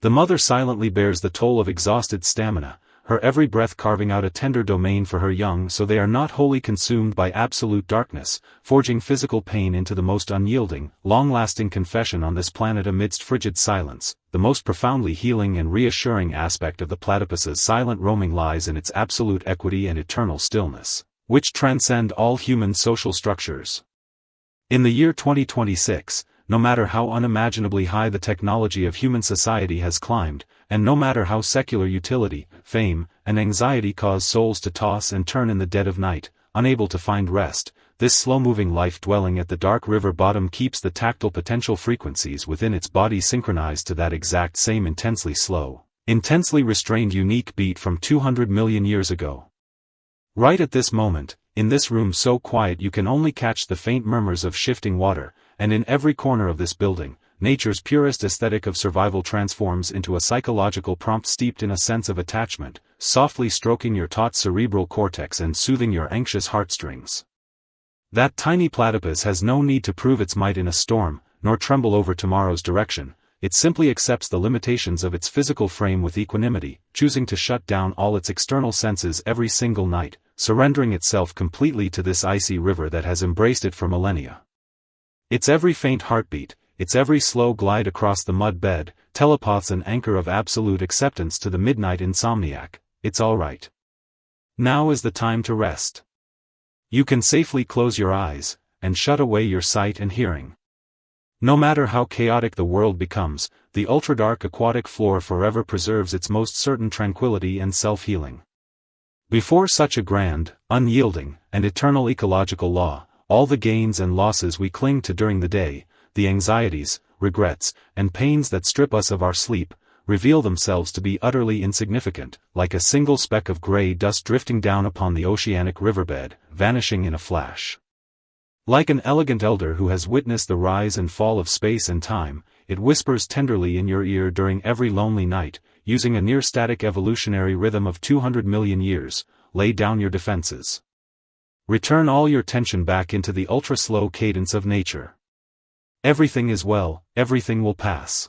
The mother silently bears the toll of exhausted stamina, her every breath carving out a tender domain for her young so they are not wholly consumed by absolute darkness, forging physical pain into the most unyielding, long-lasting confession on this planet amidst frigid silence. The most profoundly healing and reassuring aspect of the platypus's silent roaming lies in its absolute equity and eternal stillness, which transcend all human social structures. In the year 2026, no matter how unimaginably high the technology of human society has climbed, and no matter how secular utility, fame, and anxiety cause souls to toss and turn in the dead of night, unable to find rest, this slow-moving life dwelling at the dark river bottom keeps the tactile potential frequencies within its body synchronized to that exact same intensely slow, intensely restrained unique beat from 200 million years ago. Right at this moment, in this room so quiet you can only catch the faint murmurs of shifting water, and in every corner of this building, nature's purest aesthetic of survival transforms into a psychological prompt steeped in a sense of attachment, softly stroking your taut cerebral cortex and soothing your anxious heartstrings. That tiny platypus has no need to prove its might in a storm, nor tremble over tomorrow's direction. It simply accepts the limitations of its physical frame with equanimity, choosing to shut down all its external senses every single night, surrendering itself completely to this icy river that has embraced it for millennia. Its every faint heartbeat, its every slow glide across the mud bed, telepaths an anchor of absolute acceptance to the midnight insomniac. It's all right. Now is the time to rest. You can safely close your eyes, and shut away your sight and hearing. No matter how chaotic the world becomes, the ultradark aquatic floor forever preserves its most certain tranquility and self-healing. Before such a grand, unyielding, and eternal ecological law, all the gains and losses we cling to during the day, the anxieties, regrets, and pains that strip us of our sleep, reveal themselves to be utterly insignificant, like a single speck of gray dust drifting down upon the oceanic riverbed, vanishing in a flash. Like an elegant elder who has witnessed the rise and fall of space and time, it whispers tenderly in your ear during every lonely night, using a near-static evolutionary rhythm of 200 million years. Lay down your defenses. Return all your tension back into the ultra-slow cadence of nature. Everything is well, everything will pass.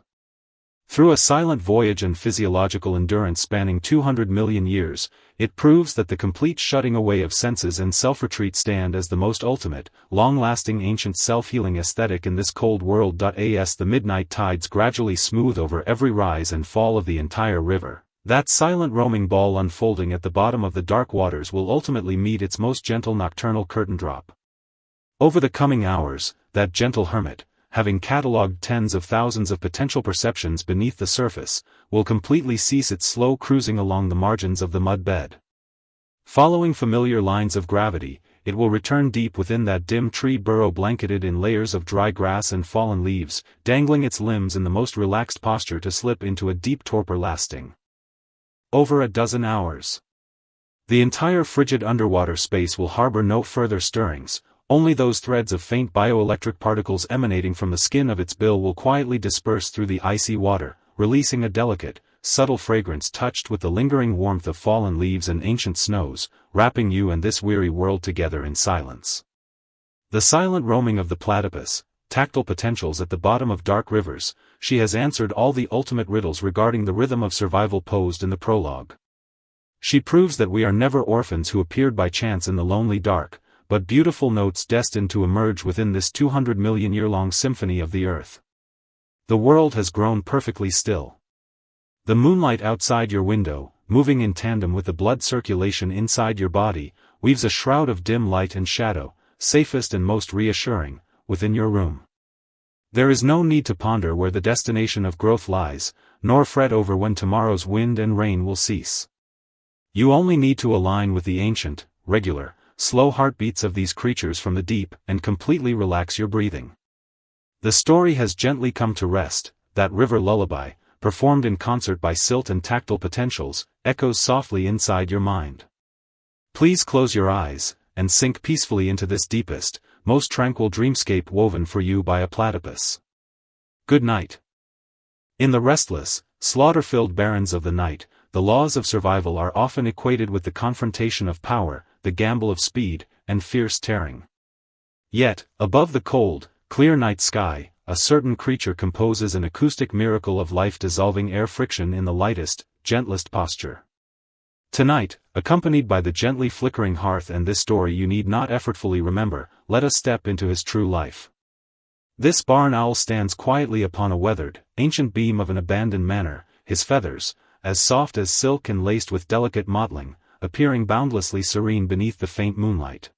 Through a silent voyage and physiological endurance spanning 200 million years, it proves that the complete shutting away of senses and self-retreat stand as the most ultimate, long-lasting ancient self-healing aesthetic in this cold world. As the midnight tides gradually smooth over every rise and fall of the entire river, that silent roaming ball unfolding at the bottom of the dark waters will ultimately meet its most gentle nocturnal curtain drop. Over the coming hours, that gentle hermit, having catalogued tens of thousands of potential perceptions beneath the surface, will completely cease its slow cruising along the margins of the mud bed. Following familiar lines of gravity, it will return deep within that dim tree burrow blanketed in layers of dry grass and fallen leaves, dangling its limbs in the most relaxed posture to slip into a deep torpor lasting over a dozen hours. The entire frigid underwater space will harbor no further stirrings, only those threads of faint bioelectric particles emanating from the skin of its bill will quietly disperse through the icy water, releasing a delicate, subtle fragrance touched with the lingering warmth of fallen leaves and ancient snows, wrapping you and this weary world together in silence. The silent roaming of the platypus, tactile potentials at the bottom of dark rivers, she has answered all the ultimate riddles regarding the rhythm of survival posed in the prologue. She proves that we are never orphans who appeared by chance in the lonely dark, but beautiful notes destined to emerge within this 200 million year-long symphony of the earth. The world has grown perfectly still. The moonlight outside your window, moving in tandem with the blood circulation inside your body, weaves a shroud of dim light and shadow, safest and most reassuring, within your room. There is no need to ponder where the destination of growth lies, nor fret over when tomorrow's wind and rain will cease. You only need to align with the ancient, regular, slow heartbeats of these creatures from the deep and completely relax your breathing. The story has gently come to rest, that river lullaby, performed in concert by silt and tactile potentials, echoes softly inside your mind. Please close your eyes, and sink peacefully into this deepest, most tranquil dreamscape woven for you by a platypus. Good night. In the restless, slaughter-filled barrens of the night, the laws of survival are often equated with the confrontation of power, the gamble of speed, and fierce tearing. Yet, above the cold, clear night sky, a certain creature composes an acoustic miracle of life-dissolving air friction in the lightest, gentlest posture. Tonight, accompanied by the gently flickering hearth and this story you need not effortfully remember, let us step into his true life. This barn owl stands quietly upon a weathered, ancient beam of an abandoned manor, his feathers, as soft as silk and laced with delicate mottling, appearing boundlessly serene beneath the faint moonlight.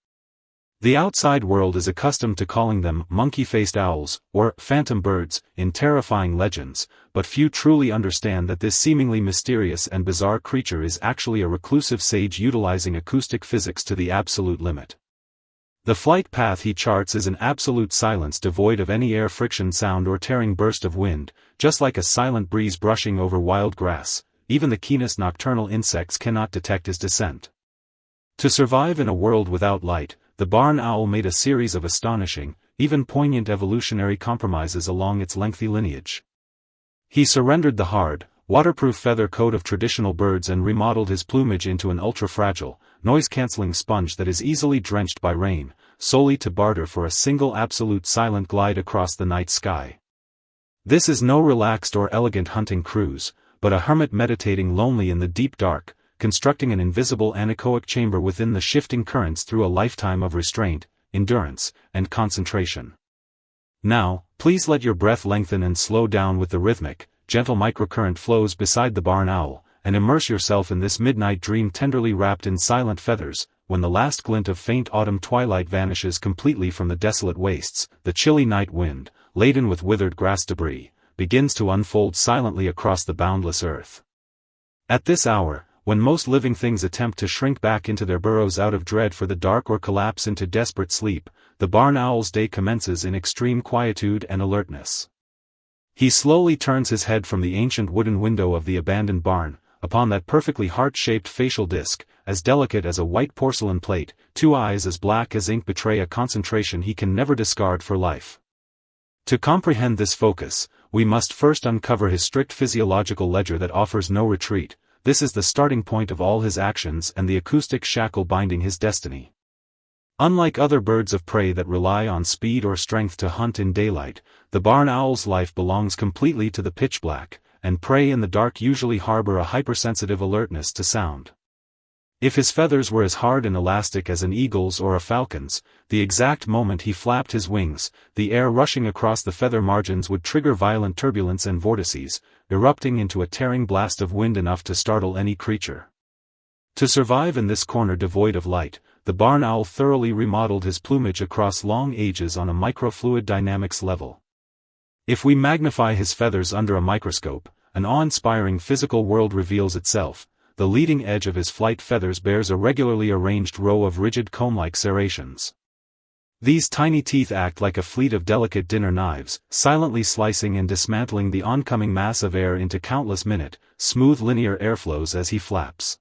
The outside world is accustomed to calling them monkey-faced owls, or phantom birds, in terrifying legends, but few truly understand that this seemingly mysterious and bizarre creature is actually a reclusive sage utilizing acoustic physics to the absolute limit. The flight path he charts is an absolute silence devoid of any air friction sound or tearing burst of wind, just like a silent breeze brushing over wild grass. Even the keenest nocturnal insects cannot detect his descent. To survive in a world without light, the barn owl made a series of astonishing, even poignant evolutionary compromises along its lengthy lineage. He surrendered the hard, waterproof feather coat of traditional birds and remodeled his plumage into an ultra-fragile, noise-canceling sponge that is easily drenched by rain, solely to barter for a single absolute silent glide across the night sky. This is no relaxed or elegant hunting cruise, but a hermit meditating lonely in the deep dark, constructing an invisible anechoic chamber within the shifting currents through a lifetime of restraint, endurance, and concentration. Now, please let your breath lengthen and slow down with the rhythmic, gentle microcurrent flows beside the barn owl, and immerse yourself in this midnight dream tenderly wrapped in silent feathers. When the last glint of faint autumn twilight vanishes completely from the desolate wastes, the chilly night wind, laden with withered grass debris, begins to unfold silently across the boundless earth. At this hour, when most living things attempt to shrink back into their burrows out of dread for the dark or collapse into desperate sleep, the barn owl's day commences in extreme quietude and alertness. He slowly turns his head from the ancient wooden window of the abandoned barn, upon that perfectly heart-shaped facial disc, as delicate as a white porcelain plate, two eyes as black as ink betray a concentration he can never discard for life. To comprehend this focus, we must first uncover his strict physiological ledger that offers no retreat. This is the starting point of all his actions and the acoustic shackle binding his destiny. Unlike other birds of prey that rely on speed or strength to hunt in daylight, the barn owl's life belongs completely to the pitch black, and prey in the dark usually harbor a hypersensitive alertness to sound. If his feathers were as hard and elastic as an eagle's or a falcon's, the exact moment he flapped his wings, the air rushing across the feather margins would trigger violent turbulence and vortices, erupting into a tearing blast of wind enough to startle any creature. To survive in this corner devoid of light, the barn owl thoroughly remodeled his plumage across long ages on a microfluid dynamics level. If we magnify his feathers under a microscope, an awe-inspiring physical world reveals itself. The leading edge of his flight feathers bears a regularly arranged row of rigid comb-like serrations. These tiny teeth act like a fleet of delicate dinner knives, silently slicing and dismantling the oncoming mass of air into countless minute, smooth linear airflows as he flaps.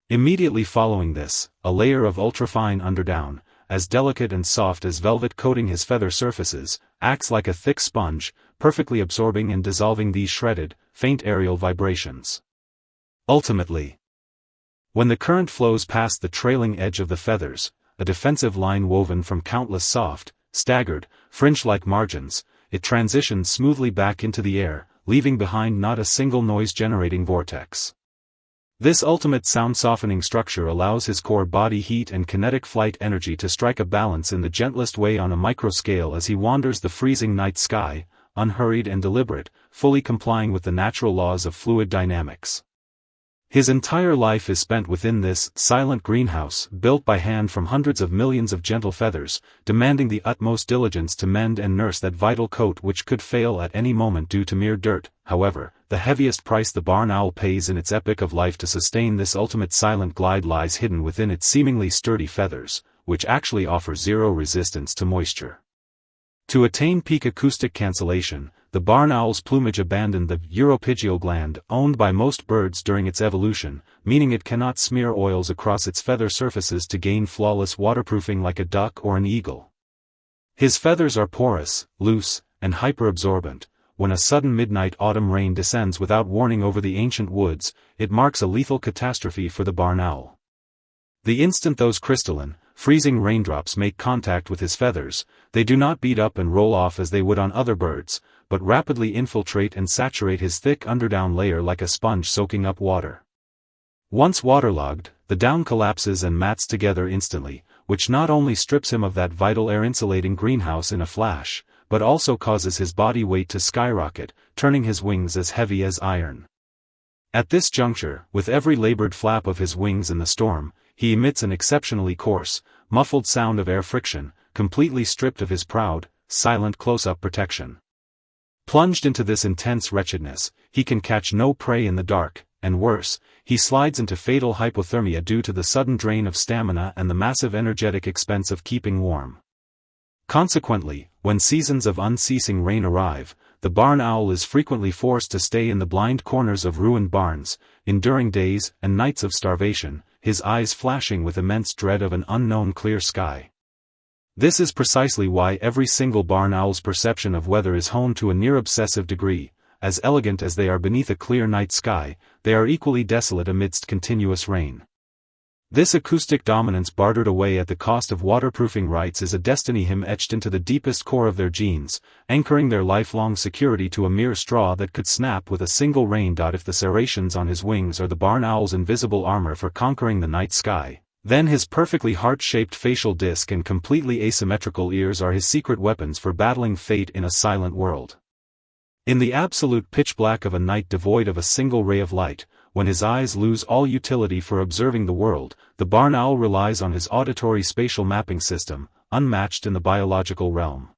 Immediately following this, a layer of ultrafine underdown, as delicate and soft as velvet coating his feather surfaces, acts like a thick sponge, perfectly absorbing and dissolving these shredded, faint aerial vibrations. Ultimately, when the current flows past the trailing edge of the feathers, a defensive line woven from countless soft, staggered, fringe-like margins, it transitions smoothly back into the air, leaving behind not a single noise-generating vortex. This ultimate sound-softening structure allows his core body heat and kinetic flight energy to strike a balance in the gentlest way on a micro scale as he wanders the freezing night sky, unhurried and deliberate, fully complying with the natural laws of fluid dynamics. His entire life is spent within this silent greenhouse, built by hand from hundreds of millions of gentle feathers, demanding the utmost diligence to mend and nurse that vital coat which could fail at any moment due to mere dirt. However, the heaviest price the barn owl pays in its epic of life to sustain this ultimate silent glide lies hidden within its seemingly sturdy feathers, which actually offer zero resistance to moisture. To attain peak acoustic cancellation, the barn owl's plumage abandoned the uropygial gland owned by most birds during its evolution, meaning it cannot smear oils across its feather surfaces to gain flawless waterproofing like a duck or an eagle. His feathers are porous, loose, and hyperabsorbent. When a sudden midnight autumn rain descends without warning over the ancient woods, it marks a lethal catastrophe for the barn owl. The instant those crystalline, freezing raindrops make contact with his feathers, they do not beat up and roll off as they would on other birds, but rapidly infiltrate and saturate his thick underdown layer like a sponge soaking up water. Once waterlogged, the down collapses and mats together instantly, which not only strips him of that vital air-insulating greenhouse in a flash, but also causes his body weight to skyrocket, turning his wings as heavy as iron. At this juncture, with every labored flap of his wings in the storm, he emits an exceptionally coarse, muffled sound of air friction, completely stripped of his proud, silent close-up protection. Plunged into this intense wretchedness, he can catch no prey in the dark, and worse, he slides into fatal hypothermia due to the sudden drain of stamina and the massive energetic expense of keeping warm. Consequently, when seasons of unceasing rain arrive, the barn owl is frequently forced to stay in the blind corners of ruined barns, enduring days and nights of starvation, his eyes flashing with immense dread of an unknown clear sky. This is precisely why every single barn owl's perception of weather is honed to a near-obsessive degree. As elegant as they are beneath a clear night sky, they are equally desolate amidst continuous rain. This acoustic dominance bartered away at the cost of waterproofing rights is a destiny hymn etched into the deepest core of their genes, anchoring their lifelong security to a mere straw that could snap with a single rain dot. If the serrations on his wings are the barn owl's invisible armor for conquering the night sky, then his perfectly heart-shaped facial disc and completely asymmetrical ears are his secret weapons for battling fate in a silent world. In the absolute pitch black of a night devoid of a single ray of light, when his eyes lose all utility for observing the world, the barn owl relies on his auditory spatial mapping system, unmatched in the biological realm.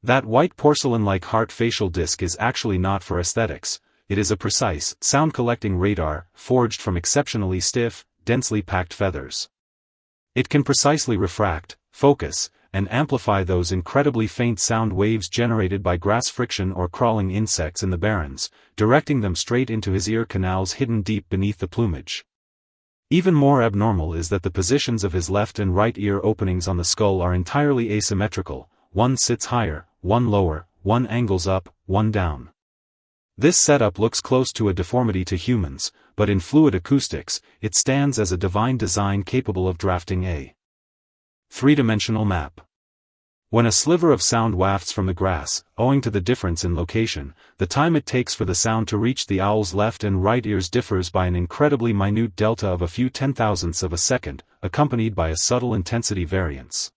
That white porcelain-like heart facial disc is actually not for aesthetics, it is a precise, sound-collecting radar, forged from exceptionally stiff, densely packed feathers. It can precisely refract, focus, and amplify those incredibly faint sound waves generated by grass friction or crawling insects in the barrens, directing them straight into his ear canals hidden deep beneath the plumage. Even more abnormal is that the positions of his left and right ear openings on the skull are entirely asymmetrical, one sits higher, one lower, one angles up, one down. This setup looks close to a deformity to humans, but in fluid acoustics, it stands as a divine design capable of drafting a three-dimensional map. When a sliver of sound wafts from the grass, owing to the difference in location, the time it takes for the sound to reach the owl's left and right ears differs by an incredibly minute delta of a few 10,000ths of a second, accompanied by a subtle intensity variance.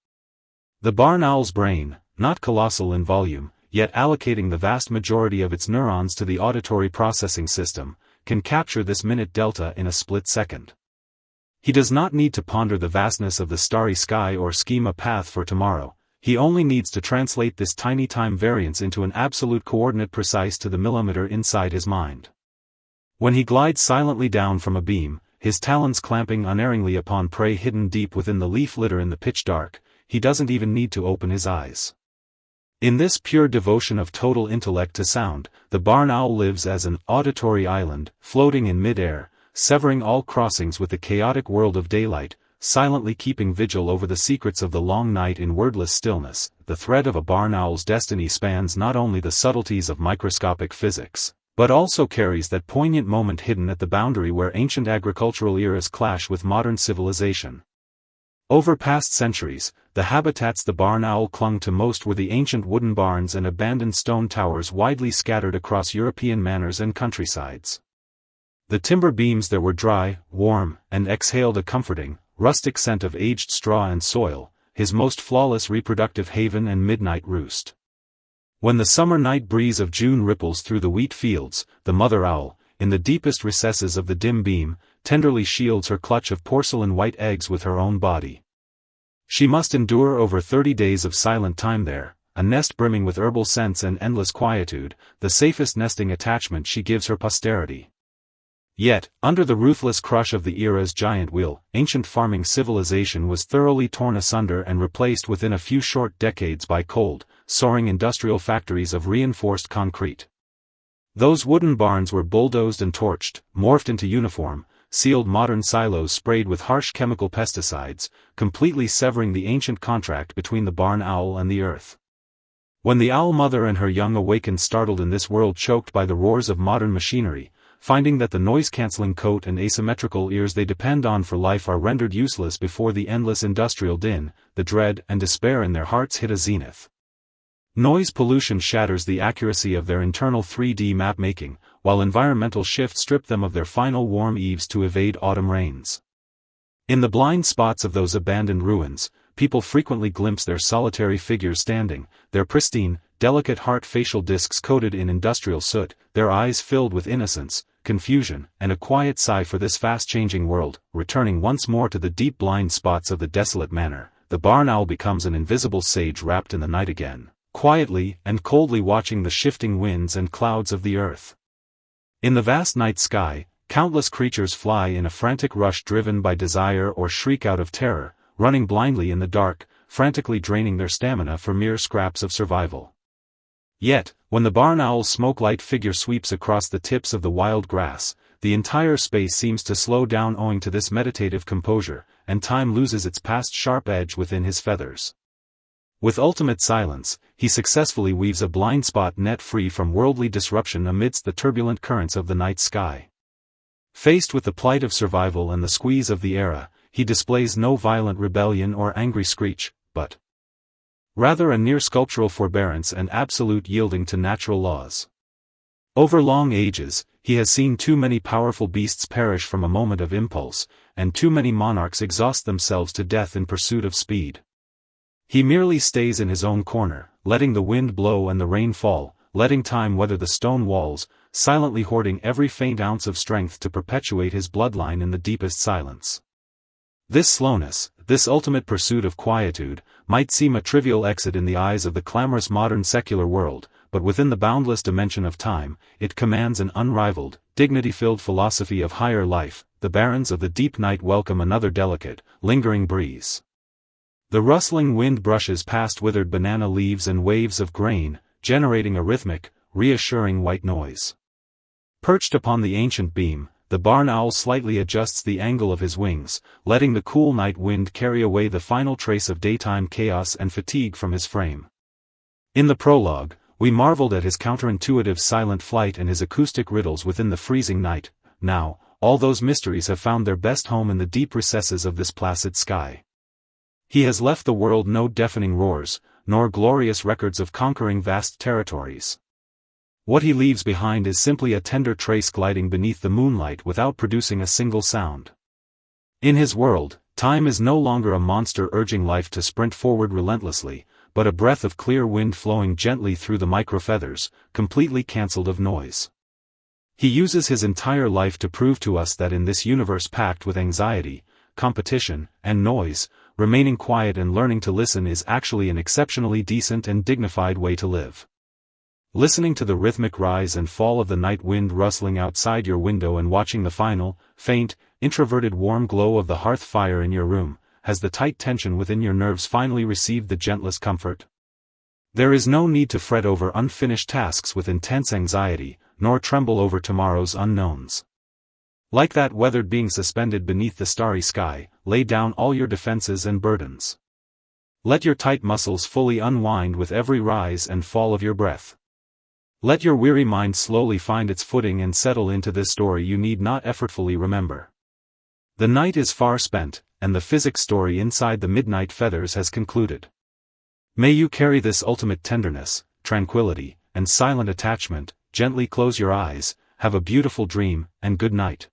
The barn owl's brain, not colossal in volume, yet allocating the vast majority of its neurons to the auditory processing system, can capture this minute delta in a split second. He does not need to ponder the vastness of the starry sky or scheme a path for tomorrow. he only needs to translate this tiny time variance into an absolute coordinate precise to the millimeter inside his mind. When he glides silently down from a beam, his talons clamping unerringly upon prey hidden deep within the leaf litter in the pitch dark, he doesn't even need to open his eyes. In this pure devotion of total intellect to sound, the barn owl lives as an auditory island, floating in mid-air, severing all crossings with the chaotic world of daylight, silently keeping vigil over the secrets of the long night in wordless stillness. The thread of a barn owl's destiny spans not only the subtleties of microscopic physics, but also carries that poignant moment hidden at the boundary where ancient agricultural eras clash with modern civilization. Over past centuries, the habitats the barn owl clung to most were the ancient wooden barns and abandoned stone towers widely scattered across European manors and countrysides. The timber beams there were dry, warm, and exhaled a comforting, rustic scent of aged straw and soil, his most flawless reproductive haven and midnight roost. When the summer night breeze of June ripples through the wheat fields, the mother owl, in the deepest recesses of the dim beam, tenderly shields her clutch of porcelain white eggs with her own body. She must endure over 30 days of silent time there, a nest brimming with herbal scents and endless quietude, the safest nesting attachment she gives her posterity. Yet, under the ruthless crush of the era's giant wheel, ancient farming civilization was thoroughly torn asunder and replaced within a few short decades by cold, soaring industrial factories of reinforced concrete. Those wooden barns were bulldozed and torched, morphed into uniform, sealed modern silos sprayed with harsh chemical pesticides, completely severing the ancient contract between the barn owl and the earth. When the owl mother and her young awakened startled in this world choked by the roars of modern machinery, finding that the noise-canceling coat and asymmetrical ears they depend on for life are rendered useless before the endless industrial din, the dread and despair in their hearts hit a zenith. Noise pollution shatters the accuracy of their internal 3D map-making, while environmental shifts strip them of their final warm eaves to evade autumn rains. In the blind spots of those abandoned ruins, people frequently glimpse their solitary figures standing, their pristine, delicate heart facial discs coated in industrial soot, their eyes filled with innocence, confusion, and a quiet sigh for this fast-changing world. Returning once more to the deep blind spots of the desolate manor, the barn owl becomes an invisible sage wrapped in the night again, quietly and coldly watching the shifting winds and clouds of the earth. In the vast night sky, countless creatures fly in a frantic rush driven by desire or shriek out of terror, running blindly in the dark, frantically draining their stamina for mere scraps of survival. Yet, when the barn owl's smoke-light figure sweeps across the tips of the wild grass, the entire space seems to slow down owing to this meditative composure, and time loses its past sharp edge within his feathers. With ultimate silence, he successfully weaves a blind spot net free from worldly disruption amidst the turbulent currents of the night sky. Faced with the plight of survival and the squeeze of the era, he displays no violent rebellion or angry screech, but rather a near sculptural forbearance and absolute yielding to natural laws. Over long ages, he has seen too many powerful beasts perish from a moment of impulse, and too many monarchs exhaust themselves to death in pursuit of speed. He merely stays in his own corner, letting the wind blow and the rain fall, letting time weather the stone walls, silently hoarding every faint ounce of strength to perpetuate his bloodline in the deepest silence. This slowness, this ultimate pursuit of quietude, might seem a trivial exit in the eyes of the clamorous modern secular world, but within the boundless dimension of time, it commands an unrivaled, dignity-filled philosophy of higher life. The barons of the deep night welcome another delicate, lingering breeze. The rustling wind brushes past withered banana leaves and waves of grain, generating a rhythmic, reassuring white noise. Perched upon the ancient beam, the barn owl slightly adjusts the angle of his wings, letting the cool night wind carry away the final trace of daytime chaos and fatigue from his frame. In the prologue, we marveled at his counterintuitive silent flight and his acoustic riddles within the freezing night. Now, all those mysteries have found their best home in the deep recesses of this placid sky. He has left the world no deafening roars, nor glorious records of conquering vast territories. What he leaves behind is simply a tender trace gliding beneath the moonlight without producing a single sound. In his world, time is no longer a monster urging life to sprint forward relentlessly, but a breath of clear wind flowing gently through the microfeathers, completely cancelled of noise. He uses his entire life to prove to us that in this universe packed with anxiety, competition, and noise, remaining quiet and learning to listen is actually an exceptionally decent and dignified way to live. Listening to the rhythmic rise and fall of the night wind rustling outside your window and watching the final, faint, introverted warm glow of the hearth fire in your room, has the tight tension within your nerves finally received the gentlest comfort? There is no need to fret over unfinished tasks with intense anxiety, nor tremble over tomorrow's unknowns. Like that weathered being suspended beneath the starry sky, lay down all your defenses and burdens. Let your tight muscles fully unwind with every rise and fall of your breath. Let your weary mind slowly find its footing and settle into this story you need not effortfully remember. The night is far spent, and the physics story inside the midnight feathers has concluded. May you carry this ultimate tenderness, tranquility, and silent attachment. Gently close your eyes, have a beautiful dream, and good night.